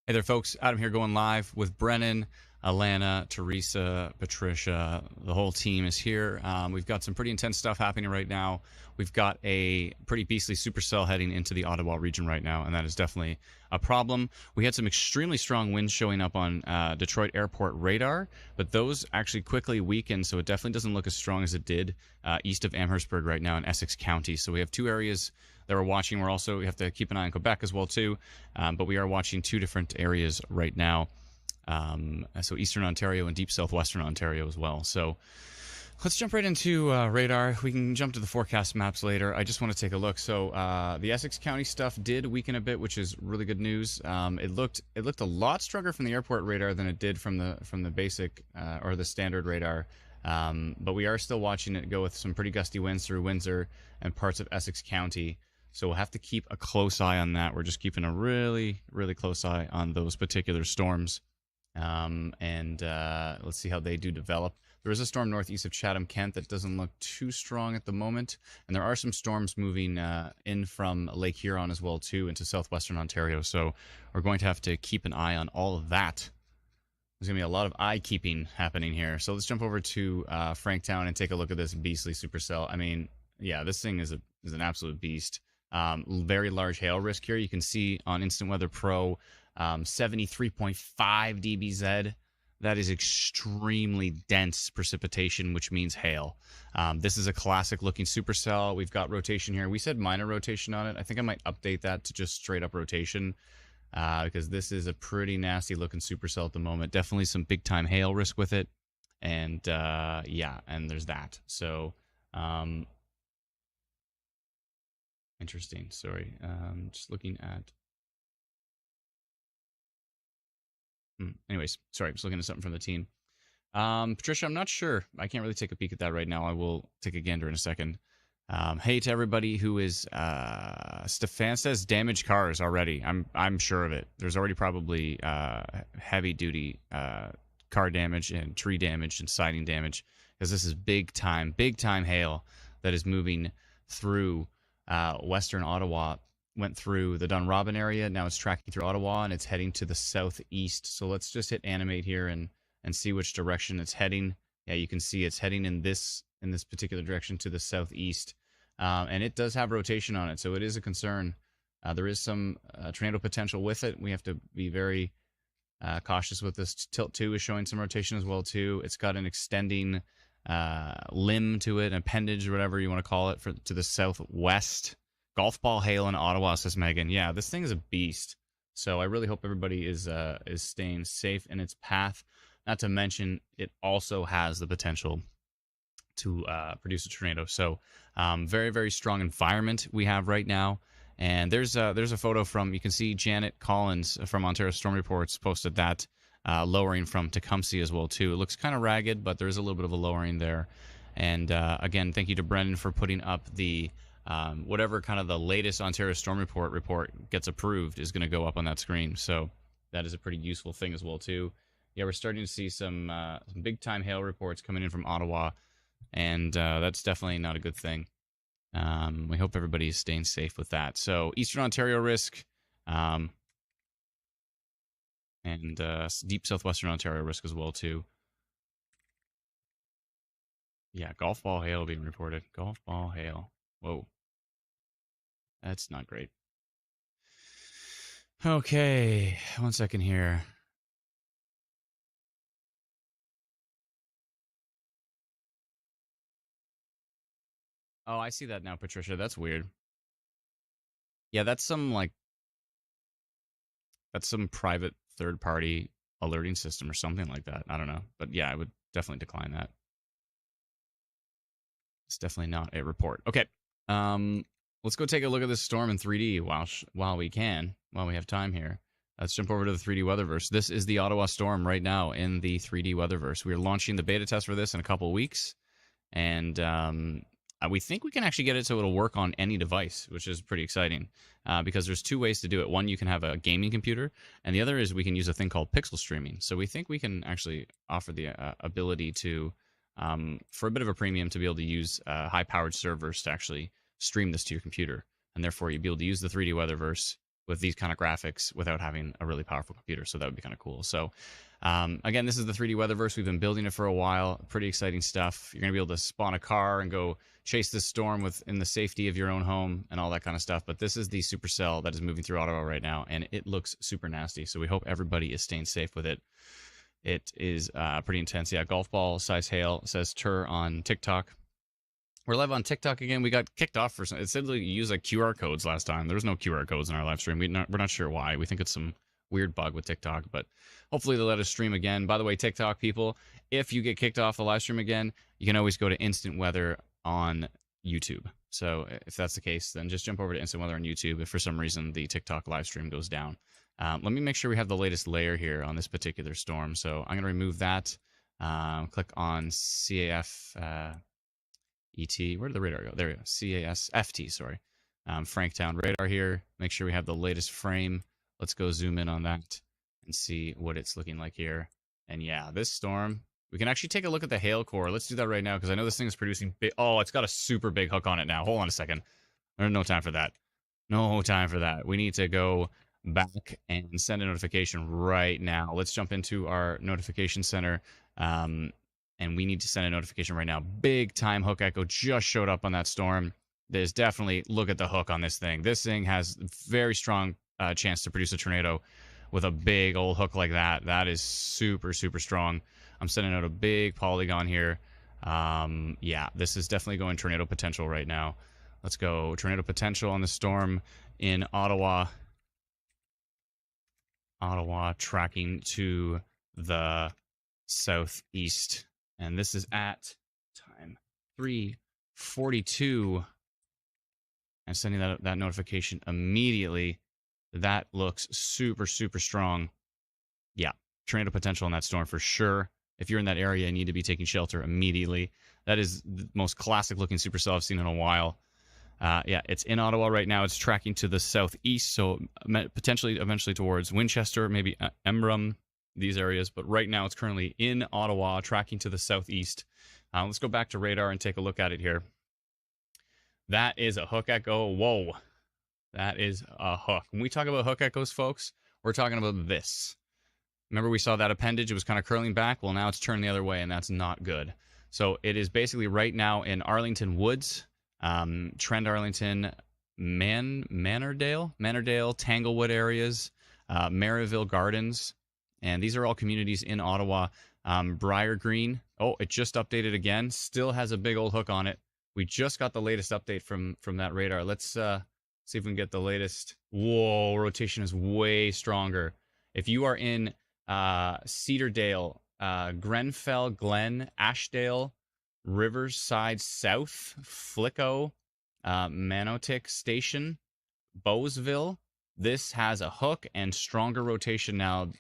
Hey there, folks. Adam here going live with Brennan, Alana, Teresa, Patricia. The whole team is here. We've got some pretty intense stuff happening right now. We've got a pretty beastly supercell heading into the Ottawa region right now, and that is definitely a problem. We had some extremely strong winds showing up on Detroit Airport radar, but those actually quickly weakened, so it definitely doesn't look as strong as it did east of Amherstburg right now in Essex County. So we have two areas that we're watching. We have to keep an eye on Quebec as well too, but we are watching two different areas right now. So Eastern Ontario and deep Southwestern Ontario as well. So let's jump right into radar. We can jump to the forecast maps later. I just want to take a look. So the Essex County stuff did weaken a bit, which is really good news. It looked a lot stronger from the airport radar than it did from the basic or the standard radar. But we are still watching it go with some pretty gusty winds through Windsor and parts of Essex County. So we'll have to keep a close eye on that. We're just keeping a really, really close eye on those particular storms. Let's see how they do develop. There is a storm northeast of Chatham, Kent that doesn't look too strong at the moment. And there are some storms moving in from Lake Huron as well, too, into southwestern Ontario. So we're going to have to keep an eye on all of that. There's going to be a lot of eye-keeping happening here. So let's jump over to Franktown and take a look at this beastly supercell. I mean, yeah, this thing is an absolute beast. Very large hail risk here. You can see on Instant Weather Pro, 73.5 dBz. That is extremely dense precipitation, which means hail. This is a classic looking supercell. We've got rotation here. We said minor rotation on it. I think I might update that to just straight up rotation because this is a pretty nasty looking supercell at the moment. Definitely some big time hail risk with it. And yeah, and there's that. So interesting. Sorry. Just looking at. Anyways, sorry. I'm just looking at something from the team. Patricia, I'm not sure. I can't really take a peek at that right now. I will take a gander in a second. Hey to everybody who is. Stefan says damaged cars already. I'm sure of it. There's already probably heavy duty car damage and tree damage and siding damage because this is big time hail that is moving through. Western Ottawa went through the Dunrobin area. Now it's tracking through Ottawa and it's heading to the southeast. So let's just hit animate here and see which direction it's heading. Yeah, you can see it's heading in this particular direction to the southeast. And it does have rotation on it, so it is a concern. There is some tornado potential with it. We have to be very cautious with this. Tilt 2 is showing some rotation as well too. It's got an extending limb to it, appendage, or whatever you want to call it, to the southwest. Golf ball hail in Ottawa, says Megan. Yeah, this thing is a beast. So I really hope everybody is staying safe in its path. Not to mention, it also has the potential to produce a tornado. So very, very strong environment we have right now. And there's a photo from, you can see Janet Collins from Ontario Storm Reports posted that. Lowering from Tecumseh as well too. It looks kind of ragged, but there is a little bit of a lowering there. And again, thank you to Brendan for putting up the whatever kind of the latest Ontario Storm report gets approved is going to go up on that screen. So that is a pretty useful thing as well too. Yeah, we're starting to see some big time hail reports coming in from Ottawa, and that's definitely not a good thing. We hope everybody is staying safe with that. So Eastern Ontario risk. And deep southwestern Ontario risk as well too. Yeah, golf ball hail being reported. Golf ball hail. Whoa, that's not great. Okay, 1 second here. Oh, I see that now, Patricia. That's weird. Yeah, that's some private third-party alerting system or something like that. I don't know. But yeah, I would definitely decline that. It's definitely not a report. Okay. Let's go take a look at this storm in 3D while we have time here. Let's jump over to the 3D Weatherverse. This is the Ottawa storm right now in the 3D Weatherverse. We are launching the beta test for this in a couple of weeks. And we think we can actually get it so it'll work on any device, which is pretty exciting because there's two ways to do it. One, you can have a gaming computer, and the other is we can use a thing called pixel streaming. So we think we can actually offer the ability to, for a bit of a premium, to be able to use high-powered servers to actually stream this to your computer. And therefore, you'll be able to use the 3D Weatherverse with these kind of graphics without having a really powerful computer. So that would be kind of cool. So again, this is the 3D Weatherverse. We've been building it for a while. Pretty exciting stuff. You're going to be able to spawn a car and go chase this storm within the safety of your own home and all that kind of stuff. But this is the supercell that is moving through Ottawa right now, and it looks super nasty. So we hope everybody is staying safe with it. It is pretty intense. Yeah, golf ball size hail, says Tur on TikTok. We're live on TikTok again. We got kicked off for some. It said you use like QR codes last time. There was no QR codes in our live stream. We're not sure why. We think it's some weird bug with TikTok, but hopefully they'll let us stream again. By the way, TikTok people, if you get kicked off the live stream again, you can always go to Instant Weather on YouTube. So if that's the case, then just jump over to Instant Weather on YouTube if for some reason the TikTok live stream goes down. Let me make sure we have the latest layer here on this particular storm. So I'm going to remove that. Click on CAF ET. Where did the radar go? There we go. CAS FT, sorry. Franktown radar here. Make sure we have the latest frame. Let's go zoom in on that and see what it's looking like here. And yeah, this storm, we can actually take a look at the hail core. Let's do that right now because I know this thing is producing big. Oh, it's got a super big hook on it now. Hold on a second. There's no time for that. No time for that. We need to go back and send a notification right now. Let's jump into our notification center. And we need to send a notification right now. Big time hook echo just showed up on that storm. There's definitely, look at the hook on this thing. This thing has very strong chance to produce a tornado with a big old hook like that. That is super, super strong. I'm sending out a big polygon here. Yeah, this is definitely going tornado potential right now. Let's go tornado potential on the storm in Ottawa. Ottawa tracking to the southeast. And this is at time 3:42. I'm sending that notification immediately. That looks super, super strong. Yeah, tornado potential in that storm for sure. If you're in that area, you need to be taking shelter immediately. That is the most classic looking supercell I've seen in a while. Yeah, it's in Ottawa right now. It's tracking to the southeast, so potentially eventually towards Winchester, maybe Embrun, these areas. But right now it's currently in Ottawa, tracking to the southeast. Let's go back to radar and take a look at it here. That is a hook echo. Whoa. That is a hook. When we talk about hook echoes, folks, we're talking about this. Remember we saw that appendage? It was kind of curling back. Well, now it's turned the other way, and that's not good. So it is basically right now in Arlington Woods, Trend Arlington, Manordale, Tanglewood areas, Maryville Gardens. And these are all communities in Ottawa. Briar Green. Oh, it just updated again. Still has a big old hook on it. We just got the latest update from that radar. Let's see if we can get the latest. Whoa, rotation is way stronger. If you are in Cedardale, Grenfell Glen, Ashdale, Riverside South, Flicko, Manotick Station, Bowesville, this has a hook and stronger rotation now.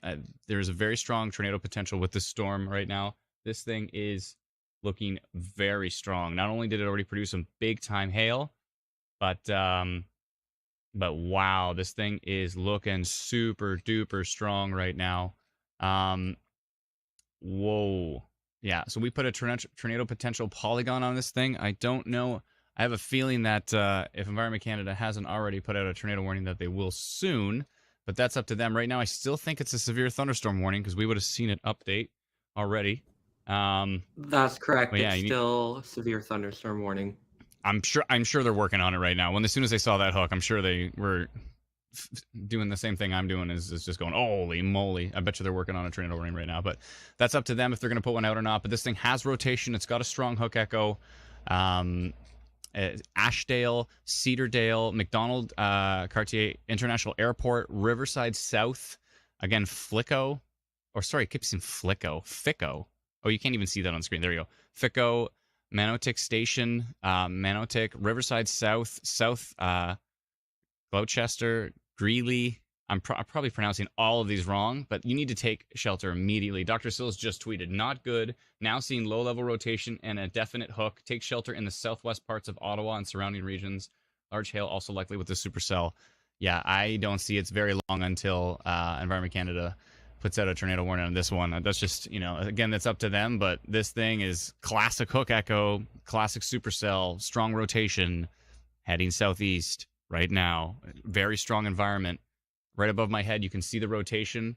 There's a very strong tornado potential with this storm right now. This thing is looking very strong. Not only did it already produce some big time hail, but wow, this thing is looking super duper strong right now. Whoa. Yeah, so we put a tornado potential polygon on this thing. I don't know. I have a feeling that if Environment Canada hasn't already put out a tornado warning, that they will soon, but that's up to them. Right now, I still think it's a severe thunderstorm warning because we would have seen it update already. That's correct. Yeah, it's still severe thunderstorm warning. I'm sure they're working on it right now. As soon as they saw that hook, I'm sure they were doing the same thing I'm doing, is just going, holy moly. I bet you they're working on a tornado warning right now, but that's up to them if they're going to put one out or not. But this thing has rotation. It's got a strong hook echo. Ashdale, Cedardale, McDonald Cartier International Airport, Riverside South, again Flicko, or sorry, it keeps saying Ficko. Oh, you can't even see that on screen. There you go. Ficko, Manotick Station, Manotick, Riverside South, Gloucester, Greeley. I'm probably pronouncing all of these wrong, but you need to take shelter immediately. Dr. Sills just tweeted, not good. Now seeing low-level rotation and a definite hook. Take shelter in the southwest parts of Ottawa and surrounding regions. Large hail also likely with the supercell. Yeah, I don't see it's very long until Environment Canada puts out a tornado warning on this one. That's just, again, that's up to them, but this thing is classic hook echo, classic supercell, strong rotation, heading southeast right now. Very strong environment. right above my head. You can see the rotation.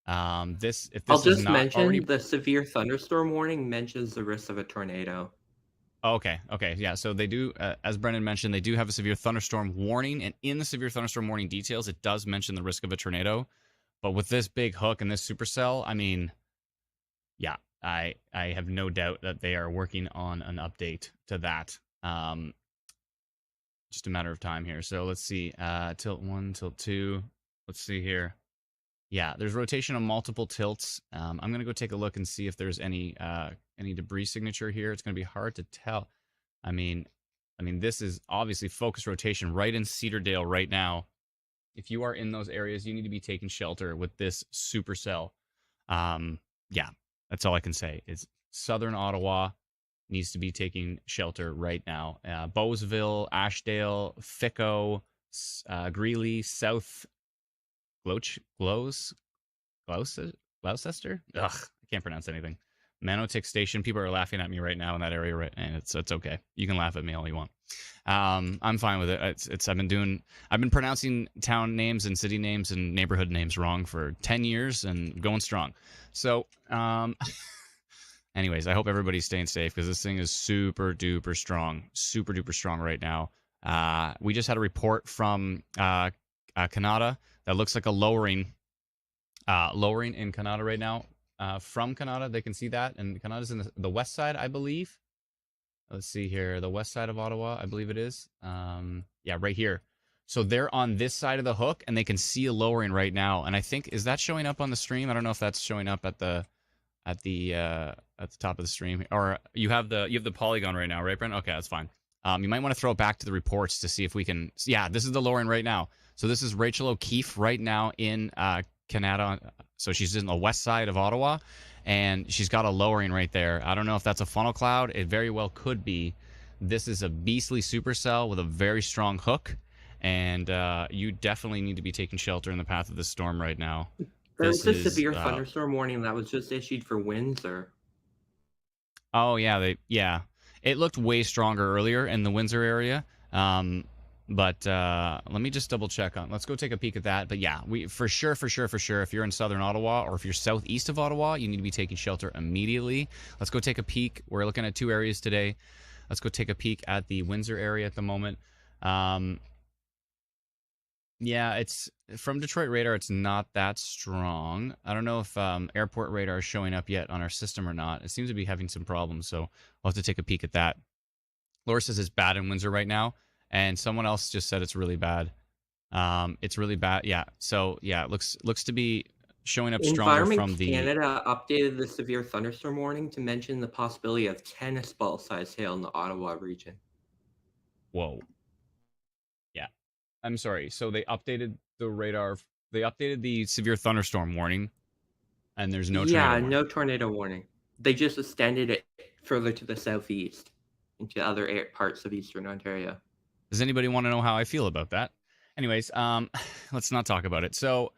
If this I'll is just not already... mention the severe thunderstorm warning mentions the risk of a tornado. Okay, yeah. So they do, as Brendan mentioned, they do have a severe thunderstorm warning, and in the severe thunderstorm warning details, it does mention the risk of a tornado. But with this big hook and this supercell, I mean, yeah, I have no doubt that they are working on an update to that. Just a matter of time here. So let's see. Tilt 1, tilt 2. Let's see here. Yeah, there's rotation on multiple tilts. I'm gonna go take a look and see if there's any debris signature here. It's gonna be hard to tell. I mean, this is obviously focus rotation right in Cedardale right now. If you are in those areas, you need to be taking shelter with this supercell. Yeah, that's all I can say. Is Southern Ottawa needs to be taking shelter right now. Bowesville, Ashdale, Ficco, Greeley, South Gloucester? Ugh, I can't pronounce anything. Manotick Station. People are laughing at me right now in that area, right? And it's okay. You can laugh at me all you want. I'm fine with it. I've been pronouncing town names and city names and neighborhood names wrong for 10 years and going strong. So, anyways, I hope everybody's staying safe because this thing is super duper strong right now. We just had a report from Canada that looks like a lowering in Canada right now. From Canada, they can see that, and Canada's in the west side, I believe. Let's see here, the west side of Ottawa, I believe it is. Yeah, right here. So they're on this side of the hook, and they can see a lowering right now. And I think, is that showing up on the stream? I don't know if that's showing up at the top of the stream, or you have the polygon right now, right, Brent? Okay, that's fine. You might want to throw it back to the reports to see if we can. Yeah, this is the lowering right now. So this is Rachel O'Keefe right now in Canada. So she's in the west side of Ottawa, and she's got a lowering right there. I don't know if that's a funnel cloud. It very well could be. This is a beastly supercell with a very strong hook, and you definitely need to be taking shelter in the path of the storm right now. There's a severe thunderstorm warning that was just issued for Windsor. Oh yeah, it looked way stronger earlier in the Windsor area. But let me just double check on. Let's go take a peek at that. But yeah, we for sure. If you're in Southern Ottawa or if you're southeast of Ottawa, you need to be taking shelter immediately. Let's go take a peek. We're looking at 2 areas today. Let's go take a peek at the Windsor area at the moment. Yeah, it's from Detroit radar. It's not that strong. I don't know if airport radar is showing up yet on our system or not. It seems to be having some problems, so we'll have to take a peek at that. Laura says it's bad in Windsor right now. And someone else just said it's really bad. It's really bad. Yeah. So yeah, it looks to be showing up stronger from the... Canada updated the severe thunderstorm warning to mention the possibility of tennis ball size hail in the Ottawa region. Whoa. Yeah. I'm sorry. So they updated the radar. They updated the severe thunderstorm warning, and there's no tornado warning. No tornado warning. They just extended it further to the southeast into other parts of eastern Ontario. Does anybody want to know how I feel about that? Anyways, let's not talk about it. So,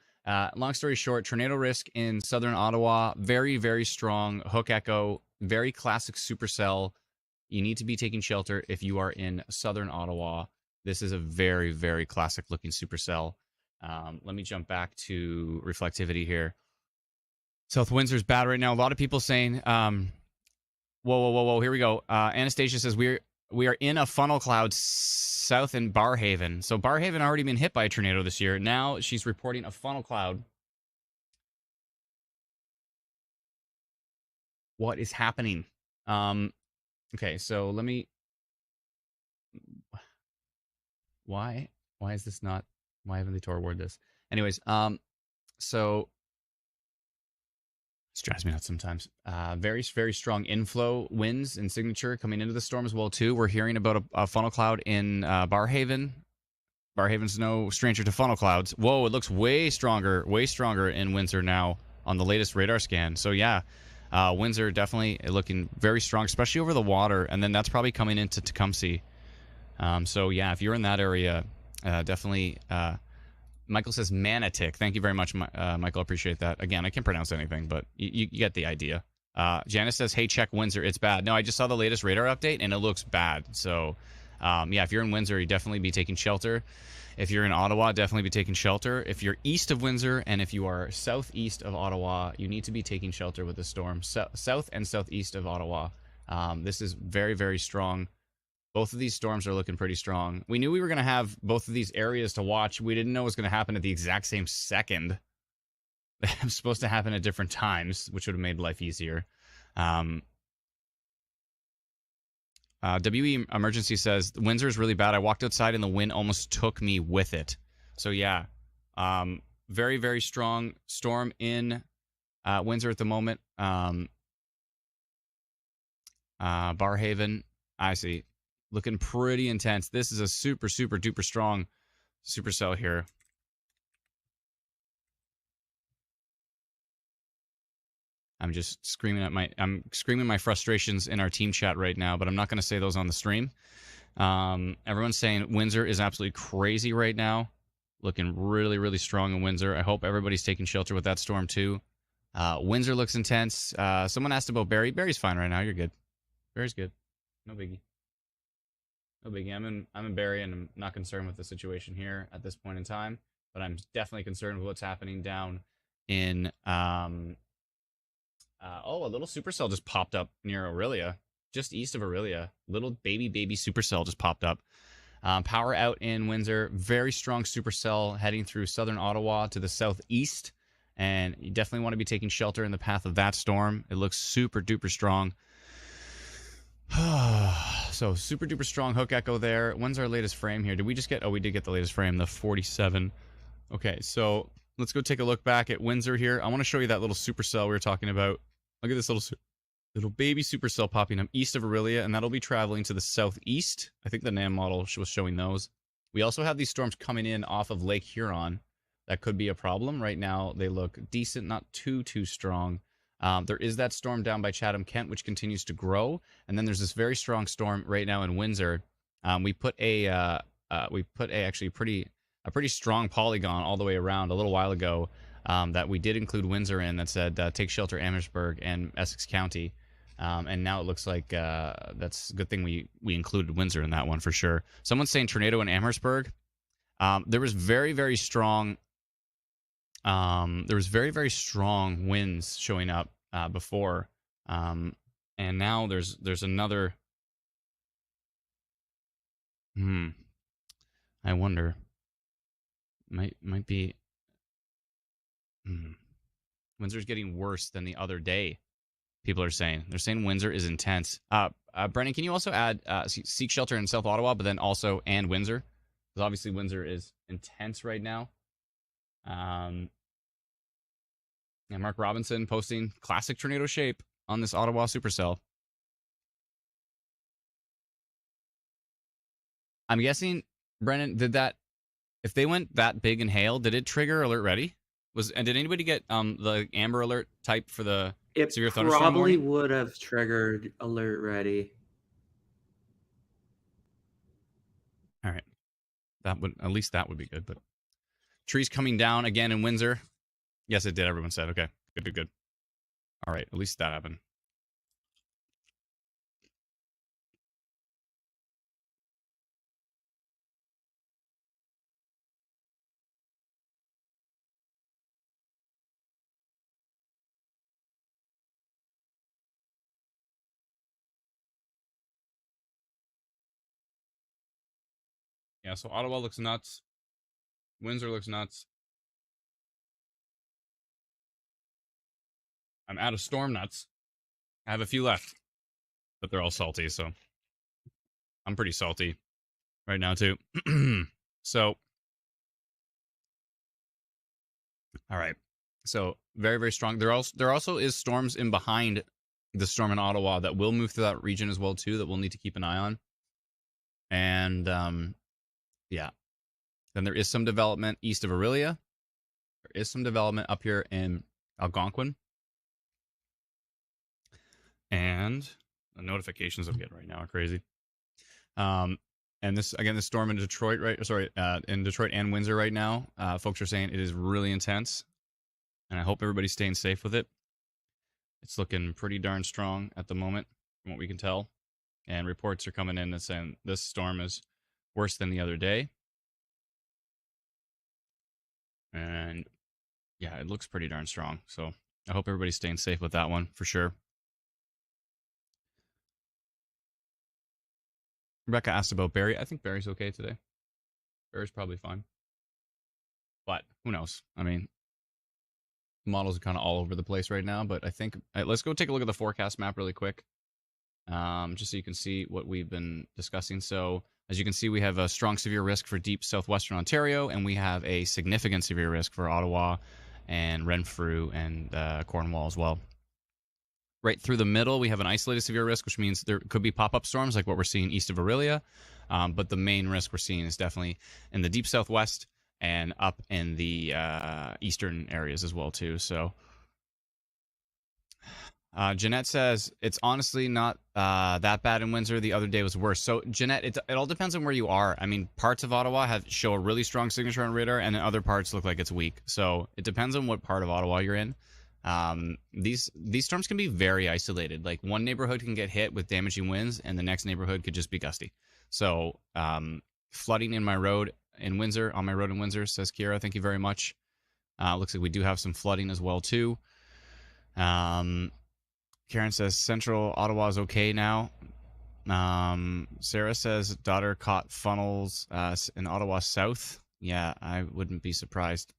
long story short, tornado risk in southern Ottawa, very, very strong. Hook echo, very classic supercell. You need to be taking shelter if you are in southern Ottawa. This is a very, very classic looking supercell. Let me jump back to reflectivity here. South Windsor's bad right now. A lot of people saying, whoa, here we go. Anastasia says we are in a funnel cloud south in Barhaven. So Barhaven already been hit by a tornado this year. Now she's reporting a funnel cloud. What is happening? Okay, so let me... Why is this not... Why haven't they toward this? Anyways, so... This drives me nuts sometimes. Very, very strong inflow winds and signature coming into the storm as well, too. We're hearing about a funnel cloud in Barhaven. Barhaven's no stranger to funnel clouds. Whoa, it looks way stronger in Windsor now on the latest radar scan. So, yeah, Windsor definitely looking very strong, especially over the water. And then that's probably coming into Tecumseh. So, yeah, if you're in that area, definitely... Michael says Manotick. Thank you very much, Michael. Appreciate that. Again, I can't pronounce anything, but you get the idea. Janice says, hey, check Windsor. It's bad. No, I just saw the latest radar update, and it looks bad. So Yeah, if you're in Windsor, you definitely be taking shelter. If you're in Ottawa, definitely be taking shelter. If you're east of Windsor and if you are southeast of Ottawa, you need to be taking shelter with the storm. South and southeast of Ottawa. This is very, very strong. Both of these storms are looking pretty strong. We knew we were going to have both of these areas to watch. We didn't know it was going to happen at the exact same second. It was supposed to happen at different times, which would have made life easier. WE Emergency says, Windsor is really bad. I walked outside and the wind almost took me with it. So, yeah. Very, very strong storm in Windsor at the moment. Barhaven, I see. Looking pretty intense. This is a super, super duper strong supercell here. I'm just screaming my frustrations in our team chat right now, but I'm not going to say those on the stream. Everyone's saying Windsor is absolutely crazy right now. Looking really, really strong in Windsor. I hope everybody's taking shelter with that storm too. Windsor looks intense. Someone asked about Barrie. Barrie's fine right now. You're good. Barrie's good. No biggie. No biggie. I'm in Barrie, and I'm not concerned with the situation here at this point in time. But I'm definitely concerned with what's happening down in a little supercell just popped up near Aurelia, just east of Aurelia. Little baby supercell just popped up. Power out in Windsor. Very strong supercell heading through southern Ottawa to the southeast. And you definitely want to be taking shelter in the path of that storm. It looks super duper strong. So super duper strong hook echo there. When's our latest frame here? Did we just get... Oh, we did get the latest frame, the 47. Okay, so let's go take a look back at Windsor here. I want to show you that little supercell we were talking about. Look at this little baby supercell popping up east of Aurelia, and that'll be traveling to the southeast. I think the NAM model was showing those. We also have these storms coming in off of Lake Huron. That could be a problem. Right now, they look decent, not too strong. There is that storm down by Chatham-Kent, which continues to grow, and then there's this very strong storm right now in Windsor. We put a pretty strong polygon all the way around a little while ago that we did include Windsor in that said take shelter Amherstburg and Essex County. And now it looks like that's a good thing we included Windsor in that one for sure. Someone's saying tornado in Amherstburg. There was very, very strong winds showing up before. And now there's another. I wonder. Might be. Windsor's getting worse than the other day. People are saying. They're saying Windsor is intense. Brennan, can you also add seek shelter in South Ottawa, but then also and Windsor? Because obviously Windsor is intense right now. Yeah, Mark Robinson posting classic tornado shape on this Ottawa supercell. I'm guessing, Brennan, if they went that big in hail, did it trigger alert ready? And did anybody get the Amber Alert type for the severe thunderstorm? It probably would have triggered alert ready. All right, at least that would be good. But trees coming down again in Windsor. Yes, it did. Everyone said okay. Good. All right, at least that happened. Yeah, so Ottawa looks nuts. Windsor looks nuts. I'm out of storm nuts. I have a few left, but they're all salty, so I'm pretty salty right now too. So, all right. So very, very strong. There also is storms in behind the storm in Ottawa that will move through that region as well too. That we'll need to keep an eye on. And yeah, then there is some development east of Aurelia. There is some development up here in Algonquin. And the notifications I'm getting right now are crazy. And this storm in Detroit, right? Sorry, in Detroit and Windsor right now. Folks are saying it is really intense, and I hope everybody's staying safe with it. It's looking pretty darn strong at the moment, from what we can tell. and reports are coming in that saying this storm is worse than the other day. And yeah, it looks pretty darn strong. So I hope everybody's staying safe with that one for sure. Rebecca asked about Barry. I think Barry's okay today. Barry's probably fine. But who knows? I mean, models are kind of all over the place right now. But I think let's go take a look at the forecast map really quick, just so you can see what we've been discussing. So as you can see, we have a strong severe risk for deep southwestern Ontario, and we have a significant severe risk for Ottawa and Renfrew and Cornwall as well. Right through the middle, we have an isolated severe risk, which means there could be pop-up storms like what we're seeing east of Aurelia. But the main risk we're seeing is definitely in the deep southwest and up in the eastern areas as well, too. So Jeanette says, it's honestly not that bad in Windsor. The other day was worse. So, Jeanette, it all depends on where you are. I mean, parts of Ottawa show a really strong signature on radar, and then other parts look like it's weak. So it depends on what part of Ottawa you're in. These storms can be very isolated. Like one neighborhood can get hit with damaging winds, and the next neighborhood could just be gusty. So flooding in my road in Windsor, on my road in Windsor, says Kira. Thank you very much. Looks like we do have some flooding as well, too. Karen says Central Ottawa is okay now. Sarah says daughter caught funnels in Ottawa South. Yeah, I wouldn't be surprised.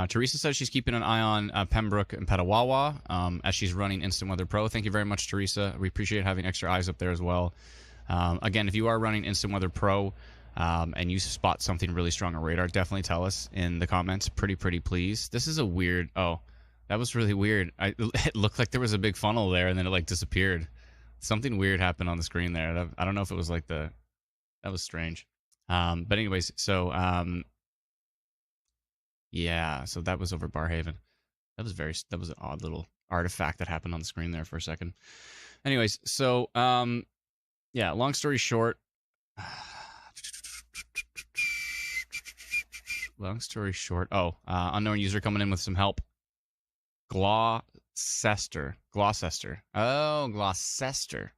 Teresa says she's keeping an eye on Pembroke and Petawawa as she's running Instant Weather Pro. Thank you very much, Teresa. We appreciate having extra eyes up there as well. Again, if you are running Instant Weather Pro and you spot something really strong on radar, definitely tell us in the comments. Pretty please. This is a weird... Oh, that was really weird. It looked like there was a big funnel there, and then it like disappeared. Something weird happened on the screen there. I don't know if it was like the... That was strange. But anyways, so... Yeah, so that was over Barhaven. That was an odd little artifact that happened on the screen there for a second. Anyways, so yeah, long story short, unknown user coming in with some help. Gloucester. Oh, Gloucester.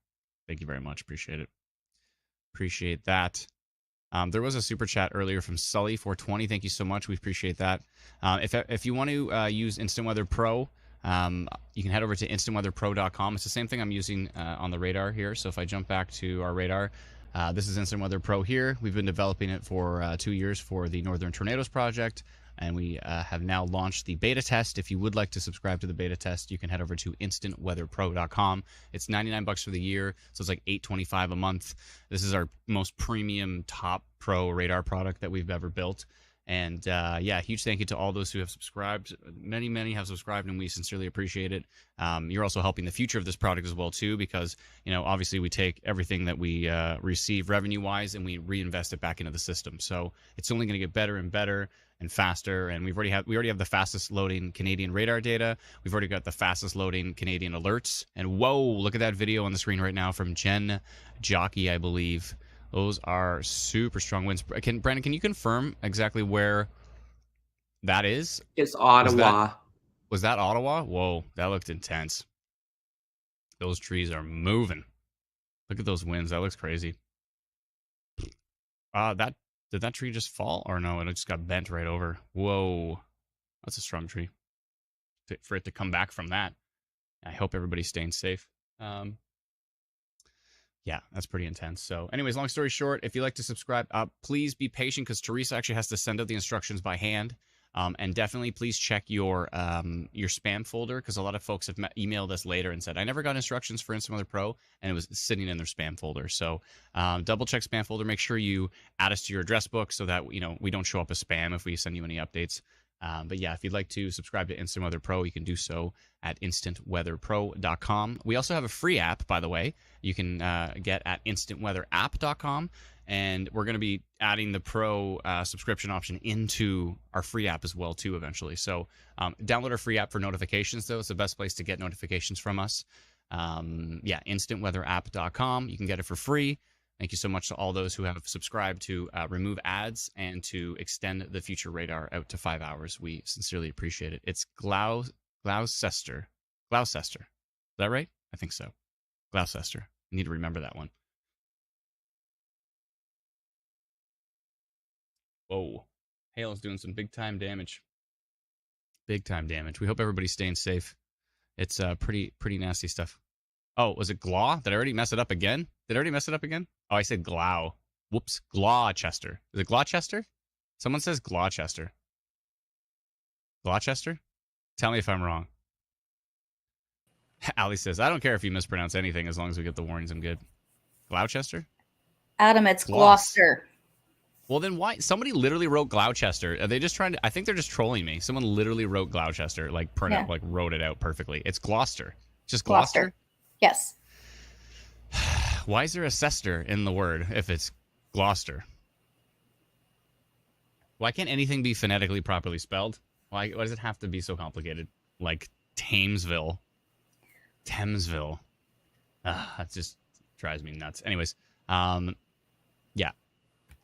Thank you very much. Appreciate it. Appreciate that. There was a super chat earlier from Sully420. Thank you so much. We appreciate that. If you want to use Instant Weather Pro, you can head over to instantweatherpro.com. It's the same thing I'm using on the radar here. So if I jump back to our radar, this is Instant Weather Pro here. We've been developing it for 2 years for the Northern Tornadoes project, and we have now launched the beta test. If you would like to subscribe to the beta test, you can head over to instantweatherpro.com. It's $99 for the year, so it's like $825 a month. This is our most premium top pro radar product that we've ever built. And yeah, huge thank you to all those who have subscribed. Many have subscribed, and we sincerely appreciate it. You're also helping the future of this product as well, too, because, you know, obviously we take everything that we receive revenue-wise and we reinvest it back into the system. So it's only going to get better and better and faster. And we already have the fastest loading Canadian radar data. We've already got the fastest loading Canadian alerts. And whoa, look at that video on the screen right now from Jen Jockey, I believe. Those are super strong winds. Brandon, can you confirm exactly where that is? It's Ottawa. Was that Ottawa? Whoa, that looked intense. Those trees are moving. Look at those winds. That looks crazy. Did that tree just fall? Or no, it just got bent right over. Whoa. That's a strong tree. For it to come back from that. I hope everybody's staying safe. Yeah, that's pretty intense. So anyways, long story short, if you'd like to subscribe, please be patient because Teresa actually has to send out the instructions by hand. And definitely please check your spam folder because a lot of folks have emailed us later and said, I never got instructions for Instant Weather Pro, and it was sitting in their spam folder. So double check spam folder. Make sure you add us to your address book so that, you know, we don't show up as spam if we send you any updates. But yeah, if you'd like to subscribe to Instant Weather Pro, you can do so at instantweatherpro.com. We also have a free app, by the way, you can get at instantweatherapp.com. And we're going to be adding the Pro subscription option into our free app as well, too, eventually. So download our free app for notifications, though. It's the best place to get notifications from us. Yeah, instantweatherapp.com. You can get it for free. Thank you so much to all those who have subscribed to remove ads and to extend the future radar out to 5 hours. We sincerely appreciate it. It's Gloucester. Is that right? I think so. Gloucester. I need to remember that one. Whoa. Hail's doing some big time damage. Big time damage. We hope everybody's staying safe. It's pretty nasty stuff. Oh, was it Glaw? Did I already mess it up again? Did I already mess it up again? Oh, I said Glow. Whoops. Gloucester. Is it Gloucester? Someone says Gloucester. Gloucester? Tell me if I'm wrong. Ali says, I don't care if you mispronounce anything as long as we get the warnings. I'm good. Gloucester? Adam, it's Gloss. Gloucester. Well, then why? Somebody literally wrote Gloucester. Are they just trying to? I think they're just trolling me. Someone literally wrote Gloucester, like wrote it out perfectly. It's Gloucester. Just Gloucester? Yes. Why is there a cester in the word if it's Gloucester? Why can't anything be phonetically properly spelled? Why does it have to be so complicated? Like Thamesville. That just drives me nuts. Anyways, yeah.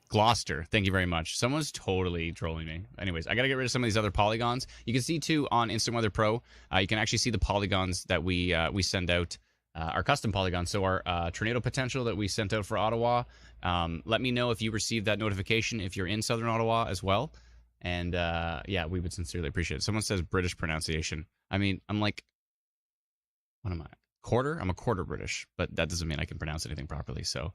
Gloucester, thank you very much. Someone's totally trolling me. Anyways, I got to get rid of some of these other polygons. You can see, too, on Instant Weather Pro, you can actually see the polygons that we send out, our custom polygons. So our tornado potential that we sent out for Ottawa, let me know if you received that notification if you're in Southern Ottawa as well. And, yeah, we would sincerely appreciate it. Someone says British pronunciation. I mean, I'm like, what am I? Quarter? I'm a quarter British, but that doesn't mean I can pronounce anything properly, so...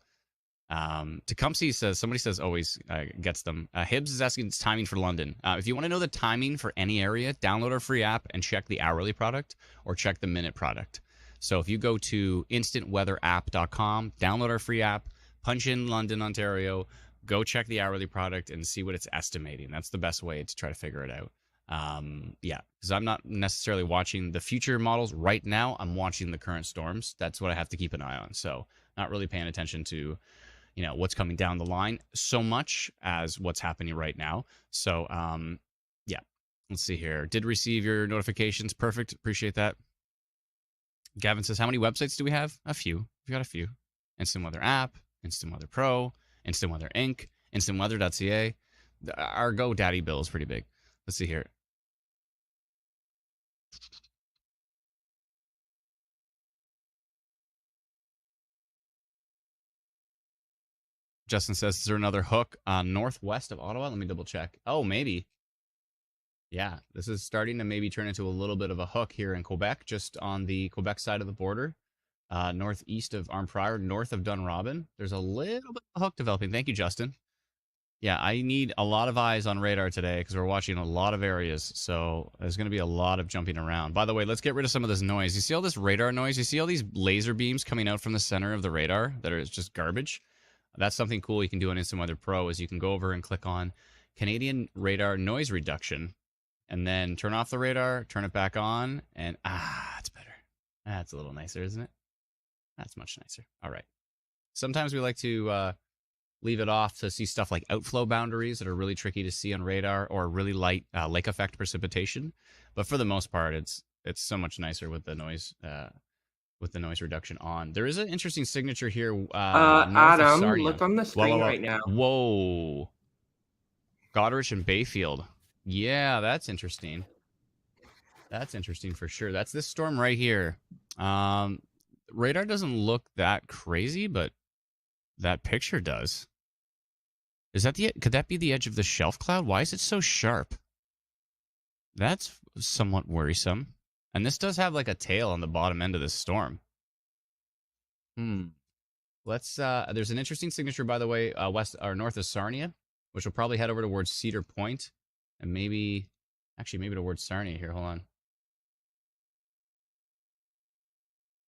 Tecumseh says, somebody says always gets them. Hibbs is asking its timing for London. If you want to know the timing for any area, download our free app and check the hourly product or check the minute product. So if you go to instantweatherapp.com, download our free app, punch in London, Ontario, go check the hourly product and see what it's estimating. That's the best way to try to figure it out. Yeah, because I'm not necessarily watching the future models right now. I'm watching the current storms. That's what I have to keep an eye on. So not really paying attention to what's coming down the line so much as what's happening right now. So, yeah, let's see here. Did receive your notifications. Perfect. Appreciate that. Gavin says, how many websites do we have? A few. We've got a few. Instant Weather App, Instant Weather Pro, Instant Weather Inc., instantweather.ca. Our GoDaddy bill is pretty big. Let's see here. Justin says, is there another hook northwest of Ottawa? Let me double check. Oh, maybe. Yeah, this is starting to maybe turn into a little bit of a hook here in Quebec, just on the Quebec side of the border, northeast of Arnprior, north of Dunrobin. There's a little bit of a hook developing. Thank you, Justin. Yeah, I need a lot of eyes on radar today because we're watching a lot of areas. So there's going to be a lot of jumping around. By the way, let's get rid of some of this noise. You see all this radar noise? You see all these laser beams coming out from the center of the radar that are just garbage? That's something cool you can do on Instant Weather Pro is you can go over and click on Canadian Radar Noise Reduction and then turn off the radar, turn it back on, and it's better. That's a little nicer, isn't it? That's much nicer. All right. Sometimes we like to leave it off to see stuff like outflow boundaries that are really tricky to see on radar or really light lake effect precipitation. But for the most part, it's so much nicer with the noise reduction on. There is an interesting signature here. North Adam, of Sarnia. look on the screen right now. Whoa. Goderich and Bayfield. Yeah, that's interesting. That's interesting for sure. That's this storm right here. Radar doesn't look that crazy, but that picture does. Is that could that be the edge of the shelf cloud? Why is it so sharp? That's somewhat worrisome. And this does have like a tail on the bottom end of this storm. Let's there's an interesting signature, by the way, west or north of Sarnia, which will probably head over towards Cedar Point and maybe towards Sarnia here. Hold on.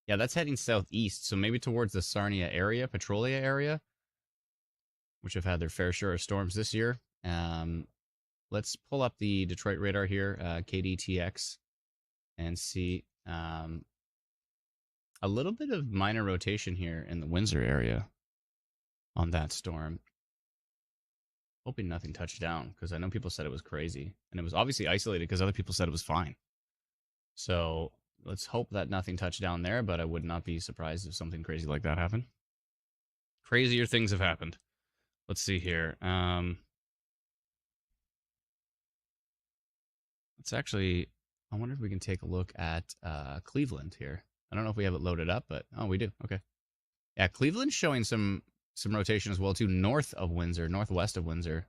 Yeah, that's heading southeast, so maybe towards the Sarnia area, Petrolia area, which have had their fair share of storms this year. Let's pull up the Detroit radar here, KDTX, and see a little bit of minor rotation here in the Windsor area on that storm. Hoping nothing touched down, because I know people said it was crazy. And it was obviously isolated because other people said it was fine. So let's hope that nothing touched down there, but I would not be surprised if something crazy like that happened. Crazier things have happened. Let's see here. Let's actually, I wonder if we can take a look at Cleveland here. I don't know if we have it loaded up, but oh, we do. Okay. Yeah, Cleveland's showing some rotation as well too, north of Windsor, northwest of Windsor.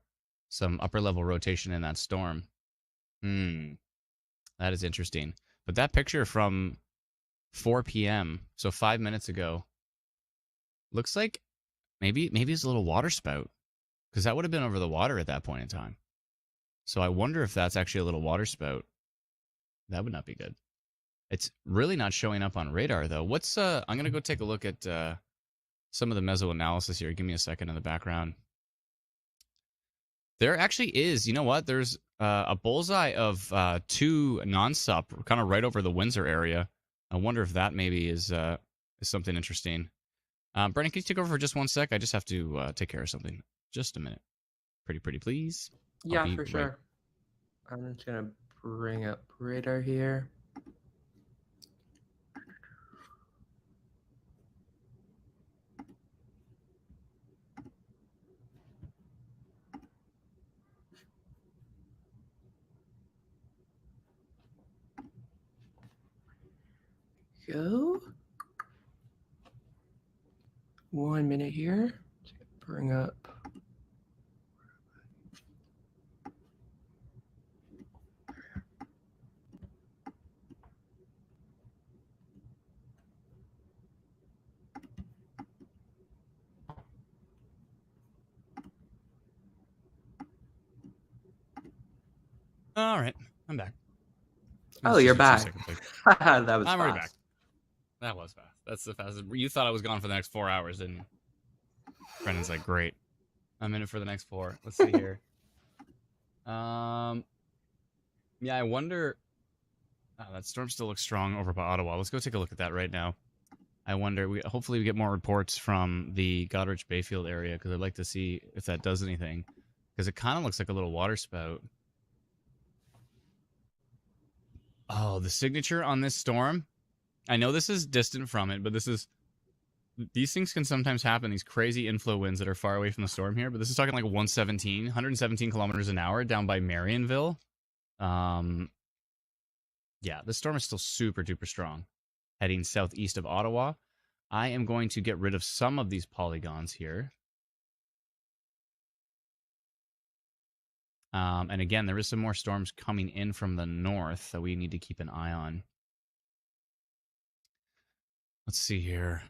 Some upper level rotation in that storm. That is interesting. But that picture from 4 p.m., so 5 minutes ago, looks like maybe it's a little water spout, because that would have been over the water at that point in time. So I wonder if that's actually a little water spout. That would not be good. It's really not showing up on radar though. What's I'm gonna go take a look at some of the meso analysis here. Give me a second in the background. There actually is, you know what? There's a bullseye of 2 non-sup kind of right over the Windsor area. I wonder if that maybe is something interesting. Brennan, can you take over for just 1 sec? I just have to take care of something. Just a minute. Pretty please. Yeah, for sure. I'm just gonna bring up radar here. Go. 1 minute here. Bring up. All right, I'm back. Oh, you're back. That was I'm already fast. back. That was fast. That's the fastest. You thought I was gone for the next 4 hours, didn't you? Brennan's like, great. I'm in it for the next 4. Let's see here. Yeah, I wonder. That storm still looks strong over by Ottawa. Let's go take a look at that right now. I wonder. Hopefully we get more reports from the Goderich Bayfield area, because I'd like to see if that does anything. Because it kind of looks like a little water spout. Oh, the signature on this storm. I know this is distant from it, but these things can sometimes happen. These crazy inflow winds that are far away from the storm here, but this is talking like 117 kilometers an hour down by Marionville. Yeah, the storm is still super duper strong, heading southeast of Ottawa. I am going to get rid of some of these polygons here. And again, there is some more storms coming in from the north that we need to keep an eye on. Let's see here.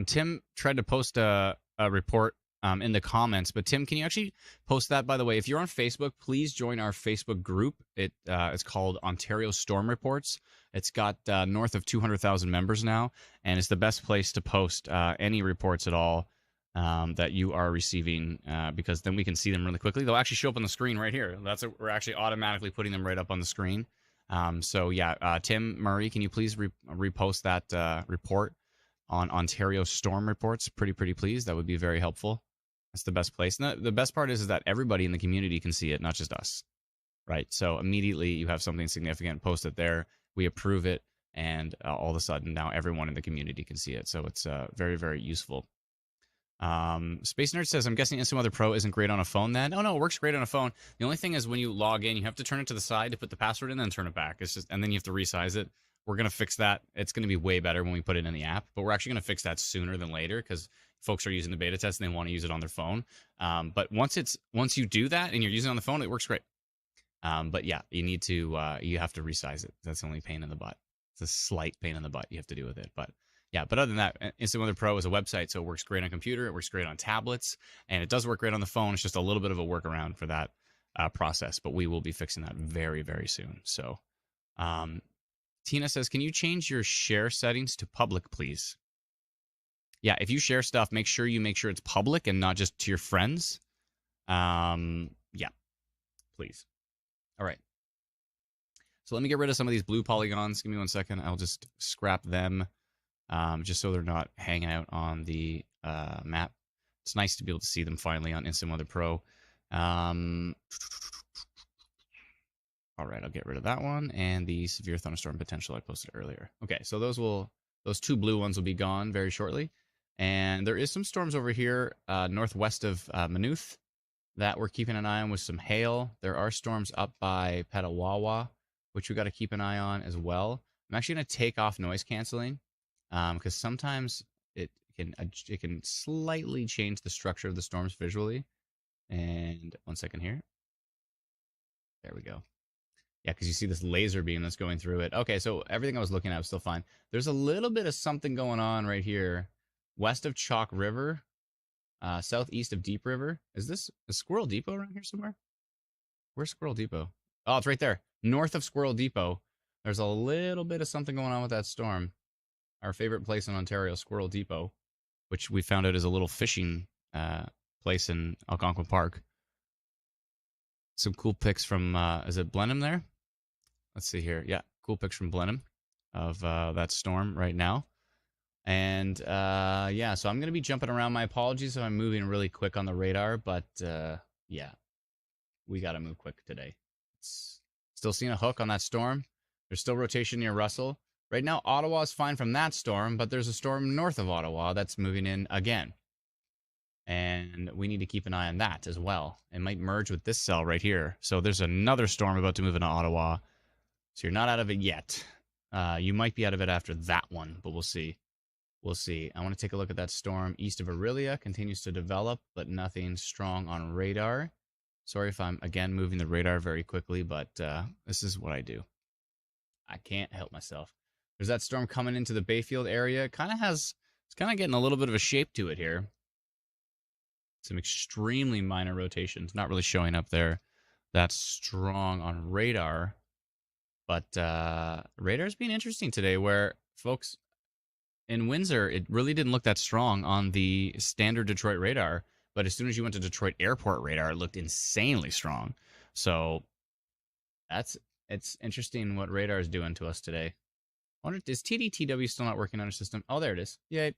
Tim tried to post a report in the comments, but Tim, can you actually post that? By the way, if you're on Facebook, please join our Facebook group. It's called Ontario Storm Reports. It's got north of 200,000 members now, and it's the best place to post any reports at all that you are receiving, because then we can see them really quickly. They'll actually show up on the screen right here. We're actually automatically putting them right up on the screen. So yeah, Tim Murray, can you please repost that report on Ontario Storm Reports? Pretty please. That would be very helpful. That's the best place. And the best part is that everybody in the community can see it, not just us, right? So immediately you have something significant, post it there, we approve it, and all of a sudden now everyone in the community can see it. So it's very useful. Space Nerd says, I'm guessing Instant Weather Pro isn't great on a phone then? Oh no, it works great on a phone. The only thing is when you log in, you have to turn it to the side to put the password in, then turn it back. And then you have to resize it. We're going to fix that. It's going to be way better when we put it in the app, but we're actually going to fix that sooner than later, because folks are using the beta test and they want to use it on their phone. But once you do that and you're using it on the phone, it works great. But yeah, you have to resize it. That's the only pain in the butt. It's a slight pain in the butt you have to do with it. But yeah, but other than that, Instant Weather Pro is a website, so it works great on computer, it works great on tablets, and it does work great on the phone. It's just a little bit of a workaround for that process, but we will be fixing that very soon. So Tina says, can you change your share settings to public, please? Yeah, if you share stuff, make sure it's public and not just to your friends. Yeah, please. All right. So let me get rid of some of these blue polygons. Give me 1 second. I'll just scrap them, just so they're not hanging out on the map. It's nice to be able to see them finally on Instant Weather Pro. All right, I'll get rid of that one and the severe thunderstorm potential I posted earlier. Okay, so those 2 blue ones will be gone very shortly. And there is some storms over here northwest of Maynooth. that we're keeping an eye on with some hail. There are storms up by Petawawa, which we got to keep an eye on as well. I'm actually going to take off noise canceling because sometimes it can slightly change the structure of the storms visually. And 1 second here. There we go. Yeah, because you see this laser beam that's going through it. Okay, so everything I was looking at was still fine. There's a little bit of something going on right here. West of Chalk River, southeast of Deep River. Is Squirrel Depot around here somewhere? Where's Squirrel Depot? Oh, it's right there. North of Squirrel Depot. There's a little bit of something going on with that storm. Our favorite place in Ontario, Squirrel Depot, which we found out is a little fishing place in Algonquin Park. Some cool pics from, is it Blenheim there? Let's see here. Yeah, cool pics from Blenheim of that storm right now. And yeah, so I'm going to be jumping around. My apologies if I'm moving really quick on the radar, but yeah, we got to move quick today. Still seeing a hook on that storm. There's still rotation near Russell. Right now, Ottawa is fine from that storm, but there's a storm north of Ottawa that's moving in again. And we need to keep an eye on that as well. It might merge with this cell right here. So there's another storm about to move into Ottawa. So you're not out of it yet. You might be out of it after that one, but we'll see. We'll see. I want to take a look at that storm east of Aurelia. Continues to develop, but nothing strong on radar. Sorry if I'm, again, moving the radar very quickly, but this is what I do. I can't help myself. There's that storm coming into the Bayfield area. It's kind of getting a little bit of a shape to it here. Some extremely minor rotations. Not really showing up there that strong on radar. But radar's been interesting today where, folks, in Windsor, it really didn't look that strong on the standard Detroit radar. But as soon as you went to Detroit Airport radar, it looked insanely strong. So it's interesting what radar is doing to us today. I wonder, is TDTW still not working on our system? Oh, there it is. Yay.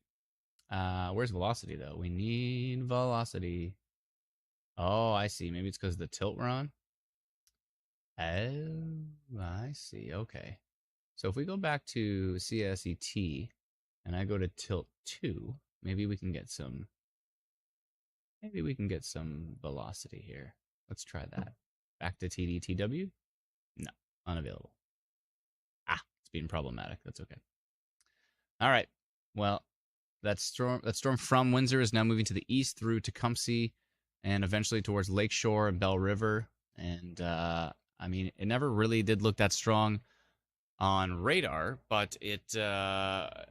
Where's velocity, though? We need velocity. Oh, I see. Maybe it's because of the tilt we're on. Oh, I see. Okay. So if we go back to CSET and I go to tilt 2, maybe we can get some velocity here. Let's try that. Back to TDTW. No, unavailable. Ah, it's being problematic. That's okay. All right. Well, that storm from Windsor is now moving to the east through Tecumseh and eventually towards Lakeshore and Bell River. And I mean, it never really did look that strong on radar, but it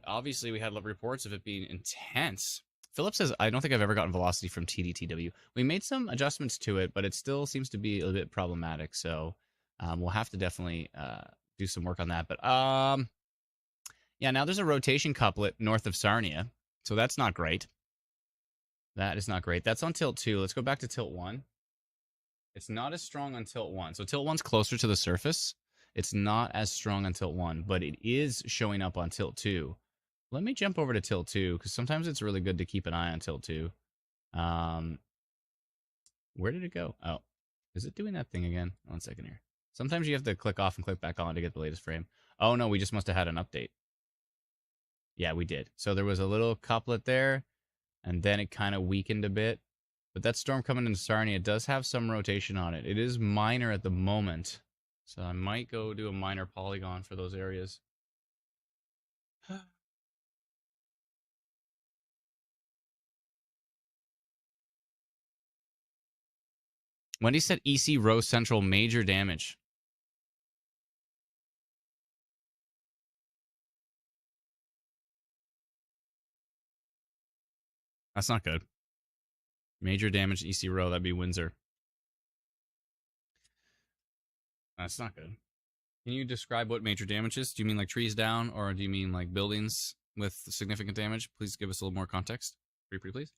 obviously we had reports of it being intense. Philip says, I don't think I've ever gotten velocity from TDTW. We made some adjustments to it, but it still seems to be a little bit problematic. So we'll have to definitely do some work on that. But yeah, now there's a rotation couplet north of Sarnia. So that's not great. That is not great. That's on tilt 2. Let's go back to tilt 1. It's not as strong on tilt 1. So tilt 1's closer to the surface. It's not as strong on tilt 1, but it is showing up on tilt 2. Let me jump over to tilt 2, because sometimes it's really good to keep an eye on tilt 2. Where did it go? Oh, is it doing that thing again? 1 second here. Sometimes you have to click off and click back on to get the latest frame. Oh, no, we just must have had an update. Yeah, we did. So there was a little couplet there, and then it kind of weakened a bit. But that storm coming into Sarnia does have some rotation on it. It is minor at the moment. So I might go do a minor polygon for those areas. Wendy said EC Row Central major damage. That's not good. Major damage EC Row, that'd be Windsor. That's not good. Can you describe what major damage is? Do you mean like trees down, or do you mean like buildings with significant damage? Please give us a little more context. Pretty please.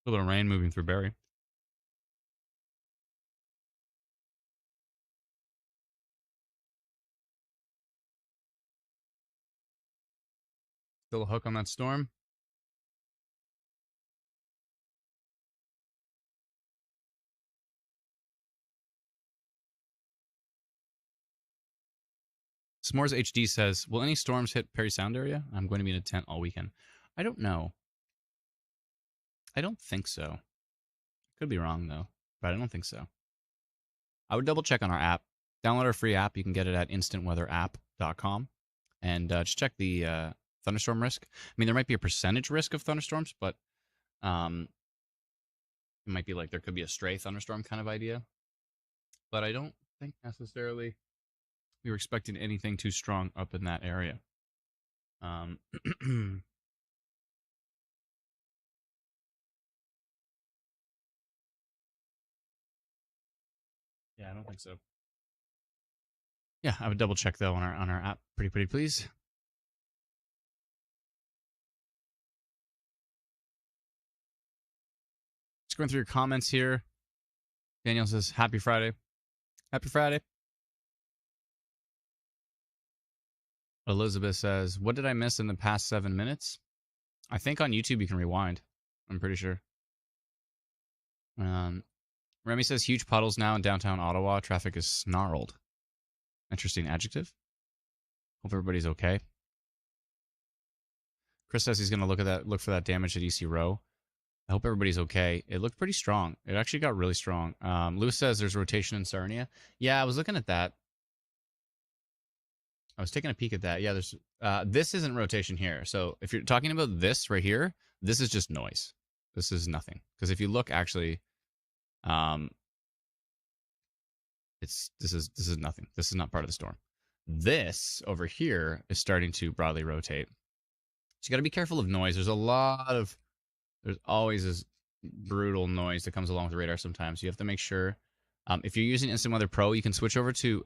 A little bit of rain moving through Barrie. Still a hook on that storm. S'mores HD says, will any storms hit Perry Sound area? I'm going to be in a tent all weekend. I don't know. I don't think so. Could be wrong, though, but I don't think so. I would double check on our app. Download our free app. You can get it at instantweatherapp.com. And just check the thunderstorm risk. I mean, there might be a percentage risk of thunderstorms, but it might be like there could be a stray thunderstorm kind of idea. But I don't think necessarily we were expecting anything too strong up in that area. Yeah, I don't think so. Yeah, I would double check though on our app. Pretty please. Just going through your comments here. Daniel says, "Happy Friday." Happy Friday. Elizabeth says, "What did I miss in the past 7 minutes?" I think on YouTube you can rewind. I'm pretty sure. Remy says, "Huge puddles now in downtown Ottawa. Traffic is snarled." Interesting adjective. Hope everybody's okay. Chris says he's going to look for that damage at EC Row. I hope everybody's okay. It looked pretty strong. It actually got really strong. Lewis says there's rotation in Sarnia. Yeah, I was looking at that. I was taking a peek at that. Yeah, there's this isn't rotation here. So if you're talking about this right here, this is just noise. This is nothing. Because if you look actually, this is nothing. This is not part of the storm. This over here is starting to broadly rotate. So you got to be careful of noise. There's always this brutal noise that comes along with the radar sometimes. You have to make sure, if you're using Instant Weather Pro, you can switch over to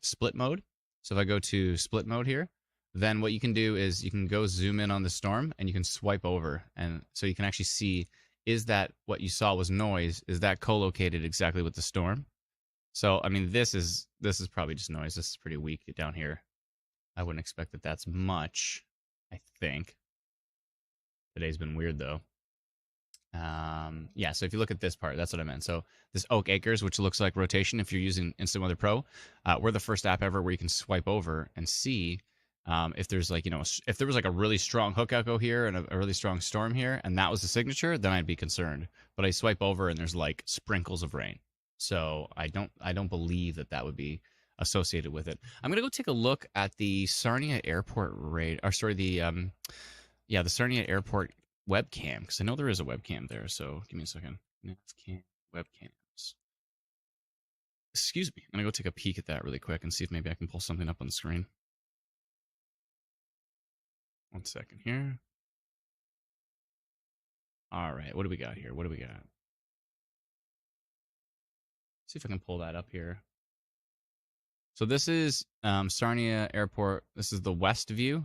split mode. So if I go to split mode here, then what you can do is you can go zoom in on the storm and you can swipe over. And so you can actually see, is that what you saw was noise? Is that co-located exactly with the storm? So, I mean, this is probably just noise. This is pretty weak down here. I wouldn't expect that that's much, I think. Today's been weird, though. Yeah, so if you look at this part, that's what I meant. So this Oak Acres, which looks like rotation if you're using Instant Weather Pro, we're the first app ever where you can swipe over and see if there's like, if there was like a really strong hook echo here and a really strong storm here, and that was the signature, then I'd be concerned. But I swipe over and there's like sprinkles of rain. So I don't believe that would be associated with it. I'm going to go take a look at the Sarnia Airport the Sarnia Airport webcam, because I know there is a webcam there. So give me a second. Webcams. Excuse me. I'm going to go take a peek at that really quick and see if maybe I can pull something up on the screen. 1 second here. All right. What do we got here? See if I can pull that up here. So this is Sarnia Airport. This is the west view.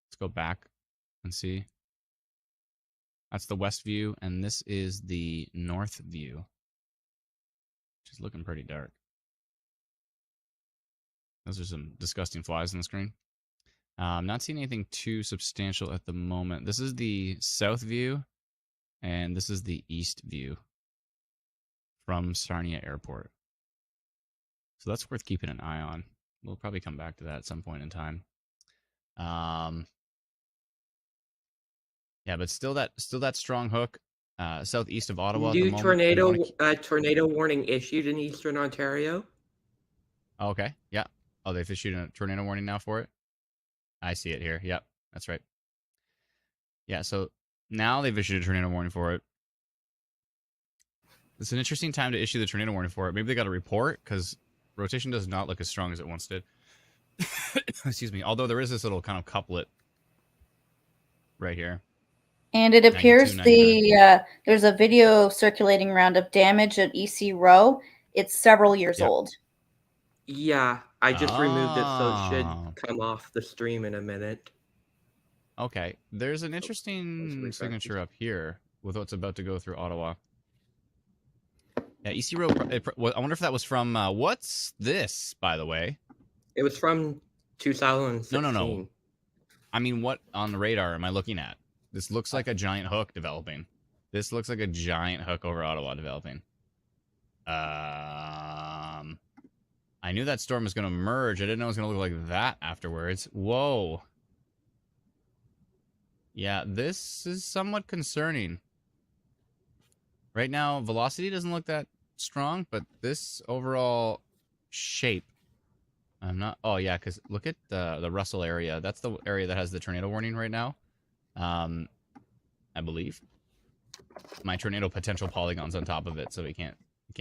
Let's go back and see. That's the west view, and this is the north view, which is looking pretty dark. Those are some disgusting flies on the screen. I'm not seeing anything too substantial at the moment. This is the south view, and this is the east view from Sarnia Airport. So that's worth keeping an eye on. We'll probably come back to that at some point in time. Yeah, but still that strong hook southeast of Ottawa. New at the moment. tornado warning issued in Eastern Ontario. Oh, okay. Yeah. Oh, they've issued a tornado warning now for it. I see it here. Yep, that's right. Yeah, so now they've issued a tornado warning for it. It's an interesting time to issue the tornado warning for it. Maybe they got a report, because rotation does not look as strong as it once did. Excuse me. Although there is this little kind of couplet right here. And it appears there's a video circulating around of damage at EC Row. It's several years old. Yeah, I just removed it, so it should come off the stream in a minute. Okay, there's an interesting signature up here with what's about to go through Ottawa. Yeah, EC Row. I wonder if that was from. What's this, by the way? It was from 2016. No. I mean, what on the radar am I looking at? This looks like a giant hook developing. This looks like a giant hook over Ottawa developing. I knew that storm was going to merge. I didn't know it was going to look like that afterwards. Whoa. Yeah, this is somewhat concerning. Right now, velocity doesn't look that strong, but this overall shape, I'm not... Oh, yeah, because look at the Russell area. That's the area that has the tornado warning right now, I believe. My tornado potential polygon's on top of it, so you can't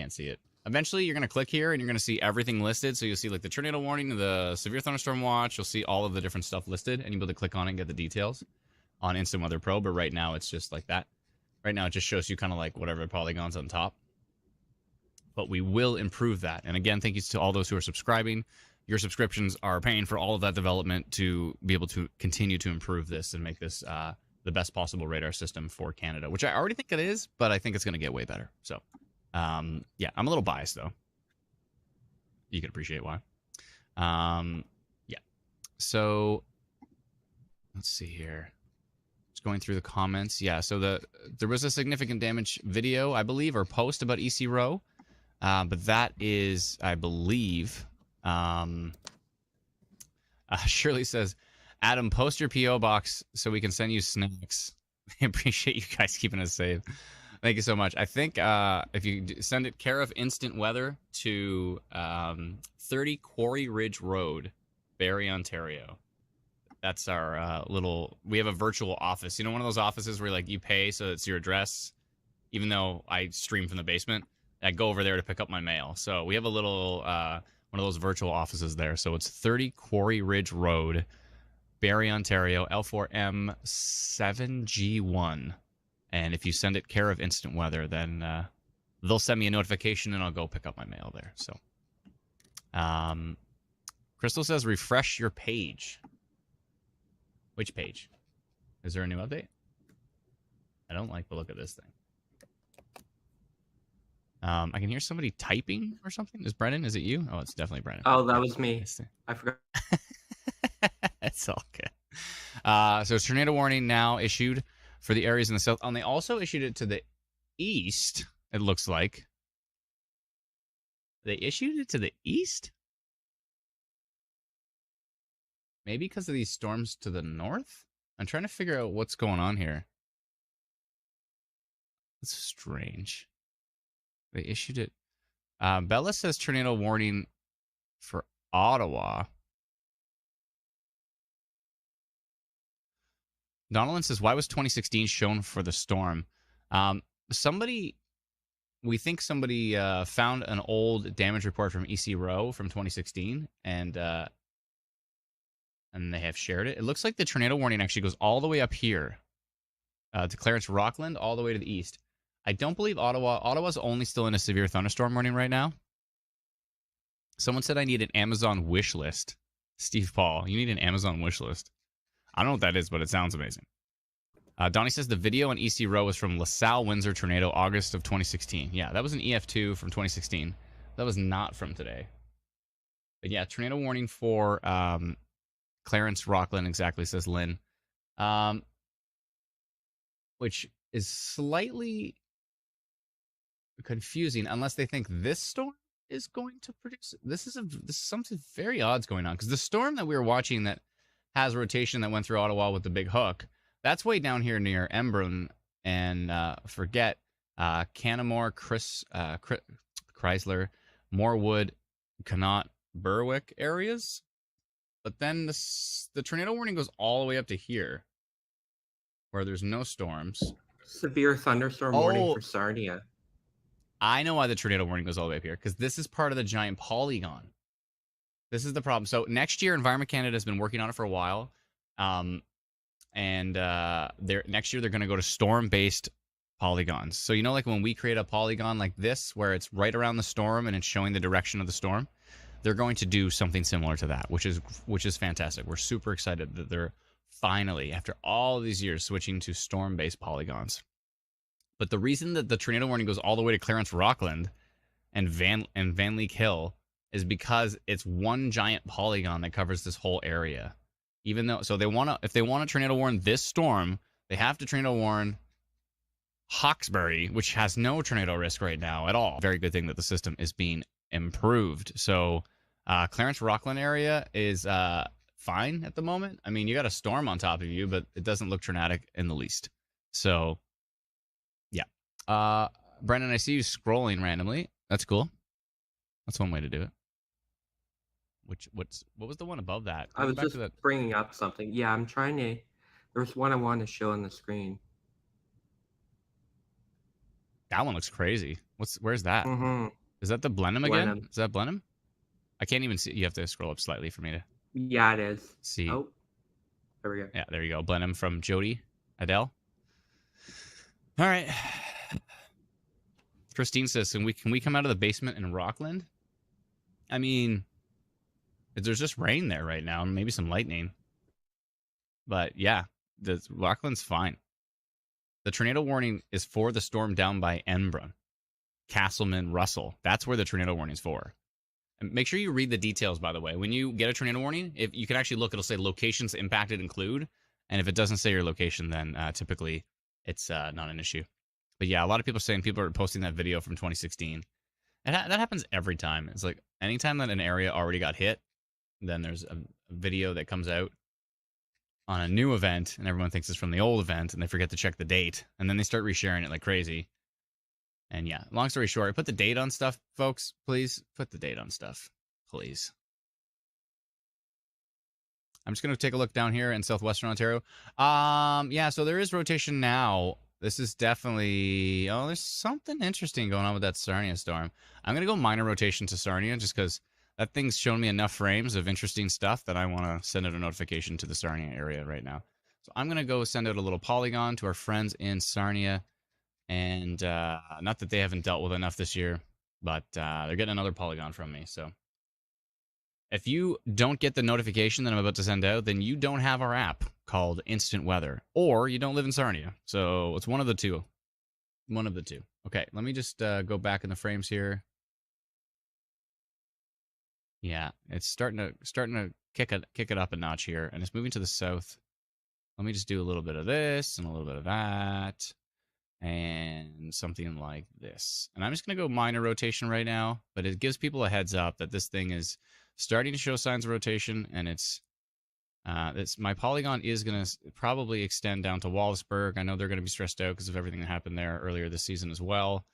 see it. Eventually, you're going to click here, and you're going to see everything listed. So you'll see like the tornado warning, the severe thunderstorm watch. You'll see all of the different stuff listed, and you'll be able to click on it and get the details on Instant Weather Pro. But right now, it's just like that. Right now, it just shows you kind of like whatever polygon's on top. But we will improve that. And again, thank you to all those who are subscribing. Your subscriptions are paying for all of that development to be able to continue to improve this and make this the best possible radar system for Canada, which I already think it is, but I think it's going to get way better. So, yeah, I'm a little biased, though. You can appreciate why. Yeah. So, let's see here. Just going through the comments. Yeah, so there was a significant damage video, I believe, or post about EC Row. But that is, I believe... Shirley says, Adam, post your P.O. box so we can send you snacks. I appreciate you guys keeping us safe. Thank you so much. I think if you send it care of Instant Weather to 30 Quarry Ridge Road, Barrie, Ontario. That's our little... We have a virtual office. You know, one of those offices where like you pay so it's your address, even though I stream from the basement. I go over there to pick up my mail. So we have a little... one of those virtual offices there. So it's 30 Quarry Ridge Road, Barrie, Ontario, L4M7G1. And if you send it care of Instant Weather, then they'll send me a notification and I'll go pick up my mail there. So, Crystal says, refresh your page. Which page? Is there a new update? I don't like the look of this thing. I can hear somebody typing or something. Is Brennan? Is it you? Oh, it's definitely Brennan. Oh, that was me. I forgot. It's all good. So tornado warning now issued for the areas in the south. And they also issued it to the east, it looks like. They issued it to the east? Maybe because of these storms to the north? I'm trying to figure out what's going on here. That's strange. They issued it. Bella says tornado warning for Ottawa. Donaldin says, why was 2016 shown for the storm? We think somebody found an old damage report from EC Row from 2016, and they have shared it. It looks like the tornado warning actually goes all the way up here to Clarence Rockland, all the way to the east. I don't believe Ottawa. Ottawa's only still in a severe thunderstorm warning right now. Someone said I need an Amazon wish list. Steve Paul, you need an Amazon wish list. I don't know what that is, but it sounds amazing. Donnie says the video on EC Row was from LaSalle Windsor tornado, August of 2016. Yeah, that was an EF2 from 2016. That was not from today. But yeah, tornado warning for Clarence Rockland, exactly, says Lynn. Which is slightly confusing unless they think this storm is going to produce. This is something very odd's going on, because the storm that we were watching that has rotation that went through Ottawa with the big hook, that's way down here near Embrun and forget Canamore, Chrysler, Morewood, Connaught, Berwick areas. But then the tornado warning goes all the way up to here, where there's no storms. Severe thunderstorm warning for Sarnia. I know why the tornado warning goes all the way up here, because this is part of the giant polygon. This is the problem. So next year, Environment Canada has been working on it for a while. Next year, they're going to go to storm-based polygons. So, you know, like when we create a polygon like this, where it's right around the storm and it's showing the direction of the storm, they're going to do something similar to that, which is fantastic. We're super excited that they're finally, after all these years, switching to storm-based polygons. But the reason that the tornado warning goes all the way to Clarence Rockland and Van Leek Hill is because it's one giant polygon that covers this whole area. Even though, so they want to, if they want to tornado warn this storm, they have to tornado warn Hawkesbury, which has no tornado risk right now at all. Very good thing that the system is being improved. So Clarence Rockland area is fine at the moment. I mean, you got a storm on top of you, but it doesn't look tornadic in the least. So yeah. Brendan, I see you scrolling randomly. That's cool. That's one way to do it. What was the one above that? I was just bringing up something. Yeah, I'm trying to. There's one I want to show on the screen. That one looks crazy. Where's that? Mm-hmm. Is that the Blenheim again? Is that Blenheim? I can't even see. You have to scroll up slightly for me to. Yeah, it is. See. Oh, there we go. Yeah, there you go. Blenheim from Jody Adele. All right. Christine says, can we come out of the basement in Rockland? I mean, there's just rain there right now, and maybe some lightning. But yeah, the Rockland's fine. The tornado warning is for the storm down by Embrun, Castleman, Russell. That's where the tornado warning is for. And make sure you read the details, by the way. When you get a tornado warning, if you can actually look, it'll say locations impacted include. And if it doesn't say your location, then typically it's not an issue. But yeah, a lot of people are saying people are posting that video from 2016. And that happens every time. It's like anytime that an area already got hit, then there's a video that comes out on a new event, and everyone thinks it's from the old event, and they forget to check the date, and then they start resharing it like crazy. And yeah, long story short, put the date on stuff, folks. Please put the date on stuff, please. I'm just gonna take a look down here in southwestern Ontario. Yeah, so there is rotation now. This is definitely there's something interesting going on with that Sarnia storm. I'm gonna go minor rotation to Sarnia just because that thing's shown me enough frames of interesting stuff that I want to send out a notification to the Sarnia area right now. So I'm going to go send out a little polygon to our friends in Sarnia. And not that they haven't dealt with enough this year, but they're getting another polygon from me. So if you don't get the notification that I'm about to send out, then you don't have our app called Instant Weather, or you don't live in Sarnia. So it's one of the two. One of the two. Okay, let me just go back in the frames here. Yeah, it's starting to kick it up a notch here, and it's moving to the south. Let me just do a little bit of this and a little bit of that, and something like this. And I'm just gonna go minor rotation right now, but it gives people a heads up that this thing is starting to show signs of rotation, and it's my polygon is gonna probably extend down to Wallaceburg. I know they're gonna be stressed out because of everything that happened there earlier this season as well.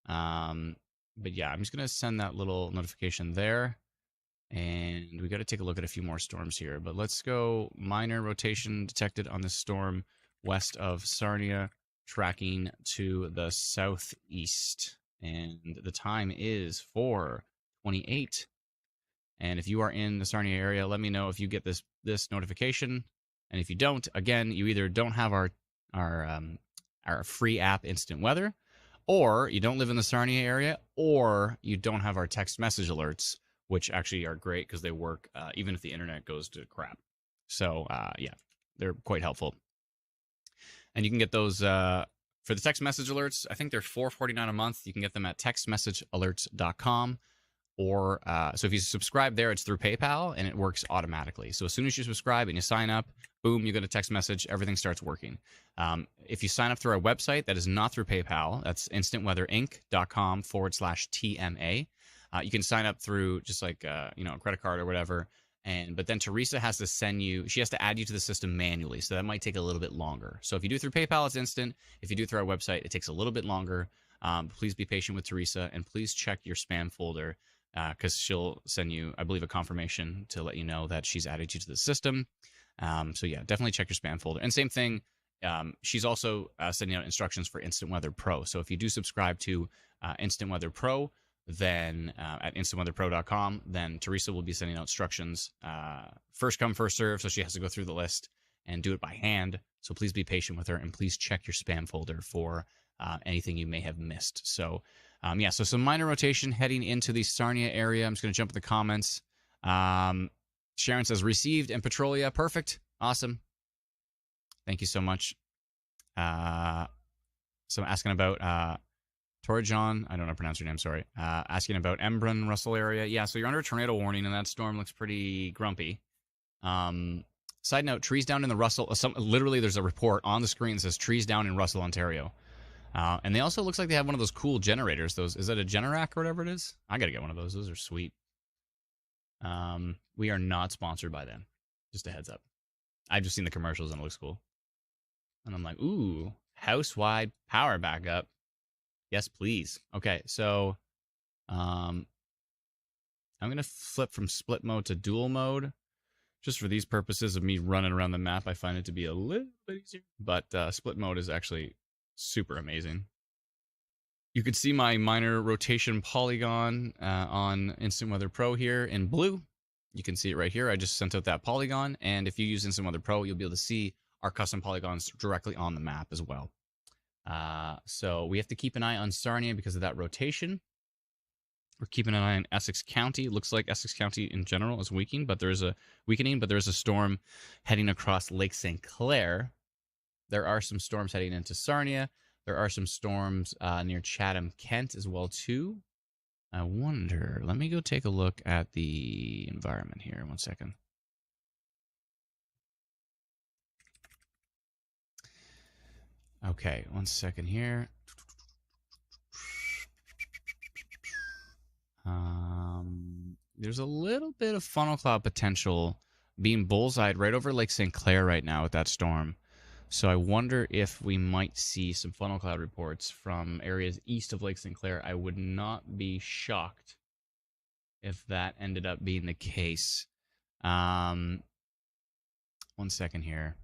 But yeah, I'm just gonna send that little notification there. And we got to take a look at a few more storms here. But let's go minor rotation detected on this storm west of Sarnia, tracking to the southeast. And the time is 4:28. And if you are in the Sarnia area, let me know if you get this notification. And if you don't, again, you either don't have our free app Instant Weather, or you don't live in the Sarnia area, or you don't have our text message alerts, which actually are great because they work even if the internet goes to crap. So yeah, they're quite helpful. And you can get those for the text message alerts. I think they're $4.49 a month. You can get them at textmessagealerts.com. Or so if you subscribe there, it's through PayPal, and it works automatically. So as soon as you subscribe and you sign up, boom, you get a text message. Everything starts working. If you sign up through our website, that is not through PayPal. That's instantweatherinc.com/TMA. You can sign up through just like a credit card or whatever, but then Teresa has to she has to add you to the system manually, so that might take a little bit longer. So if you do it through PayPal, it's instant. If you do it through our website, it takes a little bit longer. Please be patient with Teresa, and please check your spam folder because she'll send you, I believe, a confirmation to let you know that she's added you to the system. So yeah, definitely check your spam folder. And same thing, she's also sending out instructions for Instant Weather Pro. So if you do subscribe to Instant Weather Pro, then at instantweatherpro.com, then Teresa will be sending out instructions. First come, first serve, so she has to go through the list and do it by hand. So please be patient with her, and please check your spam folder for anything you may have missed. So yeah, so some minor rotation heading into the Sarnia area. I'm just going to jump in the comments. Sharon says, received in Petrolia. Perfect. Awesome. Thank you so much. So I'm asking about Torjon, I don't know how to pronounce your name, sorry. Asking about Embrun, Russell area. Yeah, so you're under a tornado warning, and that storm looks pretty grumpy. Side note, trees down in the Russell, literally there's a report on the screen that says trees down in Russell, Ontario. And they also, looks like they have one of those cool generators. Is that a Generac or whatever it is? I got to get one of those. Those are sweet. We are not sponsored by them. Just a heads up. I've just seen the commercials and it looks cool. And I'm like, ooh, house-wide power backup. Yes, please. Okay, so I'm going to flip from split mode to dual mode. Just for these purposes of me running around the map, I find it to be a little bit easier. But split mode is actually super amazing. You can see my minor rotation polygon on Instant Weather Pro here in blue. You can see it right here. I just sent out that polygon. And if you use Instant Weather Pro, you'll be able to see our custom polygons directly on the map as well. So we have to keep an eye on Sarnia because of that rotation. We're keeping an eye on Essex County. It looks like Essex County in general is weakening, but there's a storm heading across Lake St. Clair. There are some storms heading into Sarnia. There are some storms near Chatham, Kent as well too. I wonder, let me go take a look at the environment here. 1 second. Okay, 1 second here. There's a little bit of funnel cloud potential being bullseyed right over Lake St. Clair right now with that storm. So I wonder if we might see some funnel cloud reports from areas east of Lake St. Clair. I would not be shocked if that ended up being the case. 1 second here.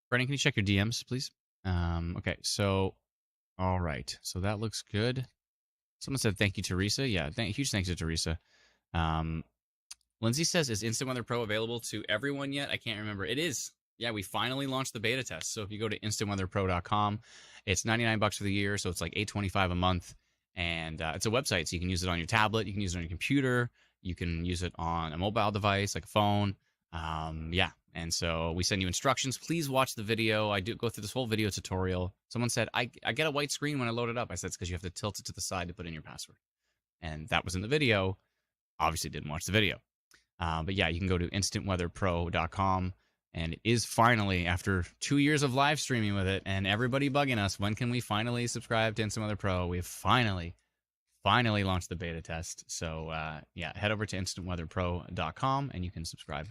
Brennan, can you check your DMs, please? Okay, so, all right. So that looks good. Someone said thank you, Teresa. Yeah, huge thanks to Teresa. Lindsay says, is Instant Weather Pro available to everyone yet? I can't remember. It is. Yeah, we finally launched the beta test. So if you go to instantweatherpro.com, it's $99 for the year, so it's like $825 a month. And it's a website, so you can use it on your tablet, you can use it on your computer, you can use it on a mobile device like a phone. Yeah, and so we send you instructions. Please watch the video. I do go through this whole video tutorial. Someone said, I get a white screen when I load it up. I said, it's because you have to tilt it to the side to put in your password. And that was in the video. Obviously didn't watch the video. But yeah, you can go to instantweatherpro.com. And it is finally, after 2 years of live streaming with it and everybody bugging us, when can we finally subscribe to Instant Weather Pro? We have finally launched the beta test. So yeah, head over to instantweatherpro.com and you can subscribe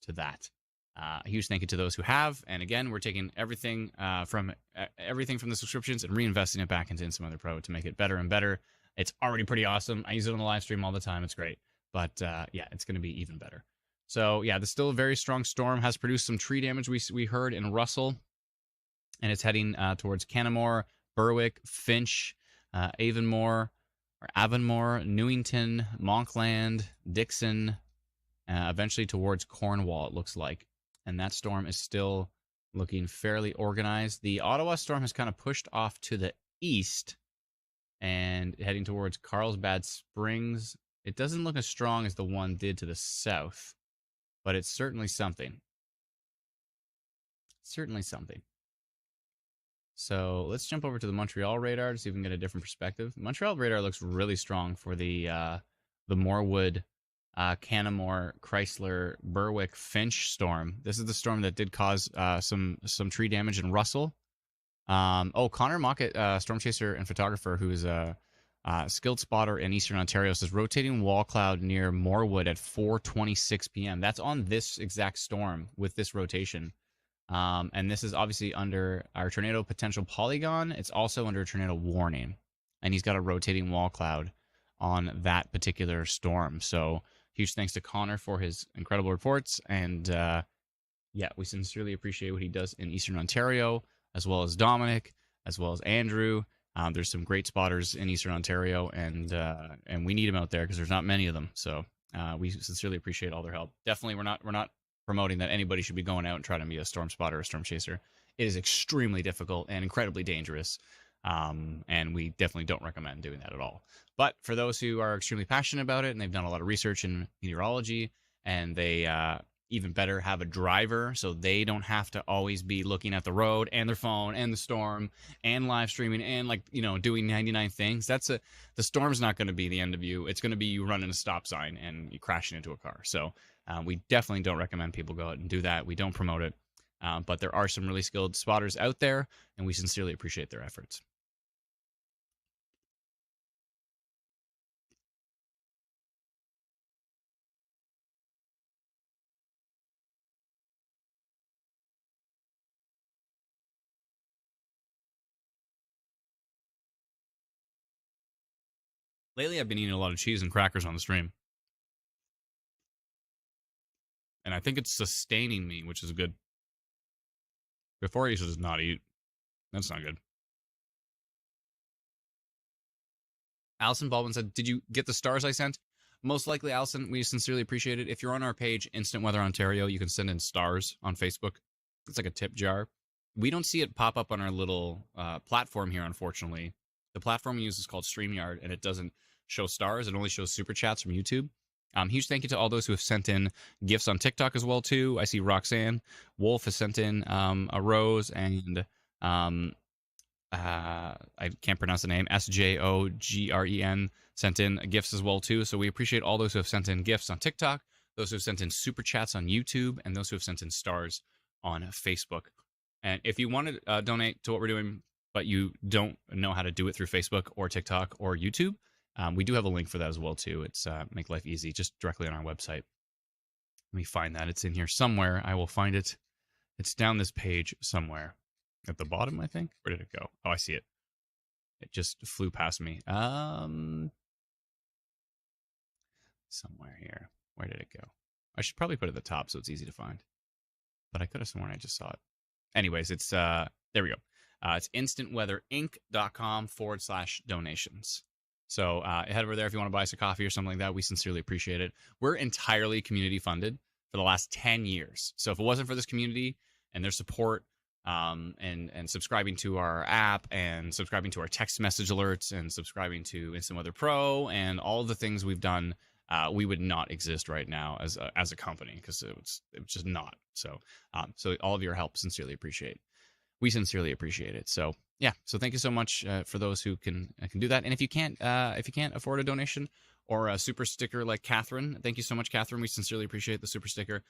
to that. A huge thank you to those who have. And again, we're taking everything from the subscriptions and reinvesting it back into Instant Weather Pro to make it better and better. It's already pretty awesome. I use it on the live stream all the time. It's great. But yeah, it's going to be even better. So yeah, there's still a very strong storm. Has produced some tree damage we heard in Russell. And it's heading towards Canmore, Berwick, Finch, Avonmore, Newington, Monkland, Dixon, eventually towards Cornwall, it looks like. And that storm is still looking fairly organized. The Ottawa storm has kind of pushed off to the east and heading towards Carlsbad Springs. It doesn't look as strong as the one did to the south, but it's certainly something. Certainly something. So let's jump over to the Montreal radar to see if we can get a different perspective. Montreal radar looks really strong for the Morewood, Canmore, Chrysler, Berwick, Finch storm. This is the storm that did cause some tree damage in Russell. Connor Mockett, storm chaser and photographer, who is a skilled spotter in Eastern Ontario, says rotating wall cloud near Morewood at 4:26 p.m. That's on this exact storm with this rotation. And this is obviously under our tornado potential polygon. It's also under a tornado warning. And he's got a rotating wall cloud on that particular storm. So huge thanks to Connor for his incredible reports. And yeah, we sincerely appreciate what he does in Eastern Ontario, as well as Dominic, as well as Andrew. There's some great spotters in Eastern Ontario, and we need them out there because there's not many of them. So we sincerely appreciate all their help. Definitely, we're not promoting that anybody should be going out and trying to be a storm spotter or storm chaser. It is extremely difficult and incredibly dangerous, and we definitely don't recommend doing that at all. But for those who are extremely passionate about it and they've done a lot of research in meteorology and they even better, have a driver so they don't have to always be looking at the road and their phone and the storm and live streaming and doing 99 things. The storm's not going to be the end of you. It's going to be you running a stop sign and you crashing into a car. So we definitely don't recommend people go out and do that. We don't promote it. But there are some really skilled spotters out there, and we sincerely appreciate their efforts. Lately, I've been eating a lot of cheese and crackers on the stream. And I think it's sustaining me, which is good. Before I used to just not eat. That's not good. Allison Baldwin said, did you get the stars I sent? Most likely, Allison, we sincerely appreciate it. If you're on our page, Instant Weather Ontario, you can send in stars on Facebook. It's like a tip jar. We don't see it pop up on our little platform here, unfortunately. The platform we use is called StreamYard, and it doesn't show stars. It only shows super chats from YouTube. Huge thank you to all those who have sent in gifts on TikTok as well, too. I see Roxanne Wolf has sent in a rose, and I can't pronounce the name, SJOGREN, sent in gifts as well, too. So we appreciate all those who have sent in gifts on TikTok, those who have sent in super chats on YouTube, and those who have sent in stars on Facebook. And if you want to donate to what we're doing, but you don't know how to do it through Facebook or TikTok or YouTube, we do have a link for that as well, too. It's Make Life Easy, just directly on our website. Let me find that. It's in here somewhere. I will find it. It's down this page somewhere. At the bottom, I think. Where did it go? Oh, I see it. It just flew past me. Somewhere here. Where did it go? I should probably put it at the top so it's easy to find. But I could have sworn I just saw it. Anyways, it's there we go. It's instantweatherinc.com/donations. So head over there if you want to buy us a coffee or something like that. We sincerely appreciate it. We're entirely community funded for the last 10 years. So if it wasn't for this community and their support, and subscribing to our app and subscribing to our text message alerts and subscribing to Instant Weather Pro and all the things we've done, we would not exist right now as a company because it was just not. So all of your help, sincerely appreciate. We sincerely appreciate it. So yeah, so thank you so much for those who can do that. And if you can't afford a donation or a super sticker like Catherine, thank you so much, Catherine. We sincerely appreciate the super sticker.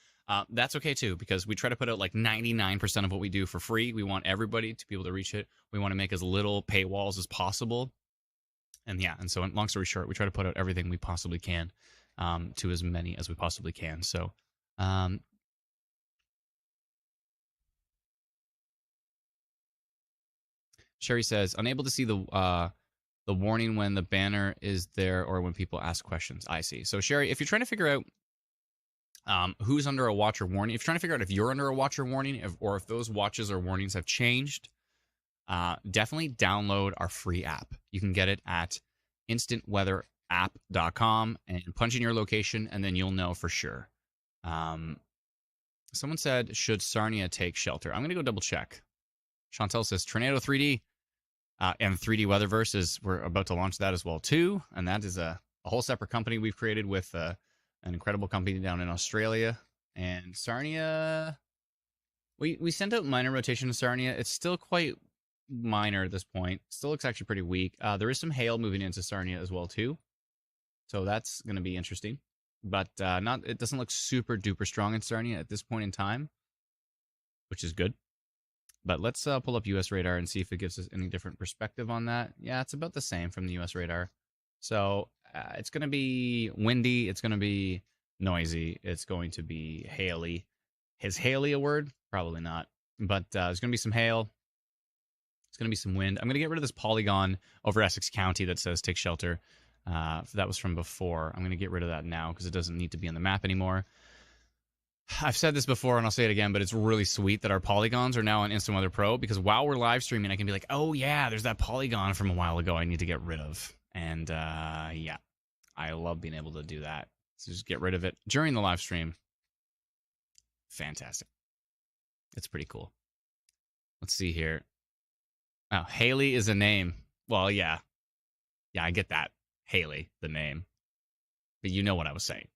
That's okay too, because we try to put out like 99% of what we do for free. We want everybody to be able to reach it. We want to make as little paywalls as possible. And yeah, and so long story short, we try to put out everything we possibly can to as many as we possibly can. So Sherry says, unable to see the warning when the banner is there or when people ask questions. I see. So Sherry, if you're trying to figure out who's under a watch or warning, if you're trying to figure out if you're under a watch or warning, or if those watches or warnings have changed, definitely download our free app. You can get it at instantweatherapp.com and punch in your location, and then you'll know for sure. Someone said, should Sarnia take shelter? I'm going to go double check. Chantel says, Tornado 3D. And 3D Weatherverse we're about to launch that as well too, and that is a whole separate company we've created with an incredible company down in Australia. And Sarnia, we sent out minor rotation to Sarnia. It's still quite minor at this point. Still looks actually pretty weak. There is some hail moving into Sarnia as well too, so that's going to be interesting. But it doesn't look super duper strong in Sarnia at this point in time, which is good. But let's pull up US radar and see if it gives us any different perspective on that. Yeah, it's about the same from the US radar. So it's going to be windy. It's going to be noisy. It's going to be haily. Is haily a word? Probably not. But there's going to be some hail. It's going to be some wind. I'm going to get rid of this polygon over Essex County that says take shelter. That was from before. I'm going to get rid of that now because it doesn't need to be on the map anymore. I've said this before and I'll say it again, but it's really sweet that our polygons are now on Instant Weather Pro, because while we're live streaming, I can be like, oh yeah, there's that polygon from a while ago I need to get rid of. And yeah, I love being able to do that. So just get rid of it during the live stream. Fantastic. It's pretty cool. Let's see here. Oh, Haley is a name. Well, yeah. Yeah, I get that. Haley, the name. But you know what I was saying.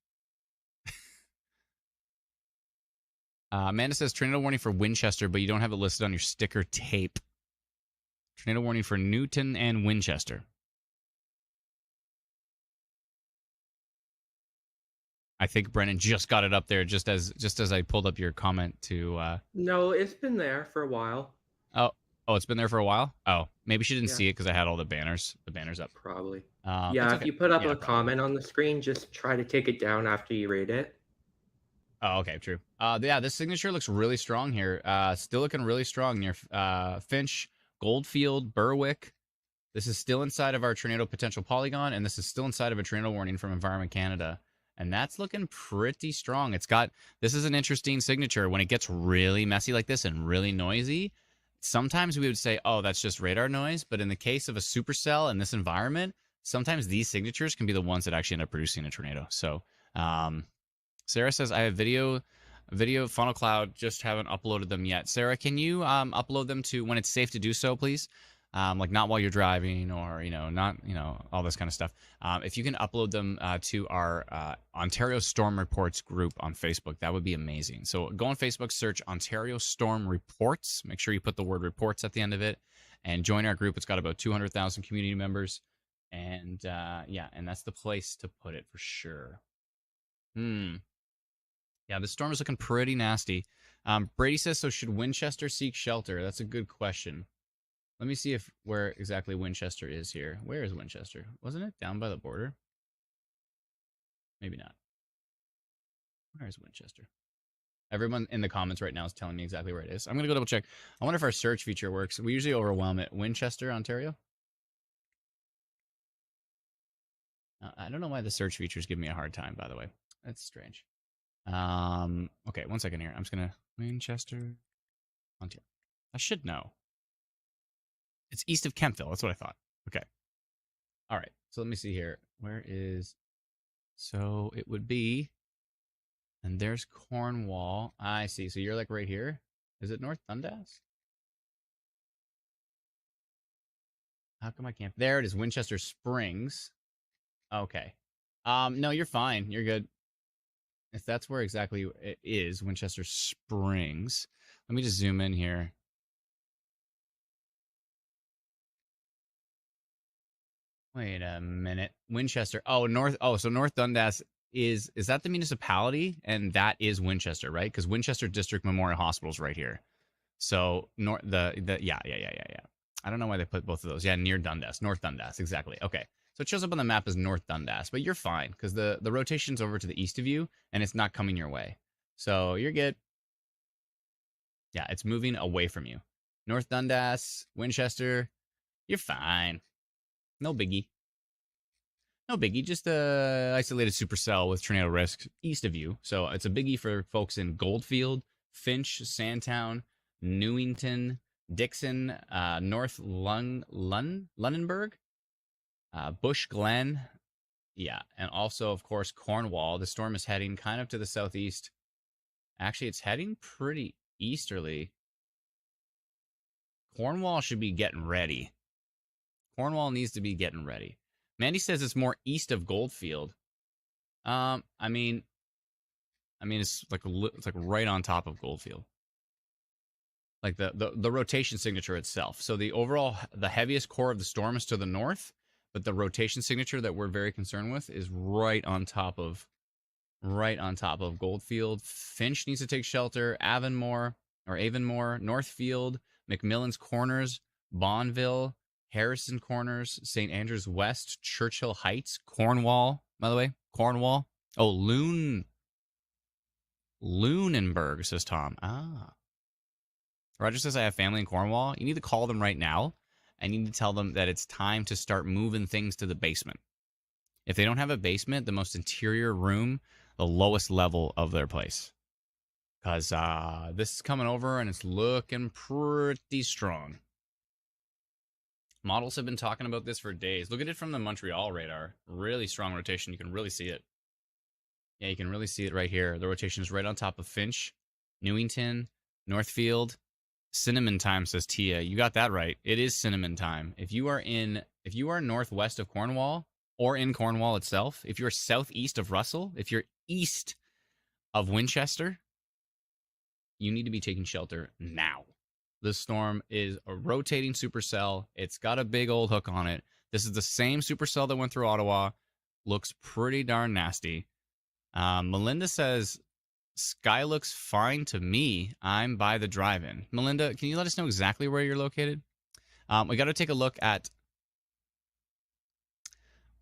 Amanda says tornado warning for Winchester, but you don't have it listed on your sticker tape. Tornado warning for Newton and Winchester. I think Brennan just got it up there just as I pulled up your comment to No, it's been there for a while. Oh, it's been there for a while? Oh, maybe she didn't Yeah. see it because I had all the banners up. Probably. It's Yeah, okay. if you put up Yeah, a probably. comment on the screen, just try to take it down after you read it. Oh, okay, true. Yeah, this signature looks really strong here. Still looking really strong near Finch, Goldfield, Berwick. This is still inside of our tornado potential polygon, and this is still inside of a tornado warning from Environment Canada. And that's looking pretty strong. This is an interesting signature. When it gets really messy like this and really noisy, sometimes we would say, oh, that's just radar noise. But in the case of a supercell in this environment, sometimes these signatures can be the ones that actually end up producing a tornado. So, Sarah says, I have video funnel cloud, just haven't uploaded them yet. Sarah, can you upload them to when it's safe to do so, please? Like not while you're driving or, not, all this kind of stuff. If you can upload them to our Ontario Storm Reports group on Facebook, that would be amazing. So go on Facebook, search Ontario Storm Reports. Make sure you put the word reports at the end of it and join our group. It's got about 200,000 community members. And and that's the place to put it for sure. Yeah, the storm is looking pretty nasty. Brady says, so should Winchester seek shelter? That's a good question. Let me see where exactly Winchester is here. Where is Winchester? Wasn't it down by the border? Maybe not. Where is Winchester? Everyone in the comments right now is telling me exactly where it is. I'm going to go double check. I wonder if our search feature works. We usually overwhelm it. Winchester, Ontario? I don't know why the search features give me a hard time, by the way. That's strange. Okay, 1 second here. I'm just going to... Winchester, Ontario. I should know. It's east of Kempville. That's what I thought. Okay. All right. So let me see here. Where is... So it would be... And there's Cornwall. I see. So you're like right here? Is it North Dundas? How come I can't... There it is. Winchester Springs. Okay. No, you're fine. You're good. If that's where exactly it is, Winchester Springs. Let me just zoom in here. Wait a minute. Winchester. Oh, North. Oh, so North Dundas is that the municipality? And that is Winchester, right? Because Winchester District Memorial Hospital is right here. So yeah. I don't know why they put both of those. Yeah, near Dundas, North Dundas, exactly. Okay, so it shows up on the map as North Dundas, but you're fine because the rotation's over to the east of you and it's not coming your way, so you're good. Yeah, it's moving away from you. North Dundas, Winchester, you're fine. No biggie. No biggie, just a isolated supercell with tornado risk east of you. So it's a biggie for folks in Goldfield, Finch, Sandtown, Newington, Dixon, North Lunenburg, Bush Glen. Yeah, and also, of course, Cornwall. The storm is heading kind of to the southeast. Actually, it's heading pretty easterly. Cornwall should be getting ready. Cornwall needs to be getting ready. Mandy says it's more east of Goldfield. I mean, it's like right on top of Goldfield. Like the rotation signature itself. So the heaviest core of the storm is to the north, but the rotation signature that we're very concerned with is right on top of Goldfield. Finch needs to take shelter. Avonmore, Northfield, McMillan's Corners, Bonneville, Harrison Corners, St. Andrews West, Churchill Heights, Cornwall, by the way. Cornwall. Oh, Lunenburg, says Tom. Roger says, I have family in Cornwall. You need to call them right now. I need to tell them that it's time to start moving things to the basement. If they don't have a basement, the most interior room, the lowest level of their place. Because this is coming over and it's looking pretty strong. Models have been talking about this for days. Look at it from the Montreal radar. Really strong rotation. You can really see it. Yeah, you can really see it right here. The rotation is right on top of Finch, Newington, Northfield. Cinnamon time, says Tia. You got that right. It is cinnamon time. If you are northwest of Cornwall or in Cornwall itself, if you're southeast of Russell, if you're east of Winchester, you need to be taking shelter now. This storm is a rotating supercell. It's got a big old hook on it. This is the same supercell that went through Ottawa. Looks pretty darn nasty. Melinda says, sky looks fine to me. I'm by the drive-in. Melinda, can you let us know exactly where you're located? We got to take a look at...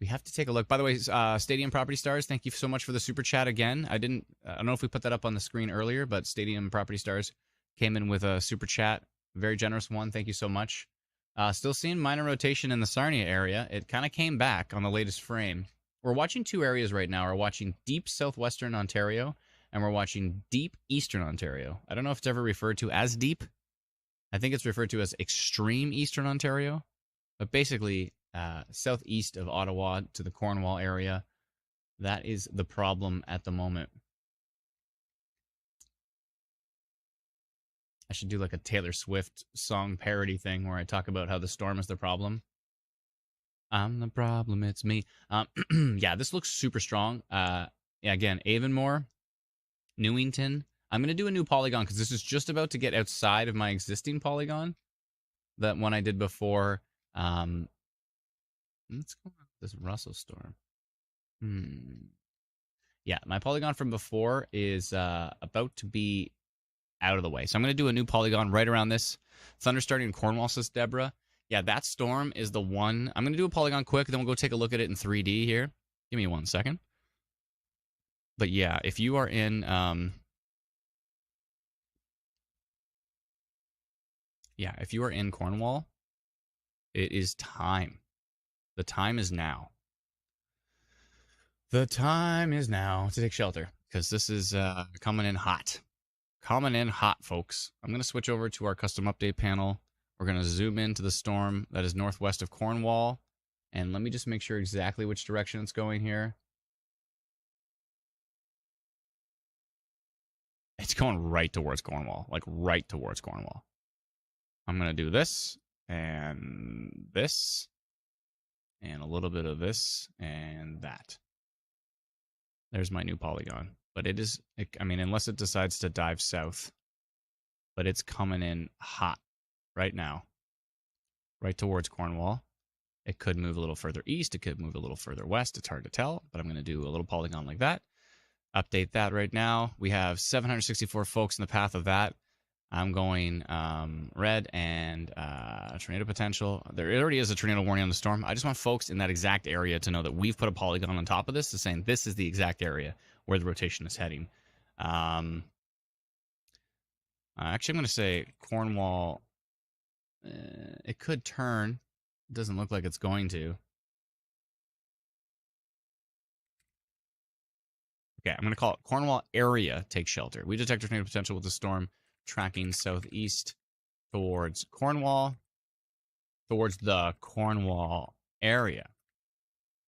We have to take a look. By the way, Stadium Property Stars, thank you so much for the super chat again. I don't know if we put that up on the screen earlier, but Stadium Property Stars came in with a super chat. Very generous one. Thank you so much. Still seeing minor rotation in the Sarnia area. It kind of came back on the latest frame. We're watching two areas right now. We're watching deep southwestern Ontario, and we're watching deep eastern Ontario. I don't know if it's ever referred to as deep. I think it's referred to as extreme eastern Ontario. But basically, southeast of Ottawa to the Cornwall area, that is the problem at the moment. I should do like a Taylor Swift song parody thing where I talk about how the storm is the problem. I'm the problem, it's me. Yeah, this looks super strong. Yeah, again, Avonmore, Newington. I'm going to do a new polygon because this is just about to get outside of my existing polygon. That one I did before. Let's go on with this Russell storm. Yeah, my polygon from before is about to be out of the way. So I'm going to do a new polygon right around this. Thunder starting in Cornwall, says Deborah. Yeah, that storm is the one. I'm going to do a polygon quick, then we'll go take a look at it in 3D here. Give me 1 second. But yeah, if you are in... yeah, if you are in Cornwall, it is time. The time is now. The time is now to take shelter, because this is coming in hot. Coming in hot, folks. I'm going to switch over to our custom update panel. We're going to zoom into the storm that is northwest of Cornwall. And let me just make sure exactly which direction it's going here. It's going right towards Cornwall. Like, right towards Cornwall. I'm going to do this, and this, and a little bit of this, and that. There's my new polygon. But it is, I mean, unless it decides to dive south. But it's coming in hot right now. Right towards Cornwall. It could move a little further east. It could move a little further west. It's hard to tell. But I'm going to do a little polygon like that. Update that right now. We have 764 folks in the path of that. I'm going red and tornado potential. There already is a tornado warning on the storm. I just want folks in that exact area to know that we've put a polygon on top of this, to saying this is the exact area where the rotation is heading. Actually, I'm going to say Cornwall. It could turn. It doesn't look like it's going to. Okay, I'm going to call it Cornwall area take shelter. We detect tornado potential with the storm tracking southeast towards Cornwall, towards the Cornwall area.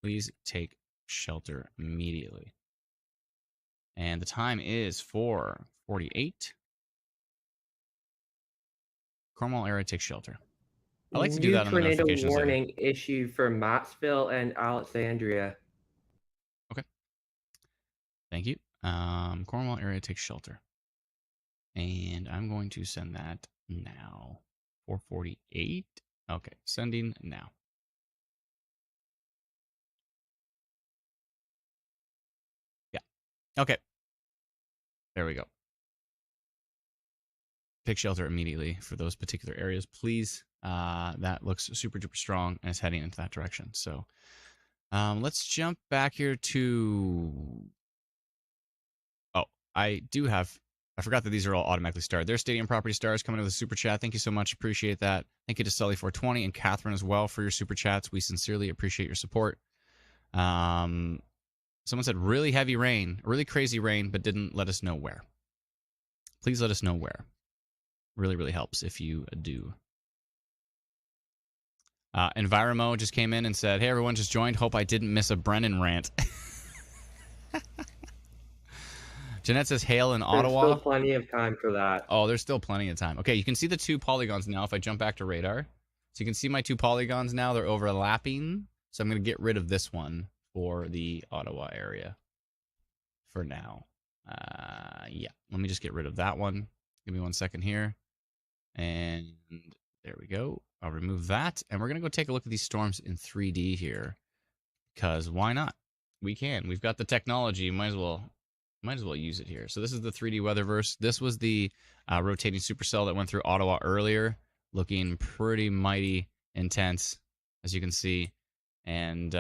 Please take shelter immediately. And the time is 4:48. Cornwall area take shelter. I like to do that on the notifications. New tornado warning issued for Mattsville and Alexandria. Okay. Thank you. Cornwall area take shelter. And I'm going to send that now. 4:48. Okay, sending now. Yeah. Okay. There we go. Take shelter immediately for those particular areas, please. That looks super duper strong and it's heading into that direction. So let's jump back here to... Oh, I forgot that these are all automatically starred. There's Stadium Property Stars coming in with a super chat. Thank you so much. Appreciate that. Thank you to Sully420 and Catherine as well for your super chats. We sincerely appreciate your support. Someone said really heavy rain, really crazy rain, but didn't let us know where. Please let us know where. Really, really helps if you do. Enviromo just came in and said, hey, everyone just joined. Hope I didn't miss a Brennan rant. Jeanette says hail in Ottawa. There's still plenty of time for that. Oh, there's still plenty of time. Okay, you can see the two polygons now if I jump back to radar. So you can see my two polygons now. They're overlapping. So I'm going to get rid of this one for the Ottawa area for now. Yeah, let me just get rid of that one. Give me 1 second here. And there we go. I'll remove that. And we're going to go take a look at these storms in 3D here. Because why not? We can. We've got the technology. Might as well use it here. So this is the 3D Weatherverse. This was the rotating supercell that went through Ottawa earlier. Looking pretty mighty intense, as you can see. And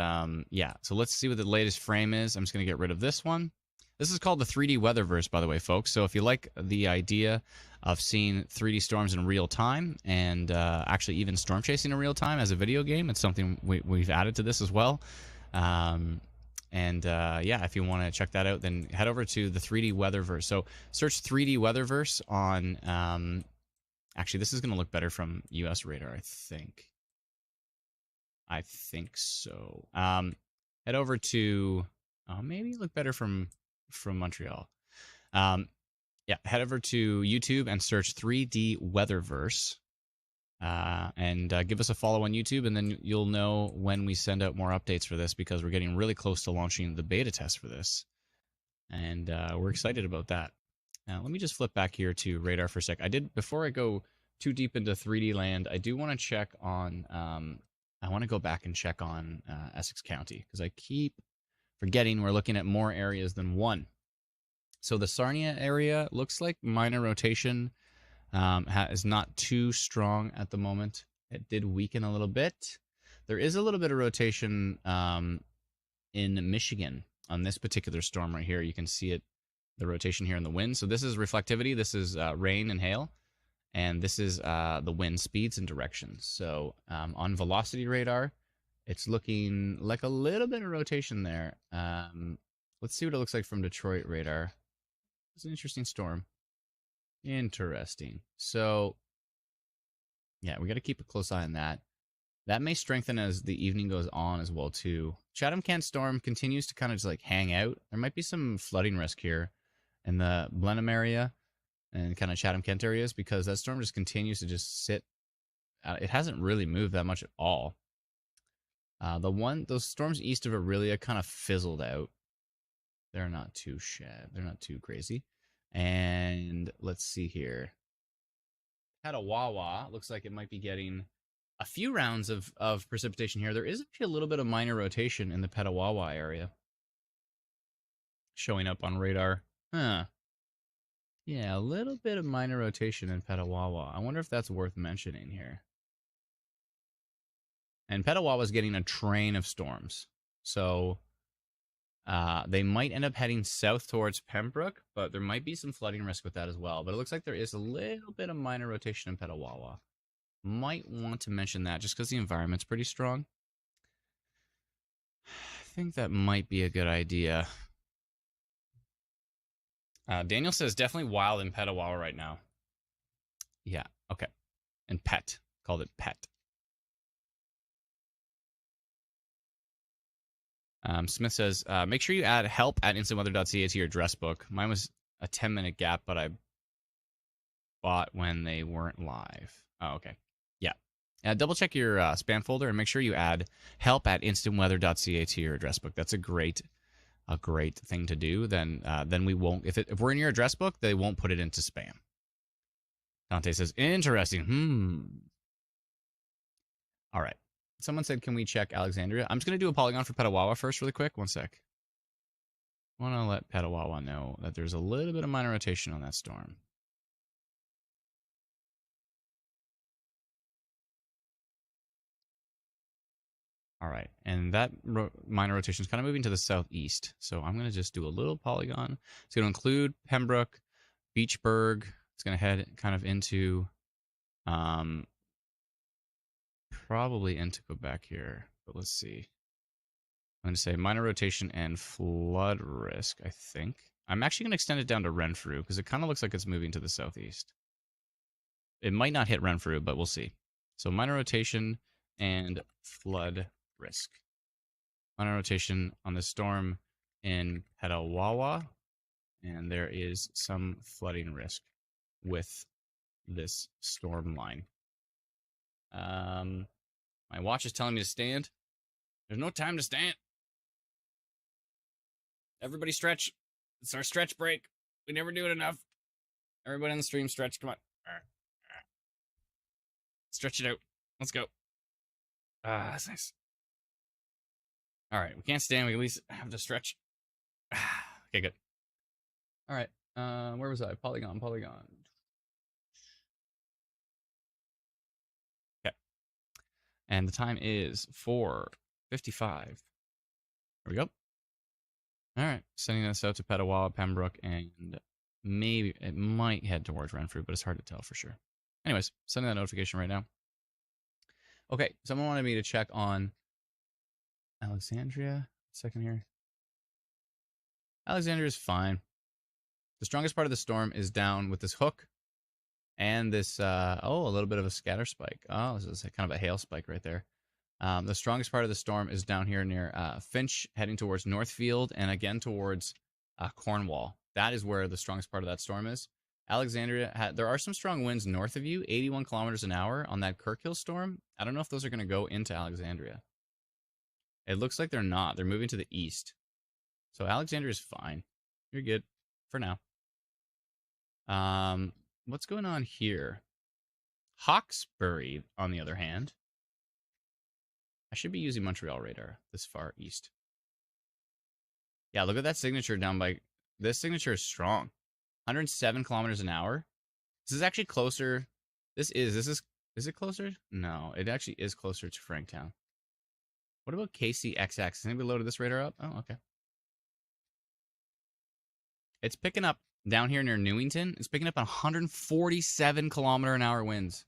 yeah, so let's see what the latest frame is. I'm just going to get rid of this one. This is called the 3D Weatherverse, by the way, folks. So if you like the idea of seeing 3D storms in real time and actually even storm chasing in real time as a video game, it's something we've added to this as well. Yeah, if you want to check that out, then head over to the 3D Weatherverse. So search 3D Weatherverse on... actually, this is going to look better from US radar, I think. I think so. Head over to... maybe look better from Montreal. Yeah, head over to YouTube and search 3D Weatherverse. And give us a follow on YouTube, and then you'll know when we send out more updates for this, because we're getting really close to launching the beta test for this. And we're excited about that. Now, let me just flip back here to radar for a sec. Before I go too deep into 3D land, I do want to check on, I want to go back and check on Essex County, because I keep forgetting we're looking at more areas than one. So the Sarnia area looks like minor rotation is not too strong at the moment. It did weaken a little bit. There is a little bit of rotation in Michigan on this particular storm right here. You can see it, the rotation here in the wind. So this is reflectivity. This is rain and hail. And this is the wind speeds and directions. So on velocity radar, it's looking like a little bit of rotation there. Let's see what it looks like from Detroit radar. It's an interesting storm. Interesting. So, yeah, we got to keep a close eye on that. That may strengthen as the evening goes on as well, too. Chatham-Kent storm continues to kind of just like hang out. There might be some flooding risk here in the Blenheim area and kind of Chatham-Kent areas, because that storm just continues to just sit. It hasn't really moved that much at all. Those storms east of Aurelia kind of fizzled out. They're not too They're not too crazy. And let's see here. Petawawa looks like it might be getting a few rounds of precipitation here. There is actually a little bit of minor rotation in the Petawawa area showing up on radar. Huh. Yeah, a little bit of minor rotation in Petawawa. I wonder if that's worth mentioning here. And Petawawa is getting a train of storms. So they might end up heading south towards Pembroke, but there might be some flooding risk with that as well. But it looks like there is a little bit of minor rotation in Petawawa. Might want to mention that just because the environment's pretty strong. I think that might be a good idea. Daniel says definitely wild in Petawawa right now. Yeah, okay. And pet. Called it pet. Smith says, make sure you add help at instantweather.ca to your address book. Mine was a 10-minute gap, but I bought when they weren't live. Oh, okay. Yeah. Double check your spam folder and make sure you add help at instantweather.ca to your address book. That's a great thing to do. Then we won't, if we're in your address book, they won't put it into spam. Dante says, interesting. All right. Someone said, can we check Alexandria? I'm just going to do a polygon for Petawawa first really quick. 1 sec. I want to let Petawawa know that there's a little bit of minor rotation on that storm. All right. And that minor rotation is kind of moving to the southeast. So I'm going to just do a little polygon. It's going to include Pembroke, Beachburg. It's going to head kind of into... probably into Quebec here, but let's see. I'm going to say minor rotation and flood risk, I think. I'm actually going to extend it down to Renfrew because it kind of looks like it's moving to the southeast. It might not hit Renfrew, but we'll see. So minor rotation and flood risk. Minor rotation on the storm in Petawawa, and there is some flooding risk with this storm line. My watch is telling me to stand. There's no time to stand. Everybody stretch. It's our stretch break. We never do it enough. Everybody on the stream, stretch. Come on. Stretch it out. Let's go. Ah, that's nice. All right, we can't stand. We at least have to stretch. Okay, good. All right. Where was I? Polygon. Okay. And the time is 4:55. There we go. All right. Sending this out to Petawawa, Pembroke, and maybe it might head towards Renfrew, but it's hard to tell for sure. Anyways, sending that notification right now. Okay, someone wanted me to check on Alexandria. Second here. Alexandria is fine. The strongest part of the storm is down with this hook and this, a little bit of a scatter spike. Oh, this is kind of a hail spike right there. The strongest part of the storm is down here near Finch, heading towards Northfield and again towards Cornwall. That is where the strongest part of that storm is. Alexandria, there are some strong winds north of you, 81 kilometers an hour on that Kirkhill storm. I don't know if those are going to go into Alexandria. It looks like they're not. They're moving to the east. So Alexandria is fine. You're good for now. What's going on here? Hawkesbury, on the other hand. I should be using Montreal radar this far east. Yeah, look at that signature down by... This signature is strong. 107 kilometers an hour. This is actually closer. Is it closer? No, it actually is closer to Franktown. What about KCXX? Has anybody loaded this radar up? Oh, okay. It's picking up down here near Newington. It's picking up 147 kilometer an hour winds.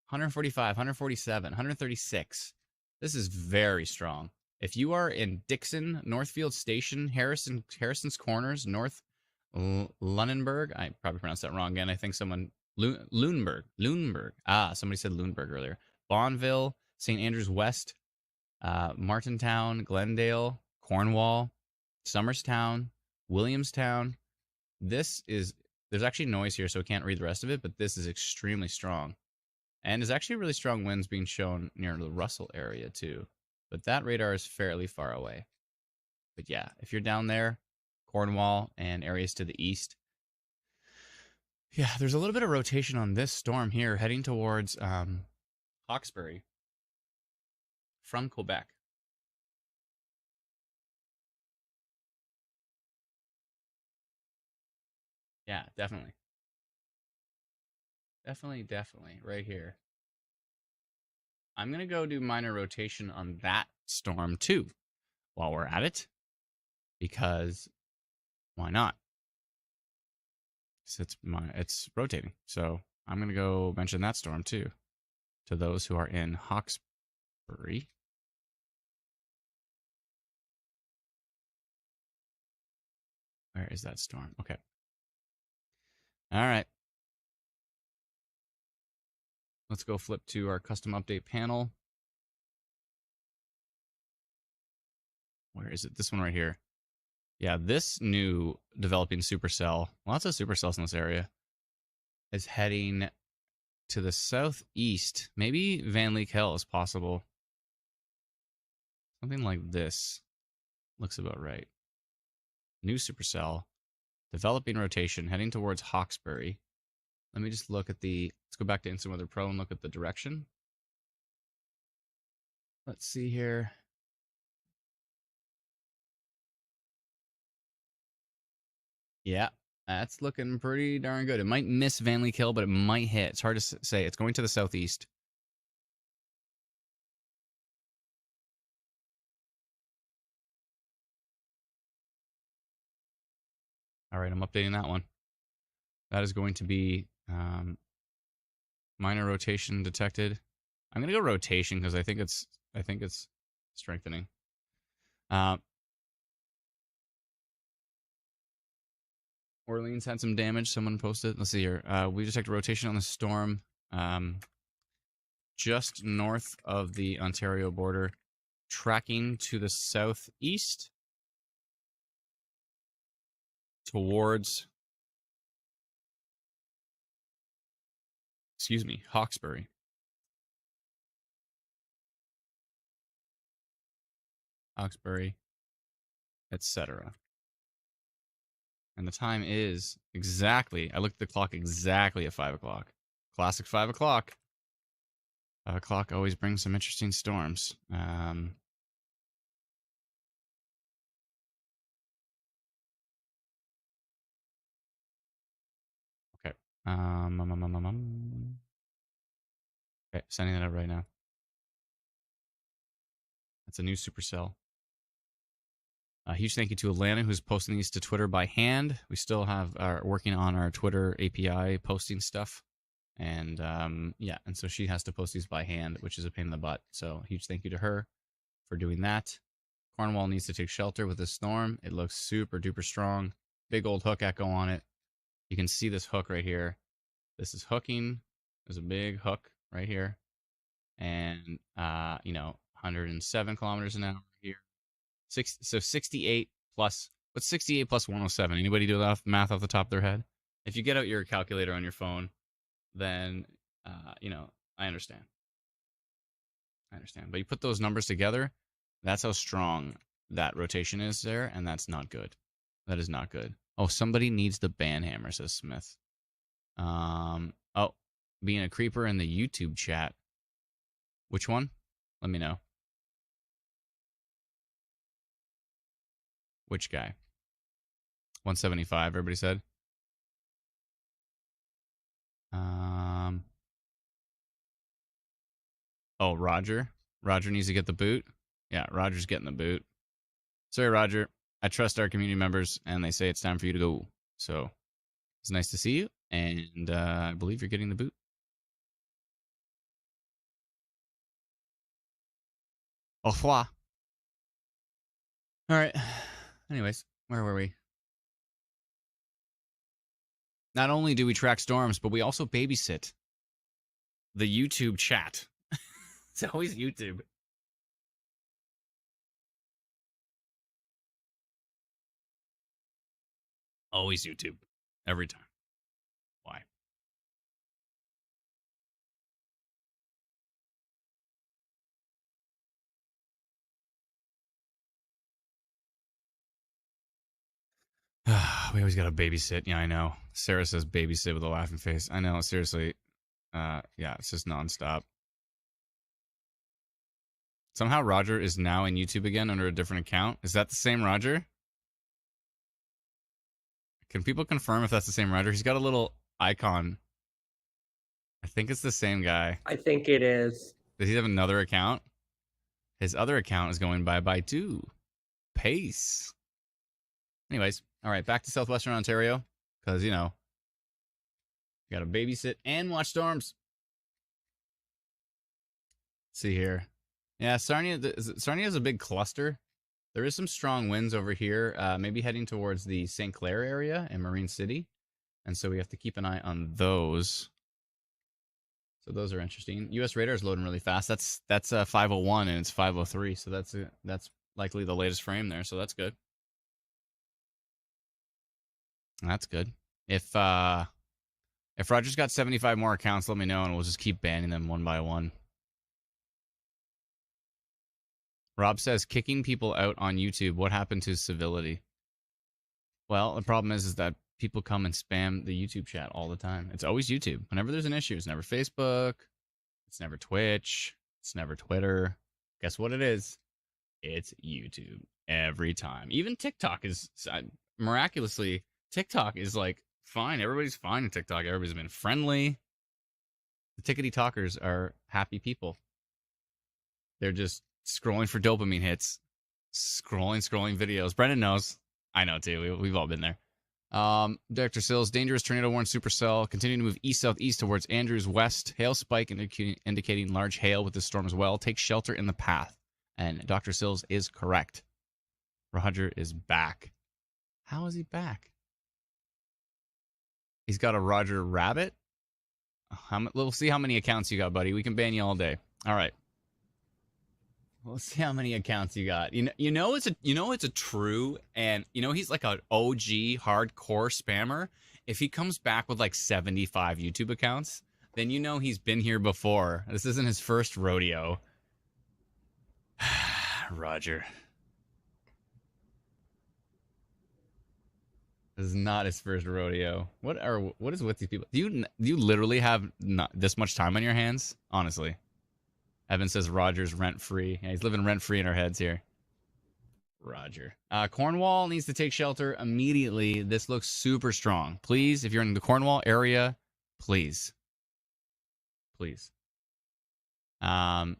145, 147, 136. This is very strong. If you are in Dixon, Northfield Station, Harrison's Corners, North Lunenburg, I probably pronounced that wrong again. I think someone Lunenburg. Somebody said Lunenburg earlier. Bonneville, St. Andrews West, Martintown, Glendale, Cornwall, Somerstown, Williamstown. There's actually noise here, so I can't read the rest of it, but this is extremely strong. And there's actually really strong winds being shown near the Russell area too. But that radar is fairly far away. But yeah, if you're down there, Cornwall and areas to the east, yeah, there's a little bit of rotation on this storm here heading towards Hawkesbury from Quebec. Yeah, definitely. Definitely. Right here. I'm going to go do minor rotation on that storm too while we're at it. Because why not? It's rotating. So I'm going to go mention that storm too to those who are in Hawkesbury. Where is that storm? Okay. All right. Let's go flip to our custom update panel. Where is it? This one right here. Yeah, this new developing supercell, lots of supercells in this area, is heading to the southeast. Maybe Van Leek Hill is possible. Something like this looks about right. New supercell, developing rotation, heading towards Hawkesbury. Let me just look at let's go back to Instant Weather Pro and look at the direction. Let's see here. Yeah, that's looking pretty darn good. It might miss Van Leek Hill, but it might hit. It's hard to say. It's going to the southeast. All right, I'm updating that one. That is going to be minor rotation detected. I'm gonna go rotation because I think it's strengthening. Orleans had some damage. Someone posted. Let's see here. We detected rotation on the storm just north of the Ontario border, tracking to the southeast towards, Hawkesbury. Hawkesbury, etc. And the time is exactly, I looked at the clock exactly at 5 o'clock. Classic 5 o'clock. 5 o'clock always brings some interesting storms. Okay. Okay, sending that out right now. That's a new supercell. A huge thank you to Alana, who's posting these to Twitter by hand. We still have working on our Twitter API posting stuff. And yeah, and so she has to post these by hand, which is a pain in the butt. So huge thank you to her for doing that. Cornwall needs to take shelter with this storm. It looks super duper strong. Big old hook echo on it. You can see this hook right here. This is hooking. There's a big hook right here. And, 107 kilometers an hour here. So 68 plus, what's 68 plus 107? Anybody do the math off the top of their head? If you get out your calculator on your phone, then, I understand. But you put those numbers together, that's how strong that rotation is there, and that's not good. That is not good. Oh, somebody needs the banhammer, says Smith. Being a creeper in the YouTube chat. Which one? Let me know. Which guy? 175, everybody said. Oh, Roger. Roger needs to get the boot. Yeah, Roger's getting the boot. Sorry, Roger. I trust our community members, and they say it's time for you to go. So it's nice to see you, and I believe you're getting the boot. Au revoir. All right. Anyways, where were we? Not only do we track storms, but we also babysit the YouTube chat. It's always YouTube. Always YouTube. Every time. Why? We always got to babysit. Yeah, I know. Sarah says babysit with a laughing face. I know, seriously. Yeah, it's just nonstop. Somehow Roger is now in YouTube again under a different account. Is that the same Roger? Can people confirm if that's the same Roger? He's got a little icon. I think it's the same guy. I think it is. Does he have another account? His other account is going bye-bye too. Pace. Anyways, all right, back to Southwestern Ontario. Because, got to babysit and watch storms. Let's see here. Yeah, Sarnia is a big cluster. There is some strong winds over here, maybe heading towards the St. Clair area and Marine City. And so we have to keep an eye on those. So those are interesting. U.S. radar is loading really fast. That's 501 and it's 503. So that's likely the latest frame there. So that's good. That's good. If Roger's got 75 more accounts, let me know and we'll just keep banning them one by one. Rob says, kicking people out on YouTube. What happened to civility? Well, the problem is that people come and spam the YouTube chat all the time. It's always YouTube. Whenever there's an issue, it's never Facebook. It's never Twitch. It's never Twitter. Guess what it is? It's YouTube every time. Even TikTok is, miraculously, TikTok is like fine. Everybody's fine in TikTok. Everybody's been friendly. The tickety talkers are happy people. They're just scrolling for dopamine hits. Scrolling videos. Brendan knows. I know too. We've all been there. Dr. Sills, dangerous tornado warned supercell. Continuing to move east-southeast towards Andrews West. Hail spike indicating large hail with this storm as well. Take shelter in the path. And Dr. Sills is correct. Roger is back. How is he back? He's got a Roger Rabbit? We'll see how many accounts you got, buddy. We can ban you all day. All right. We'll see how many accounts you got. It's a true, and he's like an OG hardcore spammer. If he comes back with like 75 YouTube accounts, then he's been here before. This isn't his first rodeo. Roger. This is not his first rodeo. What is with these people? Do you literally have not this much time on your hands? Honestly. Evan says Roger's rent-free. Yeah, he's living rent-free in our heads here. Roger. Cornwall needs to take shelter immediately. This looks super strong. Please, if you're in the Cornwall area, please. Please. Not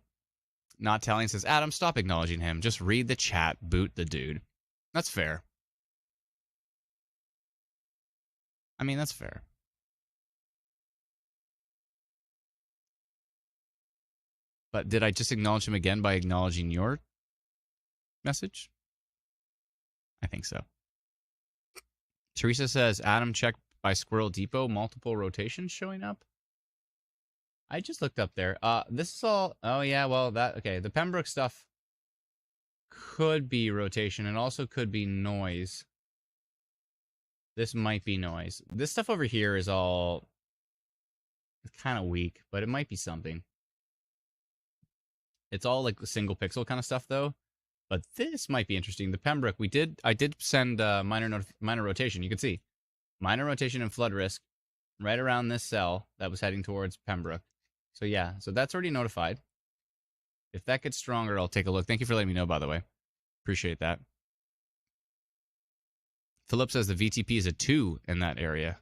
telling says, Adam, stop acknowledging him. Just read the chat. Boot the dude. That's fair. I mean, that's fair. But did I just acknowledge him again by acknowledging your message? I think so. Teresa says, Adam, check by Squirrel Depot. Multiple rotations showing up. I just looked up there. This is all... Oh, yeah, well, that... Okay, the Pembroke stuff could be rotation. It also could be noise. This might be noise. This stuff over here is all... It's kind of weak, but it might be something. It's all like single pixel kind of stuff, though. But this might be interesting. The Pembroke, I did send minor rotation. You can see minor rotation and flood risk right around this cell that was heading towards Pembroke. So yeah, so that's already notified. If that gets stronger, I'll take a look. Thank you for letting me know, by the way. Appreciate that. Philip says the VTP is a 2 in that area.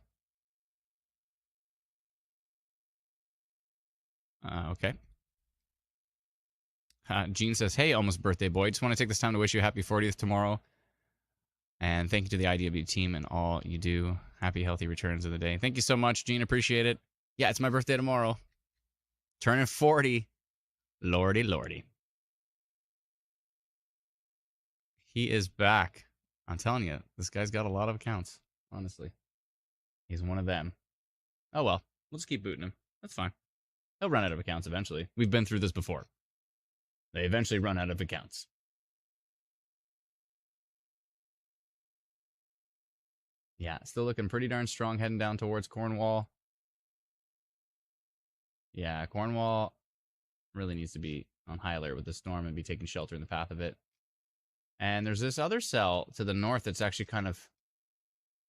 Okay. Gene says, hey, almost birthday boy. Just want to take this time to wish you a happy 40th tomorrow. And thank you to the IDW team and all you do. Happy, healthy returns of the day. Thank you so much, Gene. Appreciate it. Yeah, it's my birthday tomorrow. Turning 40. Lordy, lordy. He is back. I'm telling you, this guy's got a lot of accounts, honestly. He's one of them. Oh, well. We'll just keep booting him. That's fine. He'll run out of accounts eventually. We've been through this before. They eventually run out of accounts. Yeah, still looking pretty darn strong heading down towards Cornwall. Yeah, Cornwall really needs to be on high alert with the storm and be taking shelter in the path of it. And there's this other cell to the north that's actually kind of...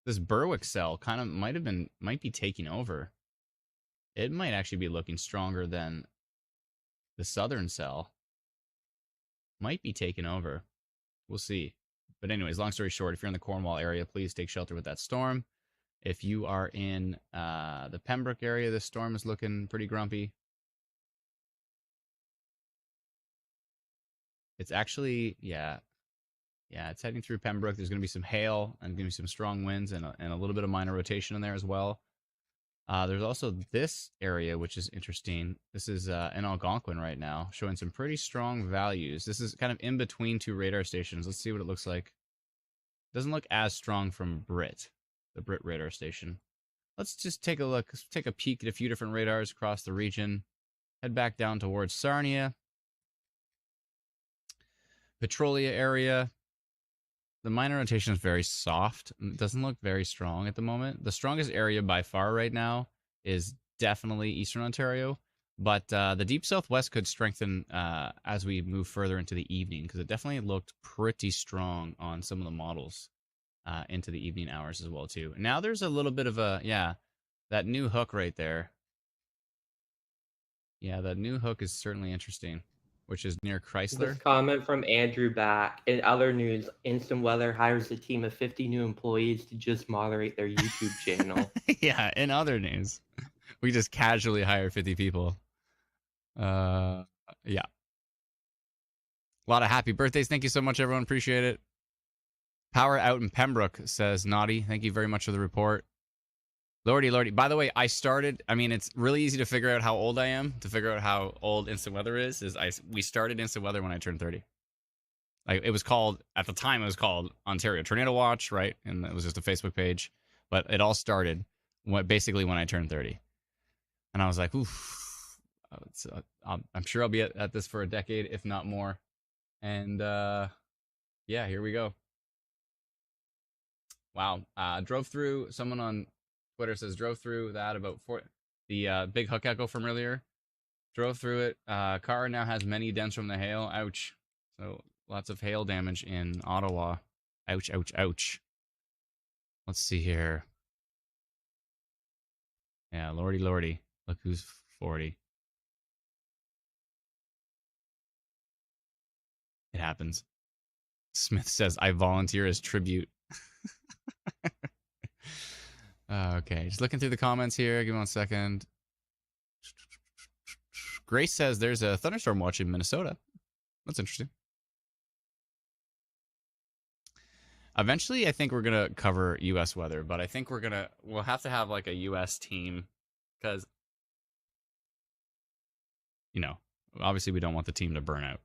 This Berwick cell kind of might be taking over. It might actually be looking stronger than the southern cell. Might be taking over. We'll see. But anyways, long story short, if you're in the Cornwall area, please take shelter with that storm. If you are in the Pembroke area, this storm is looking pretty grumpy. It's actually, yeah, it's heading through Pembroke. There's going to be some hail and going to be some strong winds and a little bit of minor rotation in there as well. There's also this area, which is interesting. This is in Algonquin right now, showing some pretty strong values. This is kind of in between two radar stations. Let's see what it looks like. Doesn't look as strong from the Brit radar station. Let's just take a look. Let's take a peek at a few different radars across the region. Head back down towards Sarnia. Petrolia area. The minor rotation is very soft. It doesn't look very strong at the moment. The strongest area by far right now is definitely Eastern Ontario. But the deep southwest could strengthen as we move further into the evening, because it definitely looked pretty strong on some of the models into the evening hours as well, too. Now there's a little bit of that new hook right there. Yeah, that new hook is certainly interesting, which is near Chrysler. This comment from Andrew back. In other news, Instant Weather hires a team of 50 new employees to just moderate their YouTube channel. Yeah, in other news, we just casually hire 50 people. Yeah. A lot of happy birthdays. Thank you so much, everyone. Appreciate it. Power out in Pembroke, says Naughty. Thank you very much for the report. Lordy, lordy. By the way, it's really easy to figure out how old I am, to figure out how old Instant Weather is we started Instant Weather when I turned 30. Like, it was called, at the time, it was called Ontario Tornado Watch, right? And it was just a Facebook page. But it all started basically when I turned 30. And I was like, oof. I'm sure I'll be at this for a decade, if not more. And, yeah, here we go. Wow. Drove through, someone on Twitter says, drove through that about the big hook echo from earlier. Drove through it. Car now has many dents from the hail. Ouch. So lots of hail damage in Ottawa. Ouch, ouch, ouch. Let's see here. Yeah, lordy, lordy. Look who's 40. It happens. Smith says, I volunteer as tribute. Okay, just looking through the comments here. Give me 1 second. Grace says there's a thunderstorm watch in Minnesota. That's interesting. Eventually, I think we're going to cover U.S. weather, but I think we'll have to have like a U.S. team because, obviously we don't want the team to burn out.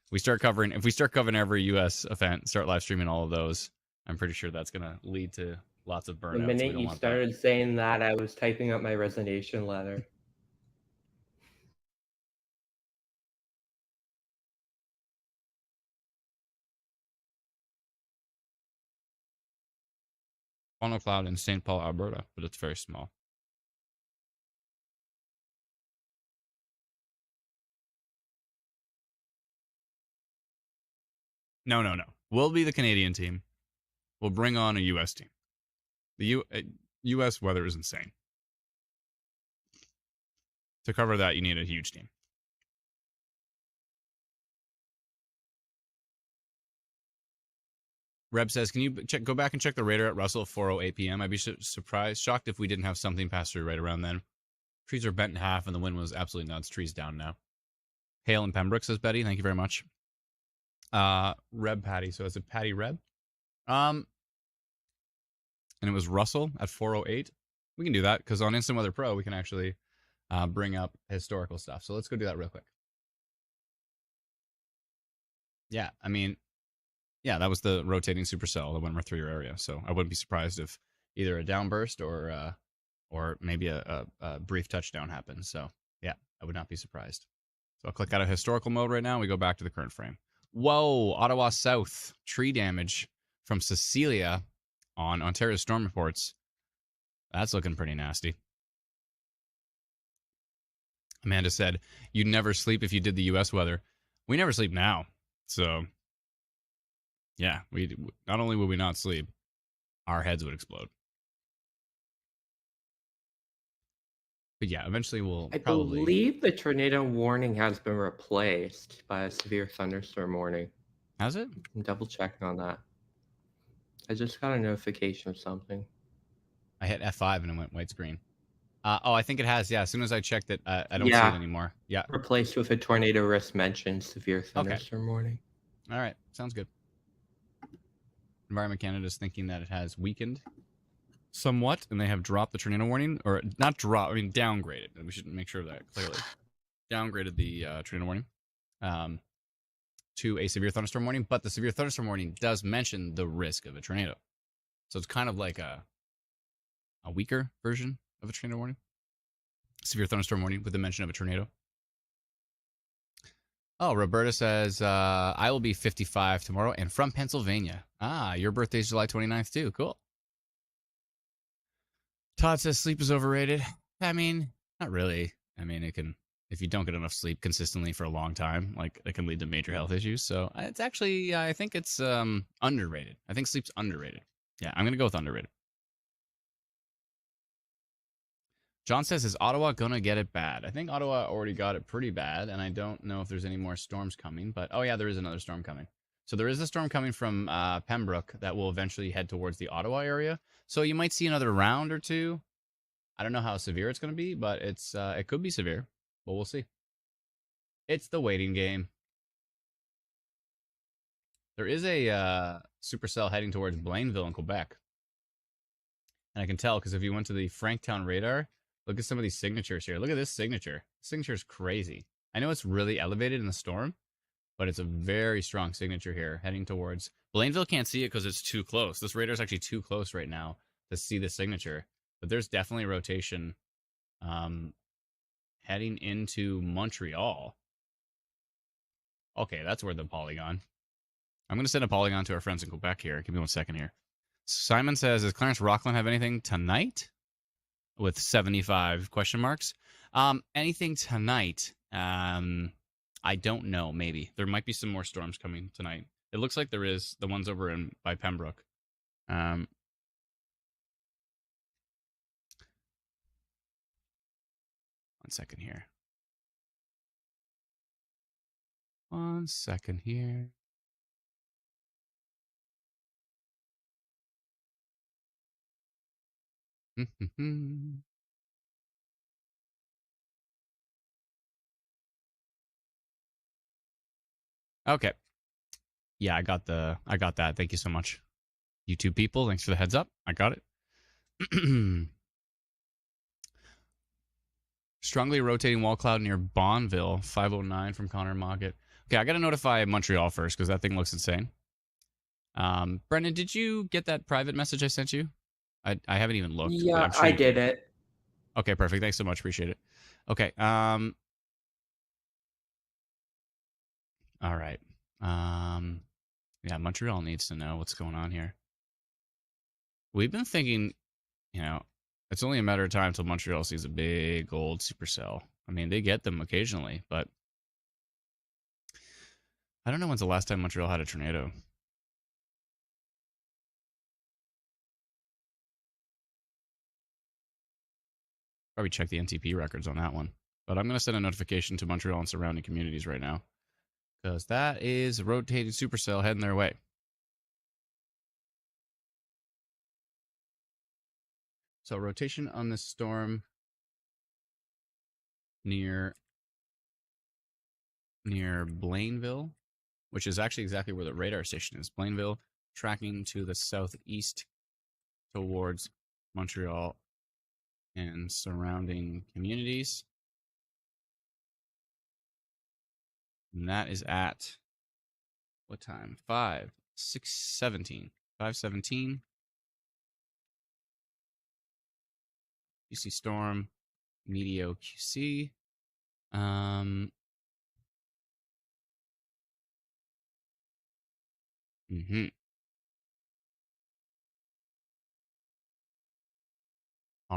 If we start covering every U.S. event, start live streaming all of those, I'm pretty sure that's going to lead to lots of burnout. The minute you started saying that, I was typing up my resignation letter. Funnel cloud in St. Paul, Alberta, but it's very small. No. We'll be the Canadian team. We'll bring on a U.S. team. The U.S. weather is insane. To cover that, you need a huge team. Reb says, can you go back and check the radar at Russell at 4:08 p.m.? I'd be shocked if we didn't have something pass through right around then. Trees are bent in half, and the wind was absolutely nuts. Trees down now. Hail in Pembroke, says Betty. Thank you very much. Reb Patty. So is it Patty Reb? And it was Russell at 4:08. We can do that because on Instant Weather Pro, we can actually bring up historical stuff. So let's go do that real quick. Yeah, I mean, yeah, that was the rotating supercell that went right through your area. So I wouldn't be surprised if either a downburst or maybe a brief touchdown happened. So yeah, I would not be surprised. So I'll click out of historical mode right now. And we go back to the current frame. Whoa, Ottawa South, tree damage from Cecilia on Ontario Storm Reports. That's looking pretty nasty. Amanda said, you'd never sleep if you did the U.S. weather. We never sleep now. So, yeah, we not only would we not sleep, our heads would explode. But yeah, eventually we'll probably... believe the tornado warning has been replaced by a severe thunderstorm warning. Has it? I'm double checking on that. I just got a notification of something. I hit F5 and it went white screen. I think it has. Yeah, as soon as I checked it, I don't see it anymore. Yeah. Replaced with a tornado risk mentioned severe thunderstorm warning. All right. Sounds good. Environment Canada is thinking that it has weakened somewhat, and they have dropped the tornado warning, or not dropped, I mean downgraded. We should make sure of that clearly. Downgraded the tornado warning to a severe thunderstorm warning, but the severe thunderstorm warning does mention the risk of a tornado. So it's kind of like a weaker version of a tornado warning. Severe thunderstorm warning with the mention of a tornado. Oh, Roberta says, I will be 55 tomorrow and from Pennsylvania. Ah, your birthday's July 29th too. Cool. Todd says sleep is overrated. I mean, not really. I mean, it can, if you don't get enough sleep consistently for a long time, like it can lead to major health issues. So it's actually, I think it's underrated. I think sleep's underrated. Yeah, I'm going to go with underrated. John says, is Ottawa going to get it bad? I think Ottawa already got it pretty bad, and I don't know if there's any more storms coming. But, oh, yeah, there is another storm coming. So there is a storm coming from Pembroke that will eventually head towards the Ottawa area. So you might see another round or two. I don't know how severe it's going to be, but it could be severe. But we'll see. It's the waiting game. There is a supercell heading towards Blainville in Quebec. And I can tell because if you went to the Franktown radar, look at some of these signatures here. Look at this signature. This signature is crazy. I know it's really elevated in the storm, but it's a very strong signature here heading towards... Blainville can't see it because it's too close. This radar is actually too close right now to see the signature. But there's definitely rotation heading into Montreal. Okay, that's where the polygon. I'm going to send a polygon to our friends in Quebec here. Give me 1 second here. Simon says, does Clarence Rockland have anything tonight? With 75 question marks. Anything tonight? I don't know. Maybe there might be some more storms coming tonight. It looks like there is the ones over by Pembroke. 1 second here. 1 second here. Okay. Yeah, I got that. Thank you so much. YouTube people, thanks for the heads up. I got it. Strongly rotating wall cloud near Bonneville, 509 from Connor Moggett. Okay, I got to notify Montreal first because that thing looks insane. Brendan, did you get that private message I sent you? I haven't even looked. But Yeah, I'm sure I you did it. Okay, perfect. Thanks so much. Appreciate it. Okay. All right. Yeah, Montreal needs to know what's going on here. We've been thinking, it's only a matter of time until Montreal sees a big old supercell. I mean, they get them occasionally, but I don't know when's the last time Montreal had a tornado. Probably check the NTP records on that one. But I'm going to send a notification to Montreal and surrounding communities right now because that is a rotating supercell heading their way. So rotation on this storm near Blainville, which is actually exactly where the radar station is. Blainville tracking to the southeast towards Montreal and surrounding communities. And that is at what time? 5:17. 5:17. QC storm, Meteo QC. All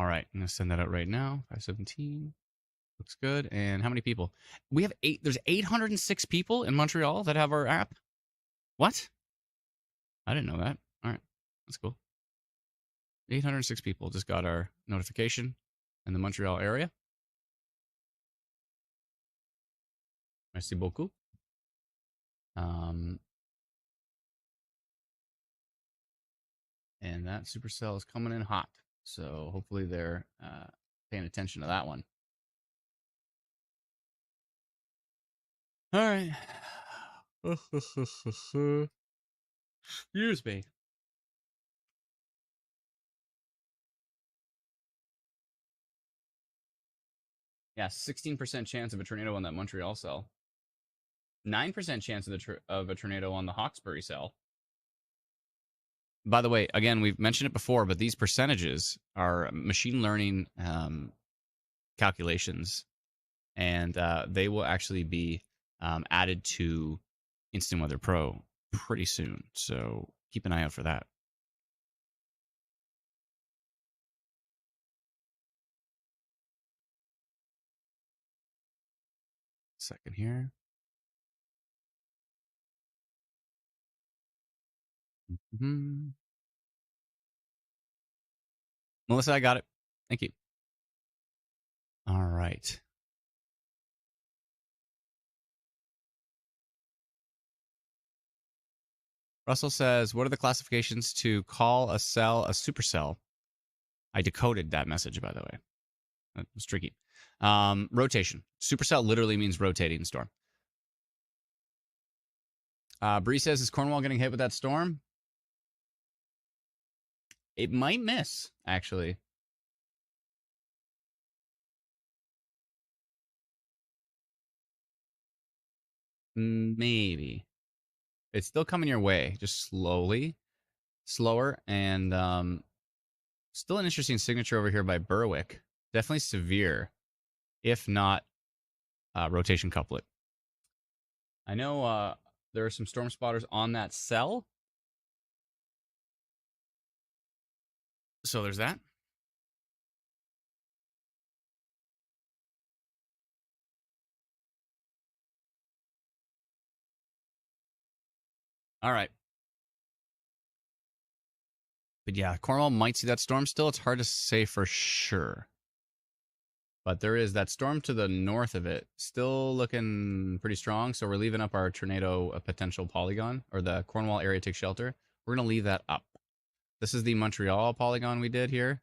right, I'm gonna send that out right now. 5:17. Looks good. And how many people? We have there's 806 people in Montreal that have our app. What? I didn't know that. All right. That's cool. 806 people just got our notification in the Montreal area. Merci beaucoup. And that supercell is coming in hot. So hopefully they're paying attention to that one. All right. Excuse me. Yeah, 16% chance of a tornado on that Montreal cell. 9% chance of a tornado on the Hawkesbury cell. By the way, again, we've mentioned it before, but these percentages are machine learning calculations, and they will actually be added to Instant Weather Pro pretty soon. So keep an eye out for that. Second here. Mm-hmm. Melissa, I got it. Thank you. All right. Russell says, what are the classifications to call a cell a supercell? I decoded that message, by the way. That was tricky. Rotation. Supercell literally means rotating storm. Bree says, is Cornwall getting hit with that storm? It might miss, actually. Maybe. It's still coming your way, just slower, and still an interesting signature over here by Berwick. Definitely severe, if not rotation couplet. I know there are some storm spotters on that cell. So there's that. All right. But yeah, Cornwall might see that storm still. It's hard to say for sure. But there is that storm to the north of it, still looking pretty strong. So we're leaving up our tornado potential polygon, or the Cornwall area take shelter. We're going to leave that up. This is the Montreal polygon we did here.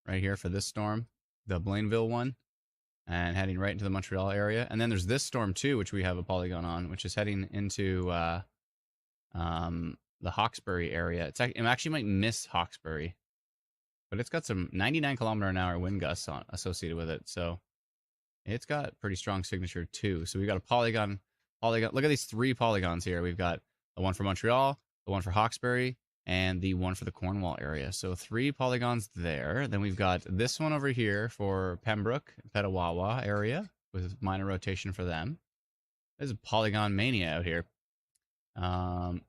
Right here for this storm, the Blainville one. And heading right into the Montreal area. And then there's this storm too, which we have a polygon on, which is heading into the Hawkesbury area. It actually might miss Hawkesbury, but it's got some 99 km/h wind gusts associated with it. So it's got pretty strong signature too. So we've got a polygon. Look at these 3 polygons here. We've got the one for Montreal, the one for Hawkesbury, and the one for the Cornwall area. So 3 polygons there. Then we've got this one over here for Pembroke, Petawawa area with minor rotation for them. There's a polygon mania out here. And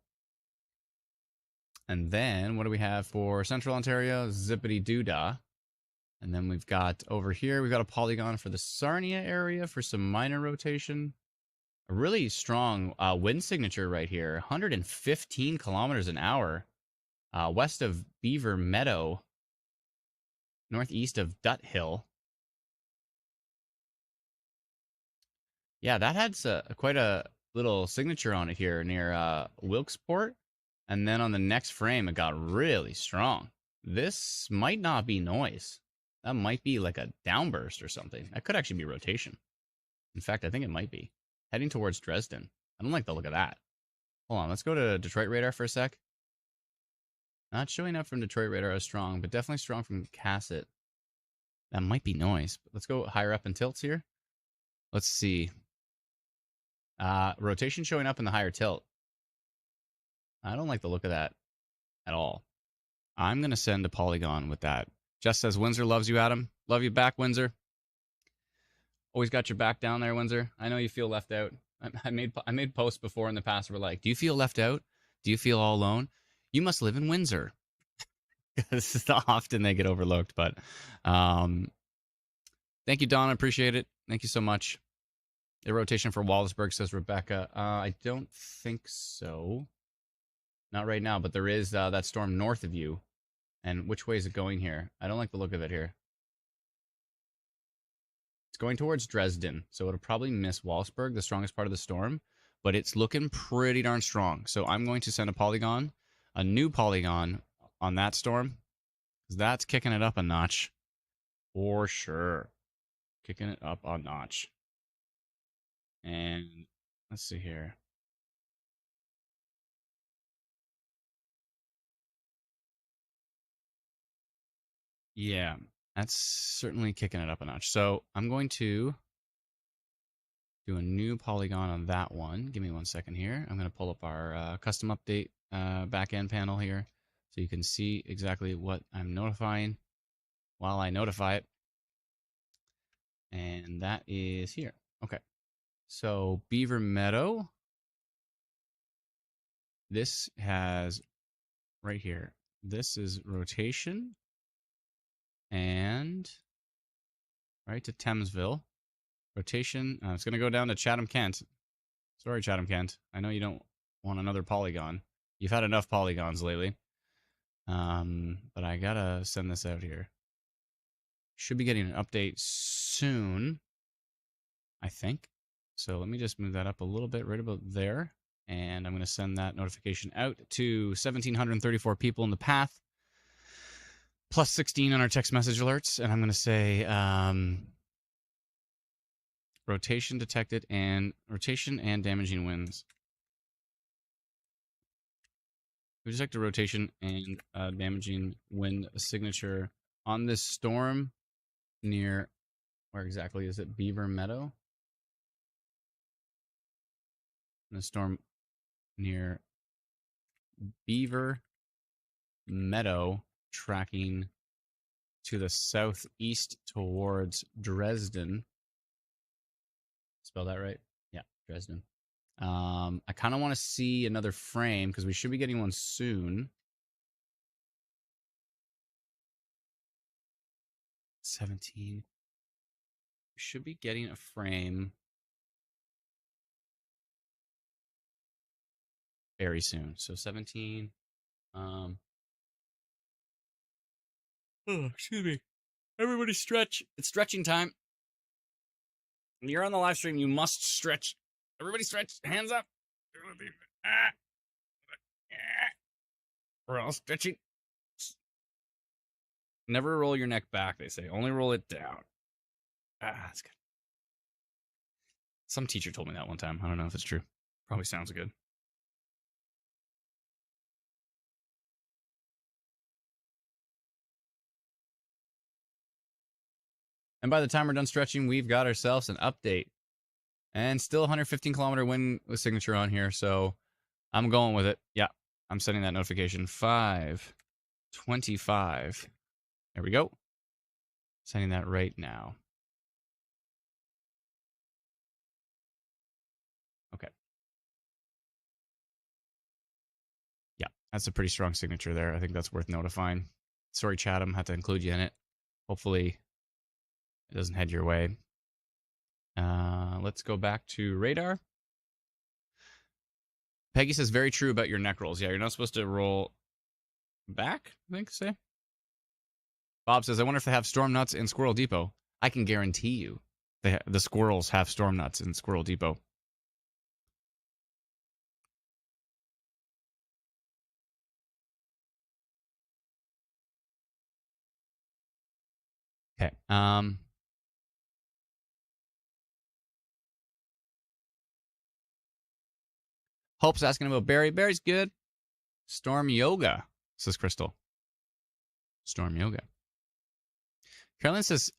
then what do we have for Central Ontario? Zippity doodah. And then we've got over here, we've got a polygon for the Sarnia area for some minor rotation. A really strong wind signature right here, 115 km/h. West of Beaver Meadow, northeast of Dutt Hill. Yeah, that had quite a little signature on it here near Wilkesport. And then on the next frame, it got really strong. This might not be noise. That might be like a downburst or something. That could actually be rotation. In fact, I think it might be. Heading towards Dresden. I don't like the look of that. Hold on, let's go to Detroit radar for a sec. Not showing up from Detroit radar as strong, but definitely strong from Cassett. That might be noise. But let's go higher up in tilts here. Let's see. Rotation showing up in the higher tilt. I don't like the look of that at all. I'm going to send a polygon with that. Just says Windsor loves you, Adam. Love you back, Windsor. Always got your back down there, Windsor. I know you feel left out. I made posts before in the past where like, do you feel left out? Do you feel all alone? You must live in Windsor. This is not often they get overlooked, but thank you, Don. I appreciate it. Thank you so much. The rotation for Wallaceburg, says Rebecca. I don't think so. Not right now, but there is that storm north of you. And which way is it going here? I don't like the look of it here. It's going towards Dresden, so it'll probably miss Wallaceburg, the strongest part of the storm, but it's looking pretty darn strong. So I'm going to send a new polygon on that storm, because that's kicking it up a notch. For sure. Kicking it up a notch. And let's see here. Yeah, that's certainly kicking it up a notch. So I'm going to do a new polygon on that one. Give me 1 second here. I'm going to pull up our custom update backend panel here so you can see exactly what I'm notifying while I notify it. And that is here. Okay. So Beaver Meadow. This has right here. This is rotation. And right to Thamesville. Rotation. It's going to go down to Chatham-Kent. Sorry, Chatham-Kent. I know you don't want another polygon. You've had enough polygons lately. But I got to send this out here. Should be getting an update soon, I think. So let me just move that up a little bit right about there. And I'm going to send that notification out to 1,734 people in the path. Plus 16 on our text message alerts. And I'm going to say rotation detected and rotation and damaging winds. We detect a rotation and damaging wind signature on this storm near, where exactly is it? Beaver Meadow? The storm near Beaver Meadow, tracking to the southeast towards Dresden. Spell that right? Yeah, Dresden. I kind of want to see another frame because we should be getting one soon. 17. We should be getting a frame very soon. So 17. Excuse me. Everybody stretch. It's stretching time. When you're on the live stream, you must stretch. Everybody stretch. Hands up. We're all stretching. Never roll your neck back, they say. Only roll it down. That's good. Some teacher told me that one time. I don't know if it's true. Probably sounds good. And by the time we're done stretching, we've got ourselves an update. And still 115 kilometer wind signature on here, so I'm going with it. Yeah, I'm setting that notification. 5:25. There we go. Setting that right now. Okay. Yeah, that's a pretty strong signature there. I think that's worth notifying. Sorry, Chatham, had to include you in it. Hopefully it doesn't head your way. Let's go back to radar. Peggy says, very true about your neck rolls. Yeah, you're not supposed to roll back, I think, say. Bob says, I wonder if they have storm nuts in Squirrel Depot. I can guarantee you the squirrels have storm nuts in Squirrel Depot. Okay. Hope's asking about Barry. Barry's good. Storm Yoga, says Crystal. Storm Yoga. Carolyn says,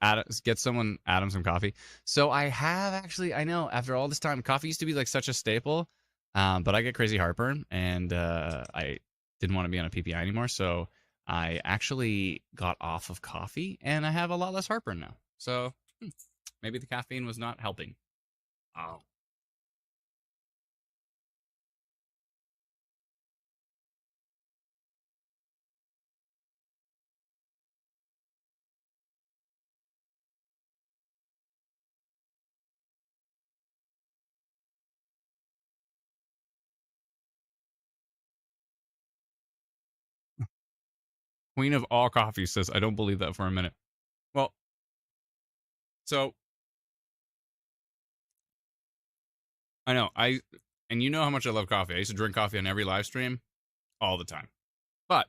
get someone Adam some coffee. So I have actually, I know, after all this time, coffee used to be like such a staple, but I get crazy heartburn, and I didn't want to be on a PPI anymore, so I actually got off of coffee, and I have a lot less heartburn now. So maybe the caffeine was not helping. Oh. Queen of all coffee says, I don't believe that for a minute. Well, so I know, and you know how much I love coffee. I used to drink coffee on every live stream all the time. But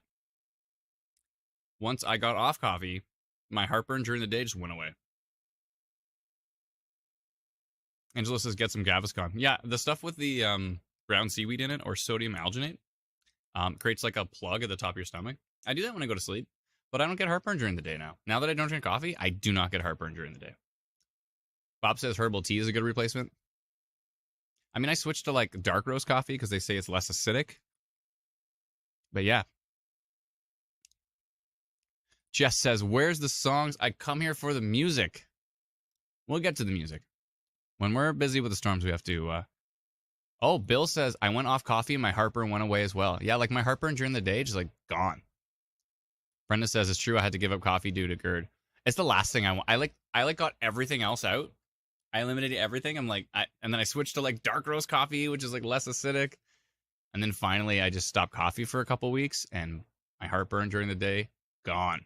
once I got off coffee, my heartburn during the day just went away. Angela says, get some Gaviscon. Yeah, the stuff with the brown seaweed in it, or sodium alginate, creates like a plug at the top of your stomach. I do that when I go to sleep, but I don't get heartburn during the day now. Now that I don't drink coffee, I do not get heartburn during the day. Bob says herbal tea is a good replacement. I mean, I switched to like dark roast coffee because they say it's less acidic. But yeah. Jess says, where's the songs? I come here for the music. We'll get to the music. When we're busy with the storms, we have to... Oh, Bill says, I went off coffee and my heartburn went away as well. Yeah, like my heartburn during the day, just like gone. Brenda says, it's true, I had to give up coffee due to GERD. It's the last thing I want. I got everything else out. I eliminated everything. I'm like, and then I switched to like dark roast coffee, which is like less acidic. And then finally, I just stopped coffee for a couple weeks, and my heartburn during the day, gone.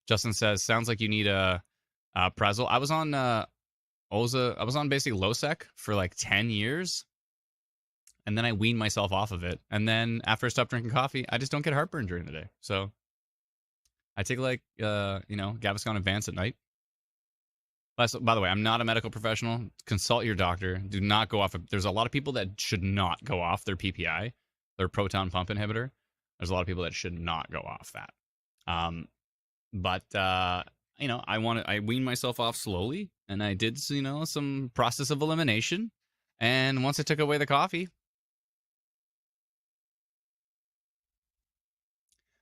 Justin says, sounds like you need a Prazole. I was on basically Losec for like 10 years. And then I weaned myself off of it. And then after I stopped drinking coffee, I just don't get heartburn during the day. So I take like, Gaviscon Advance at night. By the way, I'm not a medical professional. Consult your doctor. Do not go off. There's a lot of people that should not go off their PPI, their proton pump inhibitor. There's a lot of people that should not go off that. I weaned myself off slowly, and I did, some process of elimination. And once I took away the coffee,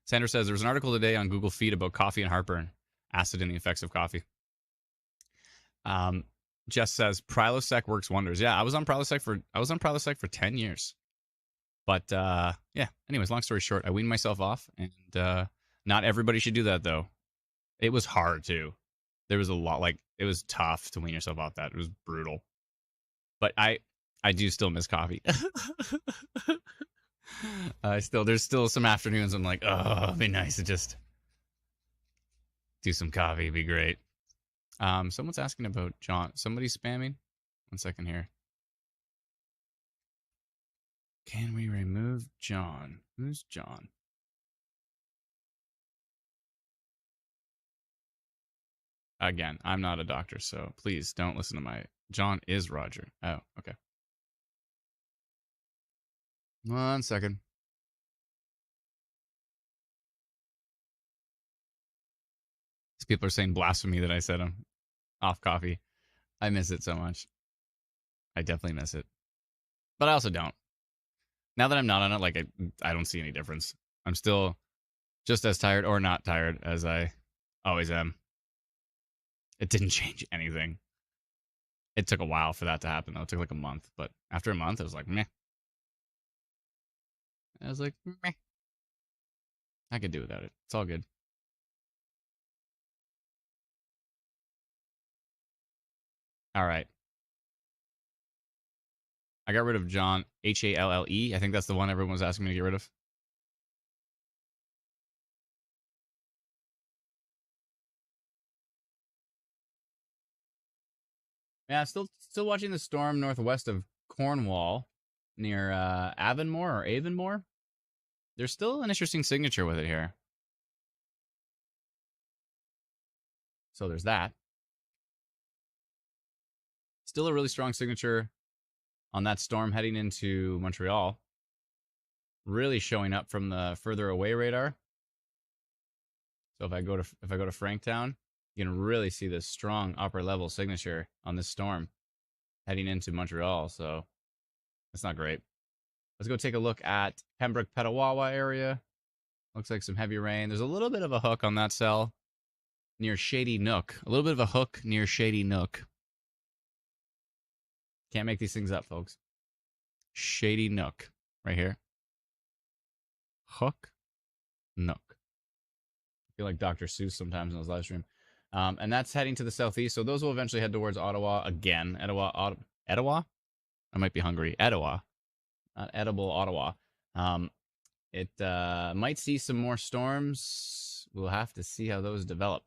Sandra says, there's an article today on Google Feed about coffee and heartburn, acid and the effects of coffee. Jess says, Prilosec works wonders. Yeah, I was on Prilosec for 10 years. But, yeah, anyways, long story short, I weaned myself off, and not everybody should do that, though. It was hard, too. There was a lot, it was tough to wean yourself off that. It was brutal. But I do still miss coffee. There's still some afternoons I'm like, oh, it'd be nice to just Do some coffee. It'd be great. Someone's asking about John. Somebody's spamming. 1 second here. Can we remove John? Who's John? Again, I'm not a doctor, so please don't listen to my... John is Roger. Oh, okay. 1 second. These people are saying blasphemy that I said I'm off coffee. I miss it so much. I definitely miss it. But I also don't. Now that I'm not on it, like I don't see any difference. I'm still just as tired or not tired as I always am. It didn't change anything. It took a while for that to happen, though. It took like a month. But after a month, it was like, meh. I was like, meh. I could do without it. It's all good. All right. I got rid of John, Halle. I think that's the one everyone was asking me to get rid of. Yeah, still watching the storm northwest of Cornwall near Avonmore or Avonmore. There's still an interesting signature with it here. So there's that. Still a really strong signature on that storm heading into Montreal. Really showing up from the further away radar. So if I go to Franktown, you can really see this strong upper level signature on this storm heading into Montreal. So that's not great. Let's go take a look at Pembroke Petawawa area. Looks like some heavy rain. There's a little bit of a hook on that cell near Shady Nook. A little bit of a hook near Shady Nook. Can't make these things up, folks. Shady Nook. Right here. Hook. Nook. I feel like Dr. Seuss sometimes in his live stream. And that's heading to the southeast. So those will eventually head towards Ottawa again. Etowah? I might be hungry. Etowah. Not edible Ottawa. It might see some more storms. We'll have to see how those develop.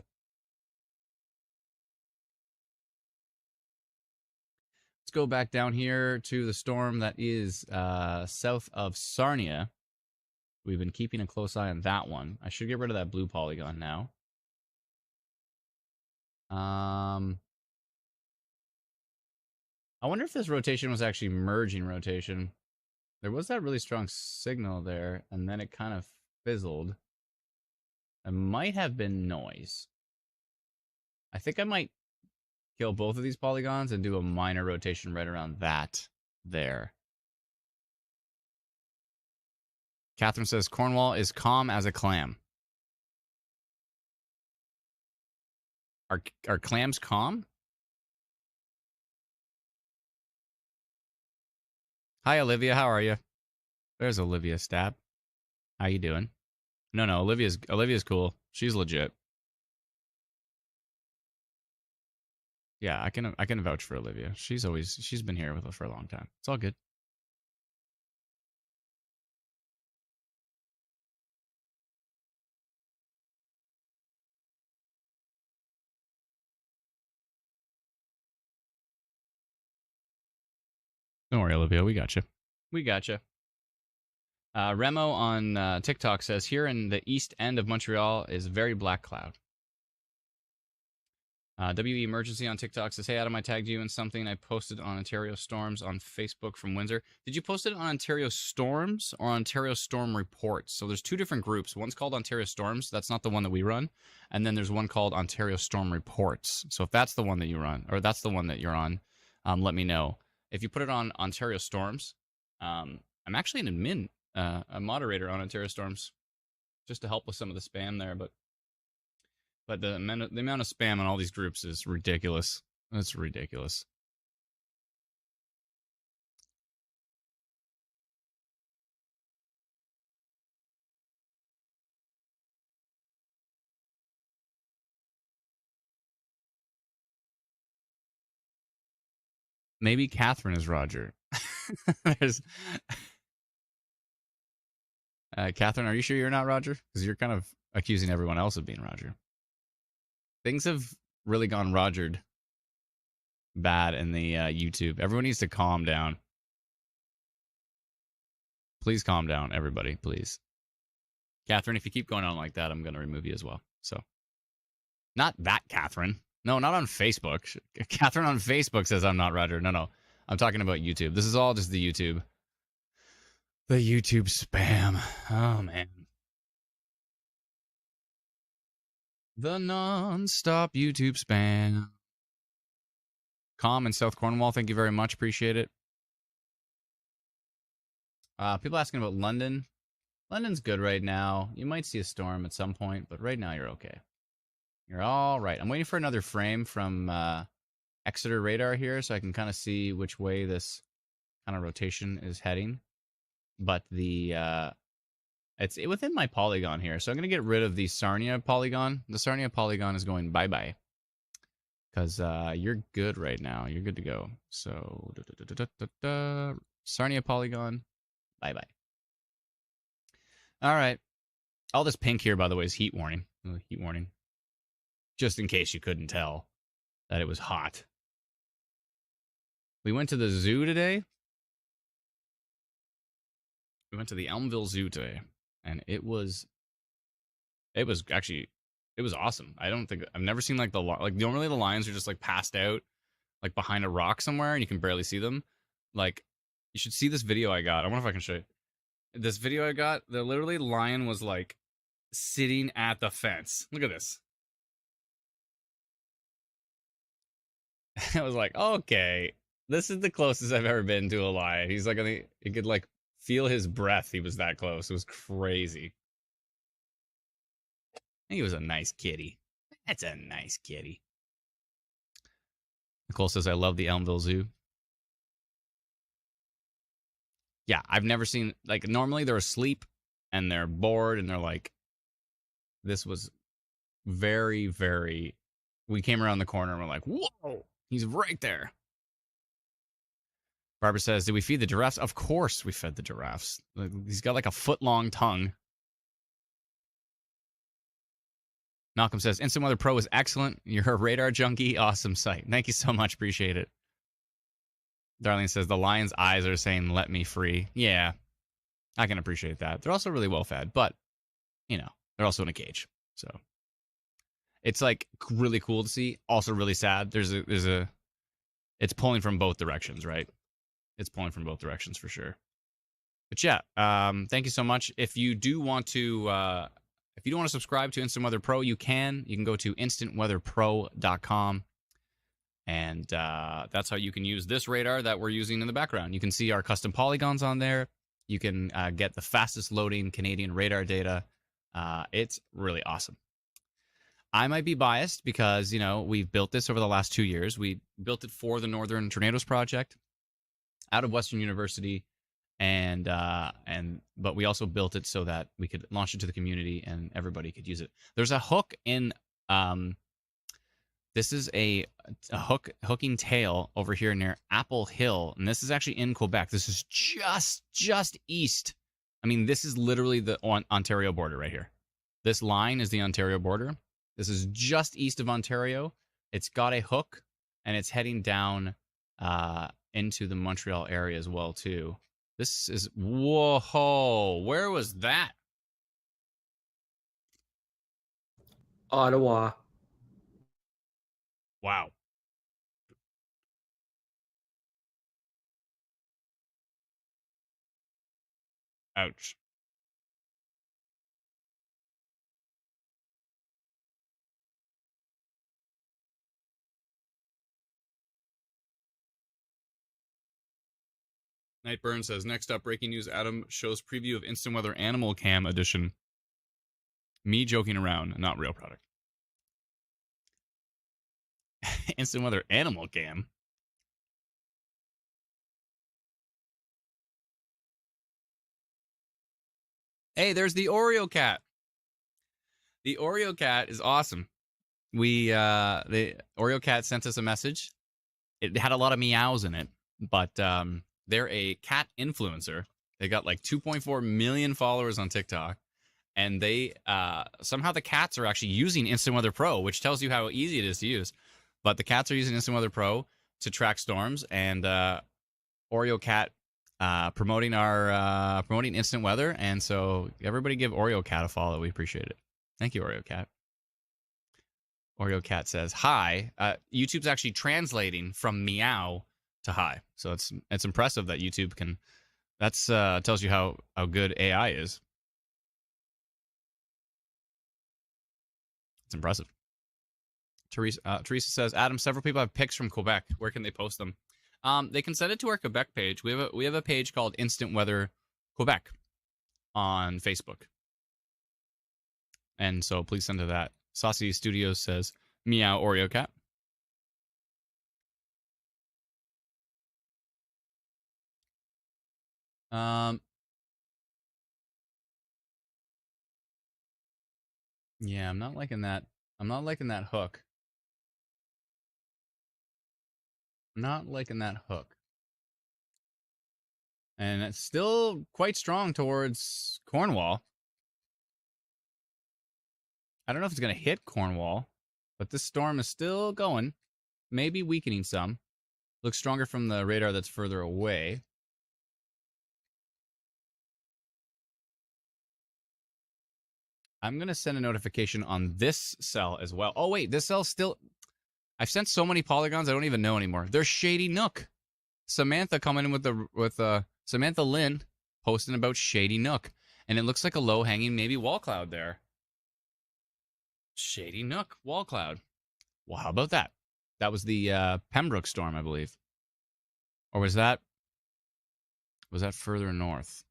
Let's go back down here to the storm that is south of Sarnia. We've been keeping a close eye on that one. I should get rid of that blue polygon now. I wonder if this rotation was actually merging rotation. There was that really strong signal there, and then it kind of fizzled. It might have been noise. I think I might kill both of these polygons and do a minor rotation right around that there. Catherine says, Cornwall is calm as a clam. Are clams calm? Hi, Olivia. How are you? There's Olivia Stab. How you doing? No, Olivia's cool. She's legit. Yeah, I can vouch for Olivia. She's been here with us for a long time. It's all good. Don't worry, Olivia. We got you. We got you. Remo on TikTok says, here in the east end of Montreal is very black cloud. WE Emergency on TikTok says, hey, Adam, I tagged you in something I posted on Ontario Storms on Facebook from Windsor. Did you post it on Ontario Storms or Ontario Storm Reports? So there's two different groups. One's called Ontario Storms. That's not the one that we run. And then there's one called Ontario Storm Reports. So if that's the one that you run, or that's the one that you're on, let me know. If you put it on Ontario Storms, I'm actually an admin, a moderator on Ontario Storms, just to help with some of the spam there, but the amount of spam on all these groups is ridiculous. It's ridiculous. Maybe Catherine is Roger. There's Catherine, are you sure you're not Roger? Because you're kind of accusing everyone else of being Roger. things have really gone Rogered bad in the YouTube. Everyone needs to calm down. Please calm down, everybody, please. Catherine, if you keep going on like that, I'm going to remove you as well. So, not that Catherine. No, not on Facebook. Catherine on Facebook says I'm not Roger. No. I'm talking about YouTube. This is all just the YouTube. The YouTube spam. Oh, man. The non-stop YouTube spam. Calm in South Cornwall, thank you very much. Appreciate it. People asking about London. London's good right now. You might see a storm at some point, but right now you're okay. You're all right. I'm waiting for another frame from Exeter radar here so I can kind of see which way this kind of rotation is heading. But it's within my polygon here, so I'm going to get rid of the Sarnia polygon. The Sarnia polygon is going bye-bye. Because you're good right now. You're good to go. So, Sarnia polygon, bye-bye. All right. All this pink here, by the way, is heat warning. Heat warning. Just in case you couldn't tell that it was hot. We went to the zoo today. We went to the Elmville Zoo today. And it was awesome. I've never seen like normally the lions are just like passed out like behind a rock somewhere and you can barely see them. Like, you should see this video I got. I wonder if I can show you. This video I got, the lion was like sitting at the fence. Look at this. I was like, okay, this is the closest I've ever been to a lion. He's like, you could like feel his breath. He was that close. It was crazy. He was a nice kitty. That's a nice kitty. Nicole says, I love the Elmville Zoo. Yeah, I've never seen, like, normally they're asleep and they're bored and they're like, this was very, very, we came around the corner and we're like, whoa, he's right there. Barbara says, did we feed the giraffes? Of course we fed the giraffes. He's got like a foot-long tongue. Malcolm says, Instant Weather Pro is excellent. You're a radar junkie. Awesome site. Thank you so much. Appreciate it. Darlene says, the lion's eyes are saying, let me free. Yeah, I can appreciate that. They're also really well fed, but, you know, they're also in a cage. So it's like really cool to see. Also really sad. It's pulling from both directions, right? It's pulling from both directions for sure. But yeah, thank you so much. If you do want to subscribe to Instant Weather Pro, you can go to instantweatherpro.com. And that's how you can use this radar that we're using in the background. You can see our custom polygons on there. You can get the fastest loading Canadian radar data. It's really awesome. I might be biased because, you know, we've built this over the last 2 years. We built it for the Northern Tornadoes Project out of Western University. But we also built it so that we could launch it to the community and everybody could use it. There's a hook in, this is a hooking tail over here near Apple Hill. And this is actually in Quebec. This is just east. I mean, this is literally the Ontario border right here. This line is the Ontario border. This is just east of Ontario. It's got a hook and it's heading down, into the Montreal area as well too. This is, whoa, where was that? Ottawa. Wow. Ouch. Nightburn says, next up, breaking news, Adam shows preview of Instant Weather Animal Cam edition. Me joking around, not real product. Instant Weather Animal Cam? Hey, there's the Oreo cat. The Oreo cat is awesome. The Oreo cat sent us a message. It had a lot of meows in it, but they're a cat influencer. They got like 2.4 million followers on TikTok, and they somehow the cats are actually using Instant Weather Pro, which tells you how easy it is to use. But the cats are using Instant Weather Pro to track storms, and Oreo Cat promoting Instant Weather, and so everybody give Oreo Cat a follow. We appreciate it. Thank you, Oreo Cat. Oreo Cat says hi. YouTube's actually translating from meow to hi, so it's impressive that YouTube can. That's tells you how good AI is. It's impressive. Teresa says, Adam, several people have pics from Quebec. Where can they post them? They can send it to our Quebec page. We have a page called Instant Weather Quebec on Facebook, and so please send to that. Saucy Studios says, meow Oreo Cat. Yeah, I'm not liking that. I'm not liking that hook. Not liking that hook. And it's still quite strong towards Cornwall. I don't know if it's going to hit Cornwall, but this storm is still going. Maybe weakening some. Looks stronger from the radar that's further away. I'm going to send a notification on this cell as well. Oh, wait, this cell's still... I've sent so many polygons, I don't even know anymore. There's Shady Nook. Samantha coming in with Samantha Lynn posting about Shady Nook. And it looks like a low-hanging maybe wall cloud there. Shady Nook, wall cloud. Well, how about that? That was the Pembroke storm, I believe. Or was that further north?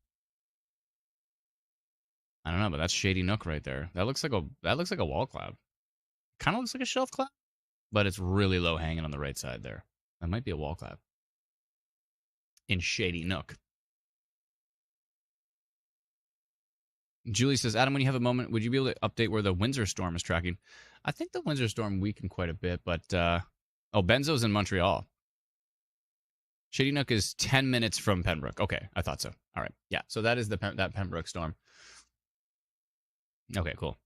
I don't know, but that's Shady Nook right there. That looks like a wall cloud. Kind of looks like a shelf cloud, but it's really low hanging on the right side there. That might be a wall cloud. In Shady Nook. Julie says, Adam, when you have a moment, would you be able to update where the Windsor storm is tracking? I think the Windsor storm weakened quite a bit, but Benzo's in Montreal. Shady Nook is 10 minutes from Pembroke. Okay, I thought so. All right, yeah. So that is that Pembroke storm. Okay, cool.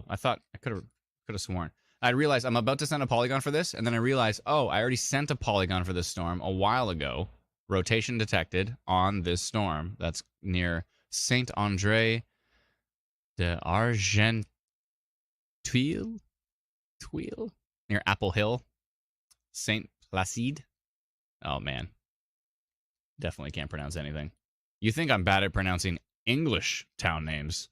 I thought I could have sworn. I realized I'm about to send a polygon for this, and then I realized, oh, I already sent a polygon for this storm a while ago. Rotation detected on this storm. That's near Saint Andre de Argenteuil, near Apple Hill, Saint Placide. Oh man, definitely can't pronounce anything. You think I'm bad at pronouncing English town names?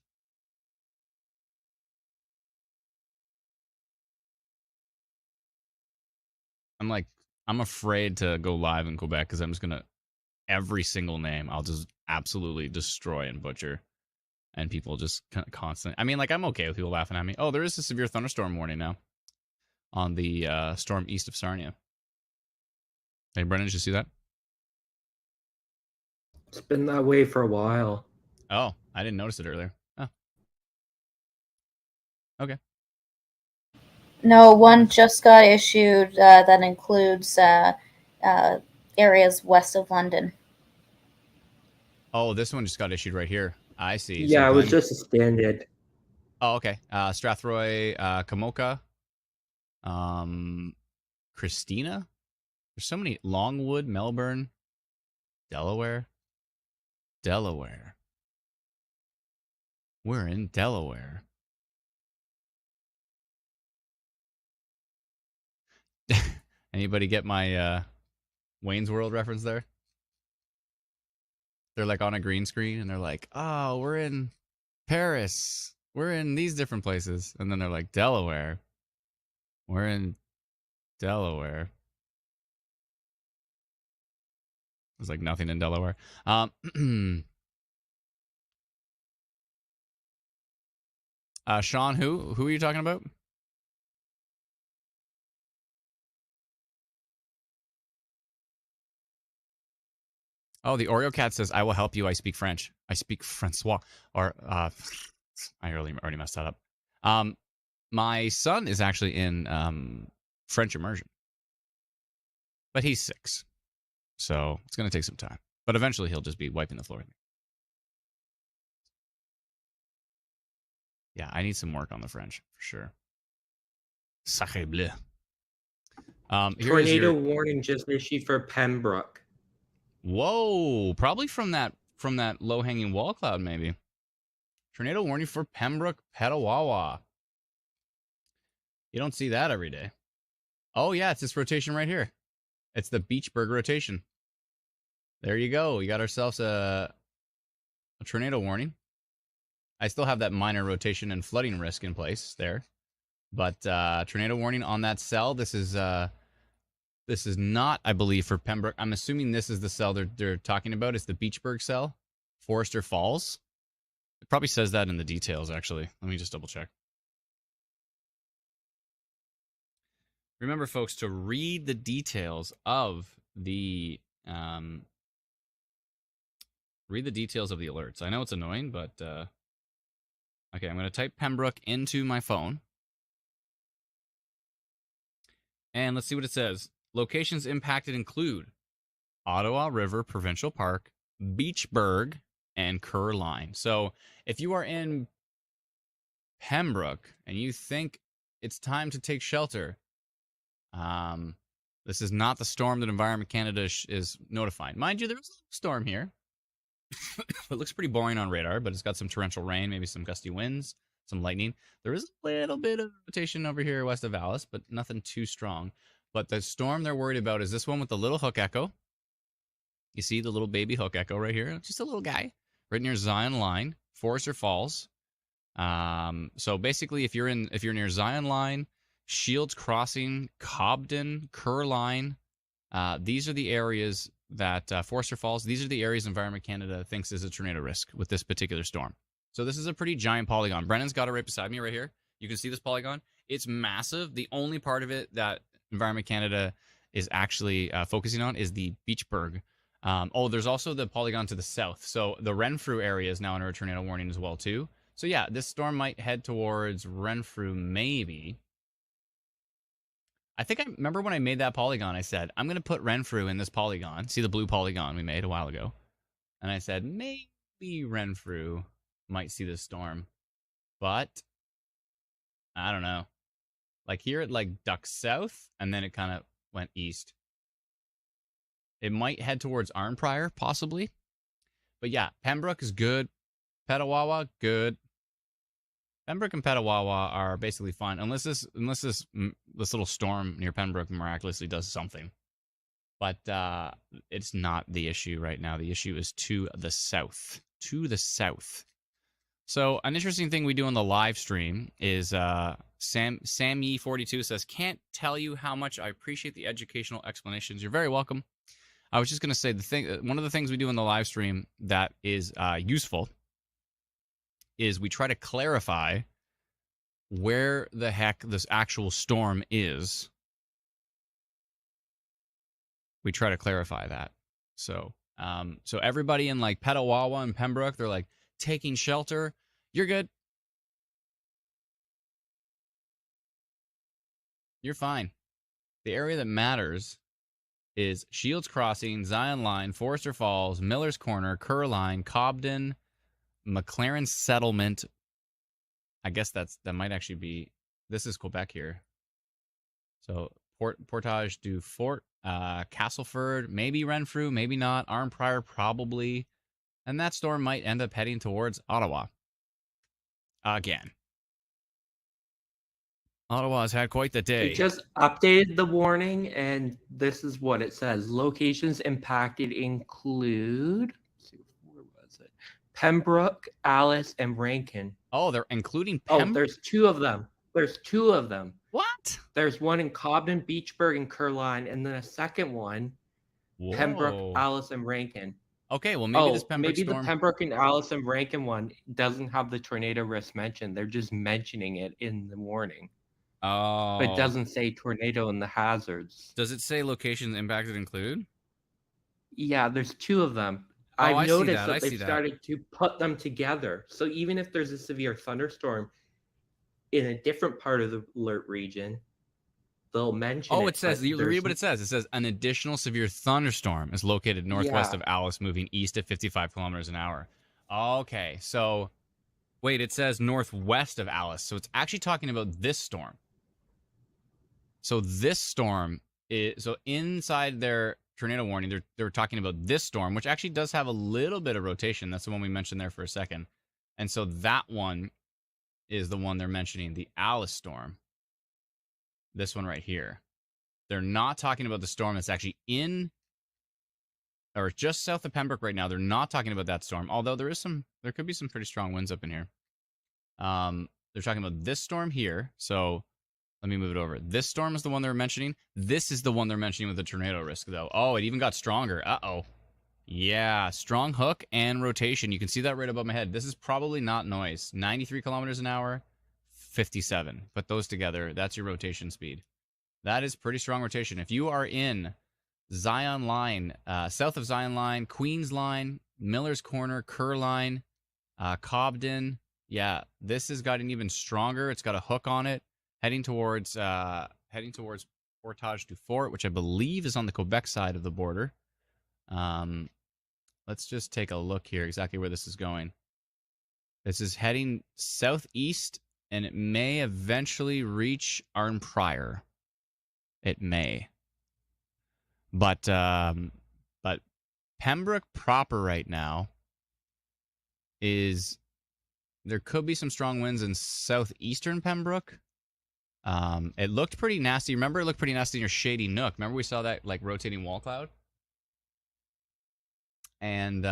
I'm afraid to go live in Quebec because I'm just gonna every single name I'll just absolutely destroy and butcher, and people just constant. I mean, like I'm okay with people laughing at me. Oh, there is a severe thunderstorm warning now on the storm east of Sarnia. Hey, Brennan, did you see that? It's been that way for a while. Oh, I didn't notice it earlier. Oh, okay. No, one just got issued that includes areas west of London. Oh, this one just got issued right here. I see. Yeah, so it was just a standard. Oh, okay. Strathroy, Kamoka, Christina. There's so many. Longwood, Melbourne, Delaware. We're in Delaware. Anybody get my Wayne's World reference there? They're like on a green screen and they're like, oh, we're in Paris. We're in these different places. And then they're like, Delaware. We're in Delaware. There's like nothing in Delaware. Sean, who are you talking about? Oh, the Oreo cat says, I will help you. I speak French. I speak Francois. Or, I already messed that up. My son is actually in French immersion. But he's 6. So it's going to take some time. But eventually he'll just be wiping the floor with me. Yeah, I need some work on the French for sure. Sacre bleu. Tornado warning just issued for Pembroke. Whoa, probably from that low-hanging wall cloud, maybe. Tornado warning for Pembroke, Petawawa. You don't see that every day. Oh yeah, it's this rotation right here. It's the Beachburg rotation. There you go. We got ourselves a tornado warning. I still have that minor rotation and flooding risk in place there, but tornado warning on that cell. This is not, I believe, for Pembroke. I'm assuming this is the cell they're talking about. It's the Beachburg cell, Forester Falls. It probably says that in the details, actually. Let me just double check. Remember, folks, to read the details of the alerts. I know it's annoying, but okay, I'm going to type Pembroke into my phone. And let's see what it says. Locations impacted include Ottawa River Provincial Park, Beachburg, and Kerr Line. So if you are in Pembroke and you think it's time to take shelter, this is not the storm that Environment Canada is notifying. Mind you, there's a storm here. It looks pretty boring on radar, but it's got some torrential rain, maybe some gusty winds, some lightning. There is a little bit of rotation over here west of Alice, but nothing too strong. But the storm they're worried about is this one with the little hook echo. You see the little baby hook echo right here? Just a little guy right near Zion Line, Forester Falls. So basically, if you're near Zion Line, Shields Crossing, Cobden, Kerr Line, these are the areas that Forester Falls. These are the areas Environment Canada thinks is a tornado risk with this particular storm. So this is a pretty giant polygon. Brennan's got it right beside me right here. You can see this polygon. It's massive. The only part of it that Environment Canada is actually focusing on is the Beachburg. There's also the polygon to the south. So the Renfrew area is now under a tornado warning as well too. So yeah, this storm might head towards Renfrew maybe. I think I remember when I made that polygon, I said, I'm going to put Renfrew in this polygon. See the blue polygon we made a while ago? And I said, maybe Renfrew might see this storm. But I don't know. Like here it like ducked south and then it kind of went east. It might head towards Arnprior, possibly. But yeah, Pembroke is good. Petawawa, good. Pembroke and Petawawa are basically fine, unless this little storm near Pembroke miraculously does something. But it's not the issue right now. The issue is to the south. To the south. So an interesting thing we do on the live stream is Sammy42 says, can't tell you how much I appreciate the educational explanations. You're very welcome. I was just going to say one of the things we do in the live stream that is useful is we try to clarify where the heck this actual storm is. We try to clarify that. So everybody in like Petawawa and Pembroke, they're like taking shelter. You're good. You're fine. The area that matters is Shields Crossing, Zion Line, Forester Falls, Miller's Corner, Kerr Line, Cobden, McLaren Settlement. I guess that might actually be, this is Quebec here. So Portage du Fort, Castleford, maybe Renfrew, maybe not. Arnprior, probably. And that storm might end up heading towards Ottawa. Again. Ottawa has had quite the day. It just updated the warning, and this is what it says. Locations impacted include, where was it? Pembroke, Alice, and Rankin. Oh, they're including Pembroke? Oh, there's two of them. There's two of them. What? There's one in Cobden, Beachburg, and Kerr Line, and then a second one, Whoa. Pembroke, Alice, and Rankin. Okay, well maybe this Pembroke maybe storm... the Pembroke and Alice and Rankin one doesn't have the tornado risk mentioned. They're just mentioning it in the warning. Oh. But it doesn't say tornado in the hazards. Does it say locations impacted include? Yeah, there's two of them. I've noticed that they've started to put them together. So even if there's a severe thunderstorm in a different part of the alert region, they'll mention it. It says, you read what it says. It says, an additional severe thunderstorm is located northwest of Alice, moving east at 55 kilometers an hour. Okay, so Wait, it says northwest of Alice, so it's actually talking about this storm. So this storm is so inside their tornado warning. They're talking about this storm, which actually does have a little bit of rotation. That's the one we mentioned there for a second, and so that one is the one they're mentioning, the Alice storm. This one right here. They're not talking about the storm that's actually in or just south of Pembroke right now. They're not talking about that storm, although there could be some pretty strong winds up in here. They're talking about this storm here. So let me move it over. This storm is the one they're mentioning. This is the one they're mentioning with the tornado risk, though. Oh, it even got stronger. Uh-oh. Yeah, strong hook and rotation. You can see that right above my head. This is probably not noise. 93 kilometers an hour, 57. Put those together. That's your rotation speed. That is pretty strong rotation. If you are in Zion Line, south of Zion Line, Queens Line, Miller's Corner, Kerr Line, Cobden, yeah, this has gotten even stronger. It's got a hook on it, heading towards Portage du Fort, which I believe is on the Quebec side of the border. Let's just take a look here exactly where this is going. This is heading southeast, and it may eventually reach Arnprior. It may. But Pembroke proper right now is, there could be some strong winds in southeastern Pembroke. It looked pretty nasty. Remember, it looked pretty nasty in your Shady Nook. Remember we saw that like rotating wall cloud? And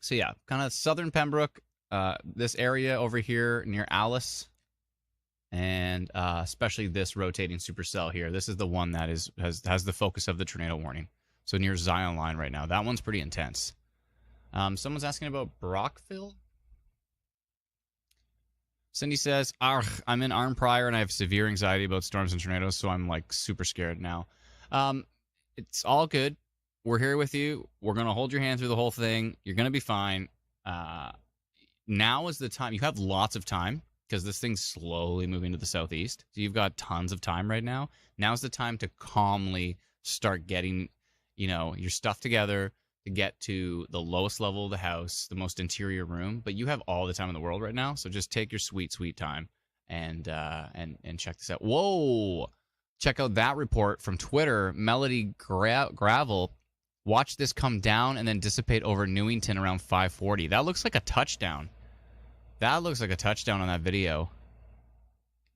so yeah, kind of southern Pembroke, this area over here near Alice, and especially this rotating supercell here. This is the one that has the focus of the tornado warning. So near Zion Line right now. That one's pretty intense. Someone's asking about Brockville. Cindy says, I'm in Arnprior and I have severe anxiety about storms and tornadoes, so I'm like super scared now. It's all good. We're here with you. We're going to hold your hand through the whole thing. You're going to be fine. Now is the time. You have lots of time because this thing's slowly moving to the southeast. So you've got tons of time right now. Now's the time to calmly start getting, your stuff together to get to the lowest level of the house, the most interior room. But you have all the time in the world right now. So just take your sweet, sweet time and check this out. Whoa. Check out that report from Twitter. Melody Gravel. Watch this come down and then dissipate over Newington around 5:40. That looks like a touchdown. That looks like a touchdown on that video.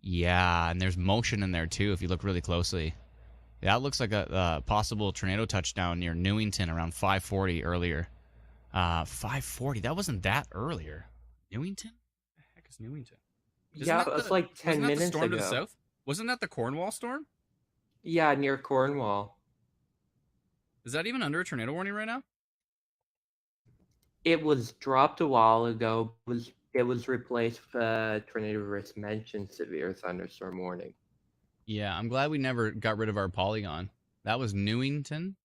Yeah, and there's motion in there too if you look really closely. That looks like a possible tornado touchdown near Newington around 5:40 earlier. 5:40. That wasn't that earlier. Newington? What the heck is Newington? Yeah, it was like 10 minutes ago. Storm to the south? Wasn't that the Cornwall storm? Yeah, near Cornwall. Is that even under a tornado warning right now? It was dropped a while ago. It was replaced with a tornado risk mentioned severe thunderstorm warning. Yeah, I'm glad we never got rid of our polygon. That was Newington.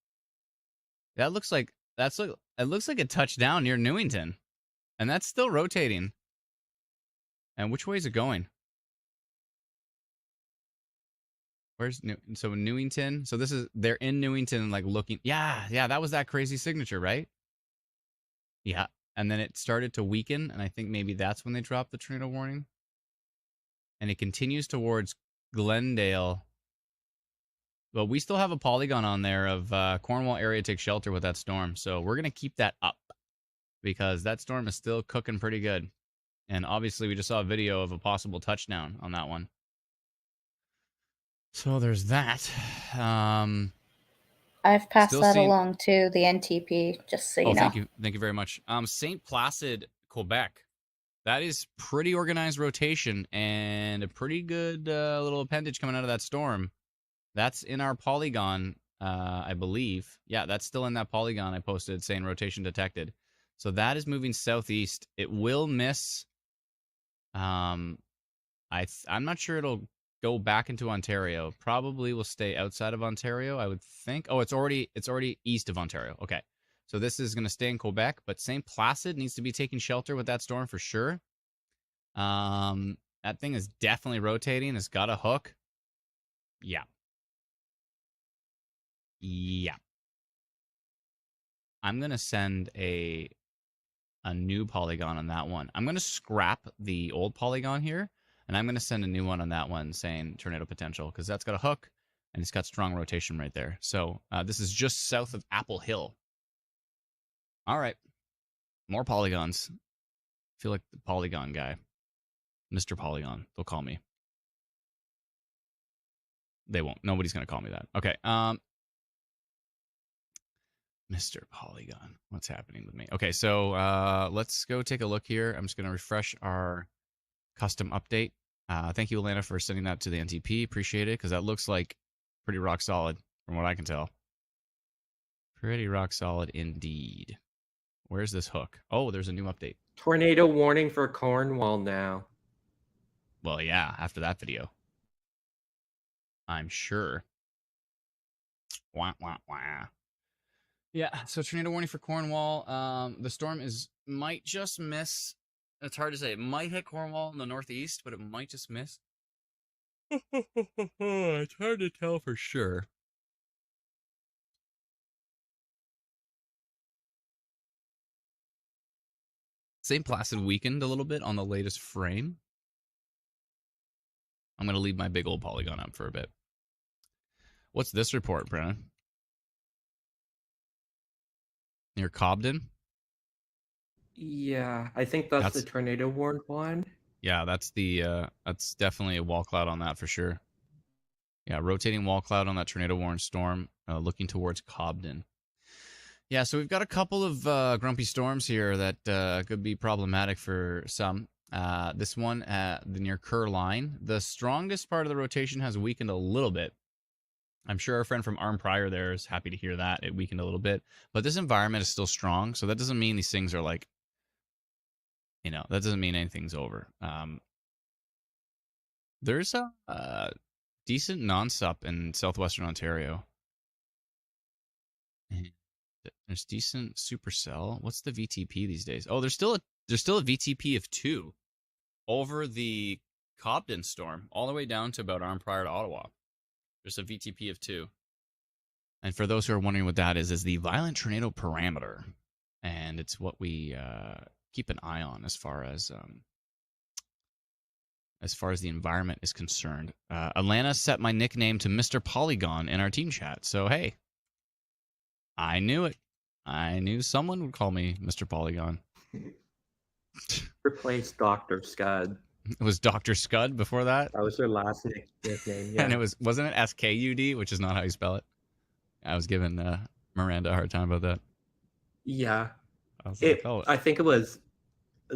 It looks like a touchdown near Newington, and that's still rotating. And which way is it going? So Newington. So they're in Newington, like looking. Yeah, that was that crazy signature, right? Yeah, and then it started to weaken, and I think maybe that's when they dropped the tornado warning. And it continues towards Glendale. But we still have a polygon on there of Cornwall area take shelter with that storm. So we're going to keep that up because that storm is still cooking pretty good. And obviously we just saw a video of a possible touchdown on that one. So there's that. I've passed that along to the NTP, just so you know. Thank you very much. St. Placid, Quebec. That is pretty organized rotation and a pretty good little appendage coming out of that storm. That's in our polygon, I believe. Yeah, that's still in that polygon I posted saying rotation detected. So that is moving southeast. It will miss. I'm not sure it'll go back into Ontario. Probably will stay outside of Ontario, I would think. Oh, it's already east of Ontario. Okay. So this is going to stay in Quebec, but St. Placid needs to be taking shelter with that storm for sure. That thing is definitely rotating. It's got a hook. Yeah. I'm going to send a a new polygon on that one. I'm going to scrap the old polygon here, and I'm going to send a new one on that one saying tornado potential, because that's got a hook, and it's got strong rotation right there. So this is just south of Apple Hill. All right. More polygons. I feel like the polygon guy. Mr. Polygon, they'll call me. They won't. Nobody's going to call me that. Okay. Mr. Polygon. What's happening with me? Okay, so let's go take a look here. I'm just going to refresh our custom update. Thank you, Alana, for sending that to the NTP. Appreciate it, because that looks like pretty rock solid from what I can tell. Pretty rock solid indeed. Where's this hook? Oh, there's a new update. Tornado warning for Cornwall now. Well, yeah, after that video. I'm sure. Wah, wah, wah. Yeah, so tornado warning for Cornwall. The storm might just miss. It's hard to say. It might hit Cornwall in the northeast, but it might just miss. It's hard to tell for sure. St. Placid weakened a little bit on the latest frame. I'm going to leave my big old polygon up for a bit. What's this report, Brennan? Near Cobden? Yeah, I think that's the tornado warned one. Yeah, that's definitely a wall cloud on that for sure. Yeah, rotating wall cloud on that tornado warned storm, looking towards Cobden. Yeah, so we've got a couple of grumpy storms here that could be problematic for some. This one at the near Kerr line, the strongest part of the rotation has weakened a little bit. I'm sure our friend from Arm Prior there is happy to hear that. It weakened a little bit. But this environment is still strong, so that doesn't mean these things are like, that doesn't mean anything's over. There's a decent non-sup in southwestern Ontario. There's decent supercell. What's the VTP these days? Oh, there's still a VTP of 2 over the Cobden storm, all the way down to about Arm Prior to Ottawa. There's a VTP of 2. And for those who are wondering what that is the violent tornado parameter. And it's what we keep an eye on as far as the environment is concerned. Alana set my nickname to Mr. Polygon in our team chat. So, hey, I knew it. I knew someone would call me Mr. Polygon. Replaced Dr. Scud. It was Dr. Scud before that? That was her last nickname, yeah. And wasn't it SKUD, which is not how you spell it? I was giving Miranda a hard time about that. Yeah. I think it was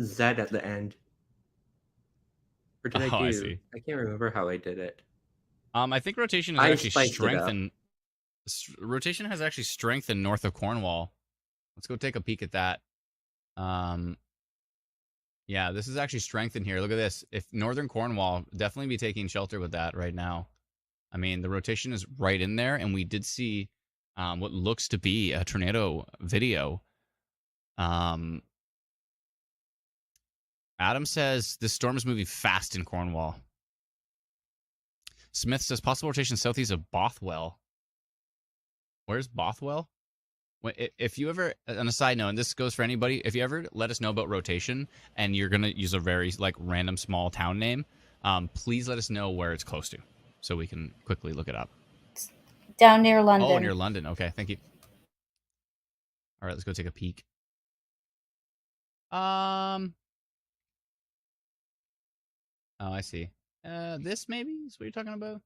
Z at the end. Or did I do? I see. I can't remember how I did it. I think rotation has actually strengthened. Rotation has actually strengthened north of Cornwall. Let's go take a peek at that. Yeah, this is actually strengthened here. Look at this. If northern Cornwall, definitely be taking shelter with that right now. I mean, the rotation is right in there, and we did see what looks to be a tornado video. Adam says this storm is moving fast in Cornwall. Smith says possible rotation southeast of Bothwell. Where's Bothwell? If you ever, on a side note, and this goes for anybody, if you ever let us know about rotation and you're going to use a very random small town name, please let us know where it's close to so we can quickly look it up. Down near London. Oh, near London. Okay, thank you. All right, let's go take a peek. Oh, I see. This maybe is what you're talking about?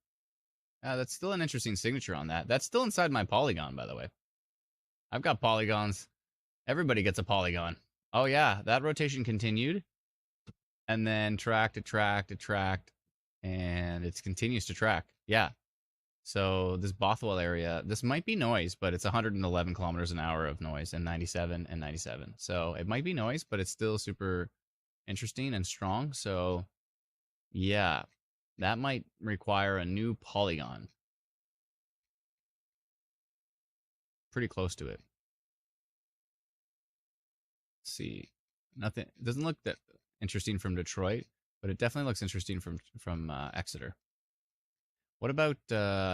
That's still an interesting signature on that. That's still inside my polygon, by the way. I've got polygons. Everybody gets a polygon. Oh, yeah, that rotation continued. And then tracked, and it continues to track. Yeah. So this Bothwell area, this might be noise, but it's 111 kilometers an hour of noise and 97 and 97. So it might be noise, but it's still super interesting and strong. So, yeah, that might require a new polygon. Pretty close to it. Let's see. Nothing. It doesn't look that interesting from Detroit, but it definitely looks interesting from Exeter. What about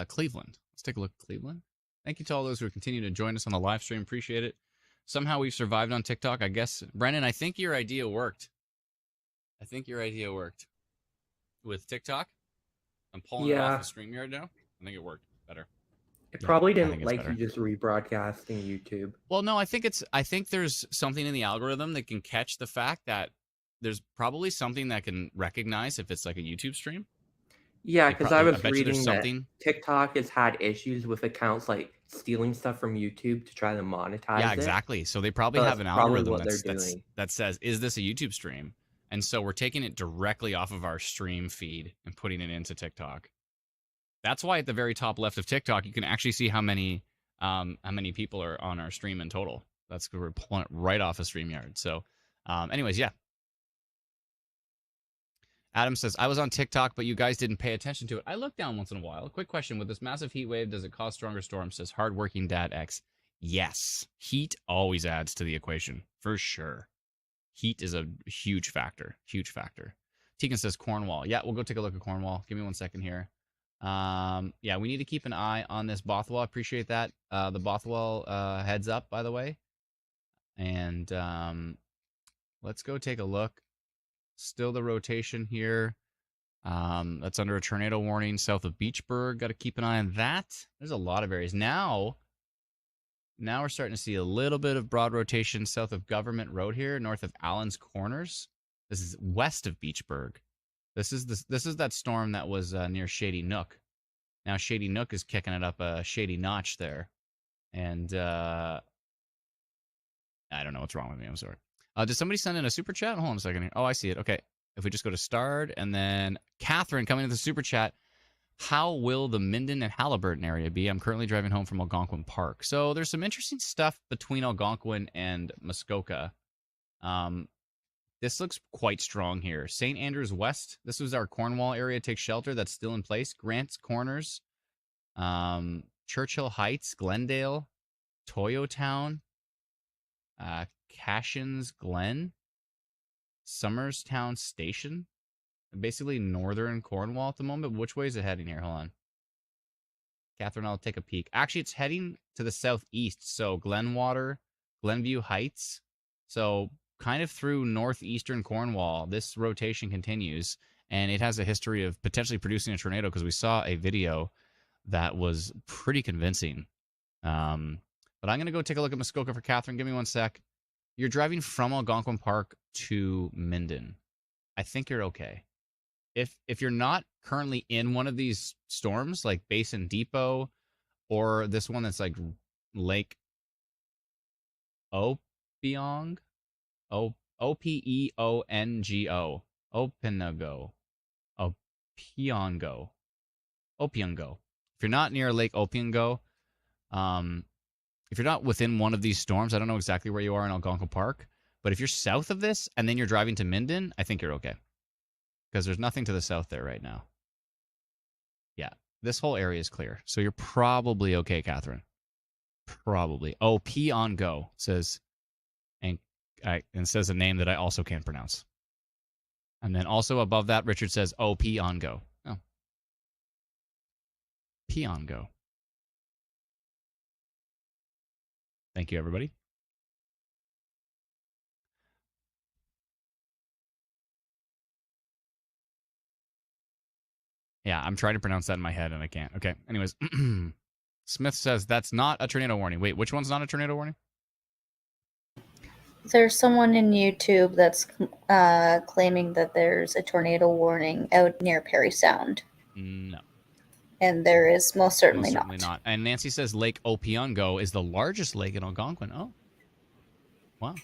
Cleveland? Let's take a look at Cleveland. Thank you to all those who are continuing to join us on the live stream. Appreciate it. Somehow we've survived on TikTok. I guess, Brennan, I think your idea worked. With TikTok. I'm pulling it off of StreamYard now. I think it worked better. It probably didn't like you just rebroadcasting YouTube. Well, no, I think there's something in the algorithm that can catch the fact that there's probably something that can recognize if it's like a YouTube stream. Yeah, because I was reading that TikTok has had issues with accounts like stealing stuff from YouTube to try to monetize it. Yeah, exactly. So they probably have an algorithm that says, is this a YouTube stream? And so we're taking it directly off of our stream feed and putting it into TikTok. That's why at the very top left of TikTok, you can actually see how many people are on our stream in total. That's we're pulling it right off of StreamYard. So, anyways, yeah. Adam says, I was on TikTok, but you guys didn't pay attention to it. I look down once in a while. Quick question. With this massive heat wave, does it cause stronger storms? Says hardworking dad X. Yes. Heat always adds to the equation. For sure. Heat is a huge factor. Huge factor. Tegan says Cornwall. Yeah, we'll go take a look at Cornwall. Give me 1 second here. Yeah, we need to keep an eye on this Bothwell. Appreciate that. The Bothwell heads up, by the way. And let's go take a look. Still the rotation here. That's under a tornado warning south of Beachburg. Got to keep an eye on that. There's a lot of areas. Now we're starting to see a little bit of broad rotation south of Government Road here, north of Allen's Corners. This is west of Beachburg. This is that storm that was near Shady Nook. Now Shady Nook is kicking it up a shady notch there. And I don't know what's wrong with me. I'm sorry. Did somebody send in a super chat? Hold on a second here. Oh, I see it. Okay. If we just go to Starred and then Catherine coming to the super chat. How will the Minden and Halliburton area be? I'm currently driving home from Algonquin Park. So there's some interesting stuff between Algonquin and Muskoka. This looks quite strong here. St. Andrews West. This was our Cornwall area. Take shelter. That's still in place. Grants Corners. Churchill Heights. Glendale. Toyotown. Cashin's Glen. Somerstown Station. Basically northern Cornwall at the moment. Which way is it heading here? Hold on. Catherine, I'll take a peek. Actually, it's heading to the southeast. So Glenwater, Glenview Heights. So kind of through northeastern Cornwall, this rotation continues. And it has a history of potentially producing a tornado because we saw a video that was pretty convincing. But I'm going to go take a look at Muskoka for Catherine. Give me 1 sec. You're driving from Algonquin Park to Minden. I think you're okay. If you're not currently in one of these storms, like Basin Depot, or this one that's like Lake Opeongo, Opeongo, Opeongo. If you're not near Lake Opeongo, if you're not within one of these storms, I don't know exactly where you are in Algonquin Park, but if you're south of this and then you're driving to Minden, I think you're okay. Because there's nothing to the south there right now. Yeah, this whole area is clear. So you're probably okay, Catherine. Probably. Oh, P-on-go says, and says a name that I also can't pronounce. And then also above that, Richard says, oh, P-on-go. Oh. P-on-go. Thank you, everybody. Yeah, I'm trying to pronounce that in my head, and I can't. Okay, anyways. Smith says that's not a tornado warning. Wait, which one's not a tornado warning? There's someone in YouTube that's claiming that there's a tornado warning out near Perry Sound. No. And there is most certainly not. And Nancy says Lake Opeongo is the largest lake in Algonquin. Oh. Wow.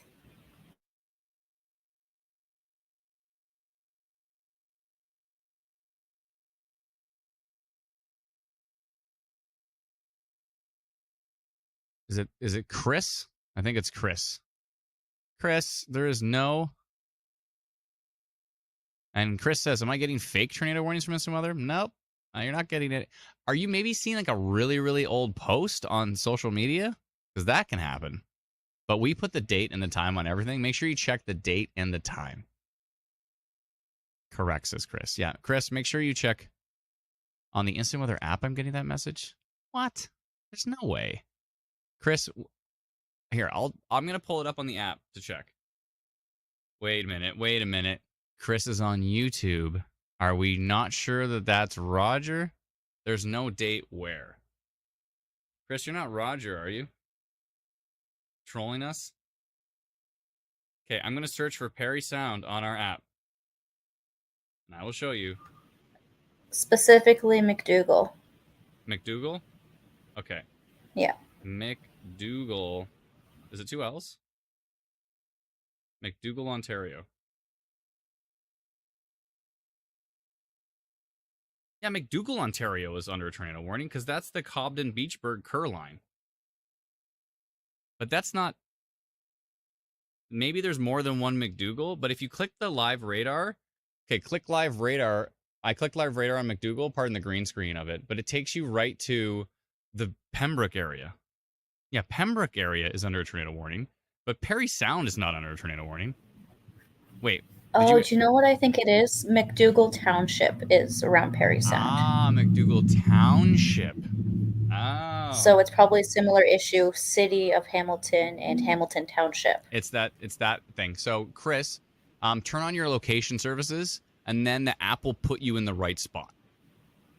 Is it Chris? I think it's Chris. Chris, there is no. And Chris says, am I getting fake tornado warnings from Mr. Weather? Nope. You're not getting it. Are you maybe seeing like a really, really old post on social media? Because that can happen. But we put the date and the time on everything. Make sure you check the date and the time. Correct, says Chris. Yeah, Chris, make sure you check on the Instant Weather app. I'm getting that message. What? There's no way. Chris, Here, I'm gonna pull it up on the app to check. Wait a minute. Chris is on YouTube. Are we not sure that that's Roger? There's no date where. Chris, you're not Roger, are you? Trolling us? Okay, I'm gonna search for Perry Sound on our app. And I will show you. Specifically McDougal. McDougal? Okay. Yeah. McDougal. Is it 2 L's? McDougal, Ontario. Yeah, McDougal, Ontario is under a tornado warning because that's the Cobden Beachburg Kerr line. But that's not... Maybe there's more than one McDougal, but if you click the live radar... Okay, click live radar. I clicked live radar on McDougal, pardon the green screen of it, but it takes you right to the Pembroke area. Yeah, Pembroke area is under a tornado warning, but Perry Sound is not under a tornado warning. Wait. Do you know what I think it is? McDougal Township is around Perry Sound. Ah, McDougal Township. Oh. So it's probably a similar issue, City of Hamilton and Hamilton Township. It's that thing. So, Chris, turn on your location services, and then the app will put you in the right spot.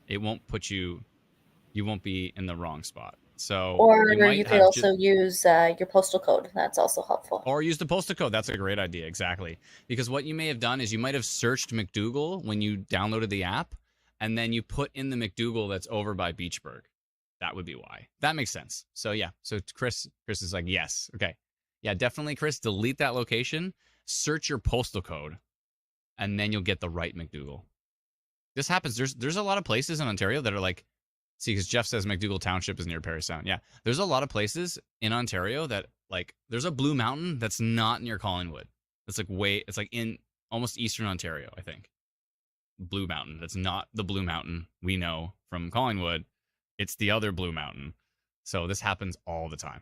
It won't put you... You won't be in the wrong spot. So, or you could also use your postal code. That's also helpful. Or use the postal code. That's a great idea. Exactly. Because what you may have done is you might have searched McDougal when you downloaded the app, and then you put in the McDougal that's over by Beachburg. That would be why. That makes sense. So yeah. So Chris is like, yes. Okay. Yeah, definitely, Chris. Delete that location. Search your postal code, and then you'll get the right McDougal. This happens. There's a lot of places in Ontario that are like, see, because Jeff says McDougal Township is near Perry Sound. Yeah, there's a lot of places in Ontario that, like, there's a Blue Mountain that's not near Collingwood. It's like in almost eastern Ontario, I think. Blue Mountain. That's not the Blue Mountain we know from Collingwood. It's the other Blue Mountain. So this happens all the time.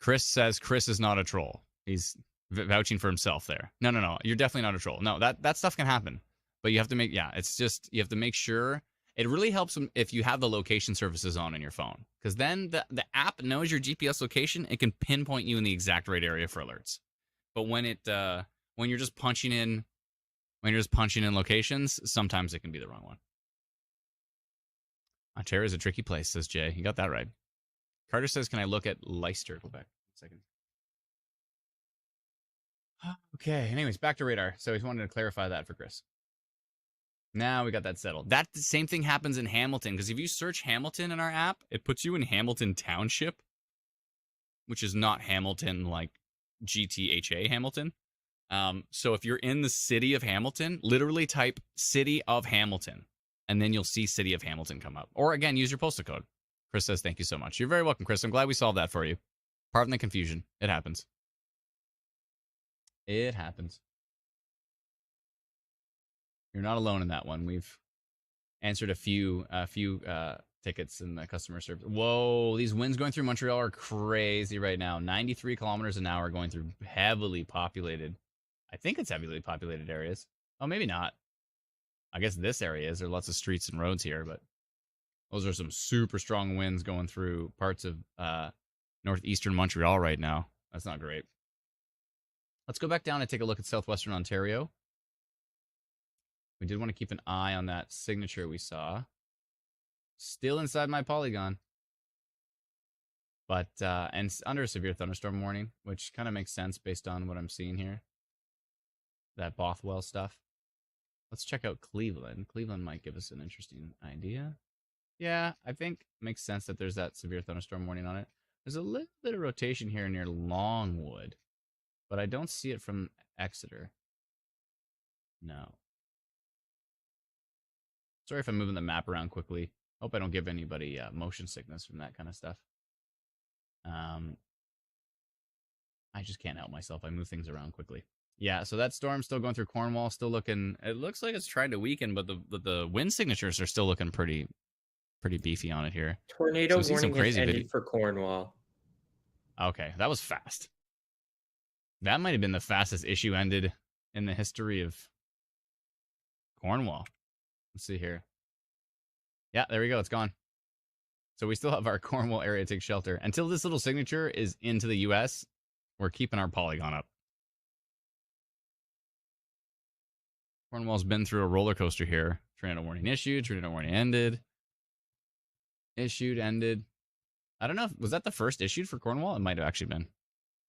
Chris says Chris is not a troll. He's vouching for himself there. No. You're definitely not a troll. No, that stuff can happen. But you have to make, it's just, you have to make sure. It really helps if you have the location services on your phone, because then the app knows your GPS location. It can pinpoint you in the exact right area for alerts. But when you're just punching in locations, sometimes it can be the wrong one. Ontario is a tricky place, says Jay. You got that right. Carter says, "Can I look at Leicester, Quebec?" A second. Okay. Anyways, back to radar. So he wanted to clarify that for Chris. Now we got that settled. That same thing happens in Hamilton, because if you search Hamilton in our app, it puts you in Hamilton Township, which is not Hamilton like GTHA Hamilton. So if you're in the city of Hamilton, literally type City of Hamilton, and then you'll see City of Hamilton come up. Or again, use your postal code. Chris says, thank you so much. You're very welcome, Chris. I'm glad we solved that for you. Pardon the confusion. It happens. It happens. You're not alone in that one. We've answered a few tickets in the customer service. Whoa, these winds going through Montreal are crazy right now. 93 kilometers an hour going through heavily populated. I think it's heavily populated areas. Oh, maybe not. I guess this area is. There are lots of streets and roads here, but those are some super strong winds going through parts of northeastern Montreal right now. That's not great. Let's go back down and take a look at southwestern Ontario. We did want to keep an eye on that signature we saw. Still inside my polygon. But, and under a severe thunderstorm warning, which kind of makes sense based on what I'm seeing here. That Bothwell stuff. Let's check out Cleveland. Cleveland might give us an interesting idea. Yeah, I think it makes sense that there's that severe thunderstorm warning on it. There's a little bit of rotation here near Longwood, but I don't see it from Exeter. No. Sorry if I'm moving the map around quickly. Hope I don't give anybody motion sickness from that kind of stuff. I just can't help myself. I move things around quickly. Yeah, so that storm's still going through Cornwall, still looking... It looks like it's trying to weaken, but the wind signatures are still looking pretty beefy on it here. Tornado warning has ended for Cornwall. Okay, that was fast. That might have been the fastest issue ended in the history of Cornwall. Let's see here. Yeah, there we go. It's gone. So we still have our Cornwall area take shelter. Until this little signature is into the U.S., we're keeping our polygon up. Cornwall's been through a roller coaster here. Tornado warning issued. Tornado warning ended. Issued, ended. I don't know. Was that the first issued for Cornwall? It might have actually been.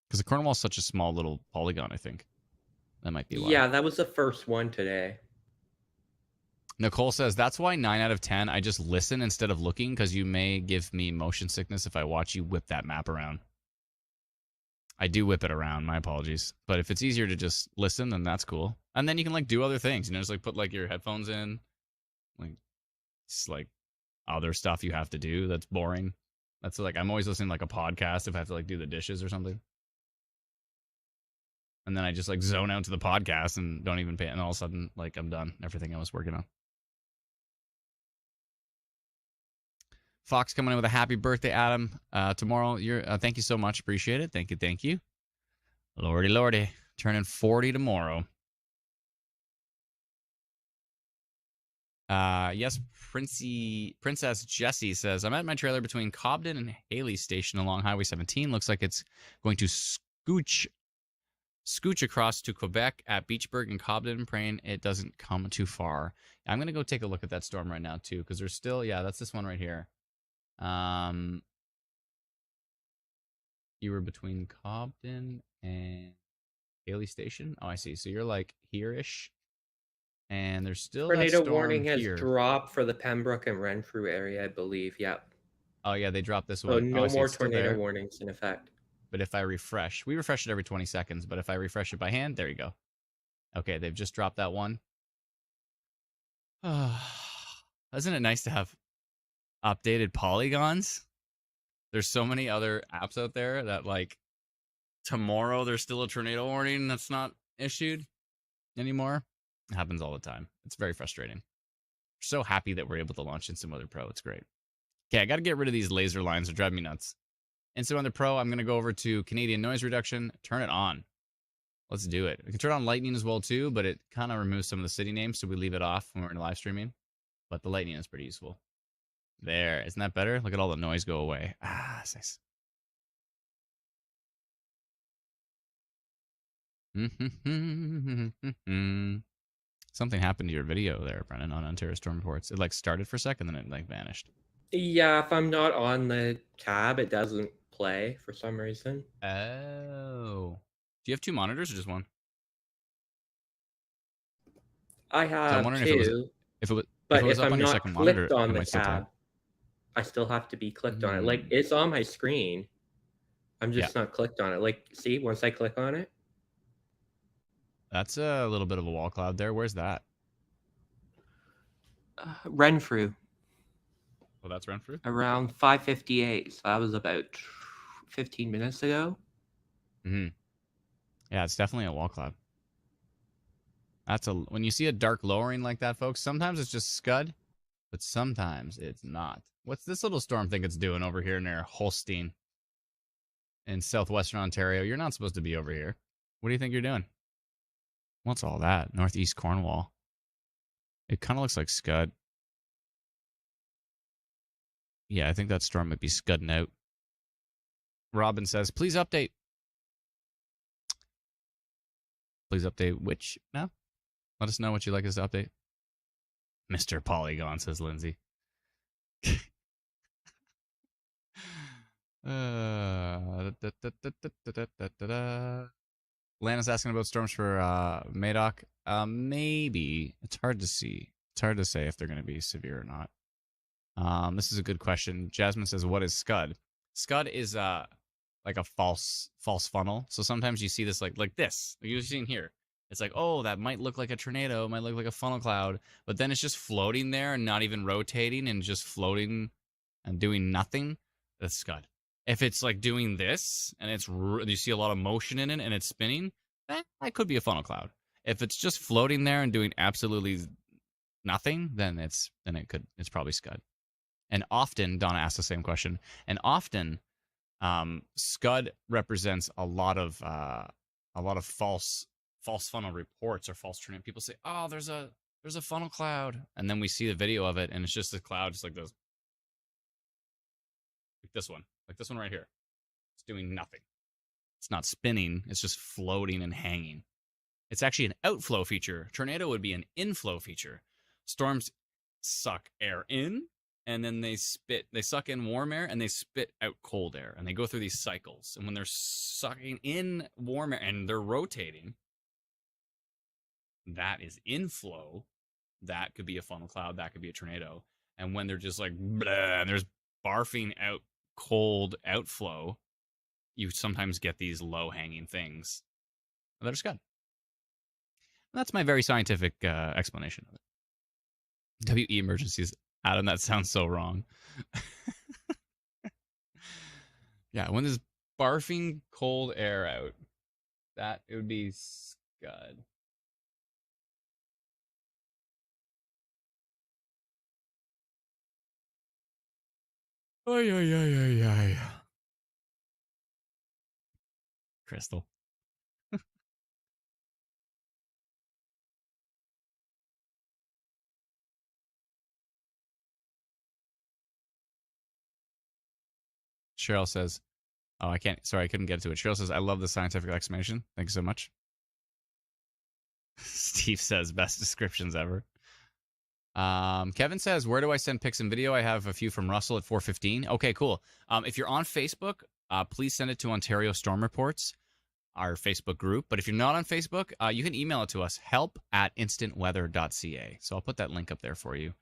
Because Cornwall's such a small little polygon, I think. That might be why. Yeah, that was the first one today. Nicole says, that's why 9 out of 10, I just listen instead of looking, because you may give me motion sickness if I watch you whip that map around. I do whip it around. My apologies. But if it's easier to just listen, then that's cool. And then you can, like, do other things. You know, just, like, put, like, your headphones in. Like, it's, like, other stuff you have to do that's boring. That's, like, I'm always listening to, like, a podcast if I have to, like, do the dishes or something. And then I just, like, zone out to the podcast and don't even pay it. And all of a sudden, like, I'm done. Everything I was working on. Fox coming in with a happy birthday, Adam. Tomorrow, thank you so much. Appreciate it. Thank you. Lordy. Turning 40 tomorrow. Yes, Princess Jessie says, I'm at my trailer between Cobden and Haley Station along Highway 17. Looks like it's going to scooch across to Quebec at Beachburg and Cobden, praying it doesn't come too far. I'm going to go take a look at that storm right now, too, because there's still, that's this one right here. You were between Cobden and Haley Station? Oh, I see. So you're like here-ish. And there's still tornado that storm warning has here. dropped for the Pembroke and Renfrew area, I believe. Yep. Oh, yeah, they dropped this So one. no more tornado warnings in effect. But if I refresh, we refresh it every 20 seconds, but if I refresh it by hand, there you go. Okay, they've just dropped that one. Isn't it nice to have updated polygons? There's so many other apps out there that, like, tomorrow there's still a tornado warning that's not issued anymore. It happens all the time. It's very frustrating. We're so happy that we're able to launch Instant Weather Pro. It's great. Okay, I got to get rid of these laser lines. They're driving me nuts. Instant Weather Pro, I'm going to go over to Canadian noise reduction, turn it on. Let's do it. We can turn on lightning as well, too, but it kind of removes some of the city names, so we leave it off when we're in live streaming. But the lightning is pretty useful. There. Isn't that better? Look at all the noise go away. That's nice. Something happened to your video there, Brennan, on Ontario Storm Reports. It, like, started for a second, then it, like, vanished. Yeah, if I'm not on the tab, it doesn't play for some reason. Oh. Do you have two monitors or just one? I have so I'm wondering two. If it was but up I'm on your not second clicked monitor, on the tab, I still have to be clicked on it. Like, it's on my screen. I'm just not clicked on it. Like, see, once I click on it. That's a little bit of a wall cloud there. Where's that? Renfrew. Oh, that's Renfrew? Around 5:58. So that was about 15 minutes ago. Mm-hmm. Yeah, it's definitely a wall cloud. When you see a dark lowering like that, folks, sometimes it's just scud, but sometimes it's not. What's this little storm think it's doing over here near Holstein in southwestern Ontario? You're not supposed to be over here. What do you think you're doing? What's all that? Northeast Cornwall. It kind of looks like scud. Yeah, I think that storm might be scudding out. Robin says, please update. Please update which now? Let us know what you'd like us to update. Mr. Polygon, says Lindsay. Lana's asking about storms for Madoc. Maybe. It's hard to see. It's hard to say if they're going to be severe or not. This is a good question. Jasmine says, what is Scud? Scud is like a false funnel. So sometimes you see this like this. Like you're seeing here. It's like, oh, that might look like a tornado, might look like a funnel cloud, but then it's just floating there and not even rotating and just floating and doing nothing. That's Scud. If it's like doing this and you see a lot of motion in it and it's spinning, that could be a funnel cloud. If it's just floating there and doing absolutely nothing, then it's probably Scud. And often, Donna asks the same question, and often Scud represents a lot of false funnel reports or false tornado. People say, oh, there's a funnel cloud, and then we see the video of it and it's just a cloud just like this. like this one right here. It's doing nothing. It's not spinning. It's just floating and hanging. It's actually an outflow feature. Tornado would be an inflow feature. Storms suck air in, and then they suck in warm air, and they spit out cold air, and they go through these cycles. And when they're sucking in warm air and they're rotating, that is inflow. That could be a funnel cloud. That could be a tornado. And when they're just like, blah, and there's barfing out cold outflow, you sometimes get these low-hanging things that are scud. That's my very scientific explanation of it. WE emergencies. Adam, that sounds so wrong. Yeah, when there's barfing cold air out, that it would be scud. Ay, ay, ay, ay, ay. Crystal. Cheryl says, oh, I couldn't get to it. Cheryl says, I love the scientific explanation. Thank you so much. Steve says, best descriptions ever. Kevin says, where do I send pics and video? I have a few from Russell at 4:15. Okay, cool. If you're on Facebook, please send it to Ontario Storm Reports, our Facebook group. But if you're not on Facebook, you can email it to us, help@instantweather.ca. So I'll put that link up there for you.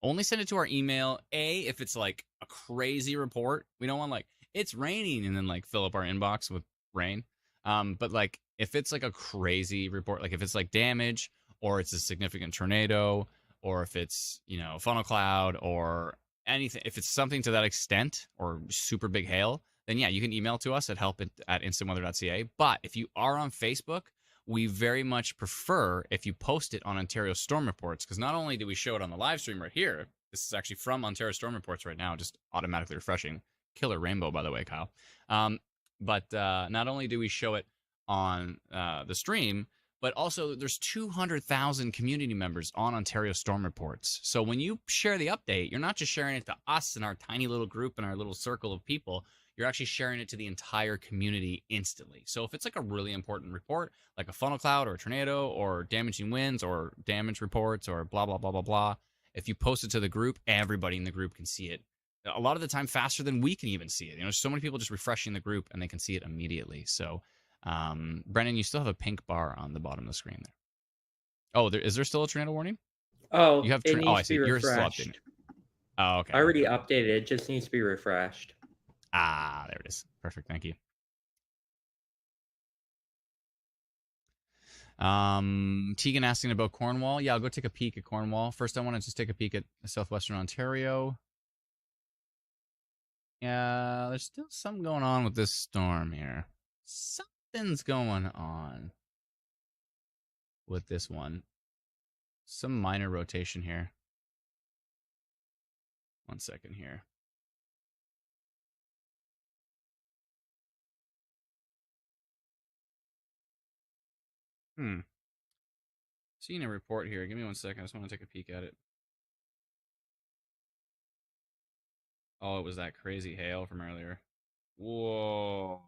Only send it to our email. If it's like a crazy report, we don't want like, it's raining and then like fill up our inbox with rain. But like if it's like a crazy report, like if it's like damage or it's a significant tornado or if it's, funnel cloud or anything, if it's something to that extent or super big hail, then yeah, you can email to us at help@instantweather.ca. But if you are on Facebook, we very much prefer if you post it on Ontario Storm Reports, because not only do we show it on the live stream right here, this is actually from Ontario Storm Reports right now, just automatically refreshing. Killer rainbow, by the way, Kyle. But not only do we show it on the stream, but also there's 200,000 community members on Ontario Storm Reports. So when you share the update, you're not just sharing it to us and our tiny little group and our little circle of people. You're actually sharing it to the entire community instantly. So if it's like a really important report, like a funnel cloud or a tornado or damaging winds or damage reports or blah, blah, blah, blah, blah, if you post it to the group, everybody in the group can see it. A lot of the time faster than we can even see it. So many people just refreshing the group and they can see it immediately. So, Brennan, you still have a pink bar on the bottom of the screen there. Oh, is there still a tornado warning? Oh, you have it needs I to see. be You're still refreshed. updating it. Oh, okay. I already updated it. It just needs to be refreshed. Ah, there it is. Perfect. Thank you. Tegan asking about Cornwall. Yeah, I'll go take a peek at Cornwall. First, I want to just take a peek at southwestern Ontario. Yeah, there's still something going on with this storm here. Something's going on with this one. Some minor rotation here. 1 second here. Seeing a report here. Give me 1 second. I just want to take a peek at it. Oh, it was that crazy hail from earlier. Whoa.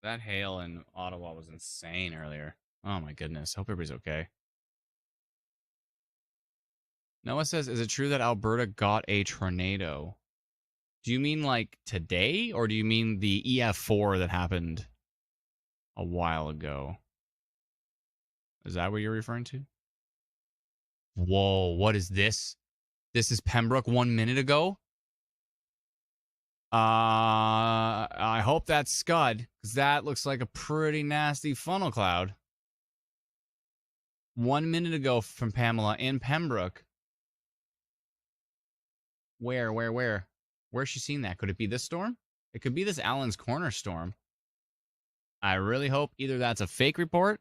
That hail in Ottawa was insane earlier. Oh my goodness. Hope everybody's okay. Noah says, is it true that Alberta got a tornado? Do you mean like today, or do you mean the EF4 that happened a while ago? Is that what you're referring to? Whoa, what is this? This is Pembroke 1 minute ago? I hope that's Scud, because that looks like a pretty nasty funnel cloud. 1 minute ago from Pamela in Pembroke. Where? Where's she seen that? Could it be this storm? It could be this Allen's Corner storm. I really hope either that's a fake report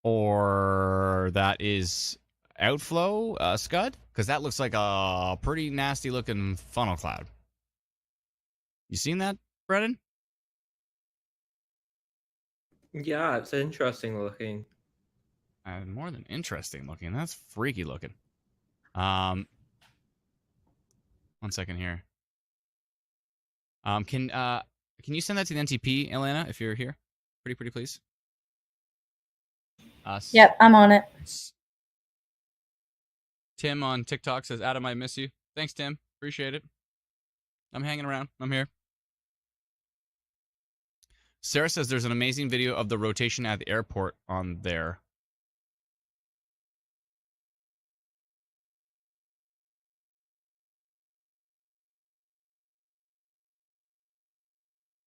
or that is outflow Scud, because that looks like a pretty nasty looking funnel cloud. You seen that, Brennan? Yeah, it's interesting looking. More than interesting looking. That's freaky looking. 1 second here. Can you send that to the NTP, Elena, if you're here? Pretty please. Yep, I'm on it. Tim on TikTok says, Adam, I miss you. Thanks, Tim. Appreciate it. I'm hanging around. I'm here. Sarah says there's an amazing video of the rotation at the airport on there.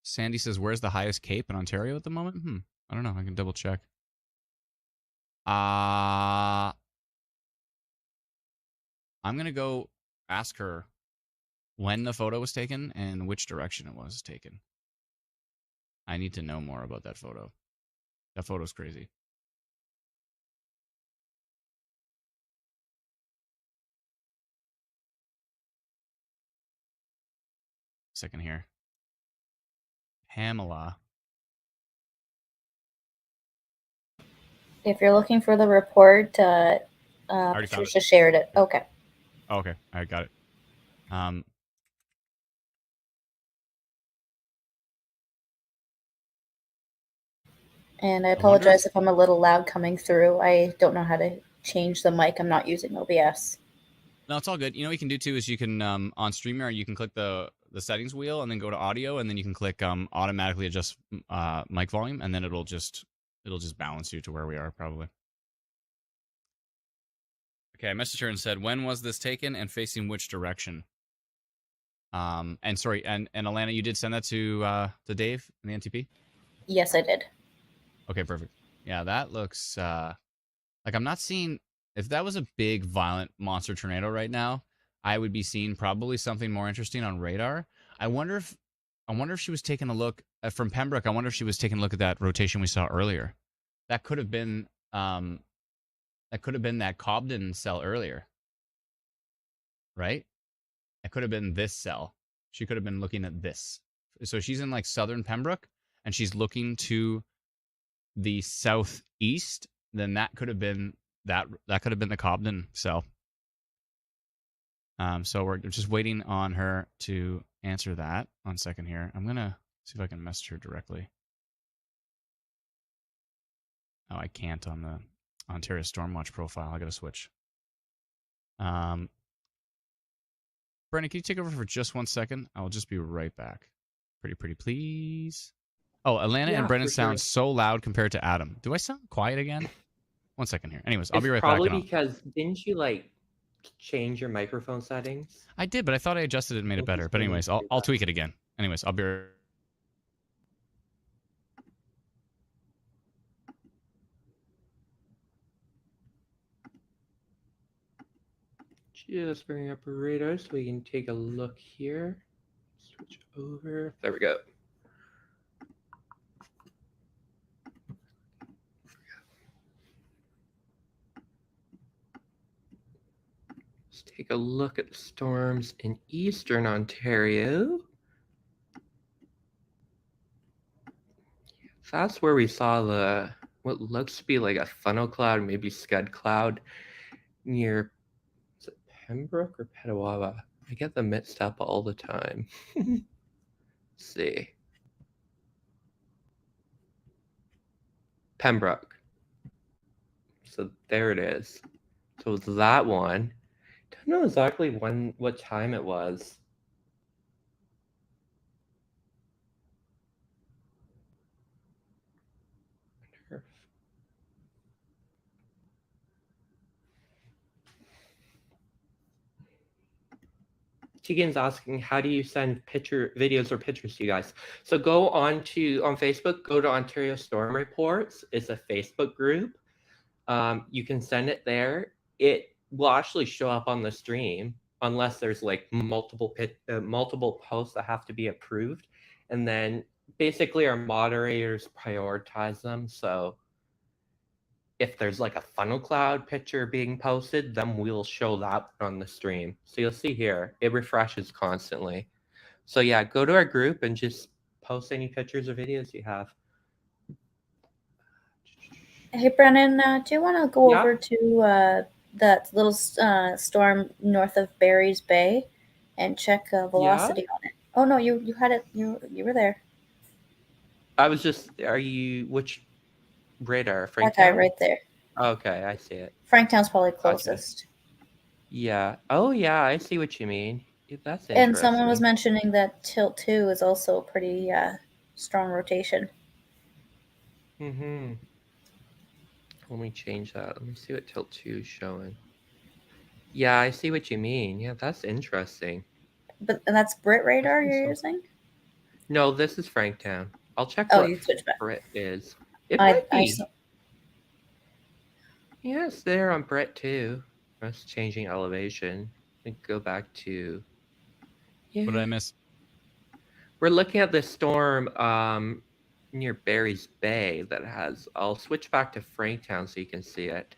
Sandy says, where's the highest cape in Ontario at the moment? I don't know. I can double check. I'm going to go ask her when the photo was taken and which direction it was taken. I need to know more about that photo. That photo's crazy. Second here. Pamela. If you're looking for the report, Patricia shared it. Okay. Oh, okay. I got it. And I apologize if I'm a little loud coming through. I don't know how to change the mic. I'm not using OBS. No, it's all good. You know what you can do too is you can on StreamYard you can click the settings wheel and then go to audio and then you can click automatically adjust mic volume and then it'll just balance you to where we are probably. Okay, I messaged her and said, when was this taken and facing which direction? And sorry, and Alana, you did send that to Dave in the NTP? Yes, I did. Okay, perfect. Yeah, that looks like I'm not seeing. If that was a big, violent monster tornado right now, I would be seeing probably something more interesting on radar. I wonder if she was taking a look from Pembroke. I wonder if she was taking a look at that rotation we saw earlier. That could have been that Cobden cell earlier, right? It could have been this cell. She could have been looking at this. So she's in like southern Pembroke, and she's looking to the southeast. Then that could have been that could have been the Cobden cell. So we're just waiting on her to answer that. 1 second here. I'm gonna see if I can message her directly. Oh, I can't on the Ontario Stormwatch profile. I gotta switch. Brennan, can you take over for just 1 second? I'll just be right back. Pretty please. Oh, Alana and Brennan sound so loud compared to Adam. Do I sound quiet again? 1 second here. Anyways, I'll be right back. Probably because didn't you like change your microphone settings? I did, but I thought I adjusted it and made it better. But anyways, I'll tweak it again. Anyways, I'll be right back. Just bring up a radar so we can take a look here. Switch over. There we go. Let's take a look at the storms in eastern Ontario. That's where we saw what looks to be like a funnel cloud, maybe scud cloud near Pembroke or Petawawa? I get them mixed up all the time. Let's see. Pembroke. So there it is. So it's that one. Don't know exactly what time it was. Tegan's asking, how do you send videos or pictures to you guys? So go on Facebook, go to Ontario Storm Reports. It's a Facebook group. You can send it there. It will actually show up on the stream unless there's like multiple posts that have to be approved. And then basically our moderators prioritize them. So if there's like a funnel cloud picture being posted, then we'll show that on the stream. So you'll see here, it refreshes constantly. So yeah, go to our group and just post any pictures or videos you have. Hey, Brennan, do you want to go over to that little storm north of Barry's Bay? and check velocity on it. Oh no, you had it. You were there. I was just. Are you which radar? Franktown right there. Okay, I see it. Franktown's probably closest. Gotcha. Yeah. Oh yeah, I see what you mean. That's interesting. And someone was mentioning that Tilt 2 is also a pretty strong rotation. Mm-hmm. Let me change that. Let me see what Tilt 2 is showing. Yeah, I see what you mean. Yeah, that's interesting. And that's Brit radar you're using? No, this is Franktown. I'll check what you switch back. Brit is. It might be. Yeah, it's there on Brit too. That's changing elevation. Go back to. Yeah. What did I miss? We're looking at the storm near Barry's Bay that has. I'll switch back to Franktown so you can see it.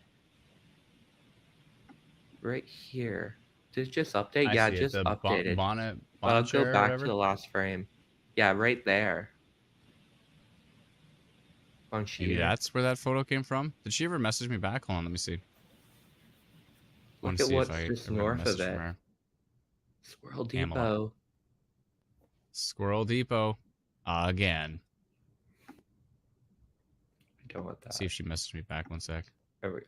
Right here. Did it just update? Yeah, just updated. Bonnet I'll go back to the last frame. Yeah, right there. Maybe that's where that photo came from. Did she ever message me back? Hold on, let me see. Look at what's just north of it. Squirrel Depot. Squirrel Depot. Again. I don't want that. Let's see if she messaged me back. One sec. There we go.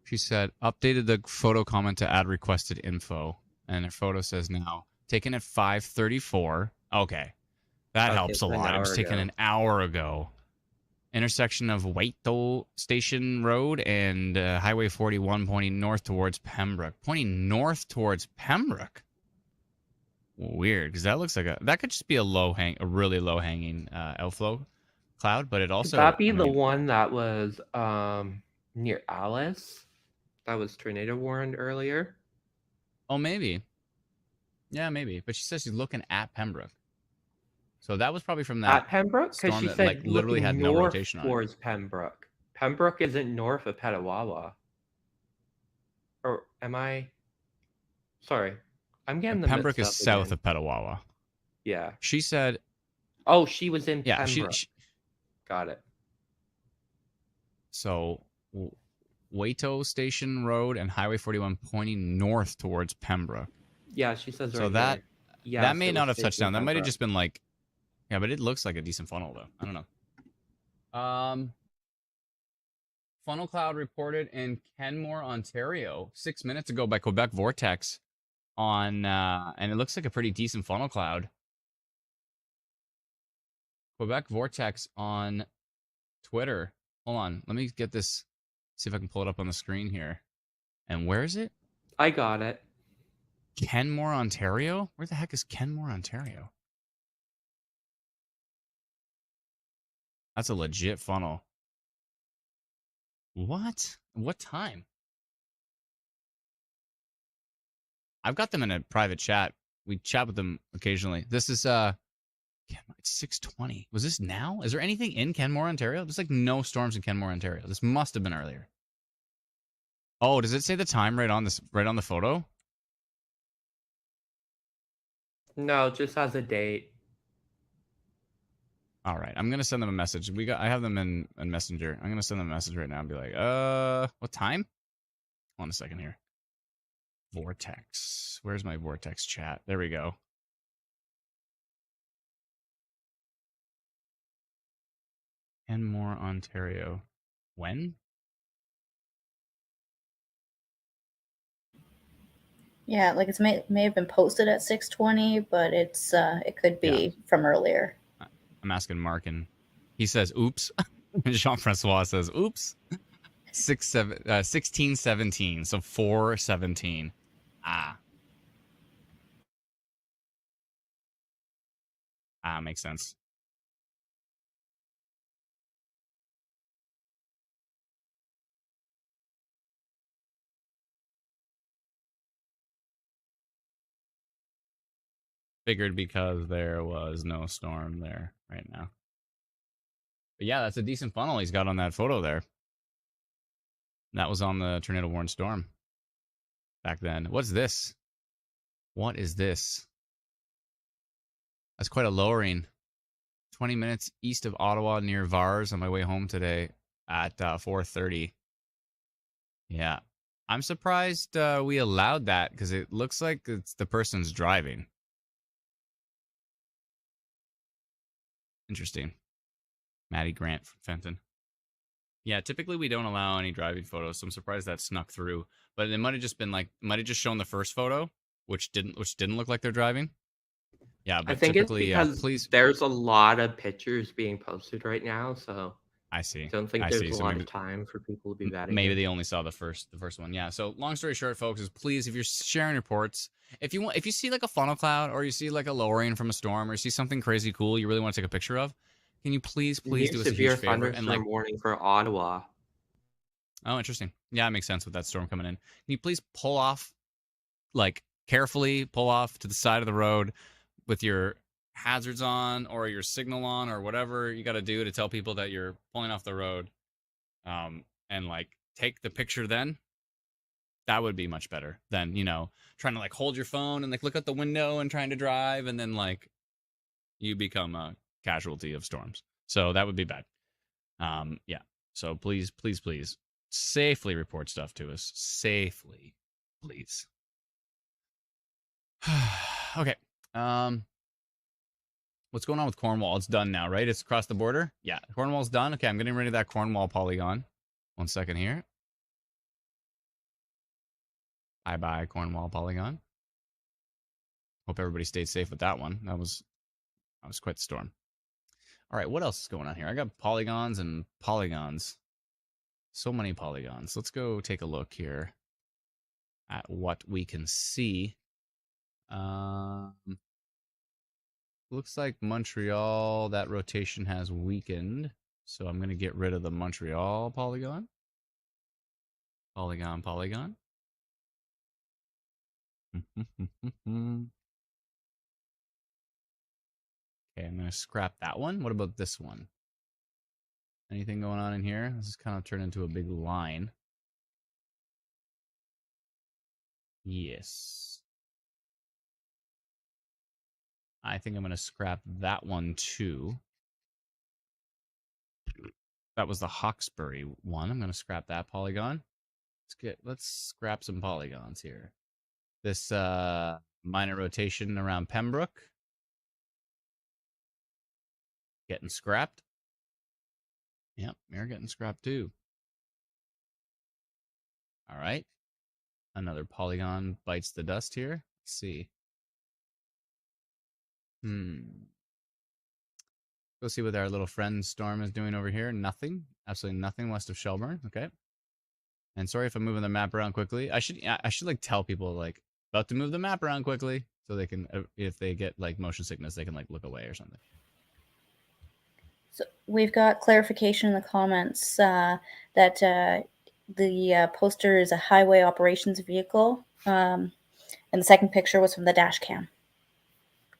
She said, updated the photo comment to add requested info. And her photo says now, taken at 5:34. Okay. That helps a lot. It was taken an hour ago. Intersection of Waito Station Road and Highway 41 pointing north towards Pembroke. Pointing north towards Pembroke? Weird, because that looks like that could just be a really low hanging outflow cloud, but it also could that be the one that was near Alice? That was tornado warned earlier. Oh, maybe. Yeah, maybe. But she says she's looking at Pembroke. So that was probably from that at Pembroke, because she said literally had no rotation on it. Towards Pembroke. Pembroke isn't north of Petawawa. Or am I? Sorry, I'm getting the Pembroke is south of Petawawa. Yeah. She said. Oh, she was in Pembroke. She got it. So, Waito Station Road and Highway 41 pointing north towards Pembroke. Yeah, she says. So that may not have touched down. That might have just been like. Yeah, but it looks like a decent funnel, though. I don't know. Funnel cloud reported in Kenmore, Ontario, 6 minutes ago by Quebec Vortex and it looks like a pretty decent funnel cloud. Quebec Vortex on Twitter. Hold on. Let me get this. See if I can pull it up on the screen here. And where is it? I got it. Kenmore, Ontario? Where the heck is Kenmore, Ontario? That's a legit funnel. What? What time? I've got them in a private chat. We chat with them occasionally. This is it's 6:20. Was this now? Is there anything in Kenmore, Ontario? There's like no storms in Kenmore, Ontario. This must have been earlier. Oh, does it say the time right on the photo? No, it just has a date. All right, I'm gonna send them a message. I have them in Messenger. I'm gonna send them a message right now and be like, what time? Hold on a second here. Vortex. Where's my Vortex chat? There we go. Kenmore, Ontario. When? Yeah, like it may have been posted at 6:20, but it could be from earlier. I'm asking Mark, and he says, "Oops." Jean-Francois says, "Oops." 16:17, so 4:17. Makes sense. Figured because there was no storm there right now. But yeah, that's a decent funnel he's got on that photo there. That was on the tornado warned storm back then. What's this? What is this? That's quite a lowering. 20 minutes east of Ottawa near Vars on my way home today at 4:30. Yeah. I'm surprised we allowed that because it looks like it's the person's driving. Interesting. Maddie Grant from Fenton. Yeah, typically we don't allow any driving photos, so I'm surprised that snuck through. But it might have just been like, might have just shown the first photo, which didn't look like they're driving. Yeah, but I think typically, it's because please. there's a lot of pictures being posted right now, so I see. don't think there's a lot of time for people to be vetting. Maybe they only saw the first one. Yeah. So long story short, folks, is please, if you're sharing reports, if you see like a funnel cloud or you see like a lowering from a storm or you see something crazy cool you really want to take a picture of, can you please do us a huge favor and like warning for Ottawa. Oh, interesting. Yeah, it makes sense with that storm coming in. Can you please pull off, like carefully pull off to the side of the road with your hazards on or your signal on or whatever you got to do to tell people that you're pulling off the road, and like take the picture then? That would be much better than, trying to like hold your phone and like look out the window and trying to drive and then like you become a casualty of storms. So that would be bad. Yeah. So please safely report stuff to us. Safely, please. Okay. What's going on with Cornwall? It's done now, right? It's across the border? Yeah, Cornwall's done. Okay, I'm getting rid of that Cornwall polygon. 1 second here. Bye-bye, Cornwall polygon. Hope everybody stayed safe with that one. That was quite the storm. All right, what else is going on here? I got polygons and polygons. So many polygons. Let's go take a look here at what we can see. Looks like Montreal, that rotation has weakened. So I'm going to get rid of the Montreal polygon. Polygon. Okay, I'm going to scrap that one. What about this one? Anything going on in here? This is kind of turned into a big line. Yes. I think I'm going to scrap that one too. That was the Hawkesbury one. I'm going to scrap that polygon. Let's scrap some polygons here. This minor rotation around Pembroke. Getting scrapped. Yep, you're getting scrapped too. All right. Another polygon bites the dust here. Let's see. Go see what our little friend Storm is doing over here. Nothing. Absolutely nothing west of Shelburne. Okay. And sorry if I'm moving the map around quickly. I should like tell people like about to move the map around quickly so they can, if they get like motion sickness, they can like look away or something. So we've got clarification in the comments that the poster is a highway operations vehicle, and the second picture was from the dash cam.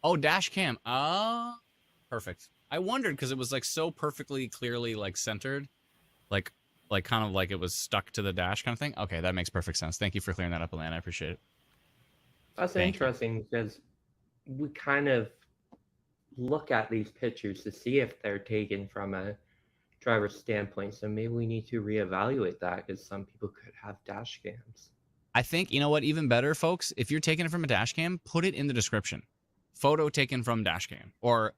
Oh, dash cam. Oh, perfect. I wondered because it was like so perfectly clearly like centered, like kind of like it was stuck to the dash kind of thing. Okay, that makes perfect sense. Thank you for clearing that up, Alana. I appreciate it. That's interesting because we kind of look at these pictures to see if they're taken from a driver's standpoint. So maybe we need to reevaluate that because some people could have dash cams. I think, you know what, even better, folks, if you're taking it from a dash cam, put it in the description. Photo taken from dash cam. Or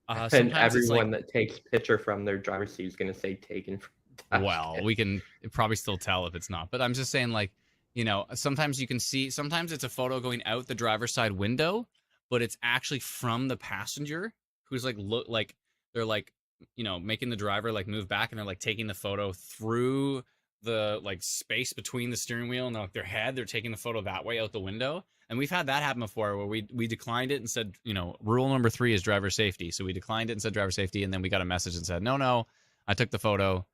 and everyone that takes picture from their driver's seat is going to say taken from dash cam. We can probably still tell if it's not. But I'm just saying, like, sometimes you can see, sometimes it's a photo going out the driver's side window, but it's actually from the passenger who's like, they're like, making the driver like move back and they're like taking the photo through the like space between the steering wheel and like their head. They're taking the photo that way out the window. And we've had that happen before where we declined it and said, rule number 3 is driver safety. So we declined it and said driver safety. And then we got a message and said, no, I took the photo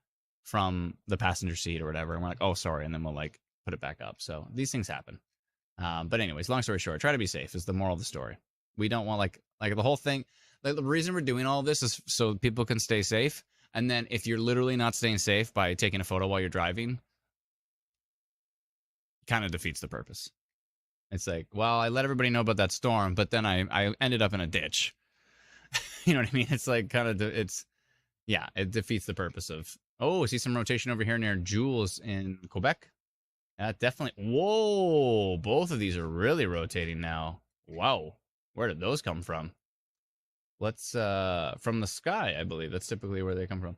from the passenger seat or whatever. And we're like, oh, sorry. And then we'll like put it back up. So these things happen. But anyways, long story short, try to be safe is the moral of the story. We don't want like the whole thing. Like the reason we're doing all of this is so people can stay safe. And then if you're literally not staying safe by taking a photo while you're driving, kind of defeats the purpose. It's like, well, I let everybody know about that storm, but then I ended up in a ditch. You know what I mean? It's like kind of, it defeats the purpose of, I see some rotation over here near Jules in Quebec. Definitely. Whoa, both of these are really rotating now. Wow, where did those come from? Let's from the sky, I believe. That's typically where they come from.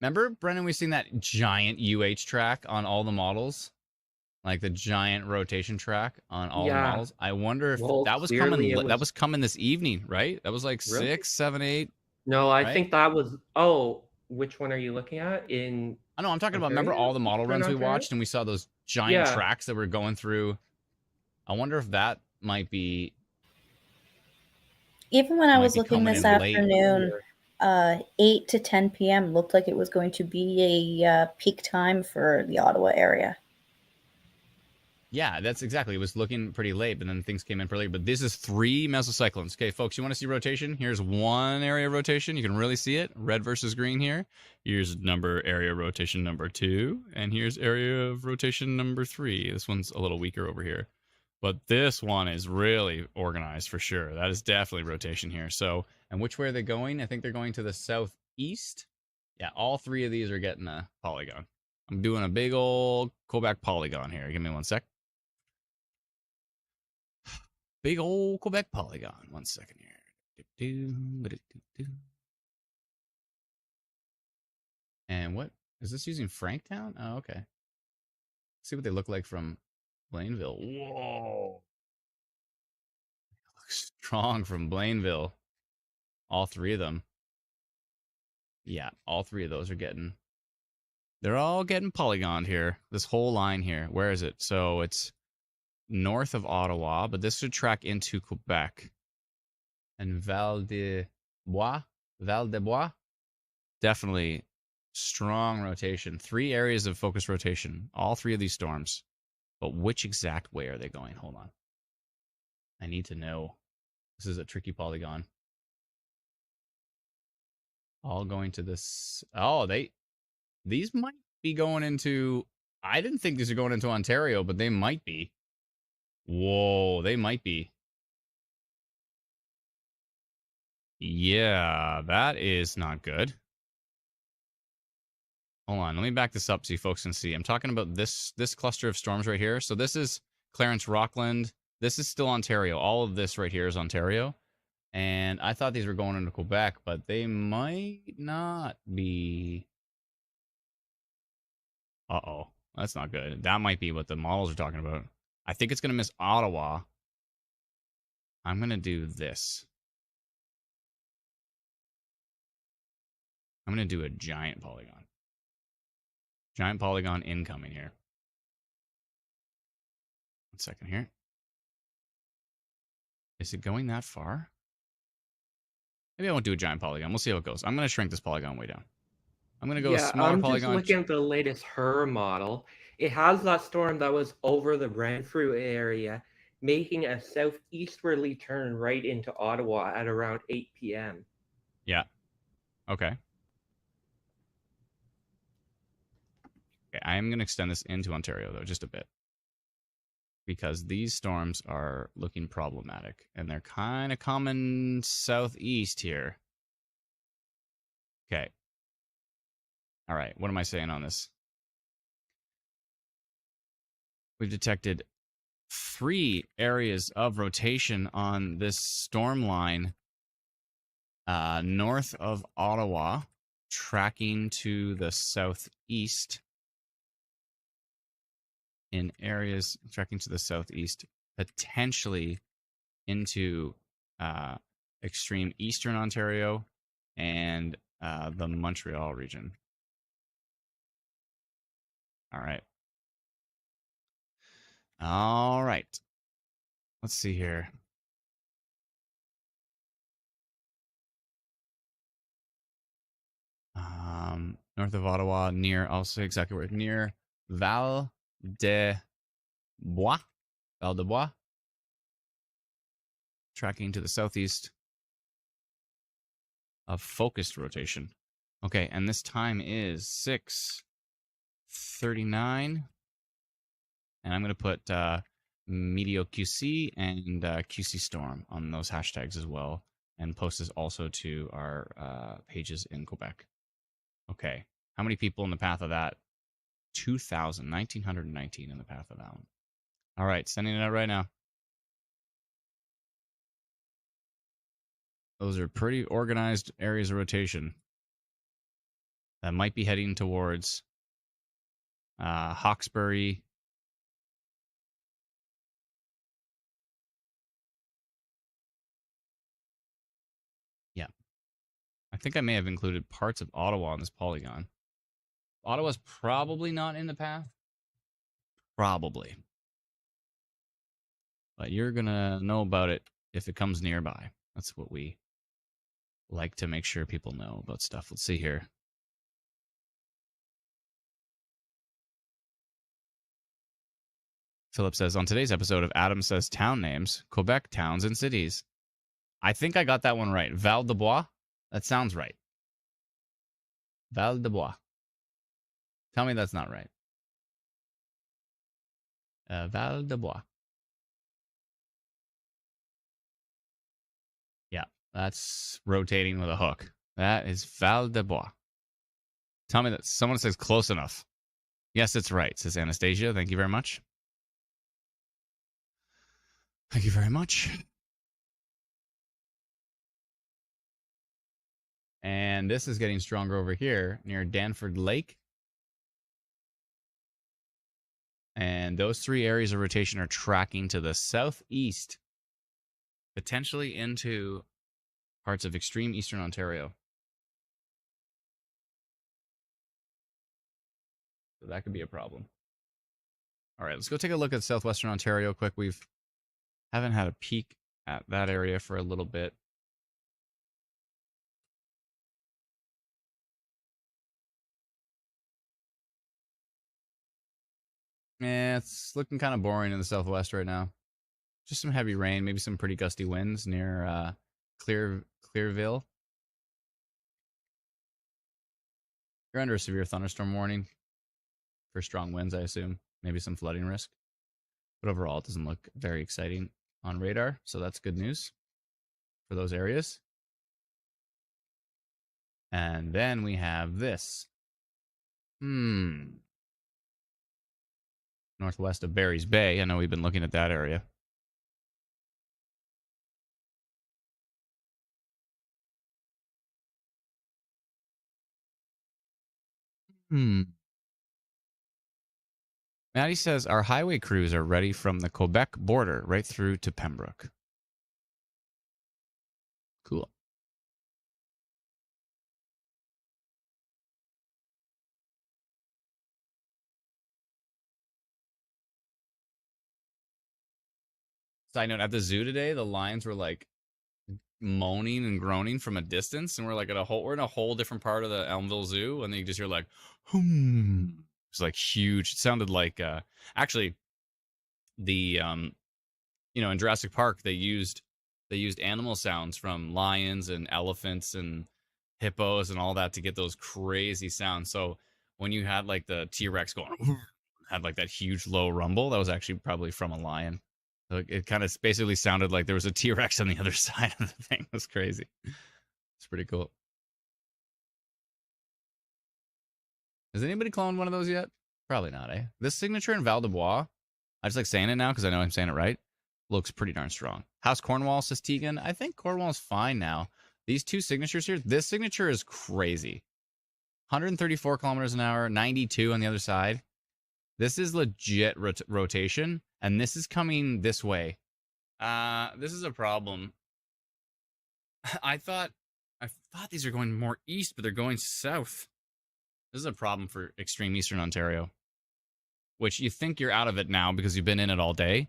Remember, Brennan, we seen that giant UH track on all the models? Like the giant rotation track on all the models. I wonder if that was coming. That was coming this evening, right? That was like really? 6, 7, 8. No, I think that was. Oh, which one are you looking at? I know I'm talking about. Remember all the model runs we watched, and we saw those giant tracks that were going through. I wonder if that might be. Even when I was looking this afternoon, 8 to 10 p.m. looked like it was going to be a peak time for the Ottawa area. Yeah, that's exactly. It was looking pretty late, but then things came in pretty late. But this is 3 mesocyclones. Okay, folks, you want to see rotation? Here's one area of rotation. You can really see it. Red versus green here. Here's area rotation number 2. And here's area of rotation number 3. This one's a little weaker over here. But this one is really organized for sure. That is definitely rotation here. So, and which way are they going? I think they're going to the southeast. Yeah, all 3 of these are getting a polygon. I'm doing a big old Quebec polygon here. Give me 1 sec. Big old Quebec polygon. 1 second here. And what? Is this using Franktown? Oh, okay. See what they look like from Blainville. Whoa. They look strong from Blainville. All 3 of them. Yeah, all 3 of those are getting... They're all getting polygoned here. This whole line here. Where is it? So it's north of Ottawa, but this should track into Quebec. And Val de Bois, definitely strong rotation. 3 areas of focus rotation. All 3 of these storms. But which exact way are they going? Hold on. I need to know. This is a tricky polygon. All going to this. Oh, these might be going into... I didn't think these are going into Ontario, but they might be. Whoa, they might be. Yeah, that is not good. Hold on, let me back this up so you folks can see. I'm talking about this cluster of storms right here. So this is Clarence Rockland. This is still Ontario. All of this right here is Ontario. And I thought these were going into Quebec, but they might not be. Uh-oh, that's not good. That might be what the models are talking about. I think it's going to miss Ottawa. I'm going to do this. I'm going to do a giant polygon. Giant polygon incoming here. 1 second here. Is it going that far? Maybe I won't do a giant polygon. We'll see how it goes. I'm going to shrink this polygon way down. I'm going to go a smaller polygon. I'm just looking at the latest HER model. It has that storm that was over the Renfrew area, making a southeasterly turn right into Ottawa at around 8 p.m. Yeah. Okay. Okay, I am going to extend this into Ontario, though, just a bit. Because these storms are looking problematic. And they're kind of coming southeast here. Okay. All right, what am I saying on this? We've detected 3 areas of rotation on this storm line north of Ottawa, tracking to the southeast. In areas tracking to the southeast, potentially into extreme eastern Ontario and the Montreal region. All right. All right. Let's see here. North of Ottawa, I'll say exactly where, near Val de Bois. Tracking to the southeast of focused rotation. Okay, and this time is 6:39. And I'm going to put Meteo QC and QC Storm on those hashtags as well. And post this also to our pages in Quebec. Okay. How many people in the path of that 1919 in the path of Allen. All right, sending it out right now. Those are pretty organized areas of rotation that might be heading towards Hawkesbury. Yeah. I think I may have included parts of Ottawa on this polygon. Ottawa's probably not in the path. Probably. But you're going to know about it if it comes nearby. That's what we like to make sure people know about stuff. Let's see here. Philip says, on today's episode of Adam Says Town Names, Quebec towns and cities. I think I got that one right. Val de Bois? That sounds right. Val de Bois. Tell me that's not right. Val de Bois. Yeah, that's rotating with a hook. That is Val de Bois. Tell me that someone says close enough. Yes, it's right, says Anastasia. Thank you very much. Thank you very much. And this is getting stronger over here near Danford Lake. And those three areas of rotation are tracking to the southeast, potentially into parts of extreme eastern Ontario. So that could be a problem. All right, let's go take a look at southwestern Ontario quick. Haven't had a peek at that area for a little bit. Yeah, it's looking kind of boring in the southwest right now. Just some heavy rain, maybe some pretty gusty winds near Clearville. You're under a severe thunderstorm warning for strong winds, I assume. Maybe some flooding risk. But overall, it doesn't look very exciting on radar, so that's good news for those areas. And then we have this. Northwest of Barry's Bay. I know we've been looking at that area. Maddie says our highway crews are ready from the Quebec border right through to Pembroke. Cool. Side note, at the zoo today, the lions were like moaning and groaning from a distance, and we're like we're in a whole different part of the Elmville Zoo, and then you just hear like, it's like huge. It sounded like actually the in Jurassic Park they used animal sounds from lions and elephants and hippos and all that to get those crazy sounds. So when you had like the T-Rex going, had like that huge low rumble, that was actually probably from a lion. So it kind of basically sounded like there was a T-Rex on the other side of the thing. It was crazy. It's pretty cool. Has anybody cloned one of those yet? Probably not, eh? This signature in Val de Bois, I just like saying it now because I know I'm saying it right, looks pretty darn strong. House Cornwall, says Tegan. I think Cornwall's fine now. These two signatures here, this signature is crazy. 134 kilometers an hour, 92 on the other side. This is legit rotation, and this is coming this way. This is a problem. I thought these are going more east, but they're going south. This is a problem for extreme eastern Ontario, which you think you're out of it now because you've been in it all day.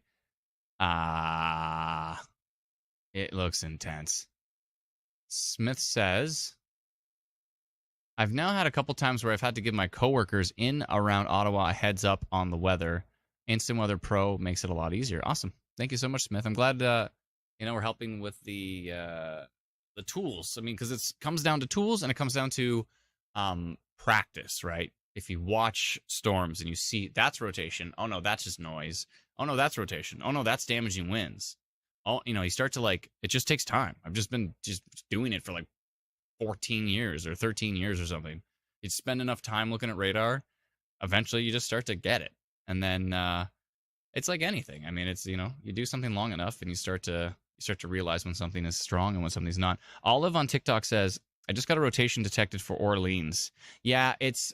It looks intense. Smith says, I've now had a couple times where I've had to give my coworkers in around Ottawa a heads up on the weather. Instant Weather Pro makes it a lot easier. Awesome. Thank you so much, Smith. I'm glad we're helping with the tools. I mean, because it comes down to tools and it comes down to practice, right? If you watch storms and you see that's rotation, oh no, that's just noise. Oh no, that's rotation. Oh no, that's damaging winds. Oh, you start to it just takes time. I've just been doing it for like 14 years or 13 years or something. You spend enough time looking at radar, eventually you just start to get it. And then it's like anything. I mean, it's, you do something long enough and you start to realize when something is strong and when something's not. Olive on TikTok says, I just got a rotation detected for Orleans. Yeah, it's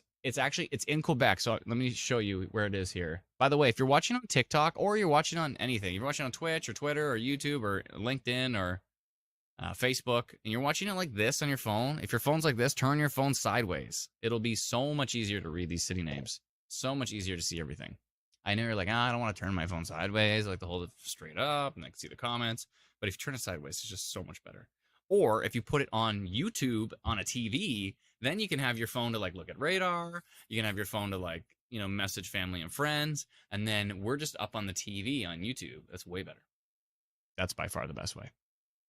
in Quebec. So let me show you where it is here. By the way, if you're watching on TikTok or you're watching on anything, if you're watching on Twitch or Twitter or YouTube or LinkedIn or Facebook, and you're watching it like this on your phone, if your phone's like this, turn your phone sideways. It'll be so much easier to read these city names. So much easier to see everything. I know you're like, I don't want to turn my phone sideways. I like to hold it straight up and I can see the comments. But if you turn it sideways, it's just so much better. Or if you put it on YouTube on a TV, then you can have your phone to like look at radar. You can have your phone to like, message family and friends. And then we're just up on the TV on YouTube. That's way better. That's by far the best way.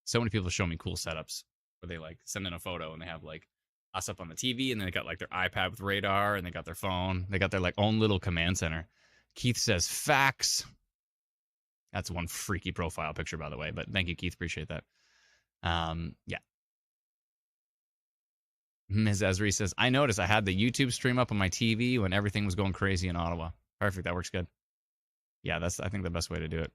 So many people show me cool setups where they like send in a photo and they have like us up on the TV and then they got like their iPad with radar and they got their phone. They got their like own little command center. Keith says facts. That's one freaky profile picture, by the way. But thank you, Keith. Appreciate that. Yeah. Ms. Esri says, I noticed I had the YouTube stream up on my TV when everything was going crazy in Ottawa. Perfect. That works good. Yeah, that's, I think, the best way to do it.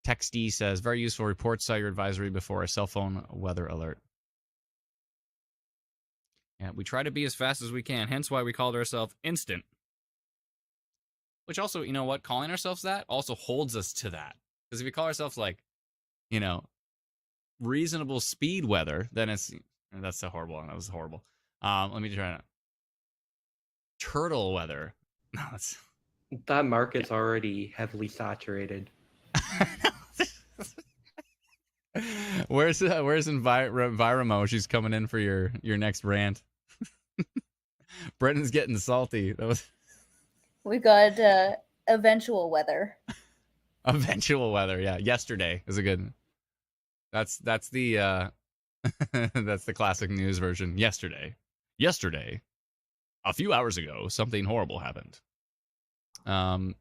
TextD says, very useful. Report cellular advisory before a cell phone weather alert. Yeah, we try to be as fast as we can, hence why we called ourselves Instant. Which also, you know what? Calling ourselves that also holds us to that. Because if we call ourselves like, reasonable speed weather, then that's so horrible. That was horrible. Let me try it. Turtle weather. No, that's... That market's already heavily saturated. Where's Enviramo? She's coming in for your next rant. Brendan's getting salty. That was... We got eventual weather. Eventual weather, yeah. Yesterday is a good. That's the that's the classic news version. Yesterday, a few hours ago, something horrible happened. But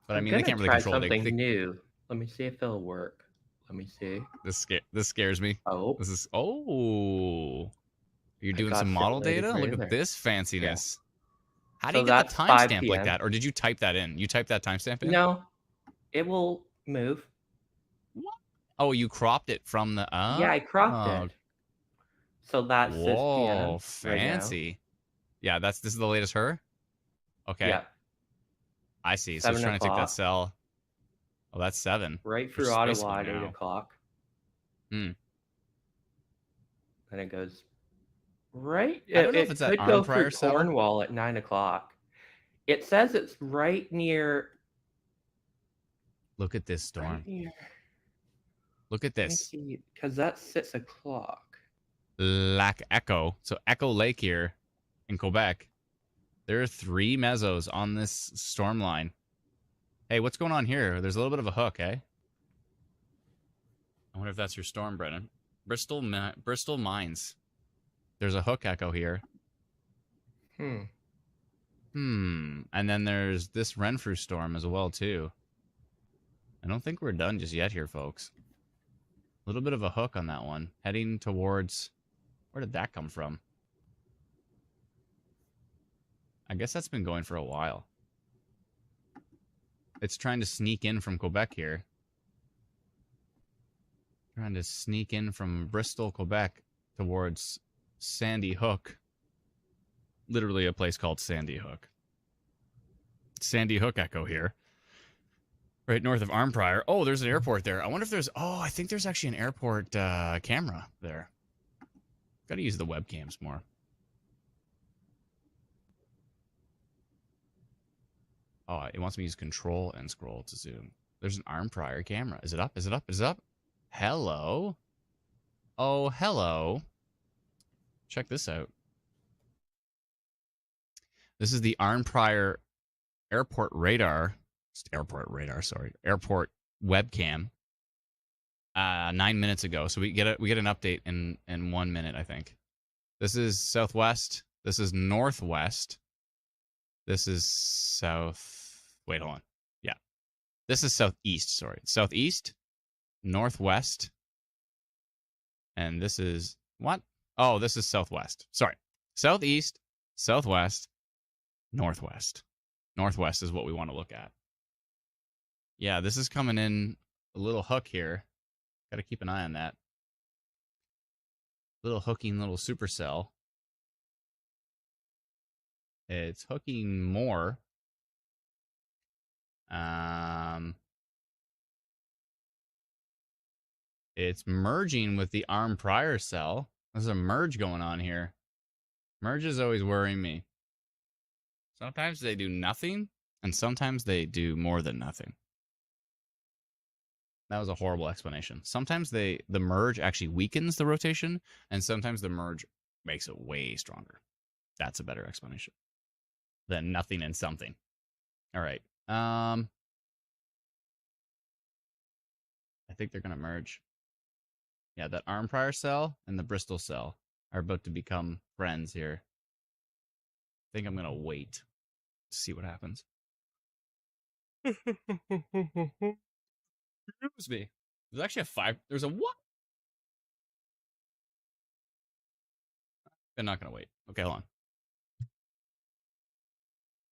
I mean, they can't really control something new. Let me see if it'll work. Let me see. This scares me. Oh, this is You're doing some model data. Look at this fanciness. Yeah. How do you get the timestamp like that? Or did you type that in? You typed that timestamp in? No, it will move. What? Oh, you cropped it from the... Yeah, I cropped it. So that's this PM fancy. Right, yeah, this is the latest her? Okay. Yeah. I see. So it's trying to take that cell. Oh, that's 7. Right through Ottawa at 8 o'clock. And it goes... Right? I don't know if it's at Arnprior cell. Cornwall at 9 o'clock. It says it's right near... Look at this storm. Right look at this. Because that's 6 o'clock. Lac Echo. So Echo Lake here in Quebec. There are 3 mesos on this storm line. Hey, what's going on here? There's a little bit of a hook, eh? I wonder if that's your storm, Brennan. Bristol Mines. There's a hook echo here. And then there's this Renfrew storm as well, too. I don't think we're done just yet here, folks. A little bit of a hook on that one. Heading towards... Where did that come from? I guess that's been going for a while. It's trying to sneak in from Quebec here. Trying to sneak in from Bristol, Quebec towards... Sandy Hook. Literally a place called Sandy Hook. Sandy Hook echo here. Right north of Arnprior. Oh, there's an airport there. I wonder if there's... Oh, I think there's actually an airport camera there. Got to use the webcams more. Oh, it wants me to use control and scroll to zoom. There's an Arnprior camera. Is it up? Is it up? Is it up? Hello? Oh, hello. Check this out. This is the Arnprior airport radar. Airport webcam. 9 minutes ago. So we get an update in 1 minute, I think. This is southwest. This is northwest. This is south. Wait, hold on. Yeah. This is southeast, sorry. Southeast, northwest. And this is what? Oh, this is southwest. Sorry. Southeast, southwest, northwest. Northwest is what we want to look at. Yeah, this is coming in a little hook here. Got to keep an eye on that. Little hooking little supercell. It's hooking more. It's merging with the arm prior cell. There's a merge going on here. Merges always worry me. Sometimes they do nothing, and sometimes they do more than nothing. That was a horrible explanation. Sometimes the merge actually weakens the rotation, and sometimes the merge makes it way stronger. That's a better explanation than nothing and something. All right. I think they're going to merge. Yeah, that arm prior cell and the Bristol cell are about to become friends here. I think I'm going to wait to see what happens. Excuse me. There's actually a 5. There's a what? I'm not going to wait. Okay, hold on.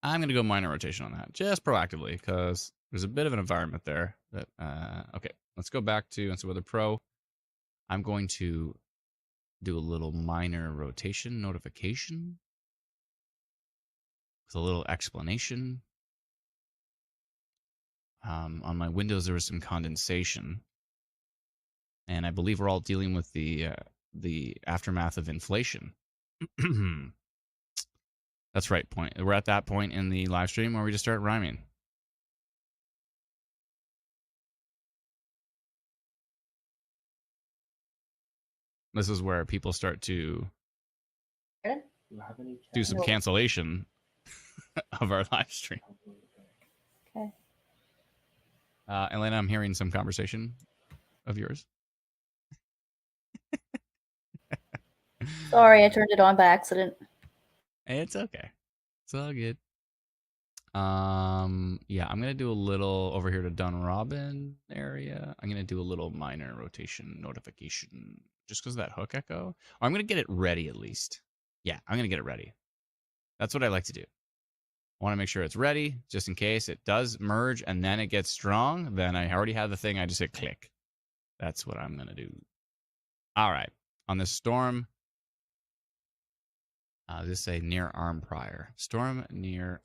I'm going to go minor rotation on that, just proactively, because there's a bit of an environment there. That okay, let's go back to Instant Weather Pro. I'm going to do a little minor rotation notification with a little explanation. On my windows, there was some condensation, and I believe we're all dealing with the aftermath of inflation. That's right. We're at that point in the live stream where we just start rhyming. This is where people start to do some cancellation of our live stream. Okay. Elena, I'm hearing some conversation of yours. Sorry, I turned it on by accident. It's okay. It's all good. Yeah, I'm gonna do a little over here to Dunrobin area. I'm gonna do a little minor rotation notification just because of that hook echo. Or I'm gonna get it ready at least. Yeah, I'm gonna get it ready. That's what I like to do. I want to make sure it's ready just in case it does merge and then it gets strong. Then I already have the thing. I just hit click. That's what I'm gonna do. All right, on this storm. Just say near arm prior. Storm near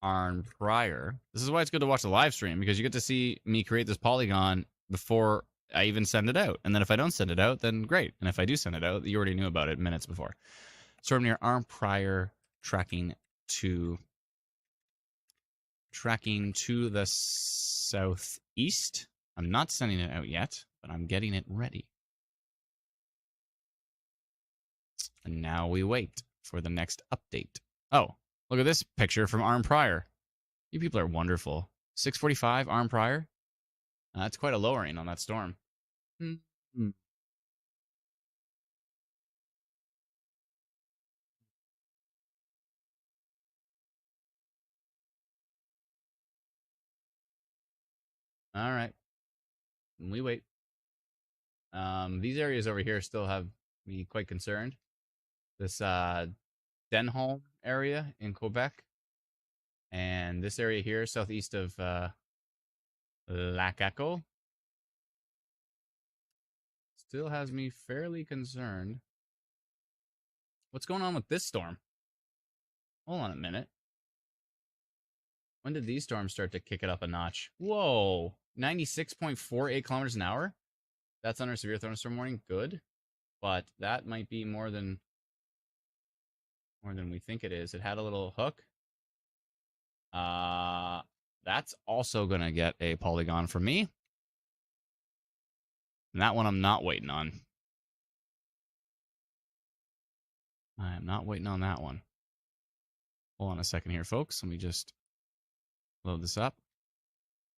arm prior. This is why it's good to watch the live stream, because you get to see me create this polygon before I even send it out. And then if I don't send it out, then great. And if I do send it out, you already knew about it minutes before. Storm near arm prior, tracking to the southeast. I'm not sending it out yet, but I'm getting it ready. And now we wait for the next update. Oh, look at this picture from arm prior. You people are wonderful. 645 arm prior. That's quite a lowering on that storm. Mm-hmm. All right. We wait. These areas over here still have me quite concerned. This Denholm area in Quebec. And this area here, southeast of Lac Echo, still has me fairly concerned. What's going on with this storm? Hold on a minute. When did these storms start to kick it up a notch? Whoa, 96.48 kilometers an hour? That's under severe thunderstorm warning. Good. But that might be more than we think it is. It had a little hook. That's also going to get a polygon from me. And that one I'm not waiting on. I am not waiting on that one. Hold on a second here, folks. Let me just load this up.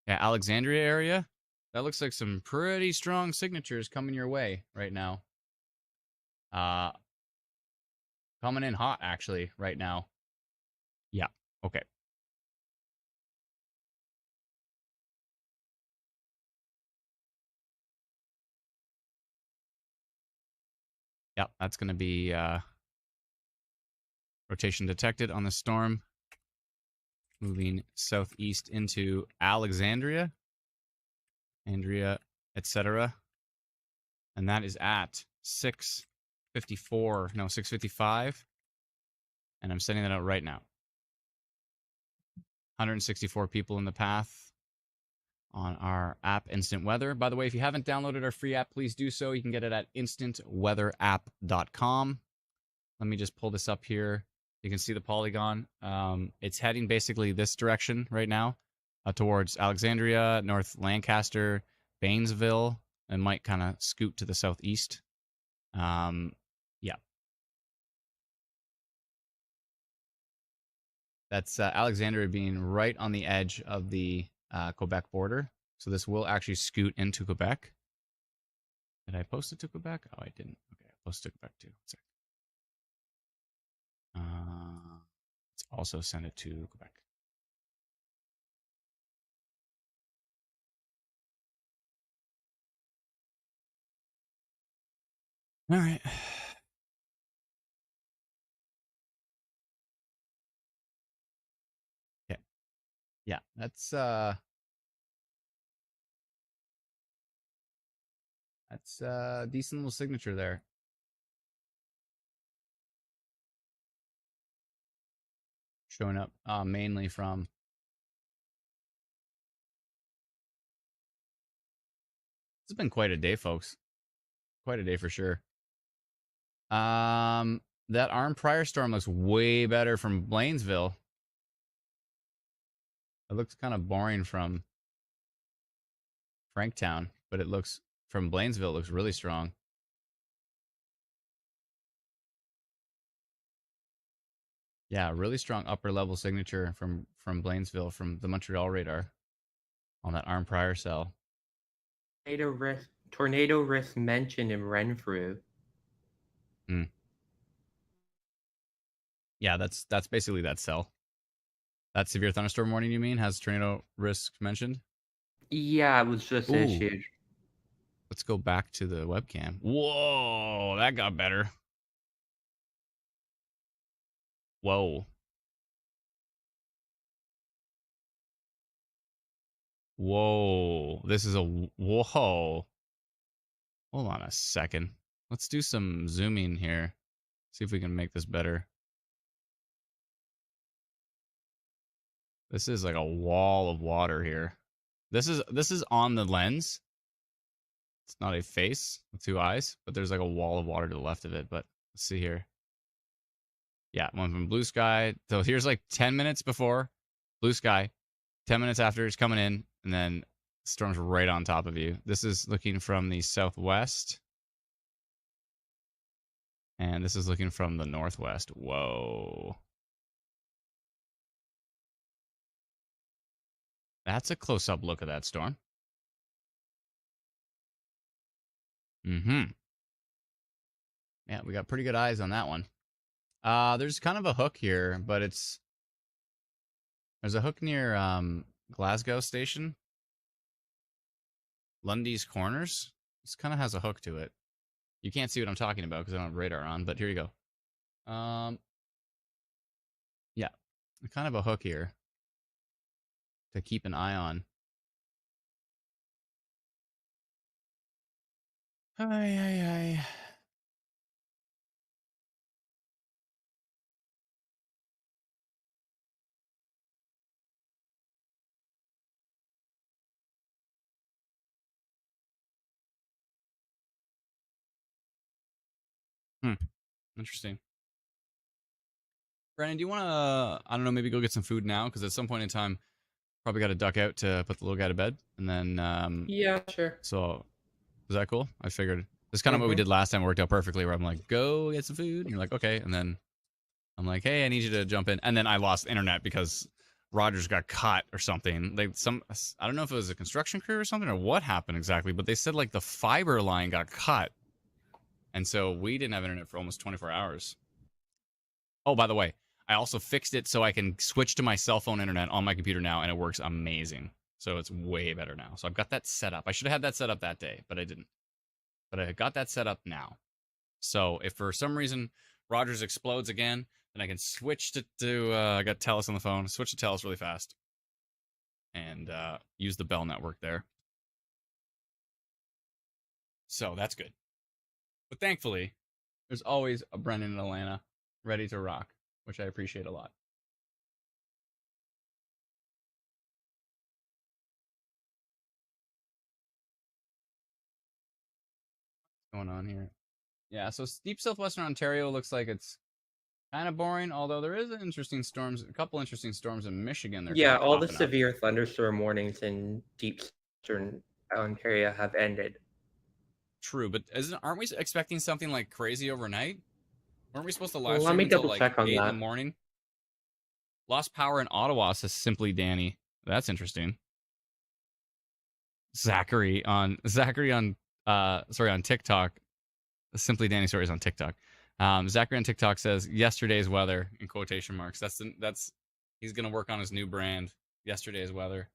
Yeah, Alexandria area. That looks like some pretty strong signatures coming your way right now. Coming in hot, actually, right now. Yeah, okay. Yep, that's going to be rotation detected on the storm. Moving southeast into Alexandria, etc. And that is at 6:55. And I'm sending that out right now. 164 people in the path on our app, Instant Weather. By the way, if you haven't downloaded our free app, please do so. You can get it at instantweatherapp.com. Let me just pull this up here. You can see the polygon. It's heading basically this direction right now, towards Alexandria, North Lancaster, Baynesville, and might kind of scoot to the southeast. Yeah. That's Alexandria being right on the edge of the Quebec border. So this will actually scoot into Quebec. Did I post it to Quebec? Oh, I didn't. Okay, I posted to Quebec too. Let's also send it to Quebec. All right. Okay. Yeah, that's a decent little signature there. Showing up mainly from it's been quite a day, folks. Quite a day for sure. That armed prior storm looks way better from Blainesville. It looks kind of boring from Franktown, but it looks from Blainesville, it looks really strong. Yeah, really strong upper level signature from Blainesville, from the Montreal radar on that armed prior cell. Tornado risk mentioned in Renfrew. Yeah, that's basically that cell. That severe thunderstorm warning, you mean, has tornado risk mentioned? Yeah, it was just issued. Let's go back to the webcam. Whoa, that got better. Whoa. Whoa. This is a whoa. Hold on a second. Let's do some zooming here. See if we can make this better. This is like a wall of water here. This is on the lens. It's not a face with two eyes, but there's like a wall of water to the left of it. But let's see here. Yeah, went from blue sky. So here's like 10 minutes before blue sky, 10 minutes after it's coming in, and then the storm's right on top of you. This is looking from the southwest. And this is looking from the northwest. Whoa. That's a close-up look of that storm. Yeah, we got pretty good eyes on that one. There's kind of a hook here, but there's a hook near Glasgow Station. Lundy's Corners. This kind of has a hook to it. You can't see what I'm talking about because I don't have radar on, but here you go. Yeah, kind of a hook here to keep an eye on. Hi. Interesting. Brandon, do you want to, I don't know, maybe go get some food now? Because at some point in time, probably got to duck out to put the little guy to bed. And then... yeah, sure. So, is that cool? I figured. This is kind of what we did last time. Worked out perfectly, where I'm like, go get some food. And you're like, okay. And then I'm like, hey, I need you to jump in. And then I lost internet because Rogers got caught or something. I don't know if it was a construction crew or something or what happened exactly, but they said like the fiber line got cut. And so we didn't have internet for almost 24 hours. Oh, by the way, I also fixed it so I can switch to my cell phone internet on my computer now, and it works amazing. So it's way better now. So I've got that set up. I should have had that set up that day, but I didn't. But I got that set up now. So if for some reason Rogers explodes again, then I can switch to I got Telus on the phone, switch to Telus really fast, and use the Bell network there. So that's good. But thankfully, there's always a Brendan in Atlanta ready to rock, which I appreciate a lot. What's going on here? Yeah, so deep southwestern Ontario looks like it's kind of boring, although there is a couple interesting storms in Michigan. Yeah, all the severe thunderstorm warnings in deep southern Ontario have ended. True, but aren't we expecting something like crazy overnight? Weren't we supposed to live stream Let me until double like check on 8 in that. the morning? Lost power in Ottawa, says Simply Danny. That's interesting. Zachary on TikTok. Simply Danny stories on TikTok. Zachary on TikTok says yesterday's weather in quotation marks. That's he's gonna work on his new brand. Yesterday's weather.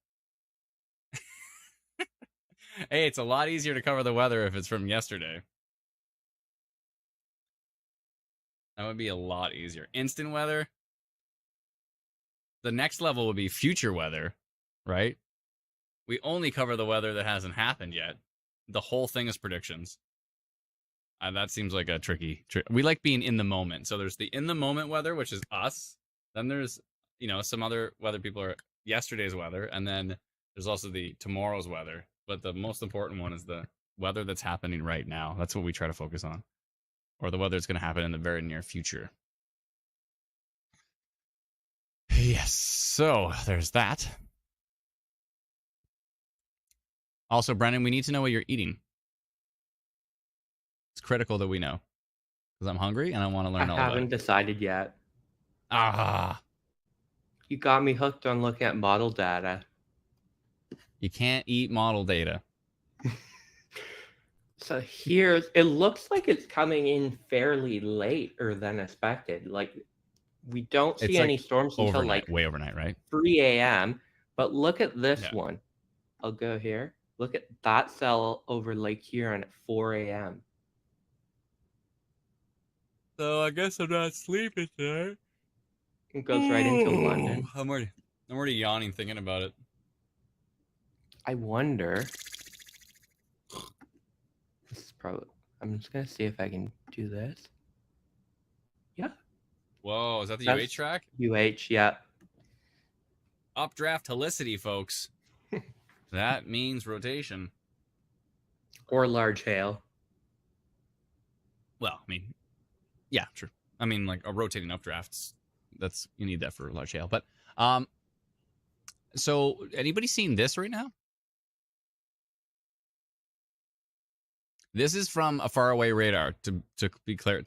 Hey, it's a lot easier to cover the weather if it's from yesterday. That would be a lot easier. Instant weather. The next level would be future weather, right? We only cover the weather that hasn't happened yet. The whole thing is predictions. That seems like a tricky. We like being in the moment. So there's the in the moment weather, which is us. Then there's, some other weather people are yesterday's weather. And then there's also the tomorrow's weather. But the most important one is the weather that's happening right now. That's what we try to focus on. Or the weather that's going to happen in the very near future. Yes. So there's that. Also, Brendan, we need to know what you're eating. It's critical that we know. Because I'm hungry and I want to learn all about it. I haven't decided yet. You got me hooked on looking at model data. You can't eat model data. So it looks like it's coming in fairly later than expected. Like, we don't see any storms until way overnight, right? 3 a.m. But look at this one. I'll go here. Look at that cell over Lake Huron at 4 a.m. So I guess I'm not sleeping tonight. It goes right into London. I'm already yawning thinking about it. I wonder. This is probably. I'm just gonna see if I can do this. Yeah. Whoa, is that the UH track? UH, yeah. Updraft helicity, folks. That means rotation. Or large hail. Well, I mean, yeah, true. I mean, like a rotating updrafts. You need that for large hail. But so anybody seeing this right now? This is from a faraway radar to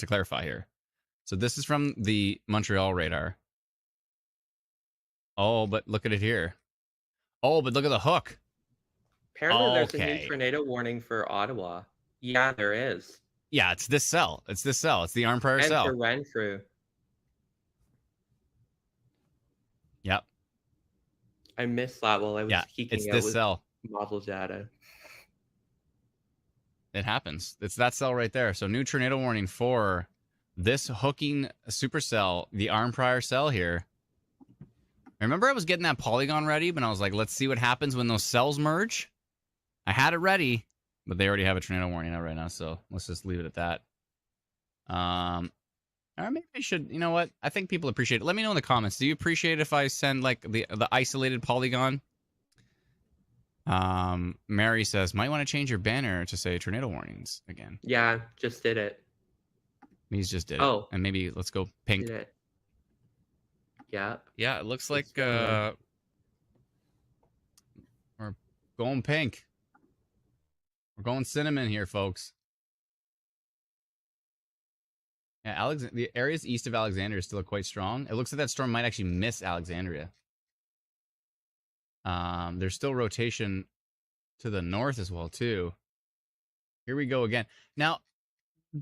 clarify here. So this is from the Montreal radar. Oh, but look at it here. Oh, but look at the hook. Apparently there's a new tornado warning for Ottawa. Yeah, there is. Yeah, it's this cell. It's the Arm Prior cell. And for Renfrew. Yep. I missed that while I was geeking out with cell. Model data. It happens. It's that cell right there. So new tornado warning for this hooking supercell, the Arm Prior cell here. Remember I was getting that polygon ready, but I was like, let's see what happens when those cells merge. I had it ready, but they already have a tornado warning out right now, so let's just leave it at that. Or maybe I should, you know what? I think people appreciate it. Let me know in the comments. Do you appreciate if I send like the isolated polygon? Mary says, might want to change your banner to say tornado warnings again. Yeah, just did it. He's just did it. And maybe let's go pink. Did it. Yeah. Yeah, it looks like we're going pink. We're going cinnamon here, folks. Yeah, the areas east of Alexandria is still quite strong. It looks like that storm might actually miss Alexandria. There's still rotation to the north as well, too. Here we go again. Now,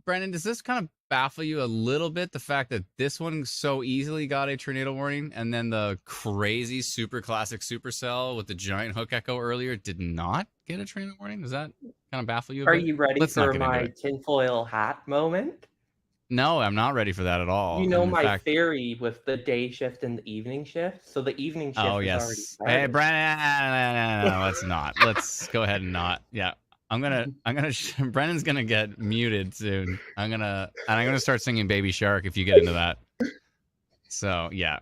Brendan, does this kind of baffle you a little bit? The fact that this one so easily got a tornado warning, and then the crazy super classic supercell with the giant hook echo earlier did not get a tornado warning? Does that kind of baffle you a bit? Are you ready for my tinfoil hat moment? No, I'm not ready for that at all. You know in my fact, theory with the day shift and the evening shift? So the evening shift is already started. Hey, Brennan, no, let's not. Let's go ahead and not. Yeah. Brennan's gonna get muted soon. I'm gonna start singing Baby Shark if you get into that. So yeah,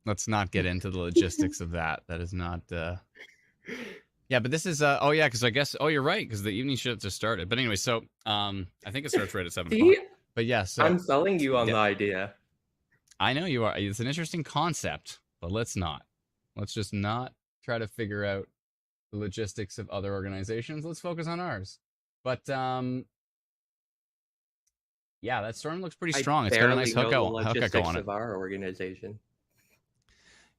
let's not get into the logistics of that. That is not. Yeah, but this is. Oh yeah, because I guess. Oh, you're right, because the evening shift just started. But anyway, so I think it starts right at 7 o'clock. But yeah, so I'm selling you on the idea. I know you are. It's an interesting concept, but let's not. Let's just not try to figure out the logistics of other organizations. Let's focus on ours. But yeah, that storm looks pretty strong. It's got a nice hook echo on it. Of our organization.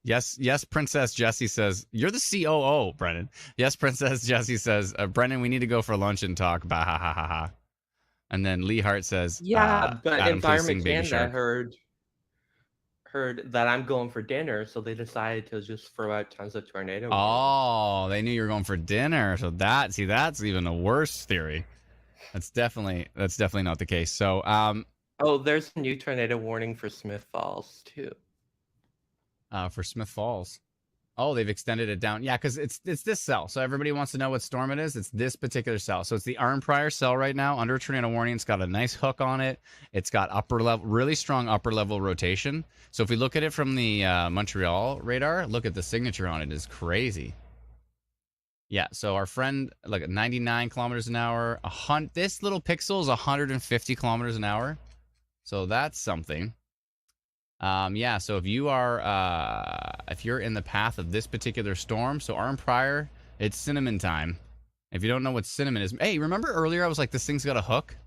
Yes, Princess Jessie says, you're the COO, Brennan. Yes, Princess Jessie says, Brennan, we need to go for lunch and talk. Bah, ha, ha, ha, ha. And then Lee Hart says, yeah, but Adam, Environment Canada heard that I'm going for dinner, so they decided to just throw out tons of tornado warnings. They knew you were going for dinner. So that's even a worse theory. That's definitely not the case. So there's a new tornado warning for Smith Falls too. For Smith Falls. Oh, they've extended it down. Yeah, because it's this cell. So everybody wants to know what storm it is. It's this particular cell. So it's the Arm Prior cell right now under tornado warning. It's got a nice hook on it. It's got really strong upper level rotation. So if we look at it from the Montreal radar, look at the signature on it. Is crazy. Yeah, so our friend, like at 99 kilometers an hour. This little pixel is 150 kilometers an hour. So that's something. Yeah, so if you are if you're in the path of this particular storm, so Arm Prior, it's cinnamon time. If you don't know what cinnamon is, hey, remember earlier I was like, this thing's got a hook?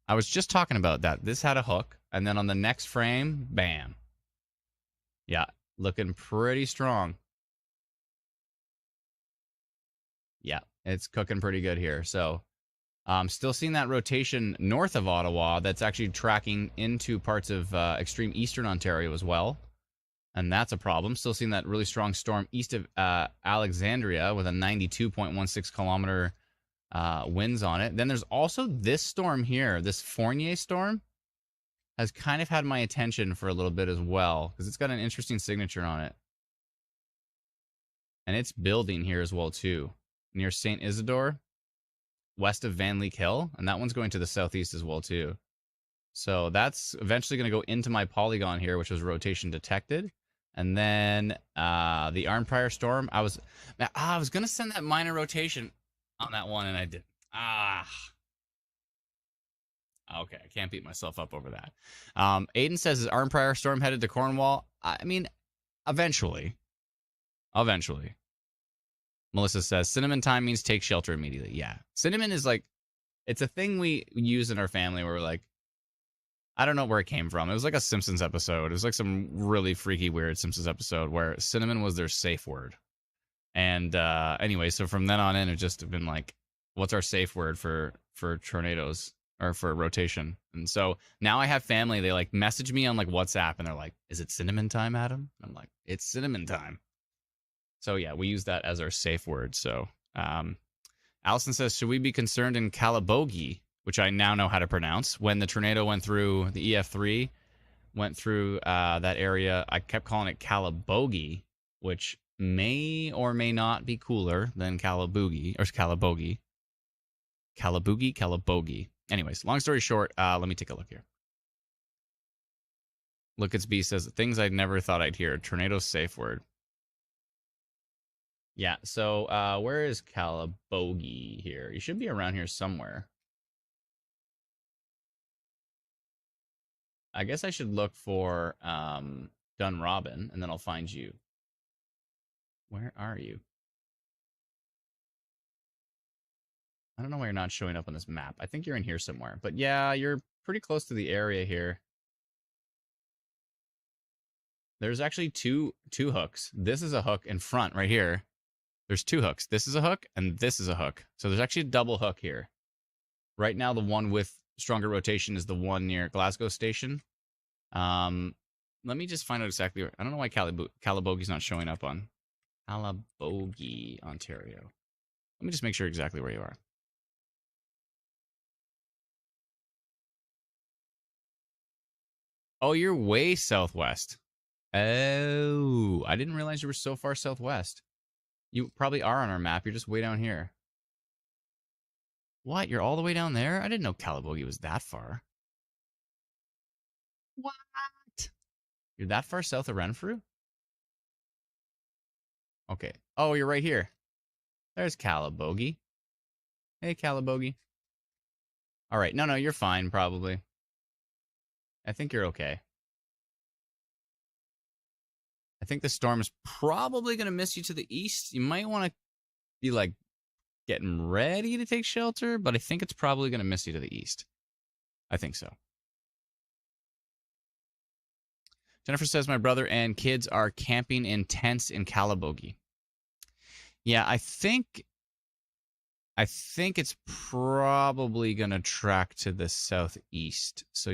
I was just talking about that. This had a hook, and then on the next frame, bam. Yeah, looking pretty strong. Yeah, it's cooking pretty good here. So still seeing that rotation north of Ottawa that's actually tracking into parts of extreme eastern Ontario as well. And that's a problem. Still seeing that really strong storm east of Alexandria with a 92.16 kilometer winds on it. Then there's also this storm here. This Fournier storm has kind of had my attention for a little bit as well because it's got an interesting signature on it. And it's building here as well too, near St. Isidore, west of Van Leek Hill, and that one's going to the southeast as well too. So that's eventually going to go into my polygon here, which was rotation detected. And then the Arm Prior storm, I was going to send that minor rotation on that one, and I didn't. Okay, I can't beat myself up over that. Aiden says, is Arm Prior storm headed to Cornwall? I mean, eventually. Melissa says, cinnamon time means take shelter immediately. Yeah. Cinnamon is like, it's a thing we use in our family where we're like, I don't know where it came from. It was like a Simpsons episode. It was like some really freaky, weird Simpsons episode where cinnamon was their safe word. And anyway, so from then on in, it's just been like, what's our safe word for tornadoes or for rotation? And so now I have family. They like message me on like WhatsApp and they're like, is it cinnamon time, Adam? I'm like, it's cinnamon time. So yeah, we use that as our safe word. So Allison says, should we be concerned in Calabogie, which I now know how to pronounce? When the tornado went through, the EF3 went through that area, I kept calling it Calabogie, which may or may not be cooler than Calabogie. Calabogie. Anyways, long story short, let me take a look here. Look, it's B says, things I never thought I'd hear. Tornado safe word. Yeah, so where is Calabogie here? You should be around here somewhere. I guess I should look for Dunrobin, and then I'll find you. Where are you? I don't know why you're not showing up on this map. I think you're in here somewhere. But yeah, you're pretty close to the area here. There's actually two hooks. This is a hook in front right here. There's two hooks. This is a hook, and this is a hook. So there's actually a double hook here. Right now, the one with stronger rotation is the one near Glasgow Station. Let me just find out exactly where. I don't know why Calabogie's not showing up on Calabogie, Ontario. Let me just make sure exactly where you are. Oh, you're way southwest. Oh, I didn't realize you were so far southwest. You probably are on our map. You're just way down here. What? You're all the way down there? I didn't know Calabogie was that far. What? You're that far south of Renfrew? Okay. Oh, you're right here. There's Calabogie. Hey, Calabogie. All right. No, you're fine, probably. I think you're okay. I think the storm is probably going to miss you to the east. You might want to be, like, getting ready to take shelter, but I think it's probably going to miss you to the east. I think so. Jennifer says, my brother and kids are camping in tents in Calabogie. Yeah, I think it's probably going to track to the southeast. So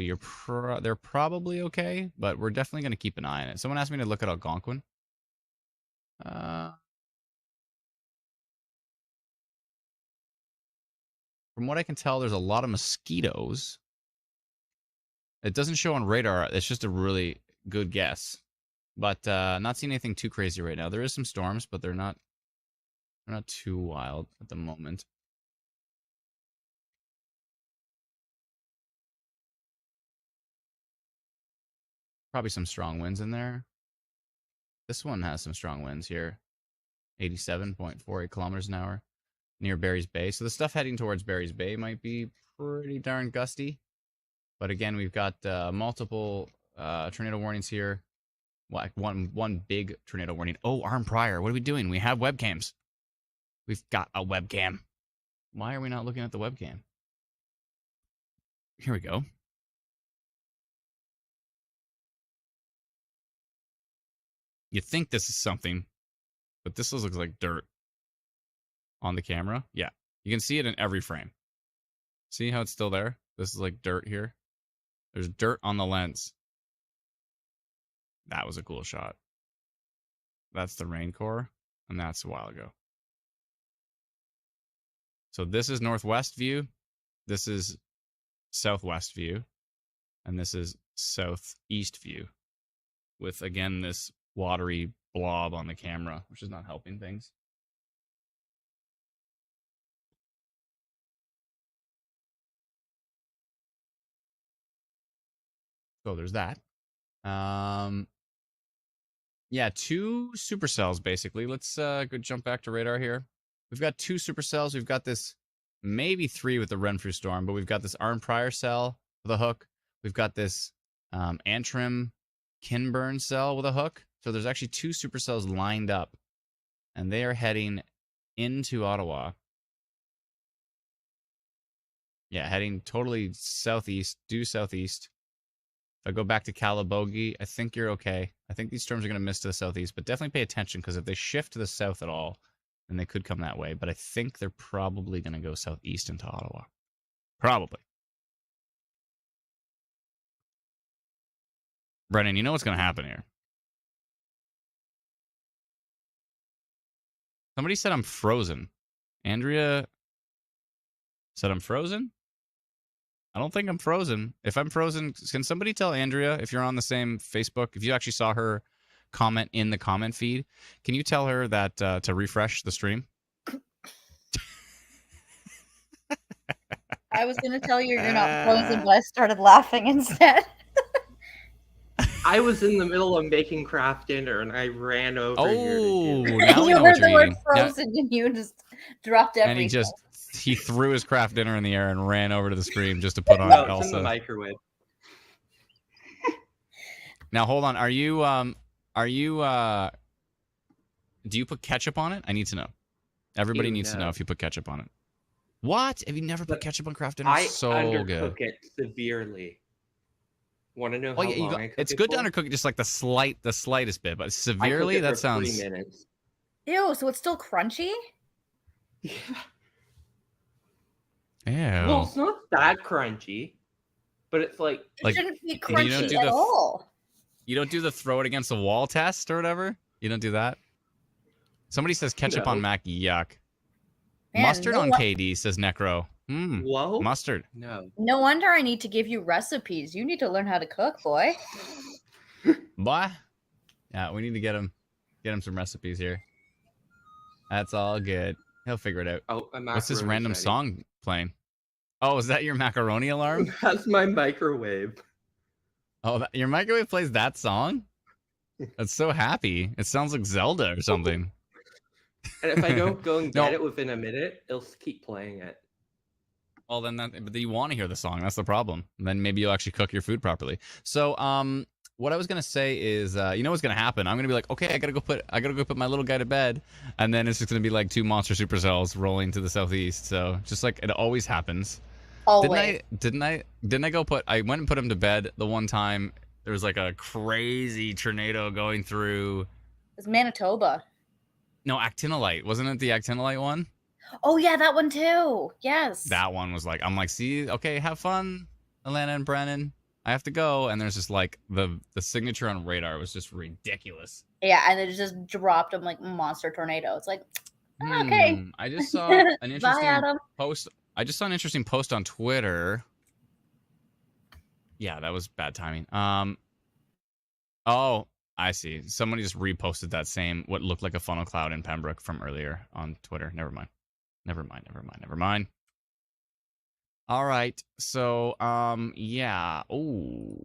they're probably okay, but we're definitely going to keep an eye on it. Someone asked me to look at Algonquin. From what I can tell, there's a lot of mosquitoes. It doesn't show on radar. It's just a really good guess. But not seeing anything too crazy right now. There is some storms, but they're not too wild at the moment. Probably some strong winds in there. This one has some strong winds here. 87.48 kilometers an hour near Barry's Bay. So the stuff heading towards Barry's Bay might be pretty darn gusty. But again, we've got multiple tornado warnings here. One big tornado warning. Oh, Arm Prior, what are we doing? We have webcams. We've got a webcam. Why are we not looking at the webcam? Here we go. You think this is something, but this looks like dirt on the camera. Yeah, you can see it in every frame. See how it's still there? This is like dirt here. There's dirt on the lens. That was a cool shot. That's the rain core, and that's a while ago. So this is northwest view. This is southwest view. And this is southeast view. With, again, this watery blob on the camera, which is not helping things. So there's that. Yeah, 2 supercells, basically. Let's go jump back to radar here. We've got 2 supercells. We've got this, maybe 3 with the Renfrew storm, but we've got this Arm Prior cell with a hook. We've got this Antrim Kinburn cell with a hook. So there's actually 2 supercells lined up, and they are heading into Ottawa. Yeah, heading totally southeast, due southeast. If I go back to Calabogie, I think you're okay. I think these storms are going to miss to the southeast, but definitely pay attention, because if they shift to the south at all, then they could come that way. But I think they're probably going to go southeast into Ottawa. Probably. Brennan, you know what's going to happen here. Somebody said I'm frozen. Andrea said I'm frozen? I don't think I'm frozen. If I'm frozen, can somebody tell Andrea, if you're on the same Facebook, if you actually saw her comment in the comment feed, can you tell her that to refresh the stream? I was going to tell you you're not frozen, but I started laughing instead. I was in the middle of making craft dinner, and I ran over here to do it. Now you know heard what the you're word eating. frozen, and you just dropped everything. And he threw his craft dinner in the air and ran over to the stream just to put on No, it's Elsa. in the microwave. Now hold on. Do you put ketchup on it? I need to know. Everybody needs to know if you put ketchup on it. What? Have you never put ketchup on craft dinner? I so undercook good. it severely. Want to know how long I cook it's it good for? to undercook it just like the slightest bit, but severely, that sounds. 3 minutes. Ew, so it's still crunchy? Yeah. Ew. Well, it's not that crunchy, but it's like It shouldn't be crunchy at the, all. You don't do the throw it against the wall test or whatever? You don't do that? Somebody says ketchup on Mac, yuck. Man, Mustard on KD, says Necro. Whoa. Mustard. No. No wonder I need to give you recipes. You need to learn how to cook, boy. Boy. Yeah, we need to get him some recipes here. That's all good. He'll figure it out. Oh, what's this random song playing? Oh, is that your macaroni alarm? That's my microwave. Oh, your microwave plays that song? That's so happy. It sounds like Zelda or something. And if I don't go and get it within a minute, it'll keep playing it. Well, then but you want to hear the song. That's the problem. And then maybe you'll actually cook your food properly. So, what I was gonna say is, you know what's gonna happen? I'm gonna be like, okay, I gotta go put my little guy to bed, and then it's just gonna be like 2 monster supercells rolling to the southeast. So just like it always happens. Always. Didn't I went and put him to bed the one time. There was like a crazy tornado going through. It's Manitoba. No, actinolite. Wasn't it the actinolite one? Oh yeah, that one too. Yes. That one was like, I'm like, see, okay, have fun, Alana and Brennan. I have to go. And there's just like the signature on radar was just ridiculous. Yeah, and it just dropped him like monster tornado. It's like, okay. I just saw an interesting Bye, post. I just saw an interesting post on Twitter. Yeah, that was bad timing. Oh, I see. Somebody just reposted that same what looked like a funnel cloud in Pembroke from earlier on Twitter. Never mind. All right. So, yeah. Oh,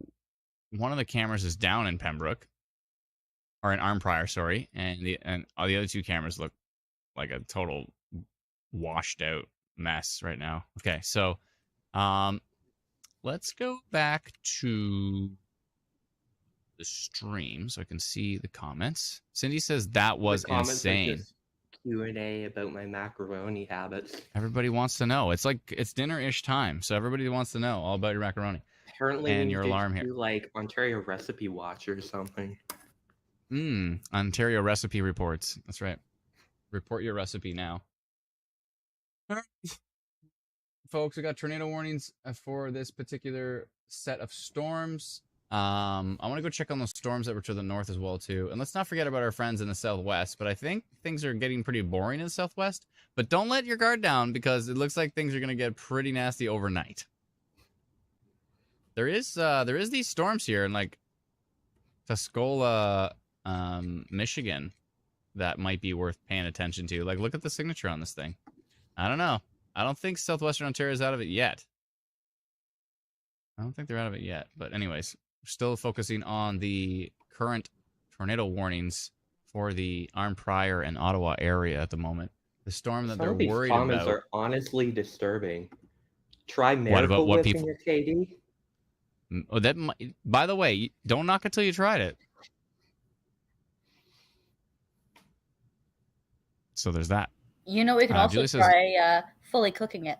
one of the cameras is down in Pembroke, or in Arnprior, sorry, and the other 2 cameras look like a total washed out mess right now. Okay, so, let's go back to the stream so I can see the comments. Cindy says that was insane. Q&A about my macaroni habits. Everybody wants to know. It's like it's dinner-ish time, so everybody wants to know all about your macaroni. Apparently, and your alarm here, like Ontario Recipe Watch or something. Ontario Recipe Reports. That's right. Report your recipe now. All right. Folks, we got tornado warnings for this particular set of storms. I want to go check on those storms that were to the north as well too, and let's not forget about our friends in the southwest. But I think things are getting pretty boring in the southwest. But don't let your guard down, because it looks like things are going to get pretty nasty overnight. There is these storms here in like Tuscola, Michigan, that might be worth paying attention to. Like, look at the signature on this thing. I don't know. I don't think southwestern Ontario is out of it yet. I don't think they're out of it yet. But anyways, we're still focusing on the current tornado warnings for the Arnprior and Ottawa area at the moment. The storm that they're worried about. Some of these comments are honestly disturbing. Try Miracle Whip in your KD. Oh, that might, by the way, don't knock it till you tried it. So there's that. You know, we can also try fully cooking it.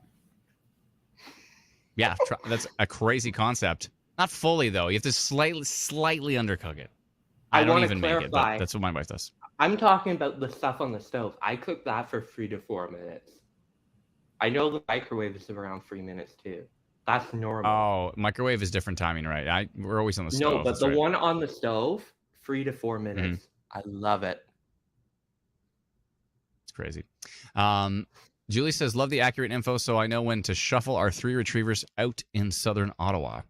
Yeah, that's a crazy concept. Not fully, though. You have to slightly undercook it. I don't even make it, but that's what my wife does. I'm talking about the stuff on the stove. I cook that for 3 to 4 minutes. I know the microwave is around 3 minutes, too. That's normal. Oh, microwave is different timing, right? We're always on the stove. No, but the one on the stove, 3 to 4 minutes. I love it. It's crazy. Julie says, love the accurate info, so I know when to shuffle our 3 retrievers out in southern Ottawa.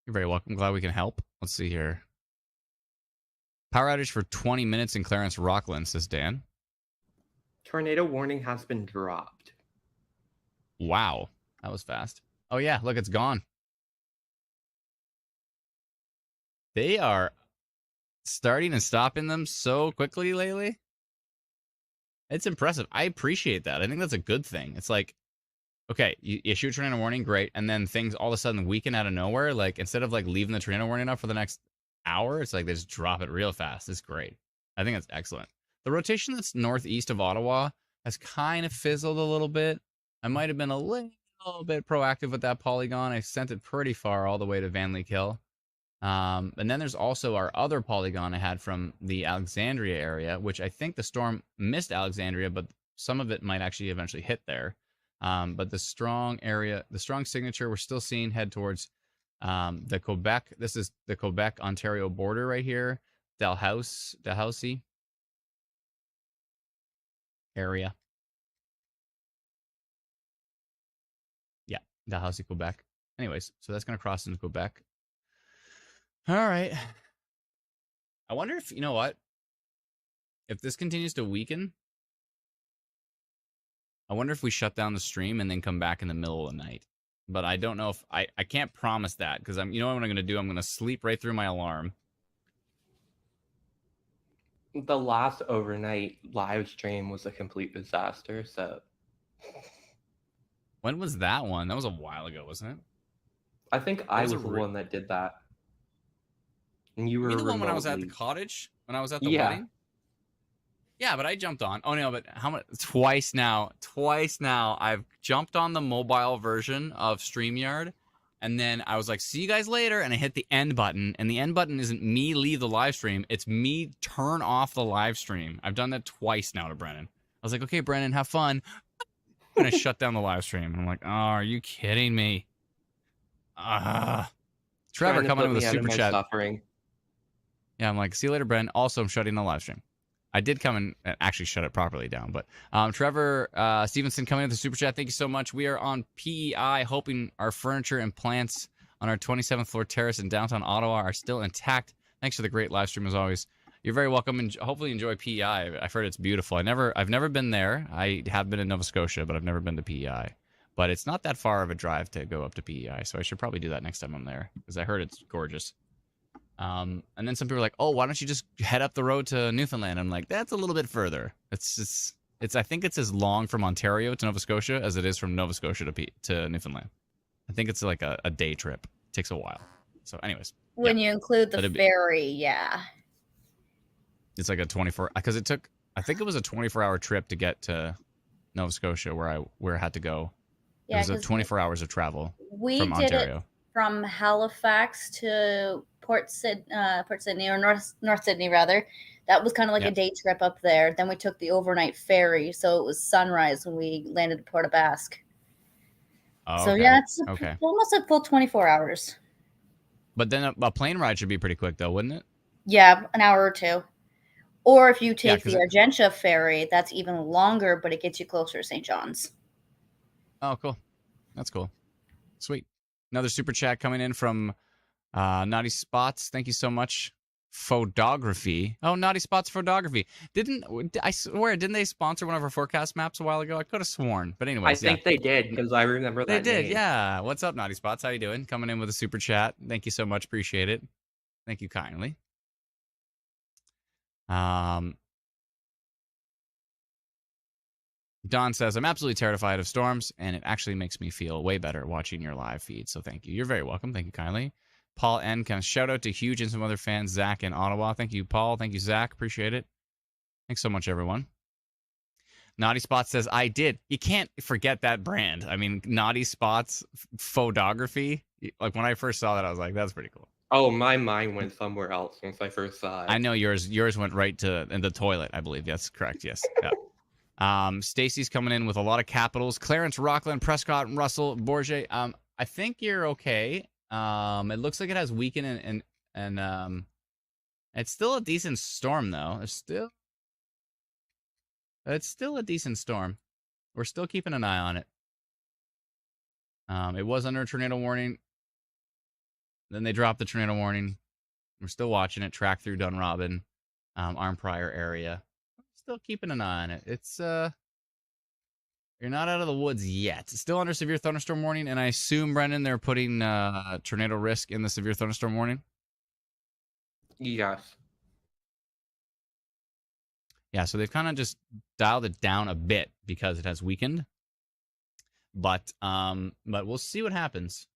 You're very welcome. Glad we can help. Let's see here. Power outage for 20 minutes in Clarence Rockland, says Dan. Tornado warning has been dropped. Wow. That was fast. Oh, yeah. Look, it's gone. They are starting and stopping them so quickly lately. It's impressive. I appreciate that. I think that's a good thing. It's like, okay, you issue a tornado warning, great, and then things all of a sudden weaken out of nowhere. Like, instead of like leaving the tornado warning up for the next hour, it's like they just drop it real fast. It's great. I think that's excellent. The rotation that's northeast of Ottawa has kind of fizzled a little bit. I might have been a little bit proactive with that polygon. I sent it pretty far all the way to Van Lee Kill. And then there's also our other polygon I had from the Alexandria area, which I think the storm missed Alexandria, but some of it might actually eventually hit there. But the strong area, the strong signature, we're still seeing head towards the Quebec. This is the Quebec-Ontario border right here, Dalhousie area. Dalhousie, Quebec. Anyways, so that's going to cross into Quebec. All right. I wonder if, you know what? If this continues to weaken, I wonder if we shut down the stream and then come back in the middle of the night. But I don't know if I can't promise that because you know what I'm going to do? I'm going to sleep right through my alarm. The last overnight live stream was a complete disaster. So when was that one? That was a while ago, wasn't it? I think I was the one that did that. And you were the one when I was at the cottage? When I was at the wedding? Yeah, but I jumped on. Oh no, but how much? Twice now, I've jumped on the mobile version of StreamYard, and then I was like, "See you guys later," and I hit the end button, and the end button isn't me leave the live stream; it's me turn off the live stream. I've done that twice now to Brennan. I was like, "Okay, Brennan, have fun," and I shut down the live stream. And I'm like, "Oh, are you kidding me?" Trevor coming in with a super chat. Suffering. Yeah, I'm like, "See you later, Brennan." Also, I'm shutting the live stream. I did come and actually shut it properly down. But Trevor Stevenson coming in with the super chat. Thank you so much. We are on PEI, hoping our furniture and plants on our 27th floor terrace in downtown Ottawa are still intact. Thanks for the great live stream as always. You're very welcome, and hopefully enjoy PEI. I've heard it's beautiful. I've never been there. I have been in Nova Scotia, but I've never been to PEI. But it's not that far of a drive to go up to PEI, so I should probably do that next time I'm there because I heard it's gorgeous. And then some people are like, "Oh, why don't you just head up the road to Newfoundland?" I'm like, "That's a little bit further. It's I think it's as long from Ontario to Nova Scotia as it is from Nova Scotia to Newfoundland. I think it's like a day trip. It takes a while. So, anyways, when you include the ferry, yeah, it's like a 24 because it took. I think it was a 24-hour trip to get to Nova Scotia where I had to go. Yeah, it was 24 hours of travel from Ontario. It from Halifax to Port Sydney or North Sydney rather. That was kind of like a day trip up there. Then we took the overnight ferry, so it was sunrise when we landed at Port aux Basques. Oh, so okay. Yeah, it's almost a full 24 hours. But then a plane ride should be pretty quick, though, wouldn't it? Yeah, an hour or two. Or if you take the Argentia ferry, that's even longer, but it gets you closer to St. John's. Oh, cool. That's cool. Sweet. Another super chat coming in from Naughty Spots. Thank you so much. Photography. Oh, Naughty Spots Photography. Didn't they sponsor one of our forecast maps a while ago? I could have sworn. But anyways, I think they did because I remember that. They did, yeah. What's up, Naughty Spots? How you doing? Coming in with a super chat. Thank you so much. Appreciate it. Thank you kindly. Don says, "I'm absolutely terrified of storms, and it actually makes me feel way better watching your live feed. So thank you. You're very welcome. Thank you kindly." Paul N. Kind of shout out to Huge and some other fans, Zach in Ottawa. Thank you, Paul. Thank you, Zach. Appreciate it. Thanks so much, everyone. Naughty Spots says, "I did." You can't forget that brand. I mean, Naughty Spots Photography. Like when I first saw that, I was like, "That's pretty cool." Oh, my mind went somewhere else once I first saw it. I know yours went right to in the toilet, I believe. That's correct. Yes. Yeah. Stacy's coming in with a lot of capitals. Clarence, Rockland, Prescott, Russell, Bourget. I think you're okay. It looks like it has weakened and it's still a decent storm though. It's still a decent storm. We're still keeping an eye on it. It was under a tornado warning. Then they dropped the tornado warning. We're still watching it track through Dunrobin, Arnprior area. Still keeping an eye on it. It's you're not out of the woods yet. Still under severe thunderstorm warning, and I assume, Brendan, they're putting tornado risk in the severe thunderstorm warning. Yes. Yeah, so they've kind of just dialed it down a bit because it has weakened. But we'll see what happens.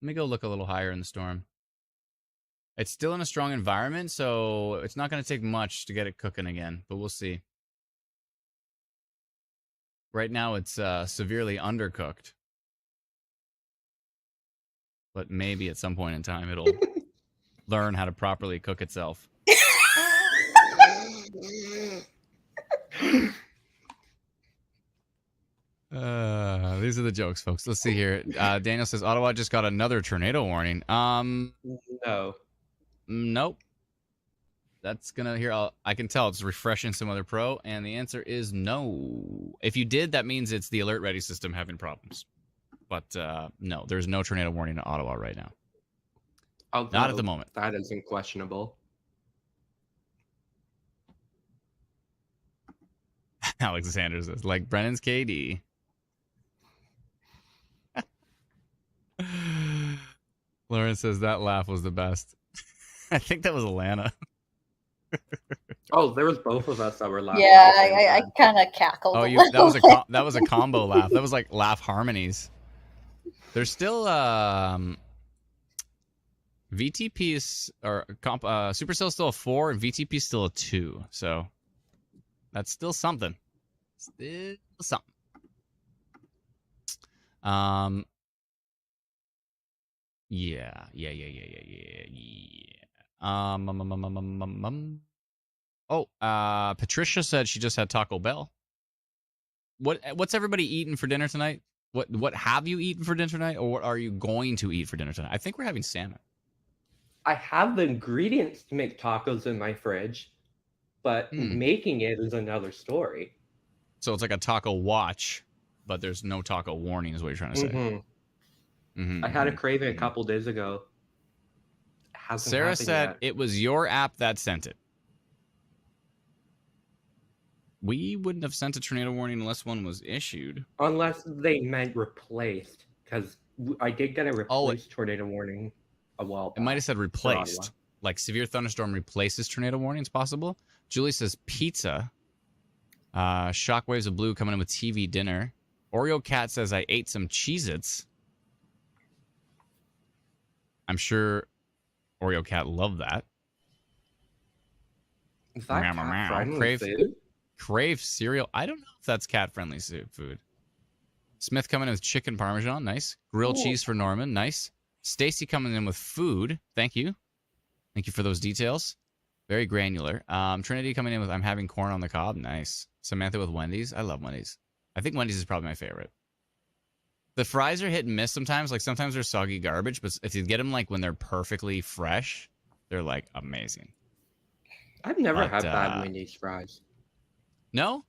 Let me go look a little higher in the storm. It's still in a strong environment, so it's not going to take much to get it cooking again, but we'll see. Right now, it's severely undercooked. But maybe at some point in time, it'll learn how to properly cook itself. These are the jokes, folks. Let's see here. Daniel says, Ottawa just got another tornado warning. No. Nope. That's gonna hear. I can tell it's refreshing some other pro, and the answer is no. If you did, that means it's the alert ready system having problems. But no, there's no tornado warning in Ottawa right now. Although, not at the moment. That isn't questionable. Alexander says, like Brennan's KD. Lauren says that laugh was the best. I think that was Alana. Oh, there was both of us that were laughing. Yeah, I kind of cackled. Oh, that was a combo laugh. That was like laugh harmonies. There's still VTP is Supercell's still a 4 and VTP is still a 2. So that's still something. Still something. Yeah. Patricia said she just had Taco Bell. What's everybody eating for dinner tonight? What have you eaten for dinner tonight, or what are you going to eat for dinner tonight? I think we're having salmon. I have the ingredients to make tacos in my fridge, but making it is another story. So it's like a taco watch, but there's no taco warning, is what you're trying to say. I had a craving a couple days ago. Sarah said yet. It was your app that sent it. We wouldn't have sent a tornado warning unless one was issued. Unless they meant replaced, because I did get a replaced tornado warning a while back. It might have said replaced. Like severe thunderstorm replaces tornado warnings, possible. Julie says pizza. Shockwaves of blue coming in with TV dinner. Oreo Cat says I ate some Cheez-Its. I'm sure Oreo Cat loved that. Is that cat-friendly food? Crave cereal. I don't know if that's cat-friendly food. Smith coming in with chicken parmesan. Nice. Grilled cheese for Norman. Nice. Stacy coming in with food. Thank you. Thank you for those details. Very granular. Trinity coming in with I'm having corn on the cob. Nice. Samantha with Wendy's. I love Wendy's. I think Wendy's is probably my favorite. The fries are hit and miss sometimes. Like sometimes they're soggy garbage, but if you get them like when they're perfectly fresh, they're like amazing. I've never had bad Wendy's fries. No,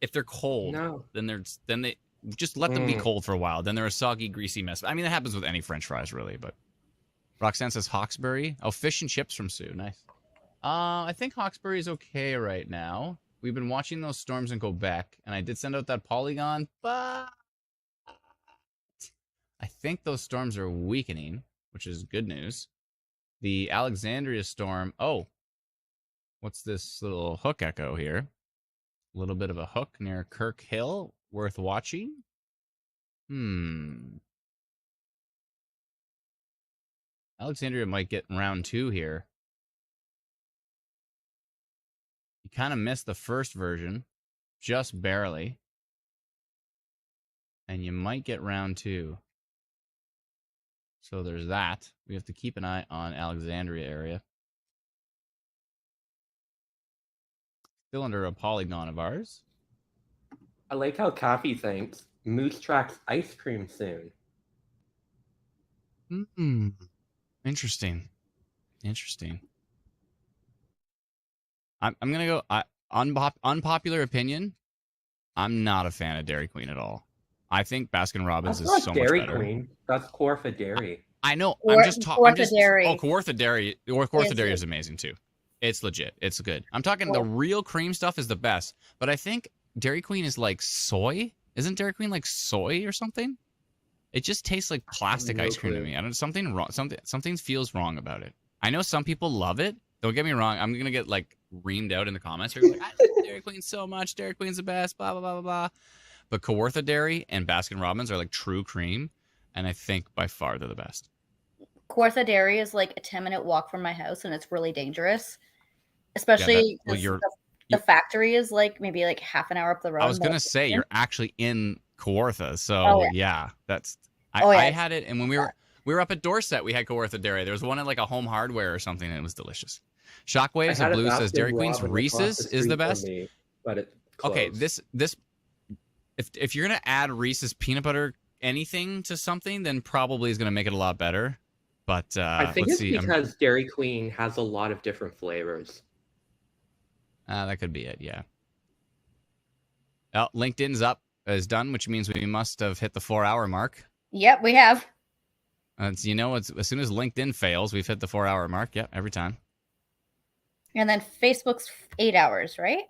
if they're cold, then they just let them be cold for a while. Then they're a soggy, greasy mess. I mean, that happens with any French fries, really. But Roxanne says Hawkesbury. Oh, fish and chips from Sue. Nice. I think Hawkesbury is okay right now. We've been watching those storms in Quebec, and I did send out that polygon, but I think those storms are weakening, which is good news. The Alexandria storm. Oh, what's this little hook echo here? A little bit of a hook near Kirk Hill. Worth watching? Alexandria might get round 2 here. You kind of missed the first version. Just barely. And you might get round 2. So there's that. We have to keep an eye on Alexandria area. Still under a polygon of ours. I like how Kathy thinks Moose Track's ice cream soon. Interesting. I'm gonna go unpopular opinion. I'm not a fan of Dairy Queen at all. I think Baskin Robbins is so much better. Dairy Queen. That's Kawartha Dairy. I know. I'm just talking. Kawartha Dairy. Kawartha Dairy is amazing too. It's legit. It's good. I'm talking the real cream stuff is the best. But I think Dairy Queen is like soy. Isn't Dairy Queen like soy or something? It just tastes like plastic ice cream to me. I don't. Something wrong. Something feels wrong about it. I know some people love it. Don't get me wrong. I'm gonna get like reamed out in the comments. They're like, I love Dairy Queen so much. Dairy Queen's the best. Blah blah blah blah blah. But Kawartha Dairy and Baskin Robbins are like true cream, and I think by far they're the best. Kawartha Dairy is like a 10-minute walk from my house, and it's really dangerous. Especially the factory is like maybe like half an hour up the road. I was gonna say you're actually in Kawartha, so that's. I had it, and when we were up at Dorset, we had Kawartha Dairy. There was one at like a Home Hardware or something, and it was delicious. Shockwaves of Blue says Dairy Queen's Reese's is the best. But it's okay. This if you're gonna add Reese's peanut butter anything to something, then probably is gonna make it a lot better. But I think it's because Dairy Queen has a lot of different flavors. That could be it, yeah. Well, LinkedIn's up is done, which means we must have hit the 4-hour mark. Yep, we have. As soon as LinkedIn fails, we've hit the 4-hour mark. Yep, every time. And then Facebook's 8 hours, right?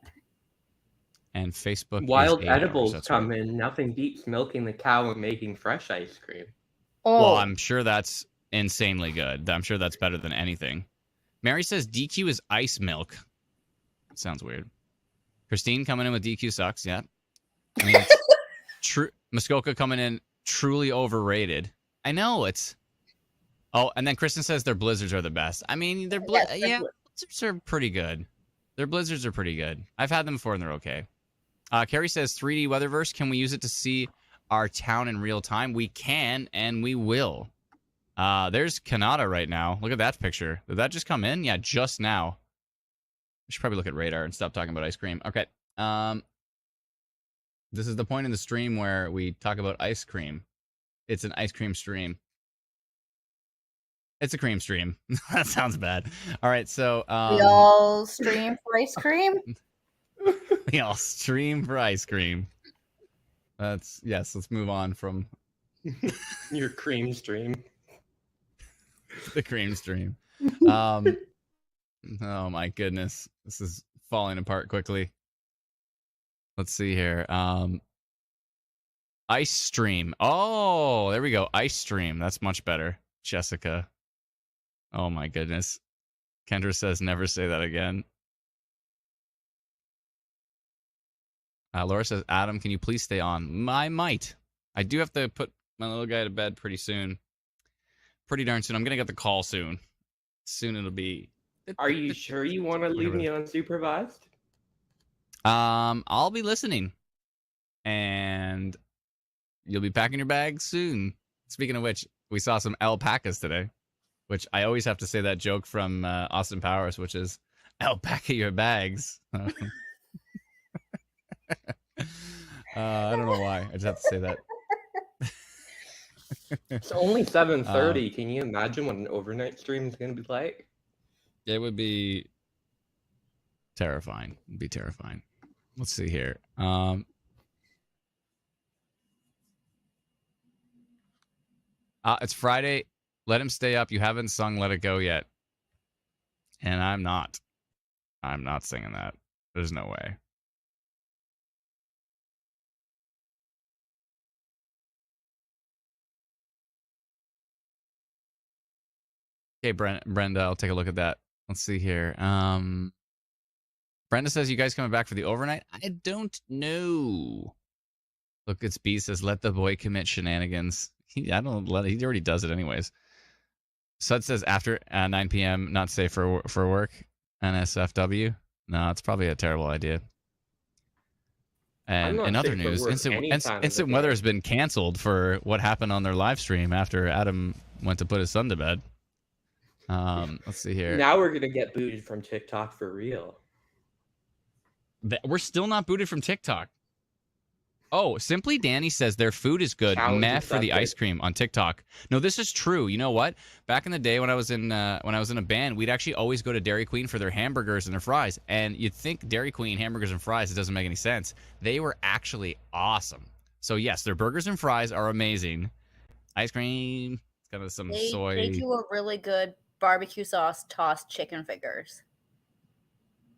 And Facebook Wild is 8 edibles hours, come right. in. Nothing beats milking the cow and making fresh ice cream. Oh. Well, I'm sure that's insanely good. I'm sure that's better than anything. Mary says DQ is ice milk. Sounds weird. Christine coming in with DQ sucks. Yeah. I mean, it's true. Muskoka coming in truly overrated. I know it's. Oh, and then Kristen says their blizzards are the best. I mean, blizzards are pretty good. Their blizzards are pretty good. I've had them before and they're okay. Carrie says 3D Weatherverse. Can we use it to see our town in real time? We can and we will. There's Kanata right now. Look at that picture. Did that just come in? Yeah, just now. I should probably look at radar and stop talking about ice cream. Okay. This is the point in the stream where we talk about ice cream. It's an ice cream stream. It's a cream stream. That sounds bad. All right, so we all stream for ice cream. We all stream for ice cream. Let's move on from your cream stream. The cream stream. Oh my goodness. This is falling apart quickly. Let's see here. Ice stream. Oh, there we go. Ice stream. That's much better. Jessica. Oh my goodness. Kendra says never say that again. Laura says, Adam, can you please stay on? I might. I do have to put my little guy to bed pretty soon. Pretty darn soon. I'm going to get the call soon. Soon it'll be. Are you sure you want to leave me unsupervised? I'll be listening. And you'll be packing your bags soon. Speaking of which, we saw some alpacas today. Which I always have to say that joke from Austin Powers, which is, alpaca your bags. I don't know why. I just have to say that. It's only 7:30. Can you imagine what an overnight stream is going to be like? It would be terrifying. It'd be terrifying. Let's see here. It's Friday. Let him stay up. You haven't sung Let It Go yet. And I'm not. I'm not singing that. There's no way. Okay, Brenda, I'll take a look at that. Let's see here. Brenda says, you guys coming back for the overnight? I don't know. Look, it's B says, let the boy commit shenanigans. He already does it anyways. Sud says, after 9 p.m., not safe for work. NSFW. No, it's probably a terrible idea. And in other news, Instant Weather has been canceled for what happened on their live stream after Adam went to put his son to bed. Let's see here. Now we're going to get booted from TikTok for real. We're still not booted from TikTok. Oh, Simply Danny says their food is good. Meh for the ice cream on TikTok. No, this is true. You know what? Back in the day when I was in a band, we'd actually always go to Dairy Queen for their hamburgers and their fries. And you'd think Dairy Queen hamburgers and fries, it doesn't make any sense. They were actually awesome. So yes, their burgers and fries are amazing. Ice cream, it's got some soy. They do a really good barbecue sauce tossed chicken fingers.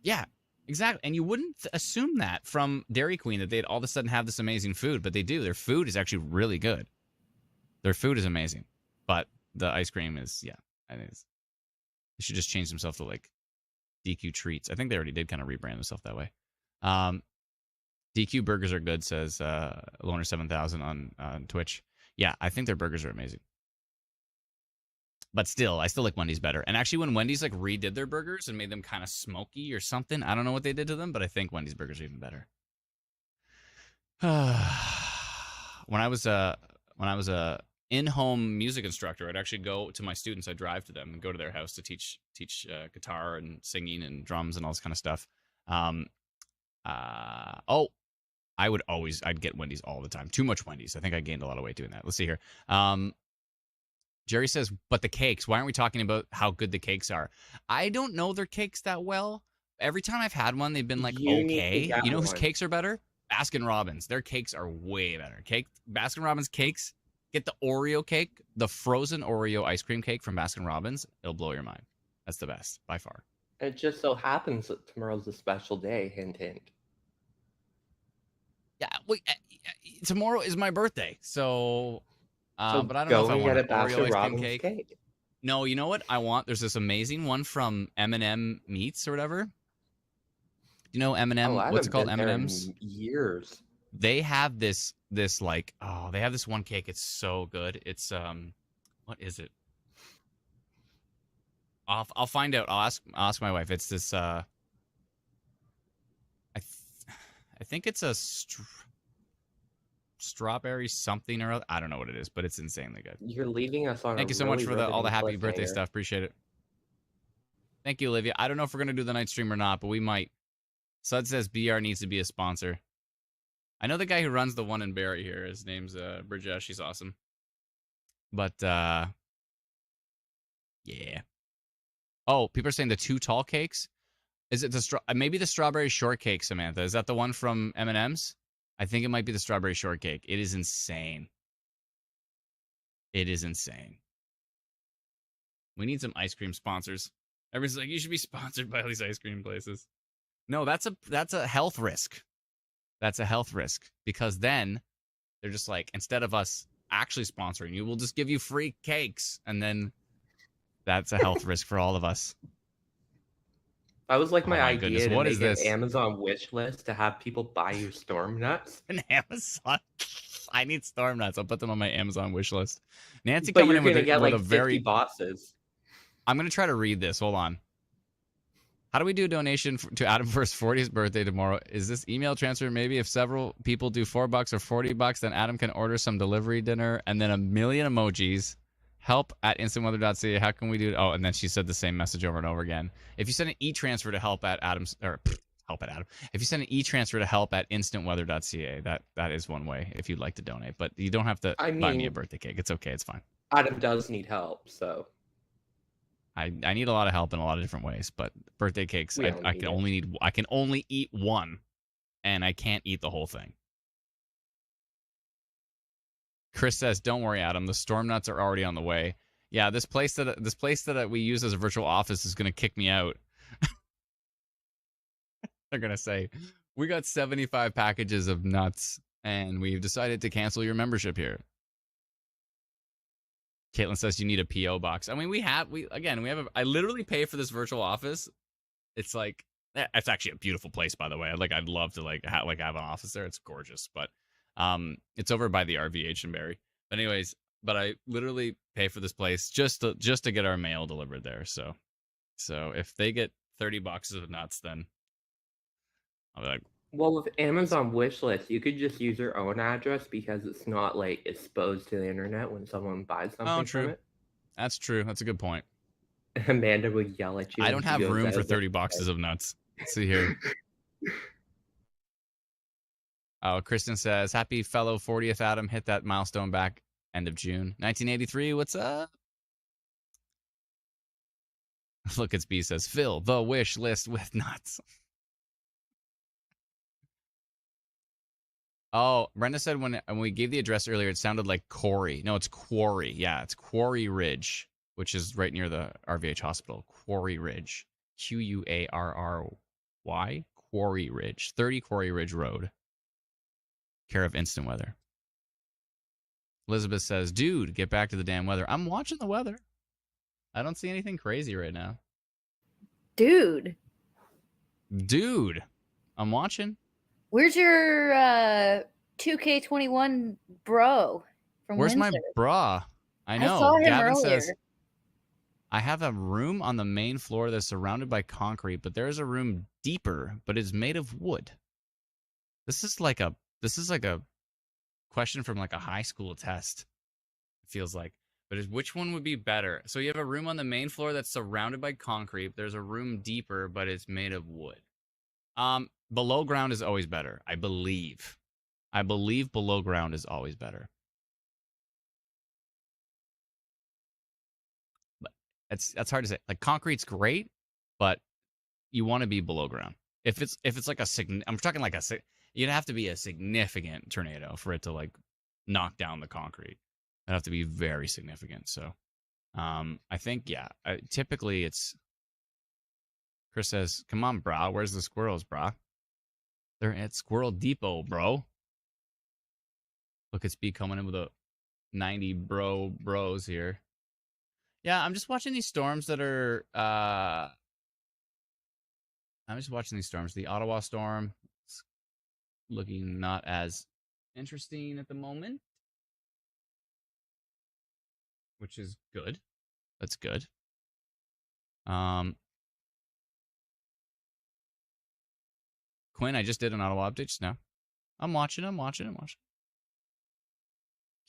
Yeah. Exactly. And you wouldn't assume that from Dairy Queen that they'd all of a sudden have this amazing food, but they do. Their food is actually really good. Their food is amazing. But the ice cream is, yeah, it is. They should just change themselves to like DQ Treats. I think they already did kind of rebrand themselves that way. DQ burgers are good, says Loner 7000 on Twitch. Yeah, I think their burgers are amazing. But still, I still like Wendy's better. And actually, when Wendy's like redid their burgers and made them kind of smoky or something, I don't know what they did to them, but I think Wendy's burgers are even better. When I was a in-home music instructor, I'd actually go to my students. I'd drive to them and go to their house to teach guitar and singing and drums and all this kind of stuff. I'd get Wendy's all the time. Too much Wendy's. I think I gained a lot of weight doing that. Let's see here. Jerry says, but the cakes, why aren't we talking about how good the cakes are? I don't know their cakes that well. Every time I've had one, they've been like, okay. You know whose cakes are better? Baskin Robbins. Their cakes are way better. Baskin Robbins cakes, Get the Oreo cake, the frozen Oreo ice cream cake from Baskin Robbins. It'll blow your mind. That's the best by far. It just so happens that tomorrow's a special day. Hint, hint. Yeah, tomorrow is my birthday, so but I don't know if I want an Oreo ice cream cake. No, you know what I want? There's this amazing one from M&M Meats or whatever. You know M&M? What's it called? M&M's? Years. They have this like they have this one cake. It's so good. It's what is it? I'll find out. I'll ask my wife. It's this I think it's a strawberry something or other. I don't know what it is, but it's insanely good. You're leaving us on. Thank you so much for all the happy birthday stuff. Appreciate it. Thank you, Olivia. I don't know if we're gonna do the night stream or not, but we might. Sud says BR needs to be a sponsor. I know the guy who runs the one in Barrie here. His name's Burjesh. He's awesome. But yeah. Oh, people are saying the too tall cakes. Is it maybe the strawberry shortcake, Samantha? Is that the one from M&M's? I think it might be the strawberry shortcake. It is insane. It is insane. We need some ice cream sponsors. Everyone's like, you should be sponsored by all these ice cream places. No, that's a health risk. That's a health risk because then they're just like, instead of us actually sponsoring you, we'll just give you free cakes, and then that's a health risk for all of us. That was like my idea goodness. to what make is this? An Amazon wish list to have people buy you storm nuts. An Amazon. I need storm nuts. I'll put them on my Amazon wish list. Nancy but coming you're in gonna with get with like a 50 very bosses. I'm gonna try to read this. Hold on. How do we do a donation to Adam for his 40th birthday tomorrow? Is this email transfer? Maybe if several people do $4 or $40, then Adam can order some delivery dinner and then a million emojis. Help@instantweather.ca. How can we do it? Oh, and then she said the same message over and over again. If you send an e-transfer to help at Adam. If you send an e-transfer to help@instantweather.ca, that is one way if you'd like to donate. But you don't have to buy me a birthday cake. It's okay. It's fine. Adam does need help, so. I need a lot of help in a lot of different ways, but birthday cakes, I can only eat one, and I can't eat the whole thing. Chris says, "Don't worry, Adam. The storm nuts are already on the way." Yeah, this place that we use as a virtual office is going to kick me out. They're going to say, "We got 75 packages of nuts, and we've decided to cancel your membership here." Caitlin says you need a PO box. I mean, I literally pay for this virtual office. It's like, it's actually a beautiful place, by the way. I'd love to have an office there. It's gorgeous, but it's over by the RVH in Barrie. But anyways, I literally pay for this place just to get our mail delivered there. So if they get 30 boxes of nuts, then I'll be like, well, with Amazon wishlist, you could just use your own address because it's not like exposed to the internet when someone buys something from it. That's true. That's a good point. Amanda would yell at you. I don't have room for 30 boxes of nuts. Let's see here. Oh, Kristen says, "Happy fellow 40th Adam. Hit that milestone back end of June. 1983. What's up?" Look, it's B says, "Fill the wish list with nuts." Oh, Brenda said when we gave the address earlier, it sounded like Quarry. No, it's Quarry. Yeah, it's Quarry Ridge, which is right near the RVH hospital. Quarry Ridge. Quarry. Quarry Ridge. 30 Quarry Ridge Road. Care of Instant Weather. Elizabeth says, "Dude, get back to the damn weather." I'm watching the weather. I don't see anything crazy right now. Dude, I'm watching. Where's your 2K21 bro from Where's Windsor? my bra? I know. I saw him Gavin earlier. says, "I have a room on the main floor that's surrounded by concrete, but there's a room deeper, but it's made of wood." This is like a question from like a high school test. It feels like. But which one would be better? So you have a room on the main floor that's surrounded by concrete. There's a room deeper, but it's made of wood. Below ground is always better, I believe. I believe below ground is always better. But that's hard to say. Like concrete's great, but you want to be below ground. If it's like I'm talking like you'd have to be a significant tornado for it to like knock down the concrete. That'd have to be very significant. So, I think, yeah, typically it's, Chris says, come on, brah. Where's the squirrels, brah? They're at Squirrel Depot, bro. Look at Speed coming in with a 90 bros here. Yeah, I'm just watching these storms that are, I'm just watching these storms. The Ottawa storm, it's looking not as interesting at the moment, which is good. That's good. Quinn, I just did an Ottawa update just now. I'm watching.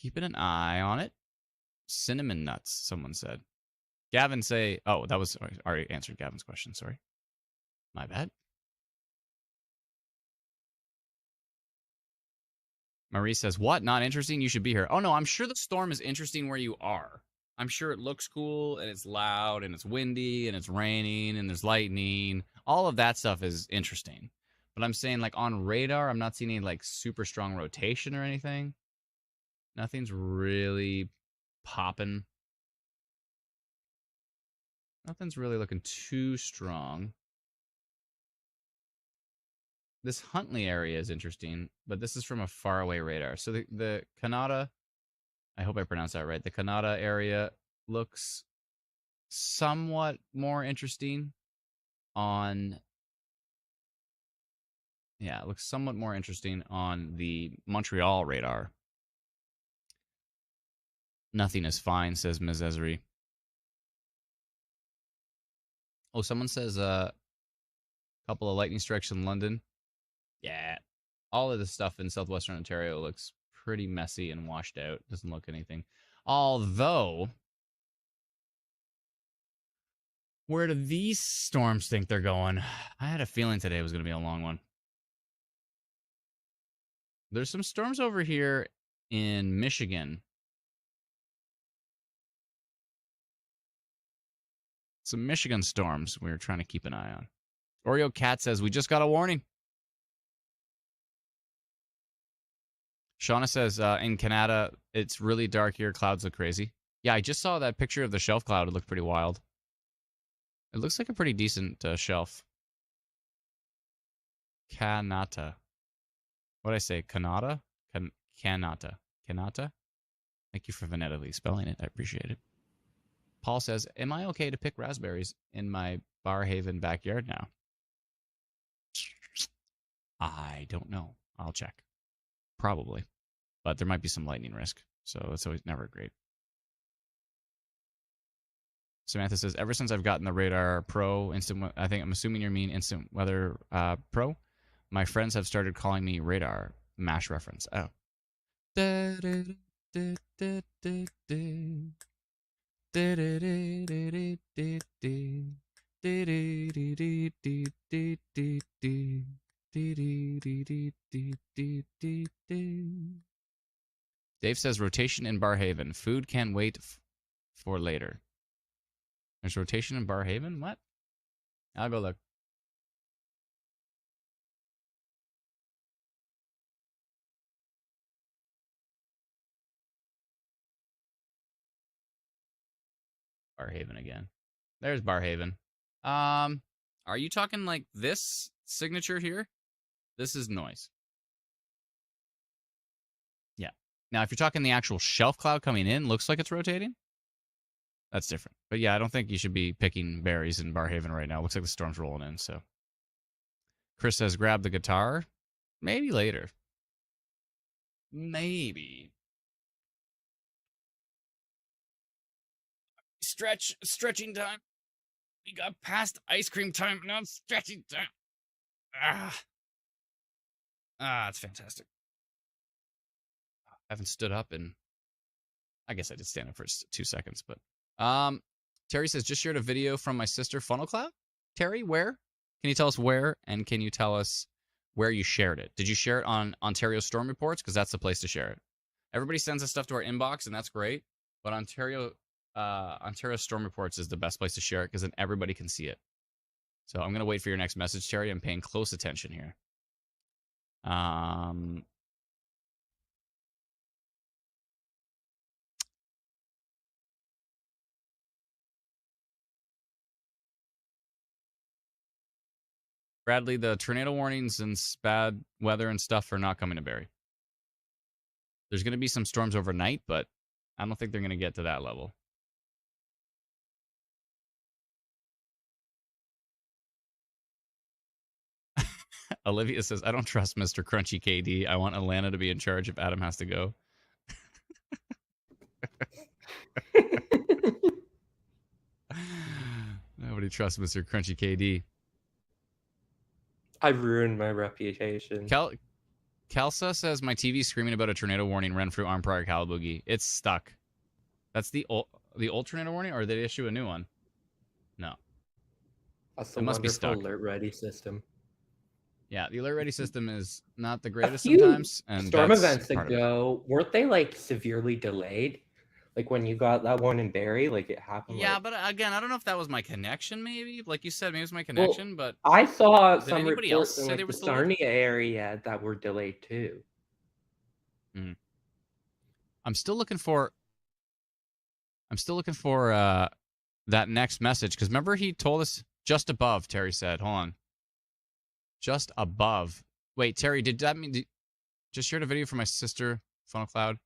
Keeping an eye on it. Cinnamon nuts, someone said. Gavin say, oh, that was, I already answered Gavin's question. Sorry. My bad. Marie says, what? Not interesting? You should be here. Oh, no, I'm sure the storm is interesting where you are. I'm sure it looks cool, and it's loud, and it's windy, and it's raining, and there's lightning. All of that stuff is interesting. But I'm saying, like, on radar, I'm not seeing any, like, super strong rotation or anything. Nothing's really popping. Nothing's really looking too strong. This Huntley area is interesting, but this is from a faraway radar. So the Kanata, I hope I pronounced that right. The Kanata area looks somewhat more interesting on, yeah, it looks somewhat more interesting on the Montreal radar. Nothing is fine, says Ms. Esri. Oh, someone says a couple of lightning strikes in London. Yeah, all of the stuff in southwestern Ontario looks pretty messy and washed out. Doesn't look anything. Although, where do these storms think they're going? I had a feeling today was going to be a long one. There's some storms over here in Michigan. Some Michigan storms we're trying to keep an eye on. Oreo Cat says, we just got a warning. Shauna says, in Canada, it's really dark here. Clouds look crazy. Yeah, I just saw that picture of the shelf cloud. It looked pretty wild. It looks like a pretty decent shelf. Kanata. What did I say? Kanata? Kanata. Kanata? Thank you for phonetically spelling it. I appreciate it. Paul says, am I okay to pick raspberries in my Barrhaven backyard now? I don't know. I'll check. Probably. But there might be some lightning risk. So it's always never great. Samantha says, ever since I've gotten the Radar Pro, I think I'm assuming you mean Instant Weather Pro, my friends have started calling me Radar. MASH reference. Oh. Dave says, rotation in Barrhaven. Food can wait for later. There's rotation in Barrhaven? What? I'll go look. Barrhaven again. There's Barrhaven. Are you talking like this signature here? This is noise. Yeah. Now, if you're talking the actual shelf cloud coming in, looks like it's rotating. That's different. But yeah, I don't think you should be picking berries in Barrhaven right now. Looks like the storm's rolling in, so. Chris says, grab the guitar. Maybe later. Maybe. Stretching time. We got past ice cream time. Now it's stretching time. It's fantastic. I haven't stood up in, I guess I did stand up for 2 seconds, but Terry says, just shared a video from my sister Funnel Cloud. Terry, where? Can you tell us where? And can you tell us where you shared it? Did you share it on Ontario Storm Reports? Because that's the place to share it. Everybody sends us stuff to our inbox, and that's great. But Ontario Storm Reports is the best place to share it because then everybody can see it. So I'm going to wait for your next message, Terry. I'm paying close attention here. Bradley, the tornado warnings and bad weather and stuff are not coming to Barrie. There's going to be some storms overnight, but I don't think they're going to get to that level. Olivia says, I don't trust Mr. Crunchy KD. I want Alana to be in charge if Adam has to go. Nobody trusts Mr. Crunchy KD. I've ruined my reputation. Kelsa says, my TV's screaming about a tornado warning Renfrew Armprior Calaboogie. It's stuck. That's the old tornado warning, or did they issue a new one? No. That's a wonderful alert ready system. Yeah, the alert ready system is not the greatest sometimes. And storm events ago, weren't they like severely delayed? Like when you got that one in Barrie, like it happened. Yeah, but again, I don't know if that was my connection. Maybe, like you said, maybe it was my connection. But I saw some reports in like the Sarnia area that were delayed too. I'm still looking for that next message, because remember he told us just above. Terry said, "Hold on, just above." Wait, Terry, did that mean just shared a video for my sister, Funnel Cloud?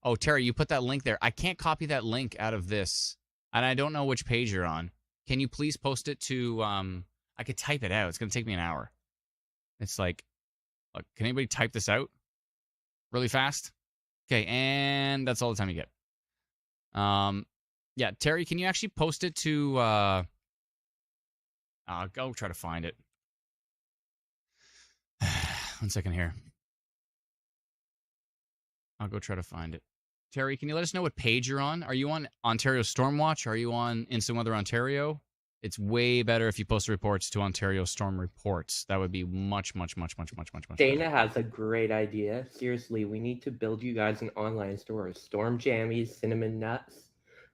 Oh, Terry, you put that link there. I can't copy that link out of this, and I don't know which page you're on. Can you please post it to? I could type it out. It's gonna take me an hour. It's like, look, can anybody type this out really fast? Okay, and that's all the time you get. Yeah, Terry, can you actually post it to? I'll go try to find it. 1 second here. I'll go try to find it. Terry, can you let us know what page you're on? Are you on Ontario Stormwatch? Are you on Instant Weather Ontario? It's way better if you post the reports to Ontario Storm Reports. That would be much Dana better. has a great idea. Seriously, we need to build you guys an online store. Storm jammies, cinnamon nuts,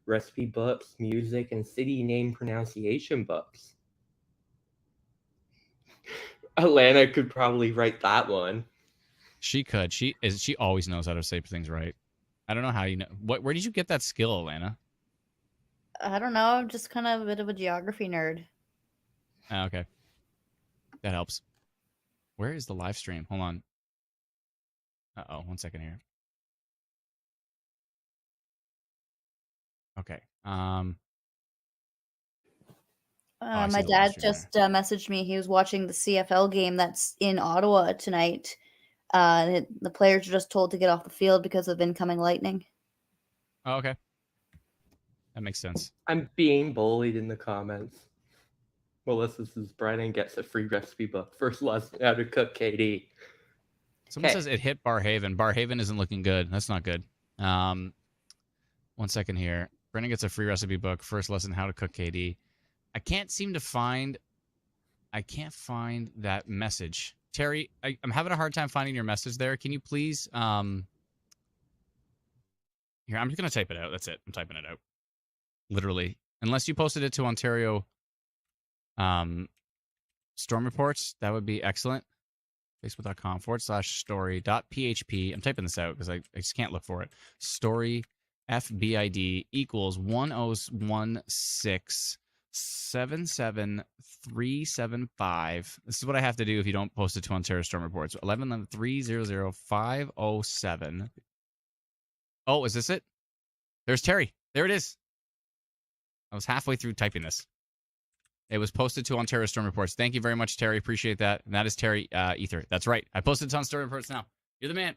recipe books, music, and city name pronunciation books. Alana could probably write that one. She could. She always knows how to say things right. I don't know how you know. Where did you get that skill, Alana? I don't know. I'm just kind of a bit of a geography nerd. Oh, okay. That helps. Where is the live stream? Hold on. Uh-oh. 1 second here. Okay. My dad just messaged me. He was watching the CFL game that's in Ottawa tonight. The players are just told to get off the field because of incoming lightning. Oh, okay. That makes sense. I'm being bullied in the comments. Melissa says Brennan gets a free recipe book. First lesson how to cook KD. Someone says it hit Barhaven. Barhaven isn't looking good. That's not good. 1 second here. Brennan gets a free recipe book. First lesson how to cook KD. I can't find that message. Terry, I'm having a hard time finding your message there. Can you please here, I'm just gonna type it out. That's it. I'm typing it out. Literally. Unless you posted it to Ontario Storm Reports, that would be excellent. Facebook.com/story.php. I'm typing this out because I just can't look for it. Story FBID equals 101677375. This is what I have to do if you don't post it to Ontario Storm Reports. 11300507. Oh, is this it? There's Terry. There it is. I was halfway through typing this. It was posted to Ontario Storm Reports. Thank you very much, Terry. Appreciate that. And that is Terry Ether. That's right. I posted it on Storm Reports now. You're the man.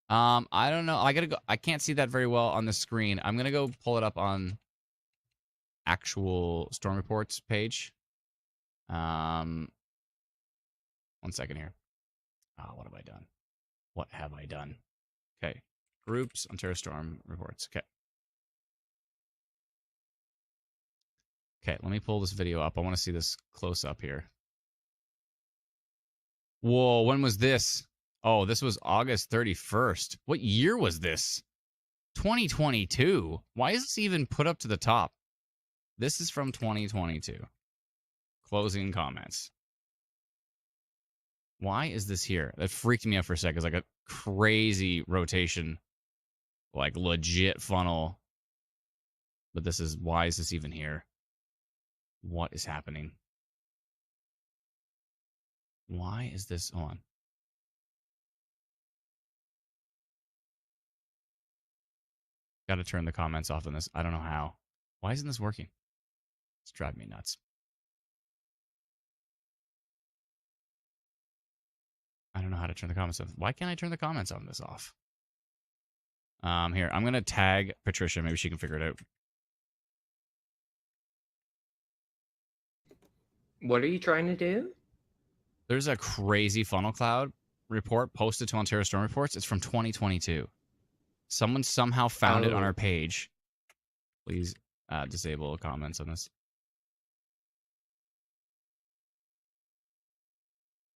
I don't know. I gotta go. I can't see that very well on the screen. I'm gonna go pull it up on actual Storm Reports page. 1 second here. What have I done? What have I done? Okay. Groups, Ontario Storm Reports. Okay. Okay, let me pull this video up. I want to see this close up here. Whoa, when was this? Oh, this was August 31st. What year was this? 2022. Why is this even put up to the top? This is from 2022. Closing comments. Why is this here? That freaked me out for a second. It's like a crazy rotation. Like legit funnel. But this is, why is this even here? What is happening? Why is this on? Got to turn the comments off on this. I don't know how. Why isn't this working? It's driving me nuts. I don't know how to turn the comments off. Why can't I turn the comments on this off? Here, I'm going to tag Patricia. Maybe she can figure it out. What are you trying to do? There's a crazy funnel cloud report posted to Ontario Storm Reports. It's from 2022. Someone somehow found it on our page. Please disable comments on this.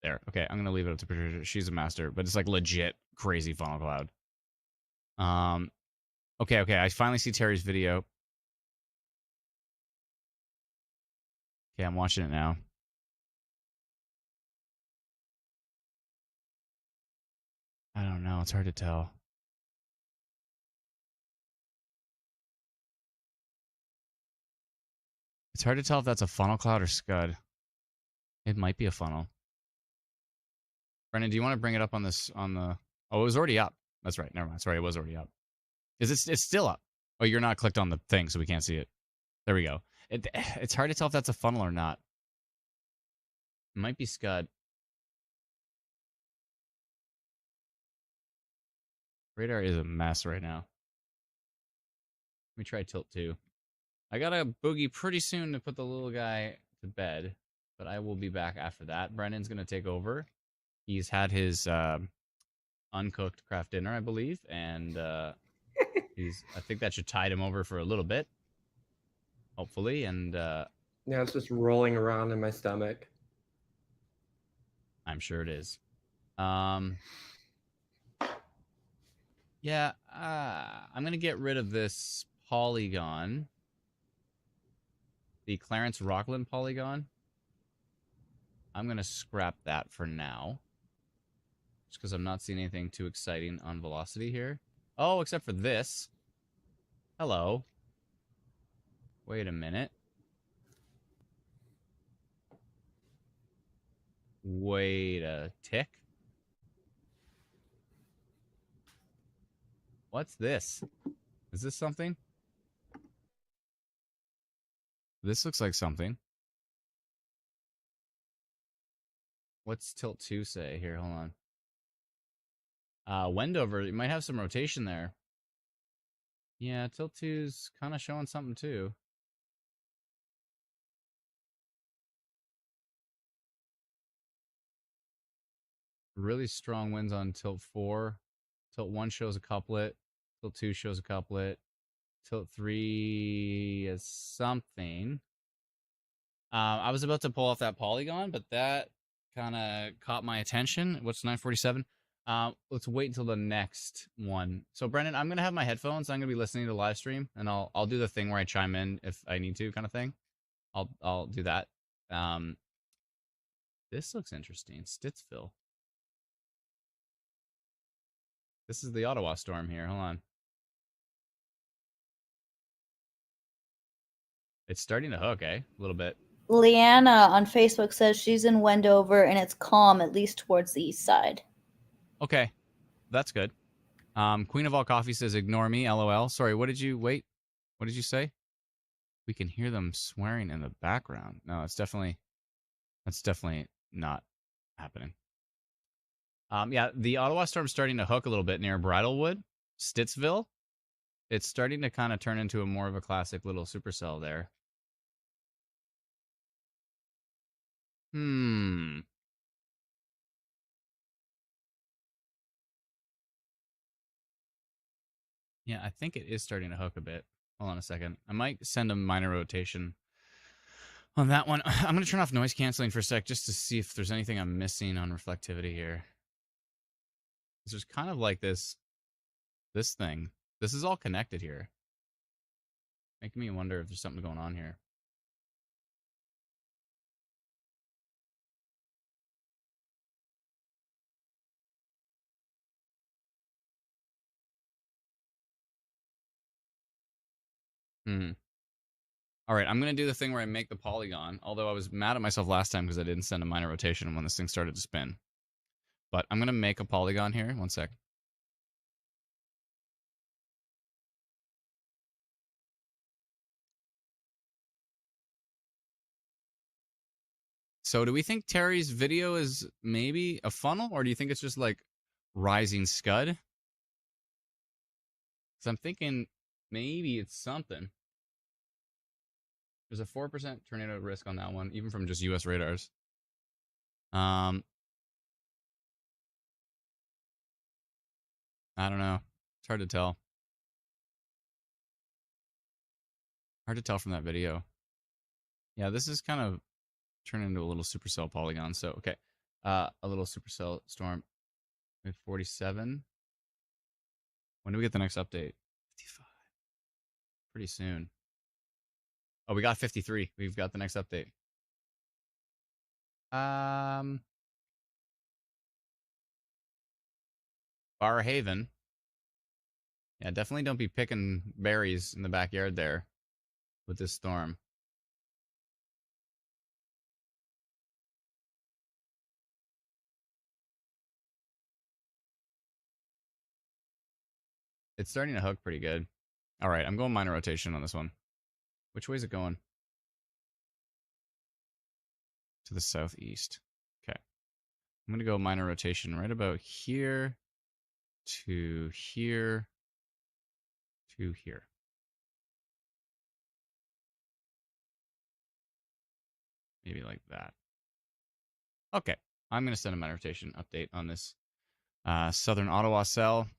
There. Okay, I'm going to leave it up to Patricia. She's a master, but it's like legit crazy funnel cloud. Okay. I finally see Terry's video. Okay, I'm watching it now. I don't know. It's hard to tell. It's hard to tell if that's a funnel cloud or scud. It might be a funnel. Brendan, do you want to bring it up on this on the? Oh, it was already up. That's right. Never mind. Sorry, it was already up. It's still up? Oh, you're not clicked on the thing, so we can't see it. There we go. It's hard to tell if that's a funnel or not. It might be scud. Radar is a mess right now. Let me try tilt 2. I got a boogie pretty soon to put the little guy to bed, but I will be back after that. Brendan's going to take over. He's had his uncooked craft dinner, I believe, and I think that should tide him over for a little bit, hopefully, and now it's just rolling around in my stomach. I'm sure it is. Yeah, I'm going to get rid of this polygon. The Clarence Rockland polygon. I'm going to scrap that for now. Just because I'm not seeing anything too exciting on velocity here. Oh, except for this. Hello. Wait a minute. Wait a tick. What's this? Is this something? This looks like something. What's tilt 2 say? Here, hold on. Wendover, you might have some rotation there. Yeah, tilt 2's kind of showing something too. Really strong winds on tilt 4. Tilt 1 shows a couplet. Tilt 2 shows a couplet. Tilt 3 is something. I was about to pull off that polygon, but that kind of caught my attention. What's 947? Let's wait until the next one. So, Brendan, I'm going to have my headphones. I'm going to be listening to the live stream, and I'll do the thing where I chime in if I need to, kind of thing. I'll do that. This looks interesting. Stittsville. This is the Ottawa storm here. Hold on. It's starting to hook, eh? A little bit. Leanna on Facebook says she's in Wendover and it's calm, at least towards the east side. Okay. That's good. Queen of All Coffee says, ignore me, LOL. Sorry, what did you say? We can hear them swearing in the background. No, that's definitely not happening. Yeah, the Ottawa storm's starting to hook a little bit near Bridlewood, Stittsville. It's starting to kind of turn into a more of a classic little supercell there. Yeah, I think it is starting to hook a bit. Hold on a second. I might send a minor rotation on that one. I'm going to turn off noise canceling for a sec just to see if there's anything I'm missing on reflectivity here. There's kind of like this thing. This is all connected here. Making me wonder if there's something going on here. All right, I'm going to do the thing where I make the polygon, although I was mad at myself last time because I didn't send a minor rotation when this thing started to spin. But I'm going to make a polygon here. One sec. So do we think Terry's video is maybe a funnel, or do you think it's just like rising scud? Because I'm thinking maybe it's something. There's a 4% tornado risk on that one, even from just US radars. I don't know. It's hard to tell. Hard to tell from that video. Yeah, this is kind of turning into a little supercell polygon. So, okay. A little supercell storm. We have 47. When do we get the next update? 55. Pretty soon. Oh, we got 53. We've got the next update. Barrhaven. Yeah, definitely don't be picking berries in the backyard there with this storm. It's starting to hook pretty good. All right, I'm going minor rotation on this one. Which way is it going? To the southeast. Okay. I'm going to go minor rotation right about here to here to here. Maybe like that. Okay. I'm going to send a minor rotation update on this southern Ottawa cell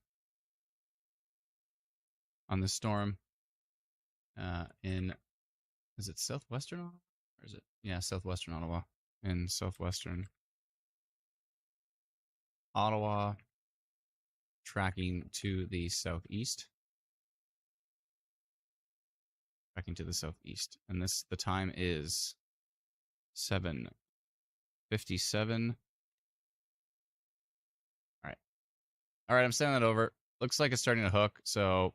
on this storm in, is it southwestern Ottawa? Or is it? Yeah, southwestern Ottawa. In southwestern Ottawa, tracking to the southeast. Tracking to the southeast. And the time is 7:57. All right, I'm sending that over. Looks like it's starting to hook, so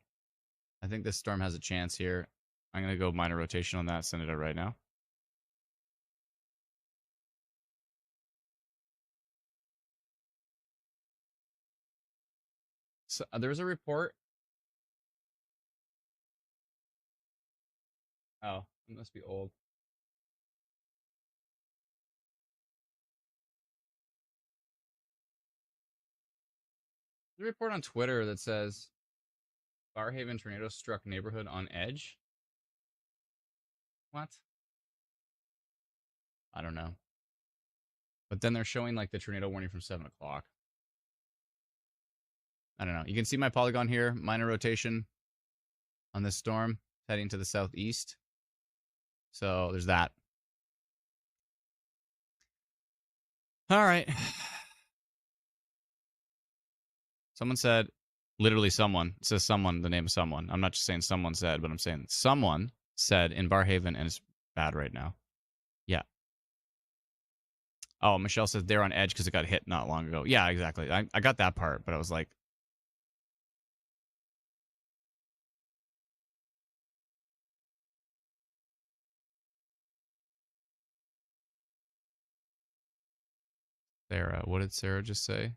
I think this storm has a chance here. I'm going to go minor rotation on that, send it out right now. So there's a report. Oh, it must be old. There's a report on Twitter that says Barrhaven tornado struck neighborhood on edge. What? I don't know. But then they're showing like the tornado warning from 7 o'clock. I don't know. You can see my polygon here, minor rotation on this storm heading to the southeast. So there's that. All right. Someone said, literally someone, it says someone, the name of someone. I'm not just saying someone said, but I'm saying someone said in Barrhaven, and it's bad right now. Yeah. Oh, Michelle says they're on edge because it got hit not long ago. Yeah, exactly. I got that part, but I was like, Sarah, what did Sarah just say?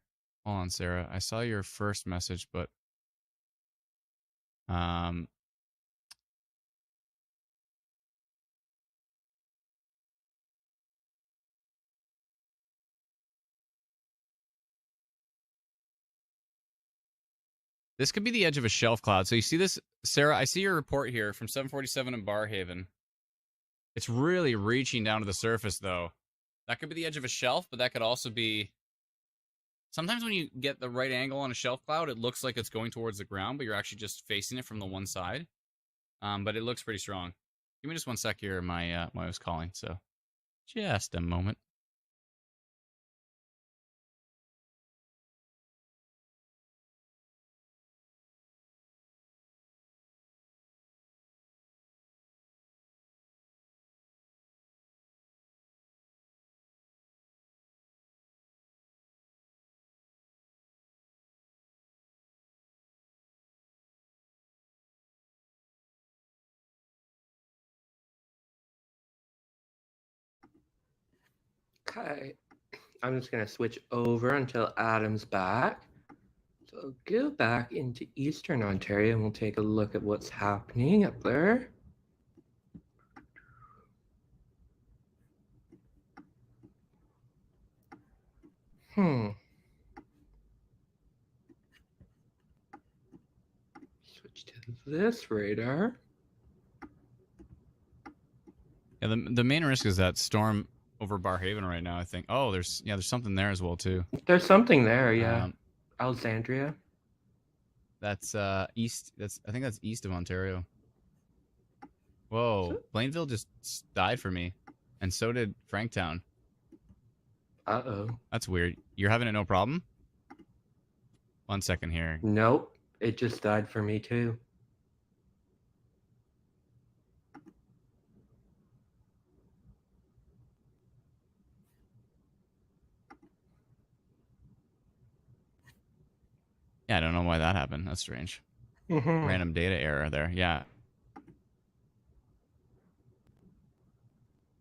Hold on, Sarah. I saw your first message, but this could be the edge of a shelf cloud. So you see this, Sarah? I see your report here from 747 in Barrhaven. It's really reaching down to the surface, though. That could be the edge of a shelf, but that could also be... Sometimes when you get the right angle on a shelf cloud, it looks like it's going towards the ground, but you're actually just facing it from the one side. But it looks pretty strong. Give me just one sec here. My wife's calling, so just a moment. Okay. I'm just going to switch over until Adam's back. So go back into Eastern Ontario and we'll take a look at what's happening up there. Switch to this radar. Yeah, the main risk is that storm over Barhaven right now, I think. Oh, there's something there as well too. There's something there, yeah. Alexandria. That's east. I think that's east of Ontario. Whoa, Blainville just died for me, and so did Franktown. Uh-oh. That's weird. You're having it no problem? 1 second here. Nope, it just died for me too. Yeah, I don't know why that happened. That's strange. Random data error there. Yeah.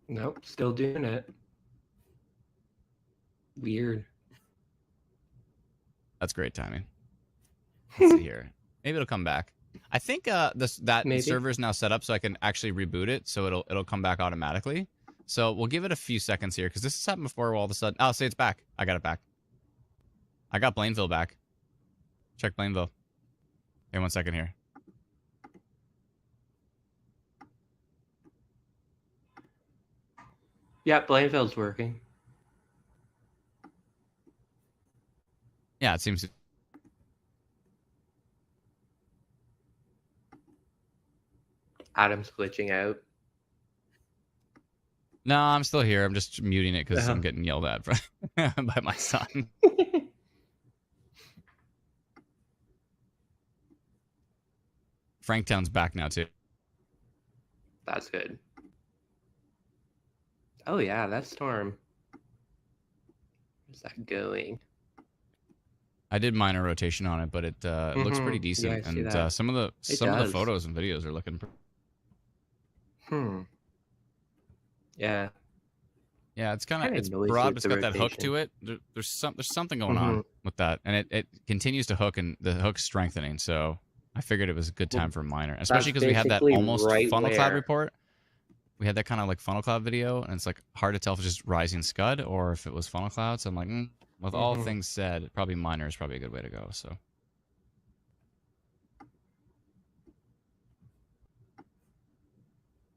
Nope, still doing it. Weird. That's great timing. Let's see here. Maybe it'll come back. I think that server is now set up so I can actually reboot it, so it'll come back automatically. So we'll give it a few seconds here because this has happened before. All of a sudden, oh, say it's back. I got it back. I got Blainville back. Check Blainville. Hey, 1 second here. Yeah, Blainville's working. Yeah, it seems to. Adam's glitching out. No, I'm still here. I'm just muting it because I'm getting yelled at by my son. Franktown's back now, too. That's good. Oh, yeah, that storm. Where's that going? I did minor rotation on it, but it looks pretty decent. Yeah, and some of the photos and videos are looking... Yeah. Yeah, it's kind of... It's broad, but it's got that hook to it. There's something going on with that. And it continues to hook, and the hook's strengthening, so... I figured it was a good time for minor, especially because we had that almost funnel cloud report. We had that kind of like funnel cloud video, and it's like hard to tell if it's just rising scud or if it was funnel cloud. So I'm like, with all things said, probably minor is probably a good way to go. So.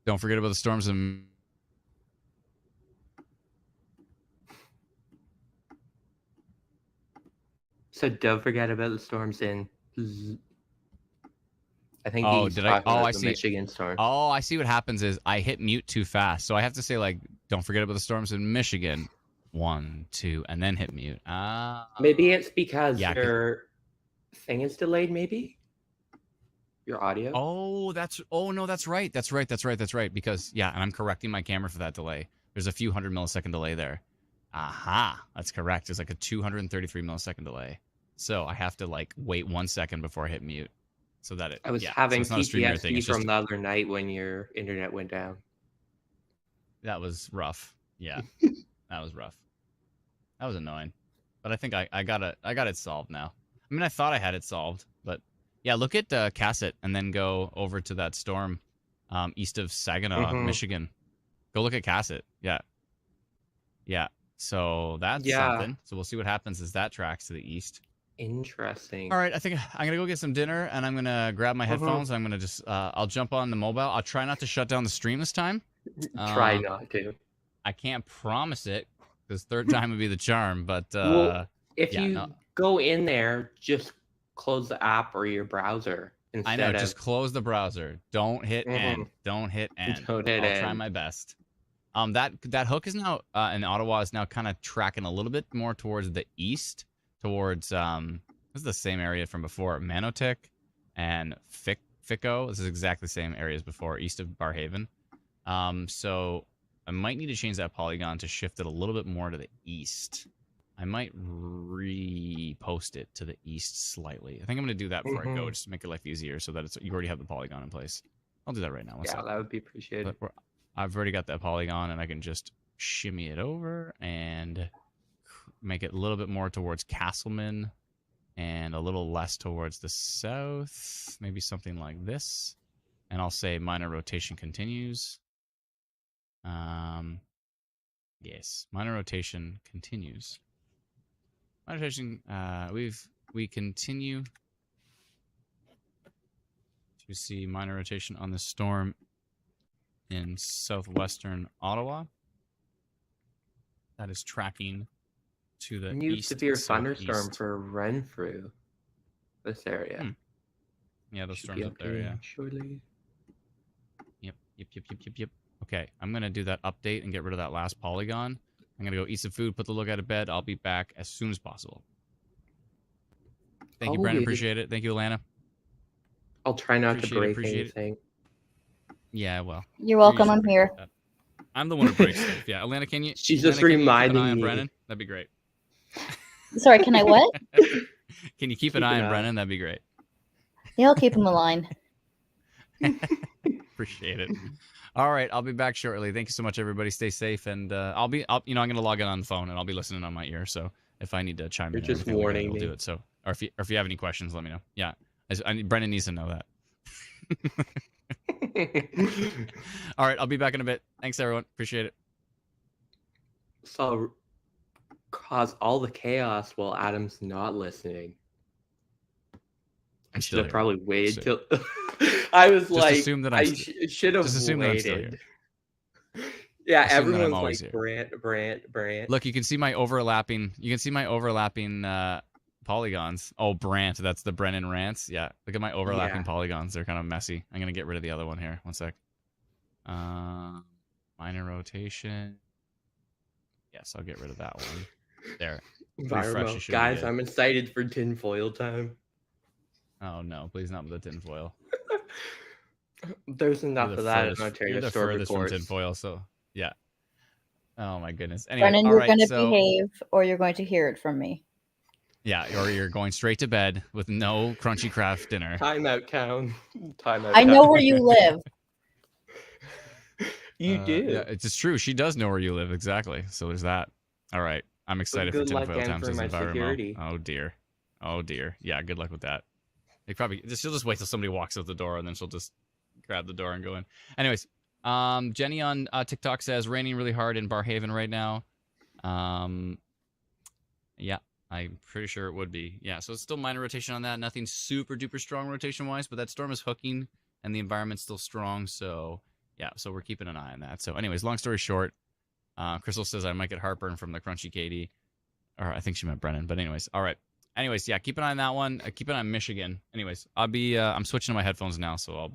Don't forget about the storms and. So don't forget about the storms in. I think. I see. Michigan storm. Oh, I see. What happens is I hit mute too fast, so I have to say like, "Don't forget about the storms in Michigan." 1, 2, and then hit mute. Maybe it's because your thing is delayed. Maybe your audio. Oh, no, that's right. That's right. Because and I'm correcting my camera for that delay. There's a few 100 millisecond delay there. Aha, that's correct. It's like a 233 millisecond delay. So I have to like wait 1 second before I hit mute. So that it. I was having PTSD from the other night when your internet went down. That was rough. Yeah, that was rough. That was annoying, but I think I got it solved now. I mean, I thought I had it solved, but yeah. Look at Cassett and then go over to that storm east of Saginaw, Michigan. Go look at Cassett. Yeah. So that's something. So we'll see what happens as that tracks to the east. Interesting. All right, I think I'm gonna go get some dinner, and I'm gonna grab my headphones. I'm gonna just I'll jump on the mobile. I'll try not to shut down the stream this time. Try not to. I can't promise it, because third time would be the charm. But if you go in there, just close the app or your browser. I know, just close the browser. Don't hit end. Don't hit end. I'll try my best. That hook is now in Ottawa is now kind of tracking a little bit more towards the east. Towards this is the same area from before, Manotick and Fico. This is exactly the same area as before, east of Barhaven. So I might need to change that polygon to shift it a little bit more to the east. I might repost it to the east slightly. I think I'm going to do that before I go, just to make your life easier, so that you already have the polygon in place. I'll do that right now. That would be appreciated. I've already got that polygon, and I can just shimmy it over and make it a little bit more towards Castleman and a little less towards the south. Maybe something like this. And I'll say minor rotation continues. Yes, minor rotation continues. Minor rotation, we continue to see minor rotation on the storm in southwestern Ottawa. That is tracking to the new east, severe southeast. thunderstorm for Renfrew. This area. Yeah, those storms up there. Yeah. Shortly. Yep. Okay, I'm gonna do that update and get rid of that last polygon. I'm gonna go eat some food, put the look out of bed. I'll be back as soon as possible. Thank you, Brendan. Appreciate it. Thank you, Alana. I'll try not to break anything. Yeah, well. You're welcome. I'm here. I'm the one who breaks stuff. Yeah, Alana, can you? She's Alana, just reminding keep an eye on me. Brennan? That'd be great. Sorry, can I what? Can you keep an eye on Brennan? That'd be great. Yeah, I'll keep him aligned. Appreciate it. All right, I'll be back shortly. Thank you so much, everybody. Stay safe, and I'm gonna log in on the phone, and I'll be listening on my ear. So if I need to chime in, just warning me. We'll do it. So, or if you have any questions, let me know. Yeah, Brennan needs to know that. All right, I'll be back in a bit. Thanks, everyone. Appreciate it. So cause all the chaos while Adam's not listening. I should have probably waited till I was just like, assume that I should have waited. Yeah, assume everyone's like Brant. Look, you can see my overlapping. Polygons. Oh, Brant. That's the Brennan rants. Yeah, look at my overlapping polygons. They're kind of messy. I'm gonna get rid of the other one here. One sec. Minor rotation. Yes, I'll get rid of that one. There. Refresh. Guys, I'm excited for tinfoil time. Oh no! Please not with the tinfoil. There's enough of that in Ontario. You're the furthest from tinfoil, so yeah. Oh my goodness. Anyway, Brennan, you're going to behave, or you're going to hear it from me. Yeah, or you're going straight to bed with no crunchy craft dinner. Timeout town. I know where you live. You do. Yeah, it's true. She does know where you live exactly. So there's that. All right, I'm excited for tinfoil time. Says Environment. Oh dear. Yeah, good luck with that. She'll just wait till somebody walks out the door and then she'll just grab the door and go in. Anyways, Jenny on TikTok says raining really hard in Barhaven right now. Yeah, I'm pretty sure it would be. Yeah, so it's still minor rotation on that. Nothing super duper strong rotation wise, but that storm is hooking and the environment's still strong. So yeah, so we're keeping an eye on that. So anyways, long story short, Crystal says I might get heartburn from the crunchy Katie, or I think she meant Brennan. But anyways, all right. Anyways, yeah, keep an eye on that one. Keep an eye on Michigan. Anyways, I'm switching to my headphones now, so I'll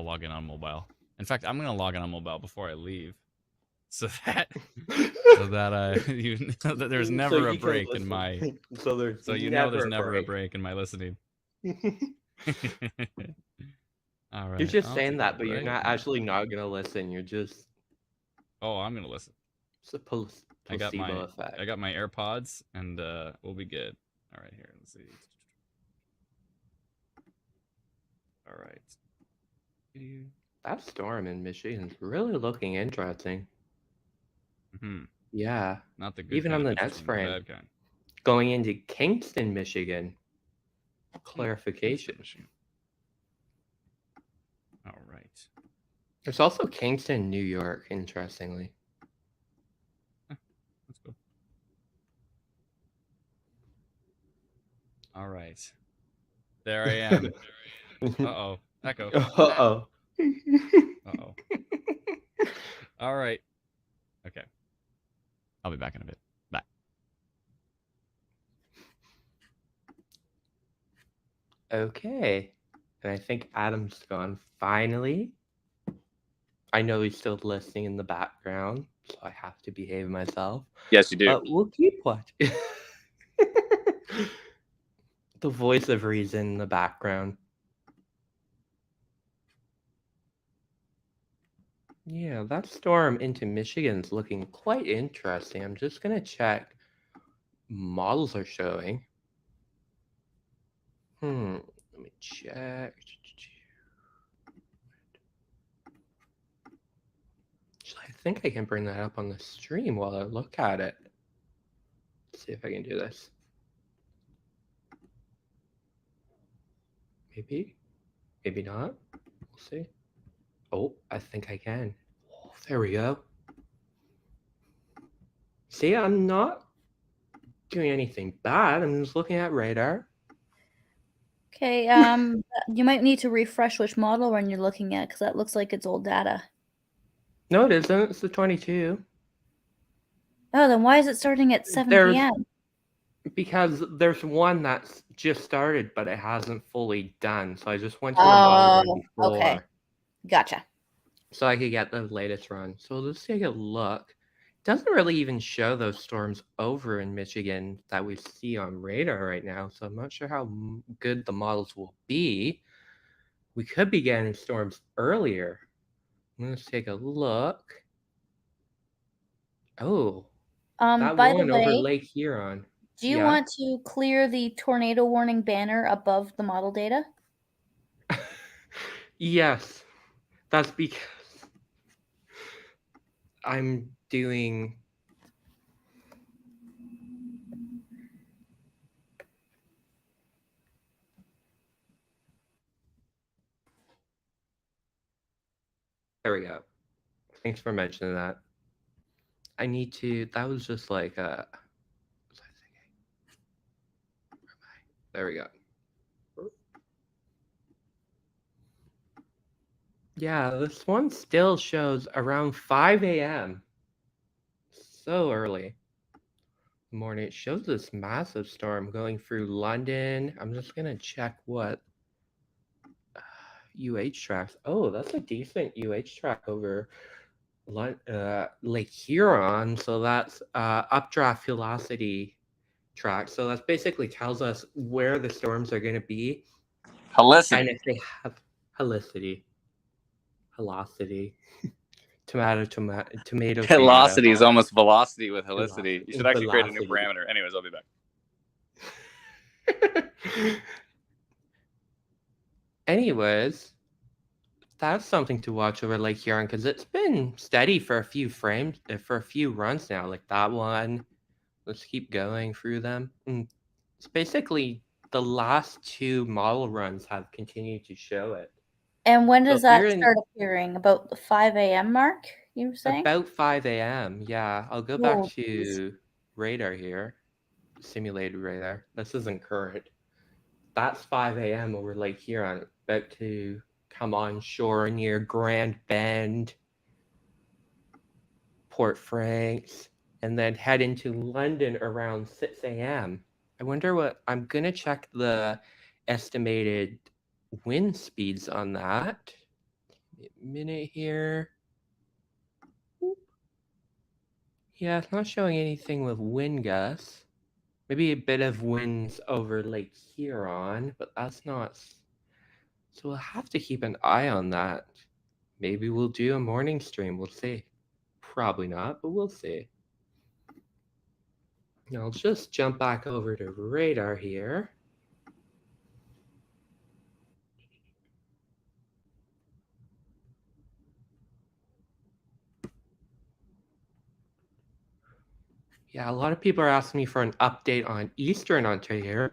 log in on mobile. In fact, I'm gonna log in on mobile before I leave, so that that there's never a break in my. There's never a break in my listening. All right. You're just saying that, but you're not actually not gonna listen. You're just. Oh, I'm gonna listen. Suppose. I got my AirPods, and we'll be good. All right, here. Let's see. All right. That storm in Michigan is really looking interesting. Yeah. Not the good. Even on the next frame. Going into Kingston, Michigan. Clarification. All right. There's also Kingston, New York, interestingly. Let's go. All right. There I am. Uh-oh. Echo. Uh-oh. Uh-oh. All right. Okay. I'll be back in a bit. Bye. Okay. And I think Adam's gone finally. I know he's still listening in the background, so I have to behave myself. Yes, you do. But we'll keep watching. The voice of reason in the background. Yeah, that storm into Michigan is looking quite interesting. I'm just going to check. Models are showing. Let me check. Should I think I can bring that up on the stream while I look at it. Let's see if I can do this. Maybe. Maybe not. We'll see. Oh, I think I can. Oh, there we go. See, I'm not doing anything bad. I'm just looking at radar. Okay, you might need to refresh which model when you're looking at, because that looks like it's old data. No, it isn't. It's the 22. Oh, then why is it starting at 7 p.m.? Because there's one that's just started, but it hasn't fully done. So I just went to the model before. Okay. Gotcha. So I could get the latest run. So let's take a look. It doesn't really even show those storms over in Michigan that we see on radar right now. So I'm not sure how good the models will be. We could be getting storms earlier. Let's take a look. Oh, that by one the way, over Lake Huron. Do you want to clear the tornado warning banner above the model data? Yes. That's because I'm doing... There we go. Thanks for mentioning that. I need to... That was just like a... There we go. Yeah, this one still shows around 5 a.m. So early. Morning. It shows this massive storm going through London. I'm just going to check what UH tracks. Oh, that's a decent UH track over Lake Huron. So that's updraft velocity track. So that basically tells us where the storms are going to be. Helicity. And if they have helicity. Tomato. Velocity is almost velocity with helicity. You should actually create a new parameter. Anyways, I'll be back. Anyways, that's something to watch over Lake Huron because it's been steady for a few runs now. Like that one. Let's keep going through them. It's basically the last two model runs have continued to show it. And when does that start appearing? About the 5 a.m. mark, you were saying? About 5 a.m. Yeah, I'll go back to radar here. Simulated radar. This isn't current. That's 5 a.m. over Lake Huron. About to come on shore near Grand Bend, Port Franks, and then head into London around 6 a.m. I wonder what... I'm going to check the estimated wind speeds on that. A minute here. Yeah, it's not showing anything with wind gusts. Maybe a bit of winds over Lake Huron, but that's not... So we'll have to keep an eye on that. Maybe we'll do a morning stream. We'll see. Probably not, but we'll see. Now I'll just jump back over to radar here. Yeah, a lot of people are asking me for an update on Eastern Ontario.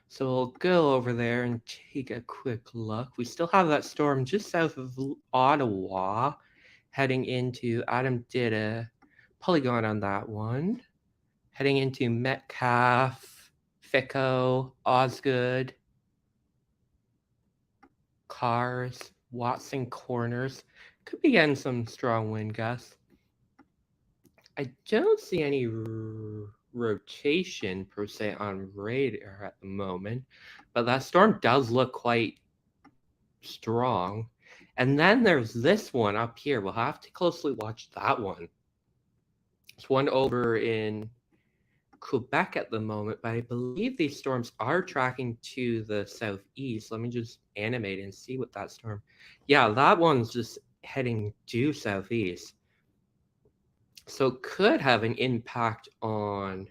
So we'll go over there and take a quick look. We still have that storm just south of Ottawa, heading into... Adam did a polygon on that one. Heading into Metcalfe, Fico, Osgood, Cars, Watson Corners. Could be getting some strong wind gusts. I don't see any rotation per se on radar at the moment, but that storm does look quite strong. And then there's this one up here. We'll have to closely watch that one. It's one over in Quebec at the moment, but I believe these storms are tracking to the southeast. Let me just animate and see what that storm... Yeah, that one's just heading due southeast. So it could have an impact on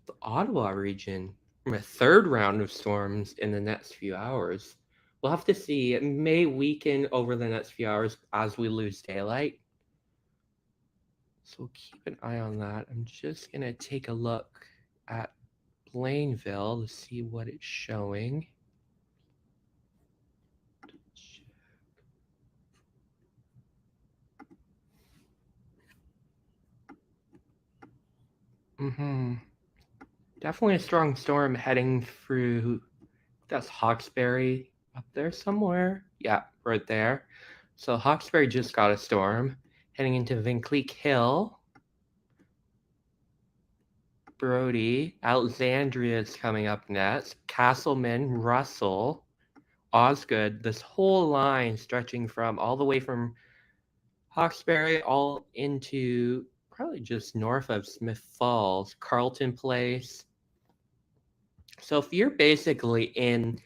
the Ottawa region from a third round of storms in the next few hours. We'll have to see. It may weaken over the next few hours as we lose daylight. So we'll keep an eye on that. I'm just going to take a look at Blainville to see what it's showing. Definitely a strong storm heading through. That's Hawkesbury up there somewhere. Yeah, right there. So Hawkesbury just got a storm heading into Vincleek Hill. Brody, Alexandria is coming up next. Castleman, Russell, Osgood. This whole line stretching from all the way from Hawkesbury all into probably just north of Smith Falls, Carlton Place. So if you're basically in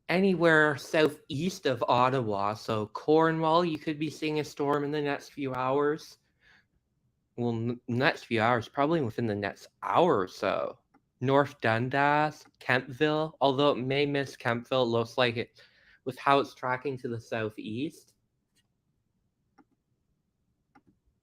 anywhere southeast of Ottawa, so Cornwall, you could be seeing a storm in the next few hours. Well, next few hours, probably within the next hour or so. North Dundas, Kemptville, although it may miss Kemptville, it looks like it with how it's tracking to the southeast.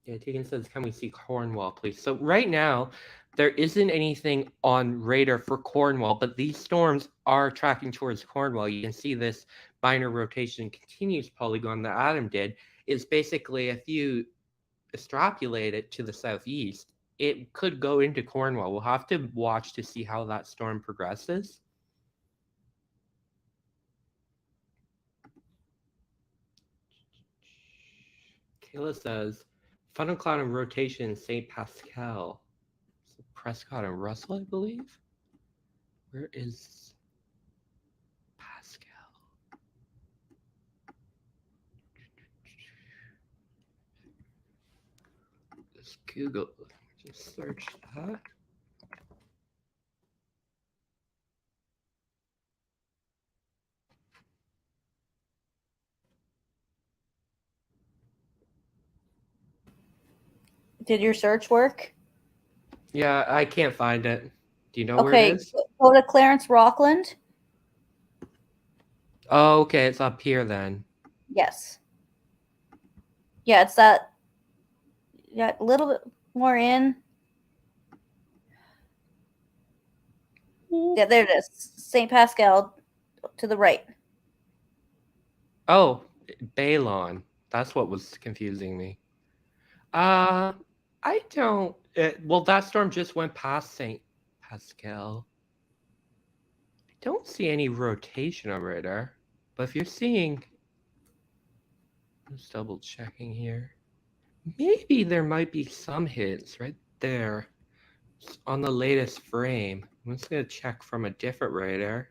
Yeah, Tegan says, can we see Cornwall, please? So right now, there isn't anything on radar for Cornwall, but these storms are tracking towards Cornwall. You can see this binary rotation continuous polygon that Adam did. Is basically, if you extrapolate it to the southeast, it could go into Cornwall. We'll have to watch to see how that storm progresses. Kayla says, thundercloud and rotation in St. Pascal. So Prescott and Russell, I believe. Where is Pascal? Just Google, just search that. Did your search work? Yeah, I can't find it. Do you know where it is? Go to Clarence Rockland. Oh, okay, it's up here then. Yes. Yeah, it's that. Yeah, a little bit more in. Yeah, there it is. St. Pascal to the right. Oh, Balon. That's what was confusing me. I don't. Well, that storm just went past St. Pascal. I don't see any rotation on radar. But if you're seeing, just double checking here. Maybe there might be some hits right there on the latest frame. I'm just gonna check from a different radar.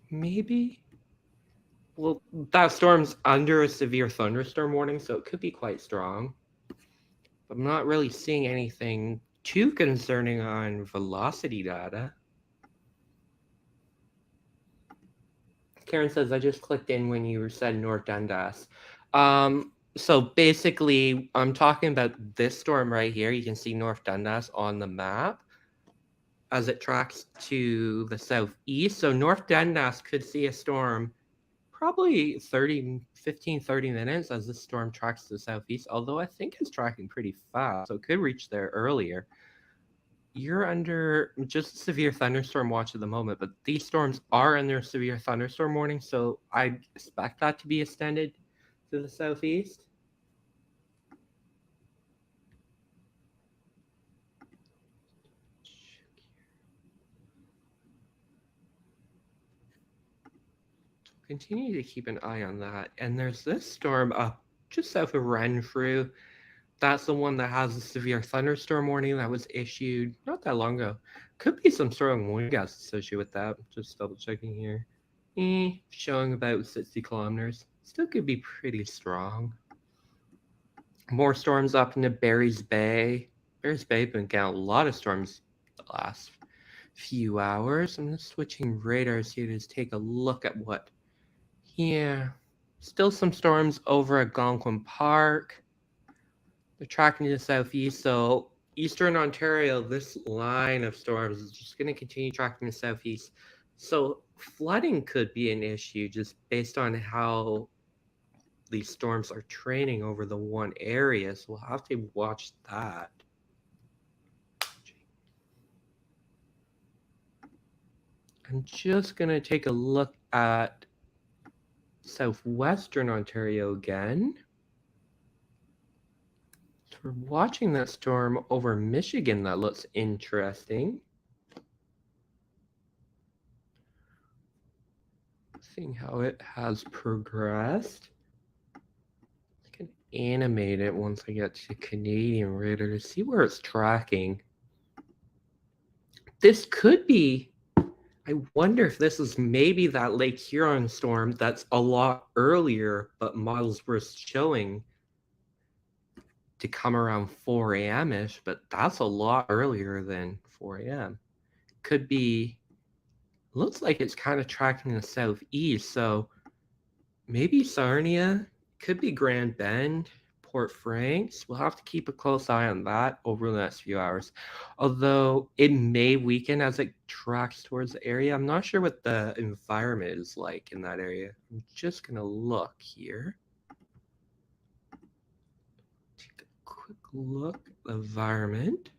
Maybe. Well, that storm's under a severe thunderstorm warning, so it could be quite strong. But I'm not really seeing anything too concerning on velocity data. Karen says, I just clicked in when you said North Dundas. So basically, I'm talking about this storm right here. You can see North Dundas on the map as it tracks to the southeast. So North Dundas could see a storm probably 15, 30 minutes as the storm tracks to the southeast, although I think it's tracking pretty fast, so it could reach there earlier. You're under just severe thunderstorm watch at the moment, but these storms are under severe thunderstorm warning, so I expect that to be extended to the southeast. Continue to keep an eye on that. And there's this storm up just south of Renfrew. That's the one that has a severe thunderstorm warning that was issued not that long ago. Could be some strong wind gusts associated with that. Just double checking here. Showing about 60 kilometers. Still could be pretty strong. More storms up into Barry's Bay. Barry's Bay been getting a lot of storms the last few hours. I'm just switching radars here to take a look at what. Yeah, still some storms over at Algonquin Park. They're tracking to the southeast, so Eastern Ontario, this line of storms is just going to continue tracking the southeast. So flooding could be an issue just based on how these storms are training over the one area. So we'll have to watch that. I'm just going to take a look at southwestern Ontario again. So we're watching that storm over Michigan. That looks interesting. Seeing how it has progressed. I can animate it once I get to Canadian radar to see where it's tracking. This could be, I wonder if this is maybe that Lake Huron storm that's a lot earlier, but models were showing to come around 4 a.m.-ish, but that's a lot earlier than 4 a.m. Could be, looks like it's kind of tracking the southeast, so maybe Sarnia, could be Grand Bend, Port Franks. We'll have to keep a close eye on that over the next few hours. Although it may weaken as it tracks towards the area. I'm not sure what the environment is like in that area. I'm just going to look here. Take a quick look at the environment.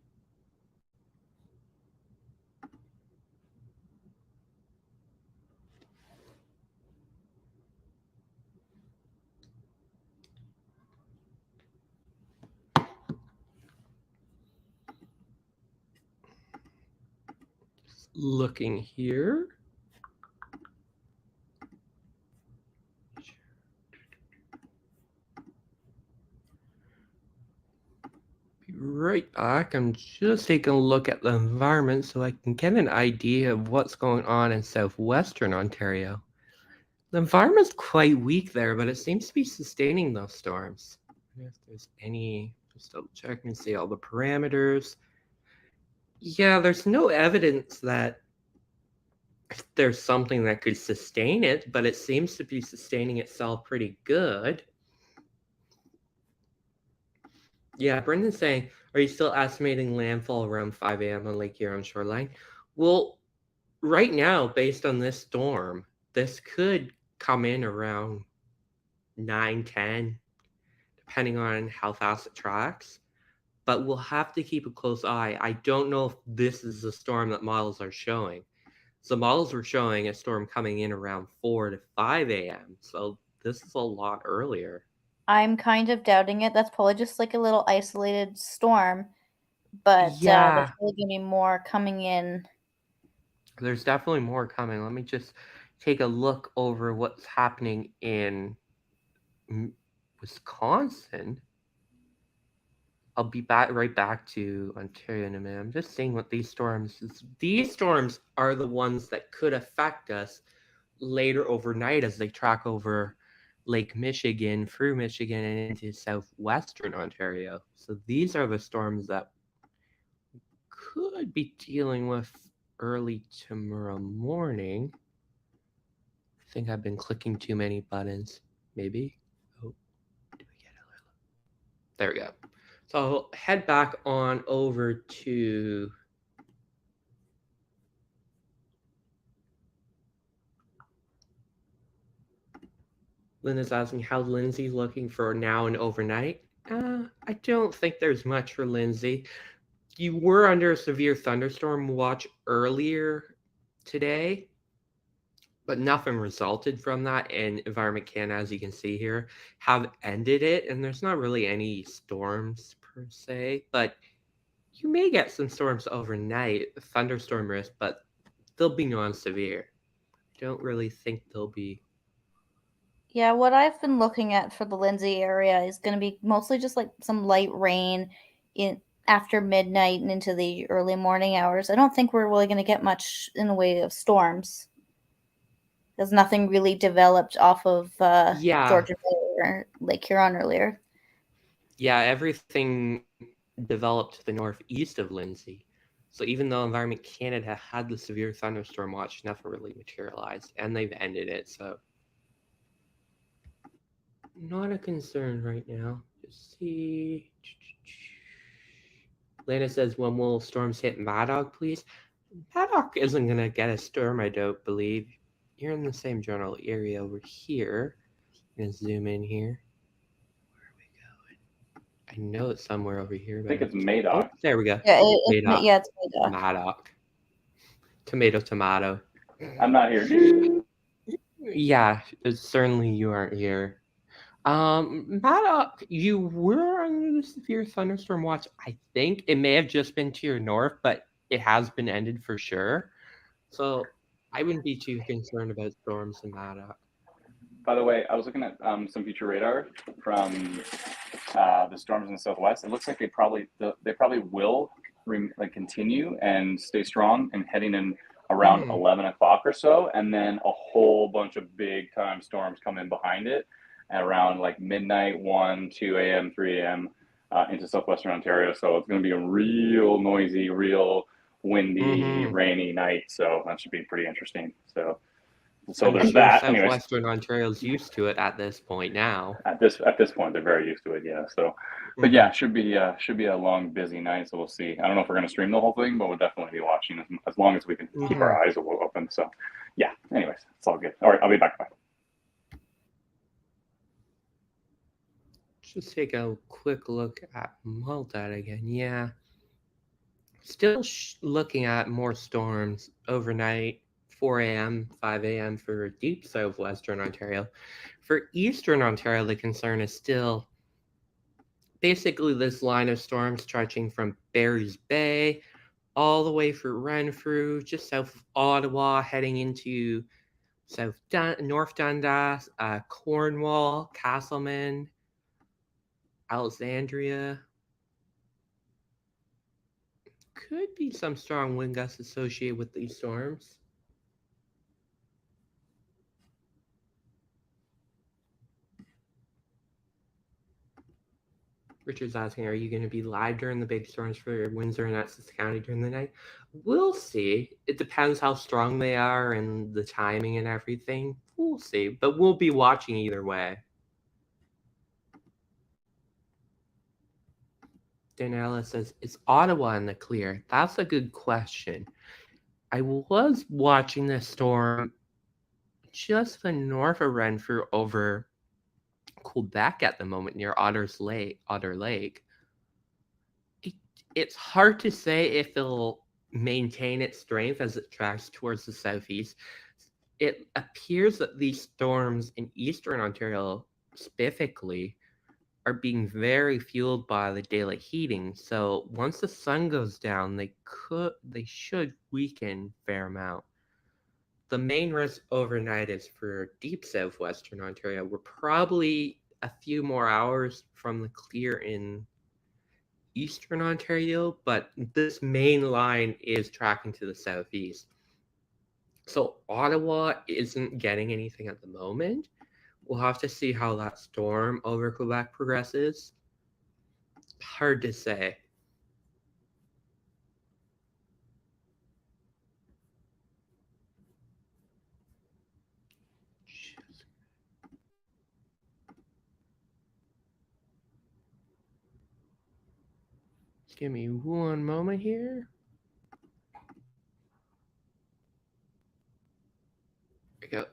Looking here. Be right back. I'm just taking a look at the environment so I can get an idea of what's going on in southwestern Ontario. The environment's quite weak there, but it seems to be sustaining those storms. I wonder if there's any, just double check and see all the parameters. Yeah, there's no evidence that there's something that could sustain it, but it seems to be sustaining itself pretty good. Yeah, Brendan's saying, are you still estimating landfall around 5 a.m. on Lake Huron shoreline? Well, right now, based on this storm, this could come in around 9, 10, depending on how fast it tracks. But we'll have to keep a close eye. I don't know if this is the storm that models are showing. So models were showing a storm coming in around 4 to 5 a.m. So this is a lot earlier. I'm kind of doubting it. That's probably just like a little isolated storm. But yeah, there's really going to be more coming in. There's definitely more coming. Let me just take a look over what's happening in Wisconsin. I'll be right back to Ontario in a minute. I'm just seeing what these storms are the ones that could affect us later overnight as they track over Lake Michigan, through Michigan, and into southwestern Ontario. So these are the storms that could be dealing with early tomorrow morning. I think I've been clicking too many buttons. Maybe. Oh, do we get it? There we go. So I'll head back on over to Linda's asking how Lindsay's looking for now and overnight. I don't think there's much for Lindsay. You were under a severe thunderstorm watch earlier today, but nothing resulted from that. And Environment Canada, as you can see here, have ended it. And there's not really any storms per se, but you may get some storms overnight, thunderstorm risk, but they'll be non-severe. I don't really think they'll be. Yeah, what I've been looking at for the Lindsay area is going to be mostly just like some light rain in after midnight and into the early morning hours. I don't think we're really going to get much in the way of storms. There's nothing really developed off of Georgia Bay or Lake Huron earlier. Yeah, everything developed to the northeast of Lindsay. So even though Environment Canada had the severe thunderstorm watch, nothing really materialized, and they've ended it. So not a concern right now. Just see. Lana says, when will storms hit Maddock, please? Maddock isn't going to get a storm, I don't believe. You're in the same general area over here. I'm going to zoom in here. Where are we going? I know it's somewhere over here. I think it's Madoc. Oh, there we go. Yeah, it's Madoc. Madoc. Tomato, tomato. I'm not here. Yeah, certainly you aren't here. Madoc, you were under the severe thunderstorm watch. I think it may have just been to your north, but it has been ended for sure. So I wouldn't be too concerned about storms in Madoc. By the way, I was looking at some future radar from the storms in the southwest. It looks like they probably will continue and stay strong and heading in around 11 o'clock or so, and then a whole bunch of big time storms come in behind it at around like midnight, 1, 2 a.m., 3 a.m. Into southwestern Ontario. So it's going to be a real noisy, real windy, rainy night. So that should be pretty interesting. So there's that. Southwestern Ontario's used to it at this point now. At this point, they're very used to it. Yeah. So, but yeah, should be a long, busy night. So we'll see. I don't know if we're going to stream the whole thing, but we'll definitely be watching as long as we can keep our eyes open. So, yeah. Anyways, it's all good. All right, I'll be back. Bye. Just take a quick look at Malta again. Yeah. Still looking at more storms overnight. 4 a.m., 5 a.m. for deep southwestern Ontario. For eastern Ontario, the concern is still basically this line of storms stretching from Barry's Bay all the way for Renfrew, just south of Ottawa, heading into North Dundas, Cornwall, Castleman, Alexandria. Could be some strong wind gusts associated with these storms. Richard's asking, are you going to be live during the big storms for Windsor and Essex County during the night? We'll see. It depends how strong they are and the timing and everything. We'll see. But we'll be watching either way. Danella says, is Ottawa in the clear? That's a good question. I was watching the storm just the north of Renfrew over Quebec at the moment near Otter Lake. It's hard to say if it'll maintain its strength as it tracks towards the southeast. It appears that these storms in eastern Ontario specifically are being very fueled by the daylight heating. So once the sun goes down, they should weaken a fair amount. The main risk overnight is for deep southwestern Ontario. We're probably a few more hours from the clear in eastern Ontario, but this main line is tracking to the southeast. So Ottawa isn't getting anything at the moment. We'll have to see how that storm over Quebec progresses. Hard to say. Just give me one moment here. There we go.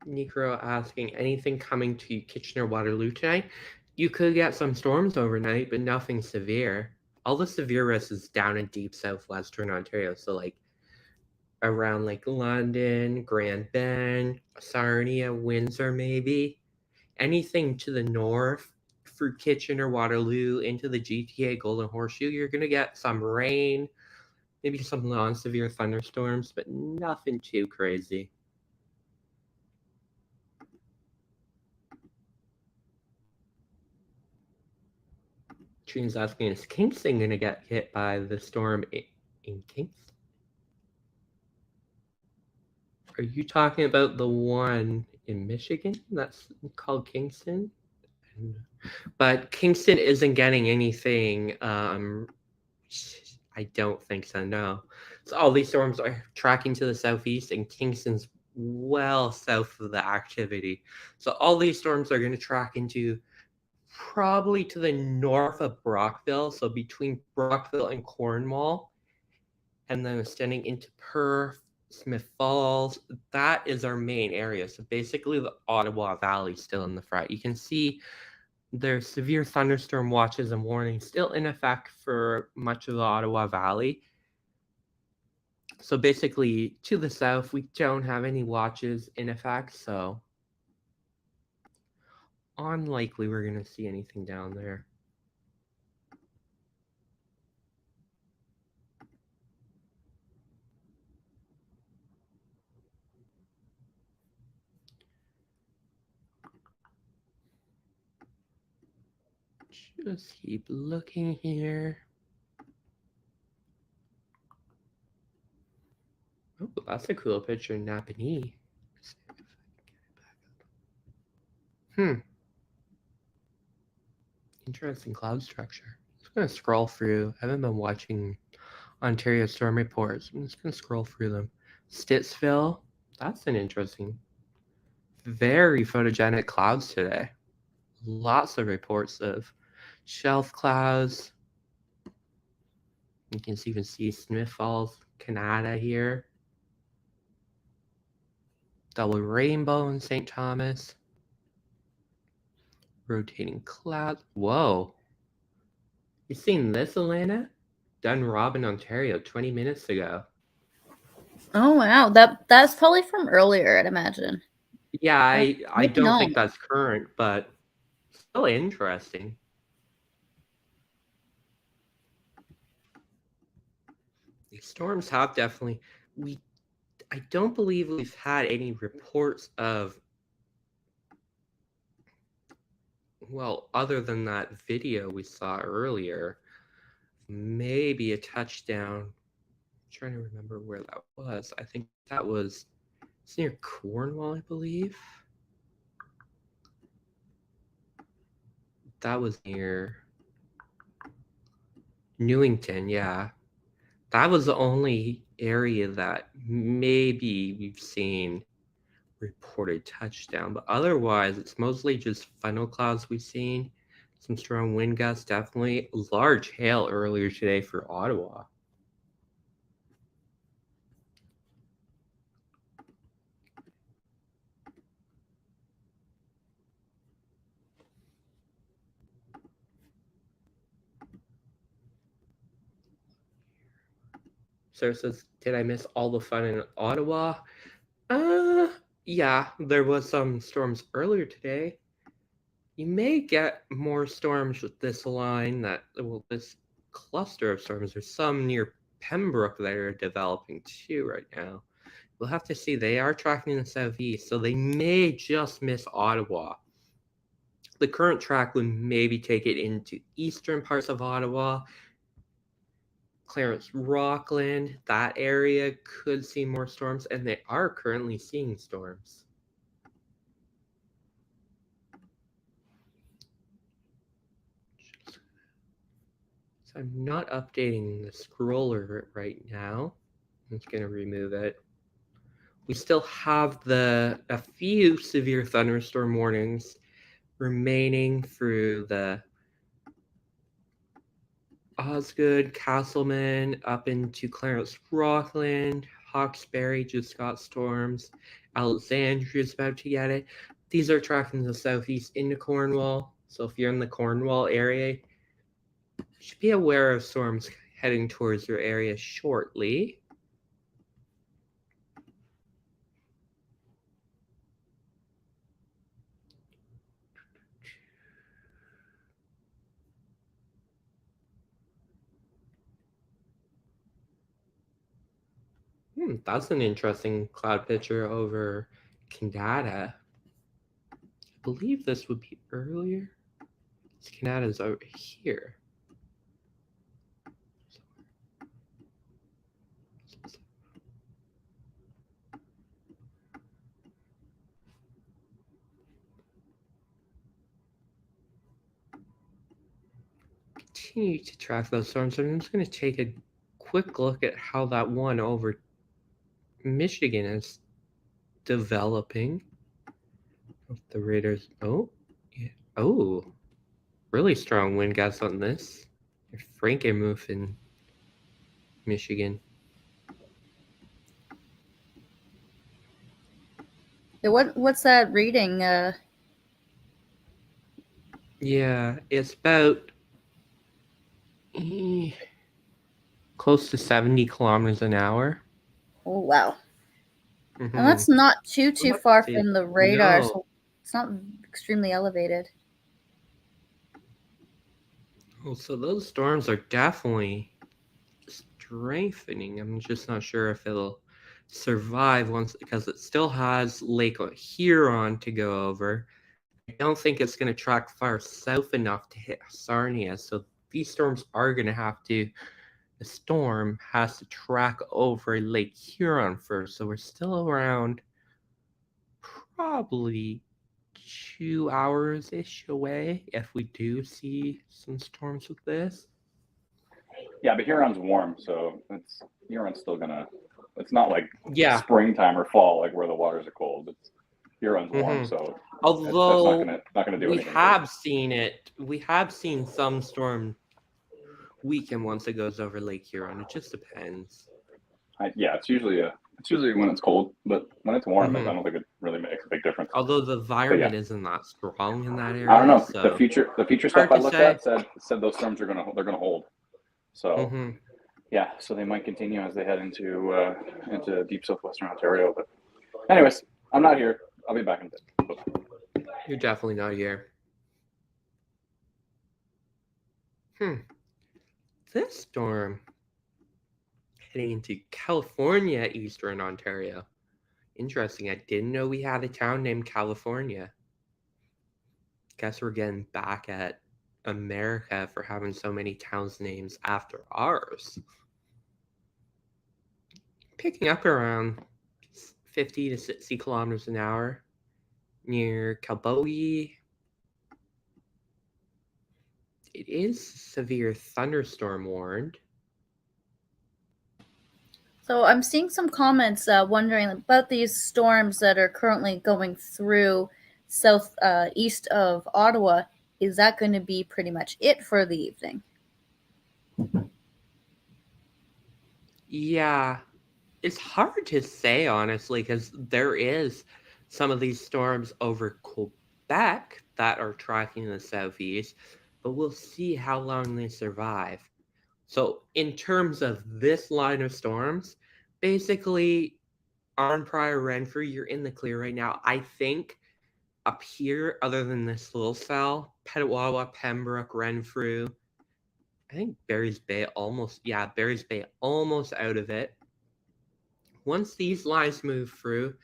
Necro asking, anything coming to Kitchener-Waterloo tonight? You could get some storms overnight, but nothing severe. All the severe risk is down in deep southwestern Ontario. So like around like London, Grand Bend, Sarnia, Windsor maybe. Anything to the north through Kitchener-Waterloo into the GTA Golden Horseshoe, you're going to get some rain, maybe some non-severe thunderstorms, but nothing too crazy. Trina's asking, is Kingston going to get hit by the storm in Kingston? Are you talking about the one in Michigan that's called Kingston? But Kingston isn't getting anything. I don't think so, no. So all these storms are tracking to the southeast, and Kingston's well south of the activity. So all these storms are going to track into probably to the north of Brockville, so between Brockville and Cornwall, and then extending into Perth, Smith Falls. That is our main area. So basically the Ottawa Valley still in the front. You can see there's severe thunderstorm watches and warnings still in effect for much of the Ottawa Valley. So basically to the south, we don't have any watches in effect, so unlikely we're going to see anything down there. Just keep looking here. Oh, that's a cool picture in Napanee. Interesting cloud structure. I'm just going to scroll through. I haven't been watching Ontario storm reports. I'm just going to scroll through them. Stittsville, that's an interesting, very photogenic clouds today. Lots of reports of shelf clouds. You can even see Smith Falls, Canada here. Double rainbow in St. Thomas. Rotating clouds. Whoa. You seen this, Alana? Dunrobin, Ontario, 20 minutes ago. Oh wow, that's probably from earlier, I'd imagine. Yeah, I don't think that's current, but still interesting. These storms have definitely I don't believe we've had any reports of, well, other than that video we saw earlier, maybe a touchdown. I'm trying to remember where that was. I think that was near Cornwall, I believe. That was near Newington, yeah. That was the only area that maybe we've seen reported touchdown, but otherwise it's mostly just funnel clouds we've seen. Some strong wind gusts, definitely. Large hail earlier today for Ottawa. Sarah says, did I miss all the fun in Ottawa? Yeah, there was some storms earlier today. You may get more storms with this line this cluster of storms. There's some near Pembroke that are developing too right now. We'll have to see. They are tracking in the southeast, so they may just miss Ottawa. The current track would maybe take it into eastern parts of Ottawa. Clarence Rockland, that area could see more storms, and they are currently seeing storms. So I'm not updating the scroller right now. I'm just going to remove it. We still have a few severe thunderstorm warnings remaining through the Osgood, Castleman, up into Clarence Rockland. Hawkesbury just got storms. Alexandria is about to get it. These are tracking to the southeast into Cornwall. So if you're in the Cornwall area, you should be aware of storms heading towards your area shortly. That's an interesting cloud picture over Canada. I believe this would be earlier. Canada's over here. Continue to track those storms. I'm just going to take a quick look at how that one over Michigan is developing. The radars. Oh, yeah. Oh, really strong wind gusts on this. Frankenmuth in Michigan. What's that reading? Yeah, it's about close to 70 kilometers an hour. Oh wow! Mm-hmm. And that's not too far from the radar, no. So it's not extremely elevated. Oh, so those storms are definitely strengthening. I'm just not sure if it'll survive once, because it still has Lake Huron to go over. I don't think it's going to track far south enough to hit Sarnia. So these storms are going to have to, the storm has to track over Lake Huron first. So we're still around probably 2 hours-ish away if we do see some storms with this. Yeah, but Huron's warm, so Huron's still gonna. It's not like springtime or fall, like where the waters are cold. Huron's warm, so although that's not gonna do anything. We have seen some storm weaken once it goes over Lake Huron. It just depends. It's usually when it's cold, but when it's warm, I don't think it really makes a big difference. Although the environment isn't that strong in that area. I don't know. So the future stuff I looked at said those storms they're gonna hold. So so they might continue as they head into deep southwestern Ontario. But anyways, I'm not here. I'll be back in a bit. You're definitely not here. This storm heading into California, eastern Ontario. Interesting. I didn't know we had a town named California. Guess we're getting back at America for having so many towns names after ours. Picking up around 50 to 60 kilometers an hour near Calbogie. It is severe thunderstorm warned. So I'm seeing some comments wondering about these storms that are currently going through east of Ottawa. Is that going to be pretty much it for the evening? Yeah, it's hard to say, honestly, because there is some of these storms over Quebec that are tracking the southeast, but we'll see how long they survive. So in terms of this line of storms, basically, Arn, Pryor, Renfrew, you're in the clear right now. I think up here, other than this little cell, Petawawa, Pembroke, Renfrew, I think Barry's Bay almost out of it. Once these lines move through,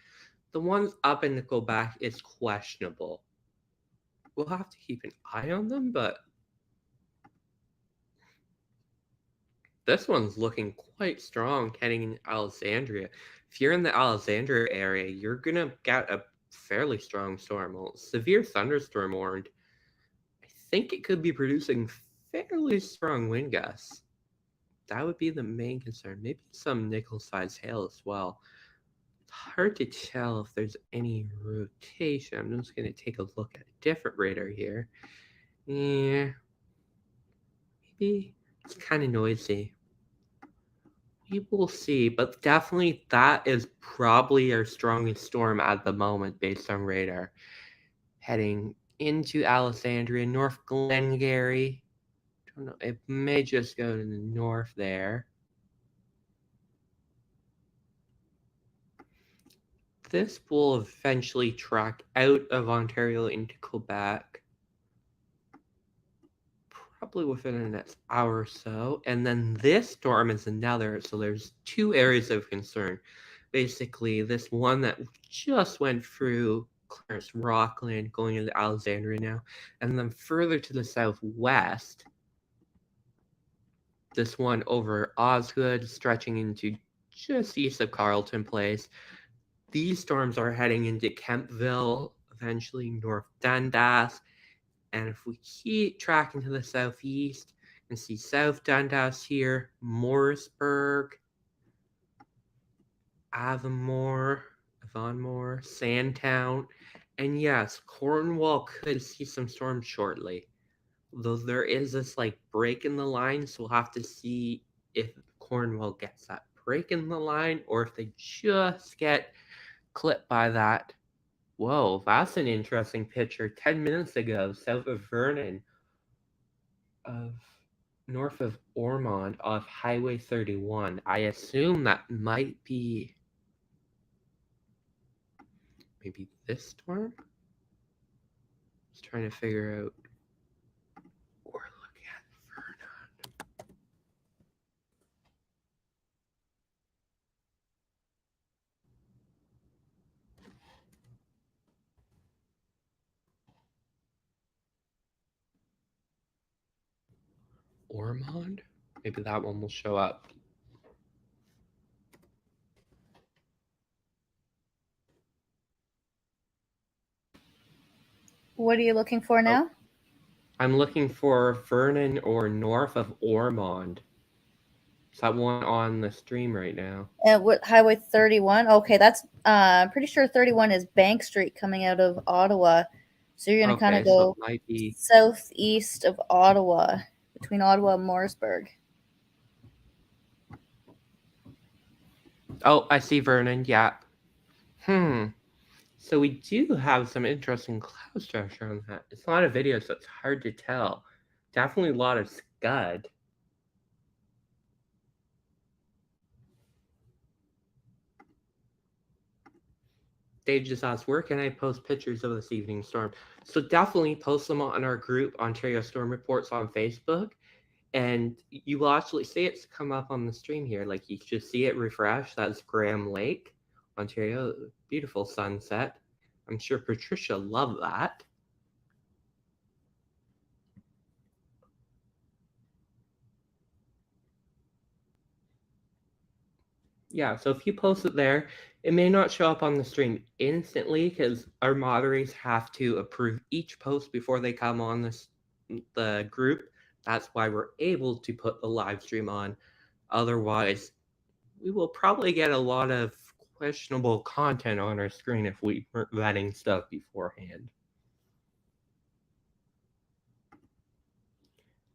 the ones up in Nickelback is questionable. We'll have to keep an eye on them, but this one's looking quite strong heading in Alexandria. If you're in the Alexandria area, you're going to get a fairly strong storm. Well, severe thunderstorm warned. I think it could be producing fairly strong wind gusts. That would be the main concern. Maybe some nickel-sized hail as well. It's hard to tell if there's any rotation. I'm just going to take a look at a different radar here. Yeah. Maybe it's kind of noisy. We will see, but definitely that is probably our strongest storm at the moment based on radar. Heading into Alexandria, North Glengarry. Don't know, it may just go to the north there. This will eventually track out of Ontario into Quebec. Probably within the next hour or so. And then this storm is another. So there's two areas of concern. Basically, this one that just went through Clarence Rockland, going into Alexandria now. And then further to the southwest, this one over Osgood, stretching into just east of Carleton Place. These storms are heading into Kempville, eventually North Dundas. And if we keep tracking to the southeast and see South Dundas here, Morrisburg, Avamore, Avonmore, Sandtown, and yes, Cornwall could see some storms shortly. Though there is this like break in the line, so we'll have to see if Cornwall gets that break in the line or if they just get clipped by that. Whoa, that's an interesting picture. 10 minutes ago, south of Vernon, north of Ormond, off Highway 31. I assume that might be maybe this storm? Just trying to figure out. We're looking at Vernon. Ormond? Maybe that one will show up. What are you looking for now? I'm looking for Vernon or north of Ormond. Is that one on the stream right now? What Highway 31? Okay, that's pretty sure 31 is Bank Street coming out of Ottawa. So you're gonna kind of go so it might be southeast of Ottawa, between Ottawa and Morrisburg. Oh, I see Vernon. Yeah. So we do have some interesting cloud structure on that. It's a lot of videos, so it's hard to tell. Definitely a lot of scud. Dave just asked, where can I post pictures of this evening storm? So definitely post them on our group, Ontario Storm Reports on Facebook. And you will actually see it come up on the stream here. Like you just see it refresh. That's Graham Lake, Ontario. Beautiful sunset. I'm sure Patricia loved that. Yeah, so if you post it there, it may not show up on the stream instantly because our moderators have to approve each post before they come on the group. That's why we're able to put the live stream on. Otherwise, we will probably get a lot of questionable content on our screen if we weren't vetting stuff beforehand.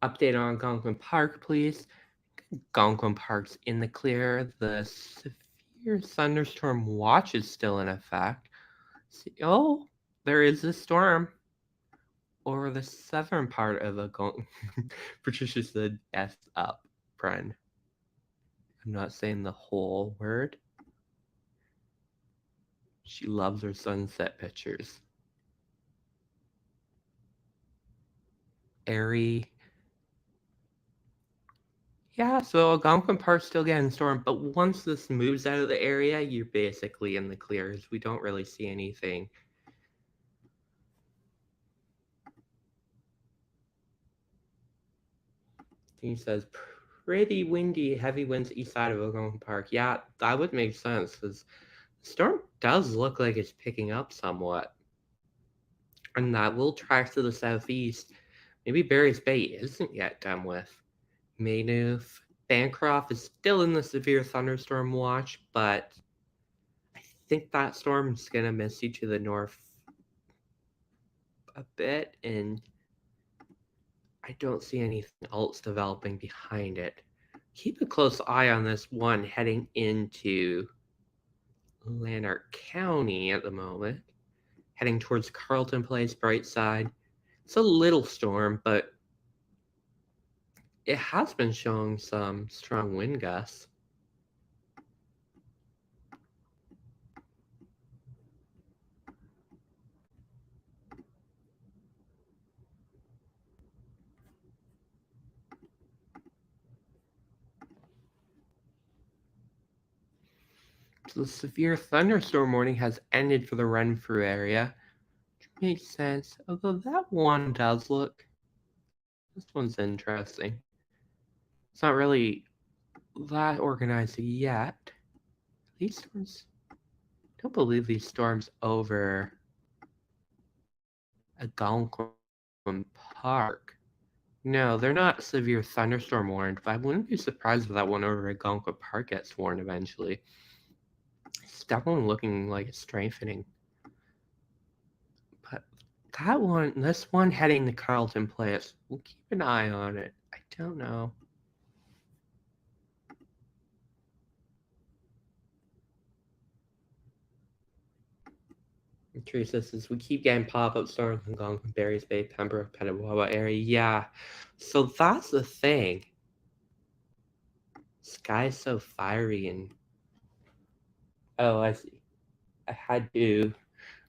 Update on Algonquin Park, please. Algonquin Park's in the clear. The severe thunderstorm watch is still in effect. See, oh, there is a storm over the southern part of Algonquin. Patricia said, "F up, friend." I'm not saying the whole word. She loves her sunset pictures. Airy. Yeah, so Algonquin Park's still getting stormed, but once this moves out of the area, you're basically in the clears. We don't really see anything. He says, pretty windy, heavy winds east side of Algonquin Park. Yeah, that would make sense because the storm does look like it's picking up somewhat. And that will track to the southeast. Maybe Barry's Bay isn't yet done with. Maynooth, Bancroft is still in the severe thunderstorm watch, but I think that storm's going to miss you to the north a bit, and I don't see anything else developing behind it. Keep a close eye on this one heading into Lanark County at the moment, heading towards Carleton Place, Brightside. It's a little storm, but it has been showing some strong wind gusts. So the severe thunderstorm warning has ended for the Renfrew area, which makes sense. Although that one does look, this one's interesting. It's not really that organized yet. These storms, I don't believe these storms over Algonquin Park. No, they're not severe thunderstorm warned, but I wouldn't be surprised if that one over Algonquin Park gets warned eventually. It's definitely looking like it's strengthening. But this one heading to Carlton Place, we'll keep an eye on it. I don't know. Teresa says, we keep getting pop-up storms in Algonquin, Barry's Bay, Pembroke, Petawawa area. Yeah. So that's the thing. Sky's so fiery and... Oh, I see. I had to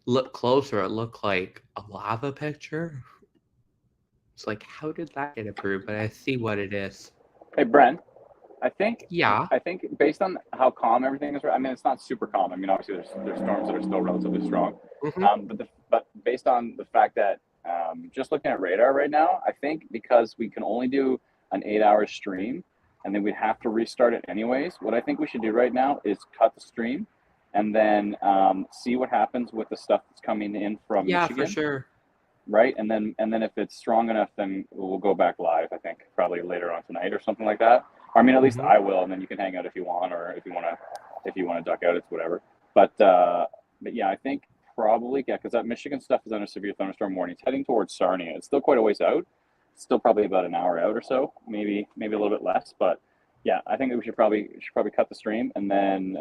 look closer. It looked like a lava picture. It's like, how did that get approved? But I see what it is. Hey, Bren. I think based on how calm everything is, I mean, it's not super calm. I mean, obviously there's storms that are still relatively strong, but based on the fact that just looking at radar right now, I think because we can only do an 8-hour stream, and then we'd have to restart it anyways. What I think we should do right now is cut the stream, and then see what happens with the stuff that's coming in from Michigan. Yeah, for sure. Right, and then if it's strong enough, then we'll go back live. I think probably later on tonight or something like that. I mean, at least I will, and then you can hang out if you want, or if you want to duck out, it's whatever. But yeah, I think probably because that Michigan stuff is under severe thunderstorm warning. It's heading towards Sarnia. It's still quite a ways out. It's still probably about an hour out or so, maybe a little bit less. But yeah, I think that we should probably cut the stream and then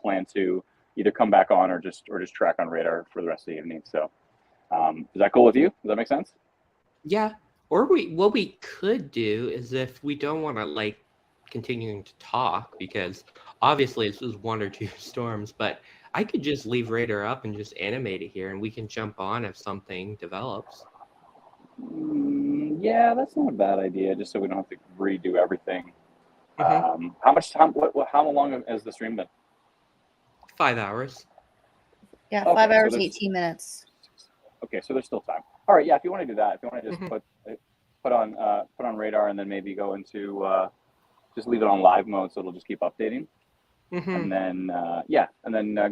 plan to either come back on or just track on radar for the rest of the evening. So is that cool with you? Does that make sense? Yeah. Or what we could do is, if we don't want to continuing to talk, because obviously this is 1 or 2 storms, but I could just leave radar up and just animate it here, and we can jump on if something develops. Yeah, that's not a bad idea, just so we don't have to redo everything. How much time, how long has the stream been? 5 hours. Yeah, 5 hours, 18 minutes. Okay, so there's still time. All right, yeah, if you want to do that, if you want to just put on radar and then maybe go into just leave it on live mode, so it'll just keep updating. And then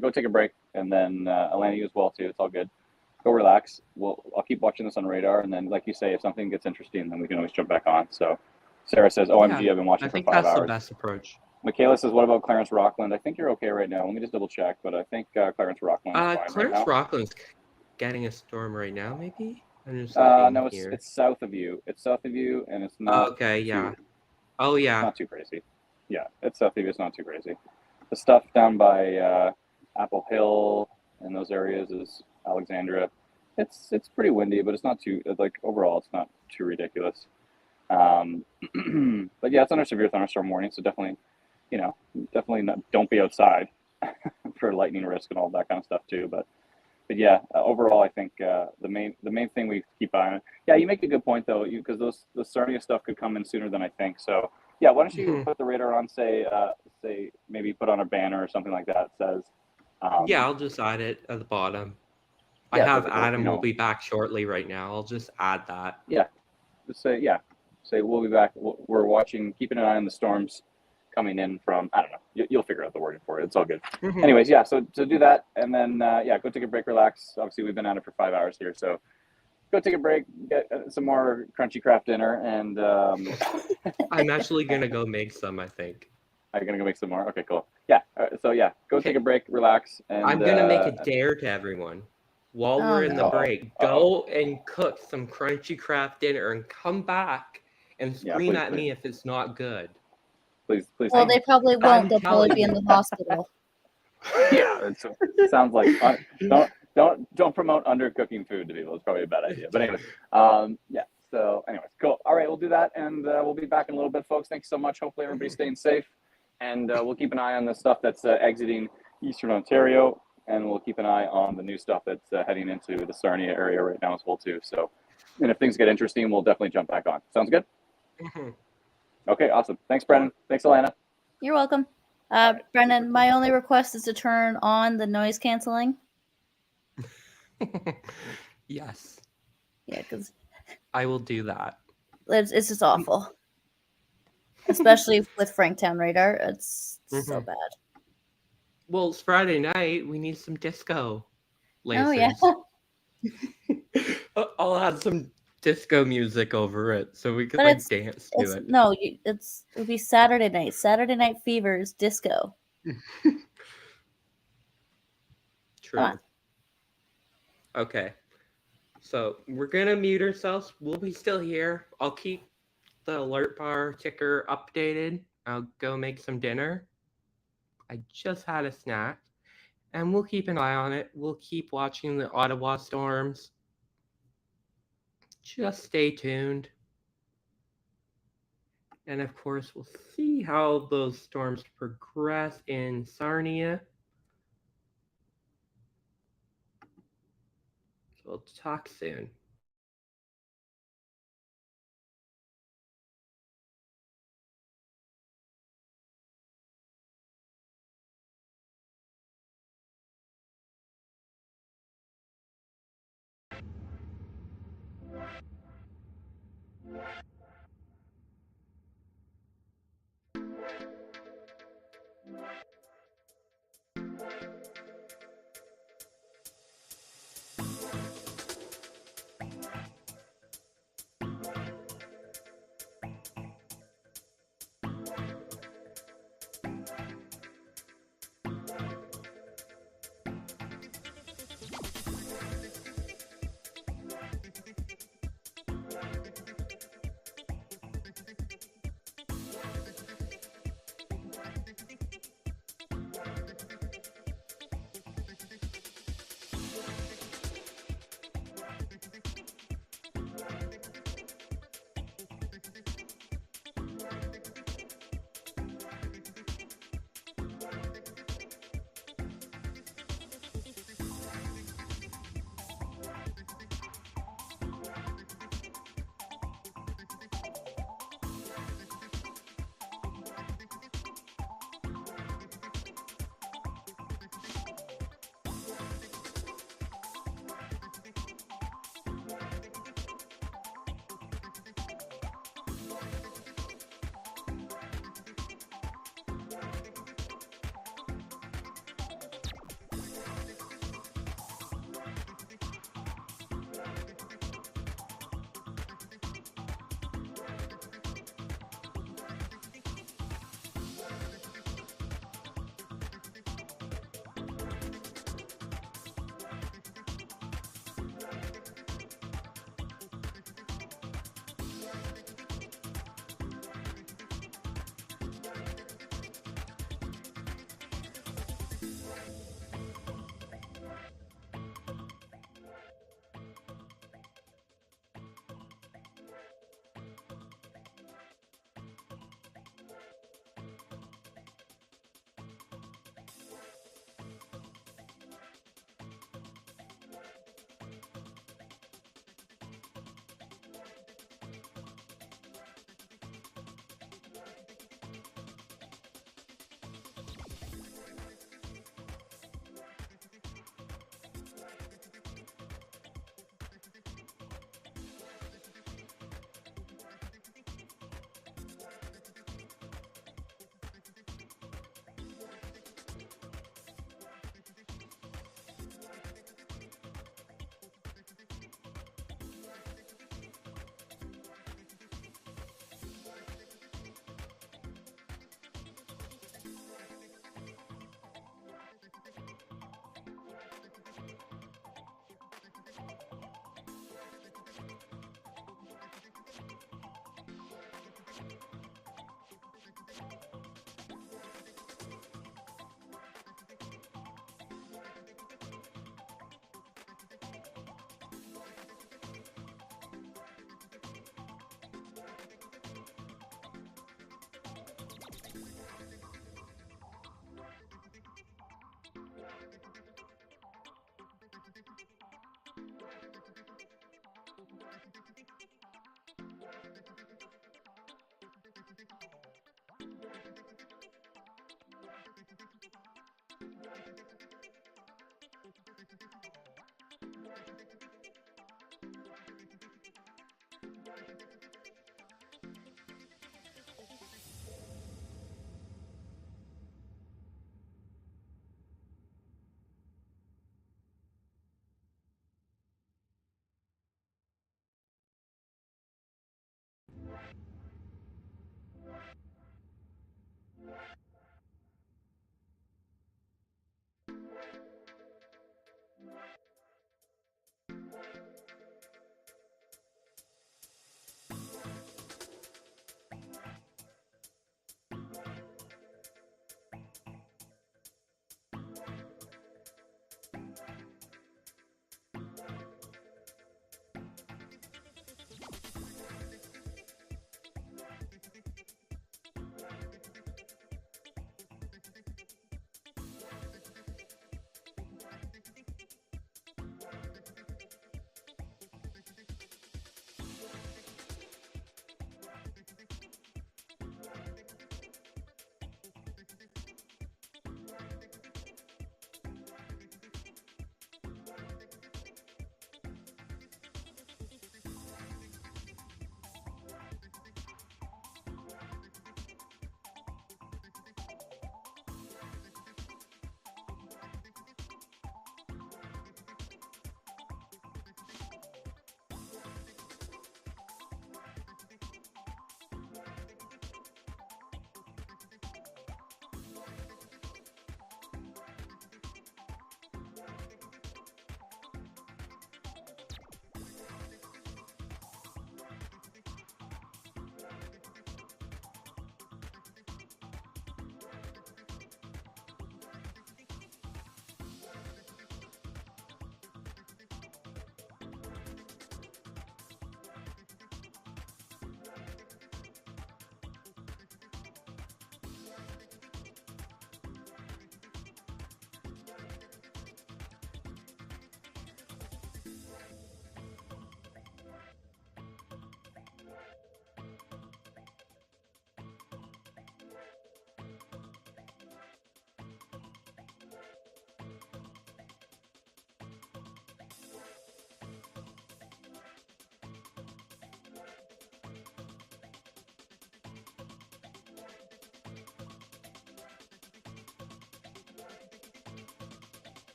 go take a break, and then Alana, you as well too. It's all good. Go relax. I'll keep watching this on radar, and then, like you say, if something gets interesting, then we can always jump back on. So Sarah says, "OMG, I've been watching for 5 hours." I think that's the best approach. Michaela says, "What about Clarence Rockland?" I think you're okay right now. Let me just double check, but I think Clarence Rockland is fine Clarence right now. Rockland's getting a storm right now, maybe. No, it's south of you. It's south of you, and it's not. Okay, yeah. Oh, yeah. It's not too crazy. Yeah, it's south of you. It's not too crazy. The stuff down by Apple Hill and those areas is Alexandria. It's pretty windy, but it's not too overall. It's not too ridiculous. But yeah, it's under severe thunderstorm warning, so definitely not, don't be outside for lightning risk and all that kind of stuff too. But yeah, overall, I think the main thing we keep on. Yeah, you make a good point though, because the Sarnia stuff could come in sooner than I think. So yeah, why don't you put the radar on? Say maybe put on a banner or something like that that says. Yeah, I'll just add it at the bottom. I have Adam will be back shortly right now. I'll just add that. Yeah, just say we'll be back. We're watching, keeping an eye on the storms coming in from, I don't know, you'll figure out the wording for it. It's all good. Anyways, yeah, so do that, and then go take a break, relax. Obviously we've been at it for 5 hours here, so go take a break, get some more crunchy craft dinner, and I'm actually gonna go make some, I think. Are you gonna go make some more? Okay, cool. Yeah, so yeah, go take a break, relax, and I'm gonna make a dare to everyone. While we're in the break, go and cook some crunchy craft dinner and come back and scream at me if it's not good. Please. Well, they probably won't. They'll probably be in the hospital. Yeah, it sounds like don't promote undercooking food to people. It's probably a bad idea. But anyways, yeah. So anyways, cool. All right, we'll do that, and we'll be back in a little bit, folks. Thanks so much. Hopefully everybody's staying safe, and we'll keep an eye on the stuff that's exiting Eastern Ontario, and we'll keep an eye on the new stuff that's heading into the Sarnia area right now as well too. So, and if things get interesting, we'll definitely jump back on. Sounds good? Okay, awesome. Thanks, Brendan. Thanks, Alana. You're welcome. Brendan, my only request is to turn on the noise canceling. Yes. Yeah, because I will do that. It's just awful. Especially with Franktown radar. It's so bad. Well, it's Friday night. We need some disco lasers. Oh, yeah. I'll add some disco music over it so we can dance to it. No, it'll be Saturday night. Saturday Night Fever's disco. True. Okay. So we're going to mute ourselves. We'll be still here. I'll keep the alert bar ticker updated. I'll go make some dinner. I just had a snack. And we'll keep an eye on it. We'll keep watching the Ottawa storms. Just stay tuned. And of course, we'll see how those storms progress in Sarnia. So we'll talk soon.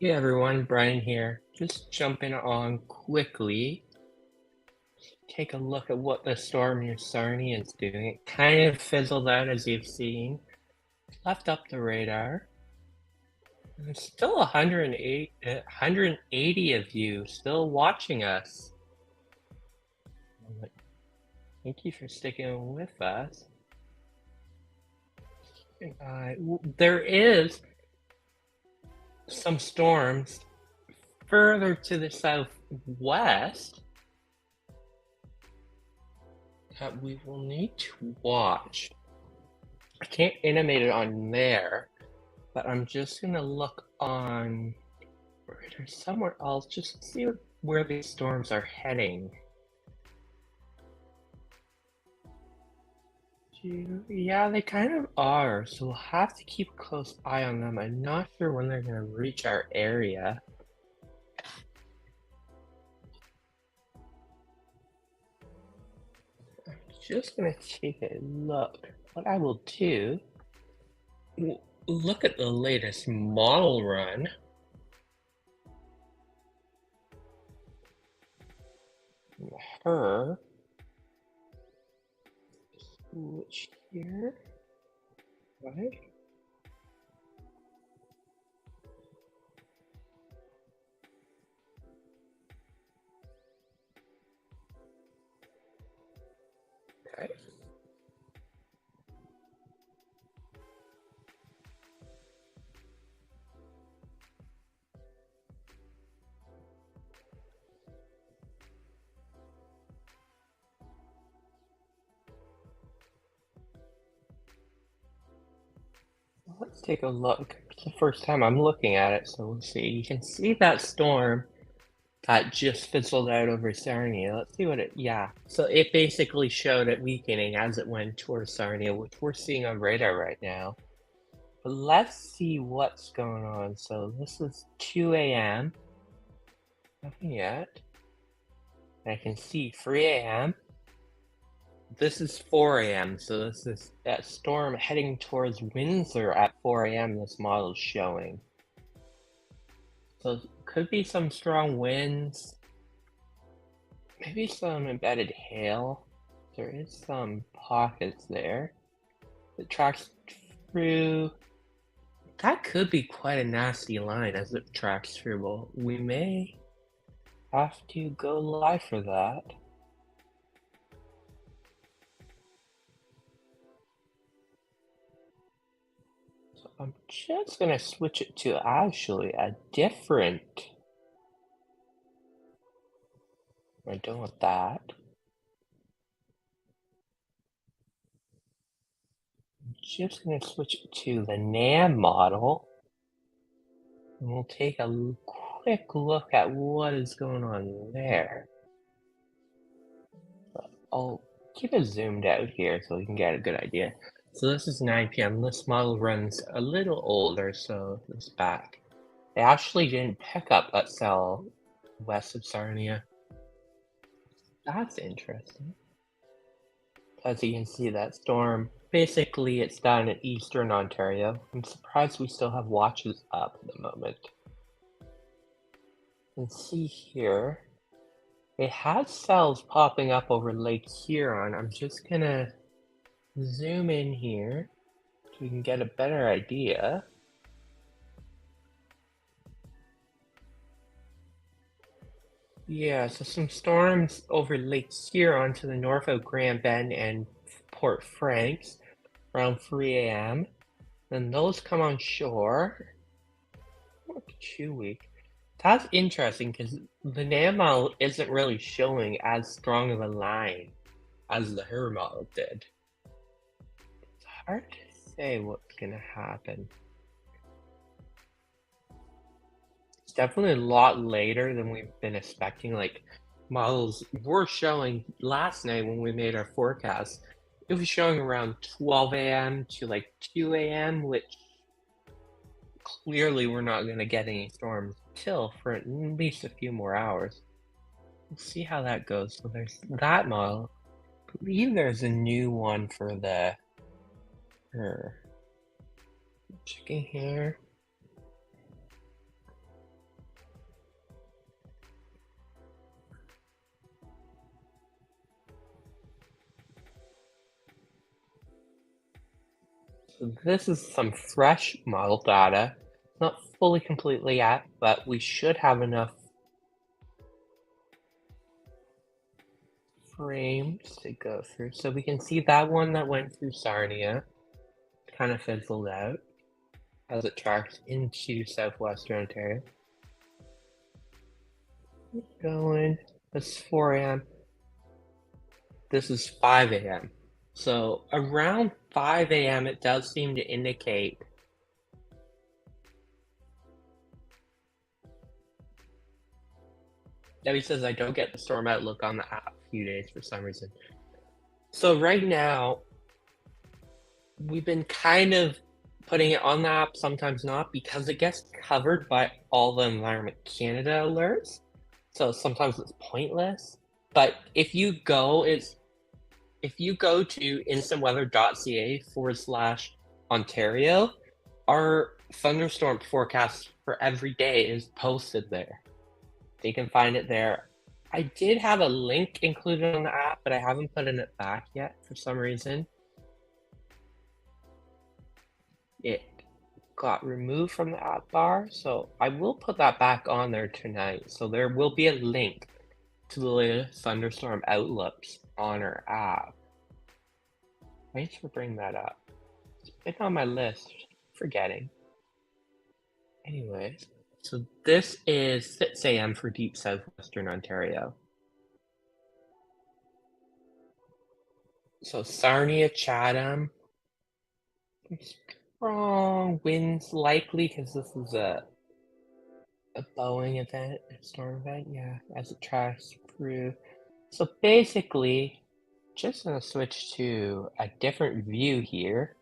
Hey everyone, Brian here. Just jumping on quickly. Take a look at what the storm near Sarnia is doing. It kind of fizzled out, as you've seen. Left up the radar. And there's still 180 of you still watching us. Thank you for sticking with us. There is some storms further to the southwest that we will need to watch. I can't animate it on there, but I'm just gonna look on somewhere else just to see where these storms are heading. Yeah, they kind of are, so we'll have to keep a close eye on them. I'm not sure when they're gonna reach our area. I'm just gonna take a look. What I will do, look at the latest model run. Her. Switch here. Right. Okay. Let's take a look. It's the first time I'm looking at it, so we'll see. You can see that storm that just fizzled out over Sarnia. Let's see what it, yeah. So it basically showed it weakening as it went towards Sarnia, which we're seeing on radar right now. But let's see what's going on. So this is 2 a.m. Nothing yet. I can see 3 a.m. This is 4 a.m. So this is that storm heading towards Windsor at 4 a.m. This model is showing. So could be some strong winds. Maybe some embedded hail. There is some pockets there. It tracks through. That could be quite a nasty line as it tracks through. Well, we may have to go live for that. So I'm just gonna switch it to actually a different. I'm done with that. I'm just gonna switch it to the NAM model. And we'll take a quick look at what is going on there. I'll keep it zoomed out here so we can get a good idea. So this is 9 p.m. This model runs a little older, so it's back. They actually didn't pick up that cell west of Sarnia. That's interesting. As you can see, that storm, basically it's down in eastern Ontario. I'm surprised we still have watches up at the moment. You can see here, it has cells popping up over Lake Huron. I'm just gonna zoom in here so we can get a better idea. Yeah, so some storms over Lake Huron to the north of Grand Bend and Port Franks around 3 a.m. Then those come on shore. Not too weak. That's interesting because the NAM model isn't really showing as strong of a line as the HER model did. It's hard to say what's gonna happen. It's definitely a lot later than we've been expecting. Like models were showing last night when we made our forecast, it was showing around 12 a.m. to like 2 a.m., which clearly we're not going to get any storms till for at least a few more hours. We'll see how that goes. So there's that model. I believe there's a new one for the checking here. So this is some fresh model data. Not fully completely yet, but we should have enough frames to go through. So we can see that one that went through Sarnia kind of fizzled out as it tracks into southwestern Ontario. Keep going. That's 4 a.m. This is 5 a.m. So around 5 a.m. it does seem to indicate Debbie says I don't get the storm outlook on the app a few days for some reason. So right now, we've been kind of putting it on the app, sometimes not, because it gets covered by all the Environment Canada alerts. So sometimes it's pointless. But if you go to instantweather.ca/Ontario, our thunderstorm forecast for every day is posted there. You can find it there. I did have a link included on the app, but I haven't put it back yet for some reason. It got removed from the app bar, so I will put that back on there tonight. So there will be a link to the latest thunderstorm outlooks on our app. Thanks for bringing that up. It's been on my list, forgetting. Anyways. So this is 6 a.m. for deep southwestern Ontario. So Sarnia, Chatham. Strong winds likely because this is a Boeing event, a storm event, yeah, as it tracks through. So basically, just gonna switch to a different view here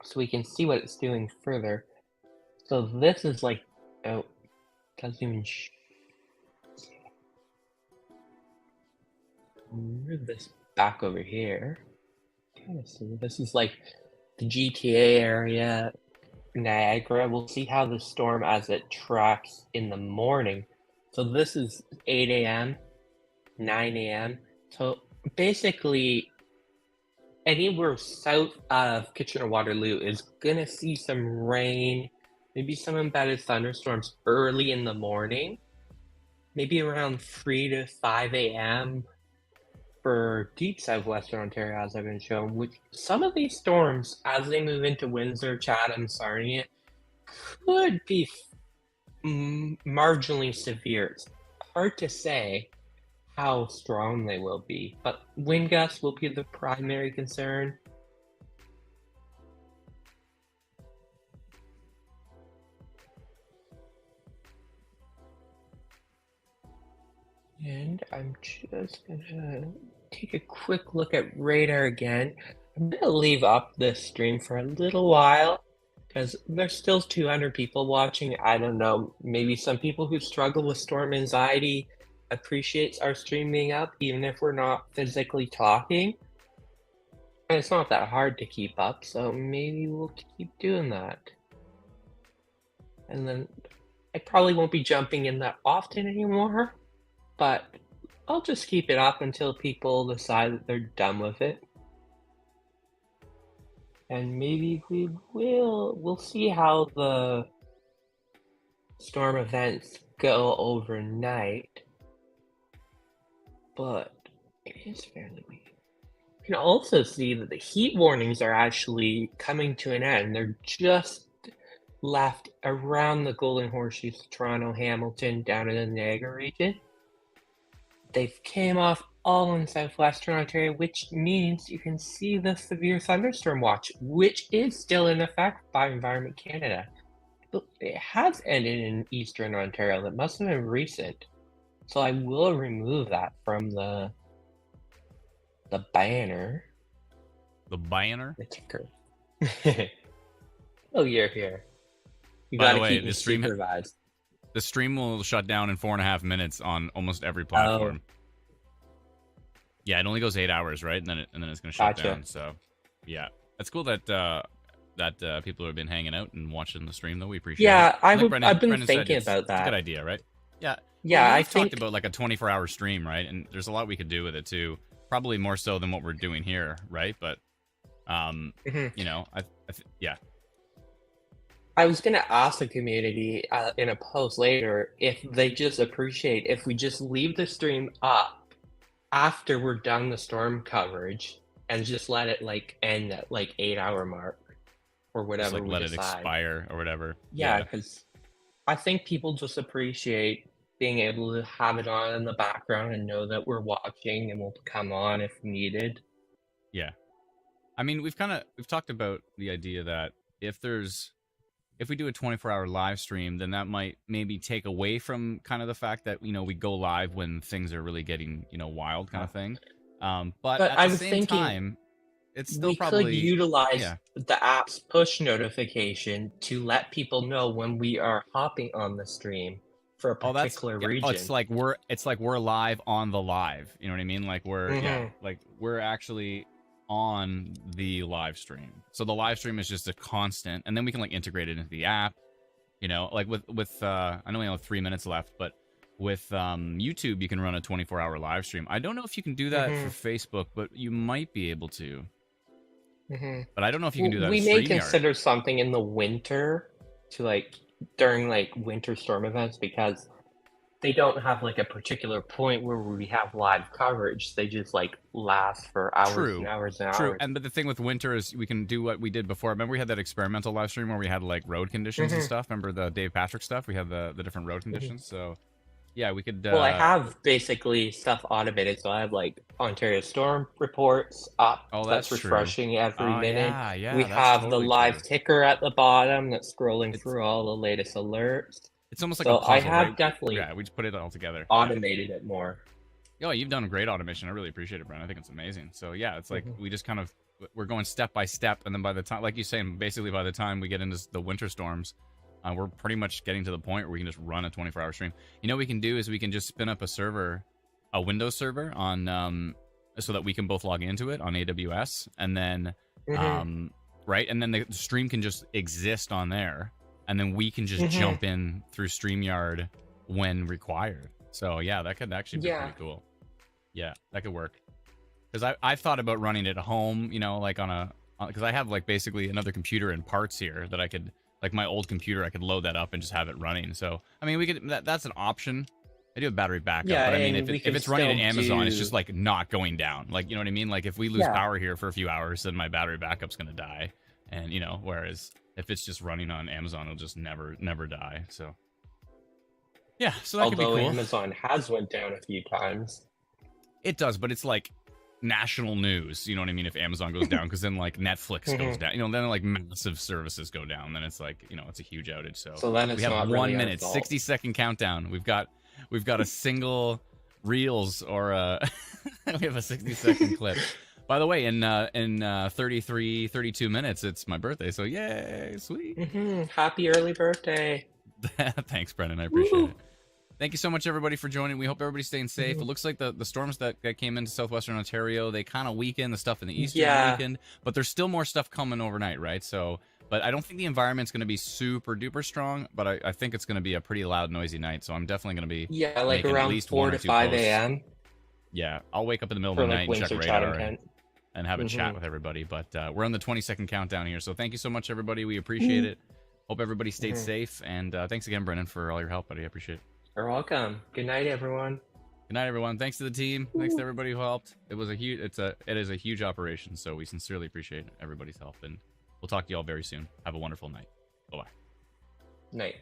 so we can see what it's doing further. So this is like, oh, doesn't even move this back over here. Okay, so this is like the GTA area, Niagara. We'll see how the storm as it tracks in the morning. So this is 8 a.m., 9 a.m. So basically, anywhere south of Kitchener-Waterloo is gonna see some rain, maybe some embedded thunderstorms early in the morning, maybe around 3 to 5 a.m. for deep southwestern Ontario, as I've been shown, which some of these storms, as they move into Windsor, Chatham, Sarnia, could be marginally severe. It's hard to say how strong they will be, but wind gusts will be the primary concern. And I'm just gonna take a quick look at radar again. I'm gonna leave up this stream for a little while because there's still 200 people watching. I don't know, maybe some people who struggle with storm anxiety appreciates our stream being up even if we're not physically talking. And it's not that hard to keep up, so maybe we'll keep doing that. And then I probably won't be jumping in that often anymore, but I'll just keep it up until people decide that they're done with it. And maybe we'll see how the storm events go overnight. But it is fairly weak. You can also see that the heat warnings are actually coming to an end. They're just left around the Golden Horseshoes, Toronto, Hamilton, down in the Niagara region. They've came off all in southwestern Ontario, which means you can see the severe thunderstorm watch, which is still in effect by Environment Canada. But it has ended in eastern Ontario. That must have been recent. So I will remove that from the banner. The banner? The ticker. Oh, you're here. You By gotta the way, keep me supervised. The stream will shut down in 4.5 minutes on almost every platform. Oh. Yeah, it only goes 8 hours, right? And then it's gonna shut down. So, yeah, it's cool that people have been hanging out and watching the stream, though. We appreciate it. Yeah, I've been Brendan thinking about that. It's a good idea, right? Yeah. Yeah, well, I I've think... talked about like a 24-hour stream, right? And there's a lot we could do with it too. Probably more so than what we're doing here, right? But You know, yeah. I was going to ask the community in a post later if they just appreciate if we just leave the stream up after we're done the storm coverage and just let it like end at like 8-hour mark or whatever. Just, like, let it expire or whatever. Yeah, because I think people just appreciate being able to have it on in the background and know that we're watching and we'll come on if needed. Yeah. I mean, we've talked about the idea that if we do a 24-hour live stream, then that might maybe take away from kind of the fact that, you know, we go live when things are really getting, you know, wild kind of thing. But at the same time, it's still probably... We could utilize the app's push notification to let people know when we are hopping on the stream for a particular region. It's like we're live on the live. You know what I mean? Like we're actually on the live stream. So the live stream is just a constant, and then we can like integrate it into the app. You know, like with I know we only have 3 minutes left, but with YouTube you can run a 24-hour live stream. I don't know if you can do that for Facebook, but you might be able to. But I don't know if you can do that. We may consider something in the winter to like during like winter storm events, because they don't have like a particular point where we have live coverage. They just like last for hours and hours and hours. And but the thing with winter is we can do what we did before. Remember we had that experimental live stream where we had like road conditions and stuff. Remember the Dave Patrick stuff? We had the different road conditions. So yeah, we could. Well, I have basically stuff automated, so I have like Ontario storm reports up. Oh, that's refreshing every minute. Yeah, we have the live ticker at the bottom that's scrolling through all the latest alerts. It's almost like a puzzle, I have right? definitely we just put it all together. Automated it more. Oh, you've done great automation. I really appreciate it, Brent. I think it's amazing. So yeah, it's like we just kind of we're going step by step, and then by the time, like you're saying, basically by the time we get into the winter storms, we're pretty much getting to the point where we can just run a 24-hour stream. You know what we can do is we can just spin up a server, a Windows server on so that we can both log into it on AWS, and then right, and then the stream can just exist on there, and then we can just jump in through StreamYard when required. So yeah, that could actually be pretty cool. Yeah, that could work. Because I've thought about running it at home, you know, like because I have like basically another computer and parts here that I could, like my old computer, I could load that up and just have it running. So I mean, we could that's an option. I do have battery backup, but I mean, if it's running at Amazon, it's just like not going down. Like, you know what I mean? Like if we lose power here for a few hours, then my battery backup's gonna die. And you know, whereas if it's just running on Amazon, it'll just never die. So yeah, so that could be cool. Amazon has went down a few times. It does, but it's like national news. You know what I mean? If Amazon goes down, because then like Netflix goes down. You know, then like massive services go down. Then it's like, you know, it's a huge outage. So then we have 1 minute, 60-second countdown. We've got a single reels or we have a 60-second clip. By the way, in 32 minutes, it's my birthday. So yay, sweet. Happy early birthday. Thanks, Brendan. I appreciate it. Thank you so much, everybody, for joining. We hope everybody's staying safe. It looks like the storms that came into southwestern Ontario, they kind of weakened. The stuff in the eastern weakened, but there's still more stuff coming overnight, right? So, but I don't think the environment's going to be super duper strong, but I think it's going to be a pretty loud, noisy night. So I'm definitely going to be like around 4 to 5 a.m. Yeah, I'll wake up in the middle of the night and check radar and have a chat with everybody. But we're on the 20-second countdown here, so thank you so much, everybody. We appreciate it. Hope everybody stayed safe, and thanks again, Brendan, for all your help, buddy. I appreciate it. You're welcome. Good night, everyone. Good night, everyone. Thanks to the team. Thanks to everybody who helped. It is a huge operation, so we sincerely appreciate everybody's help, and we'll talk to you all very soon. Have a wonderful night. Bye-bye. Night.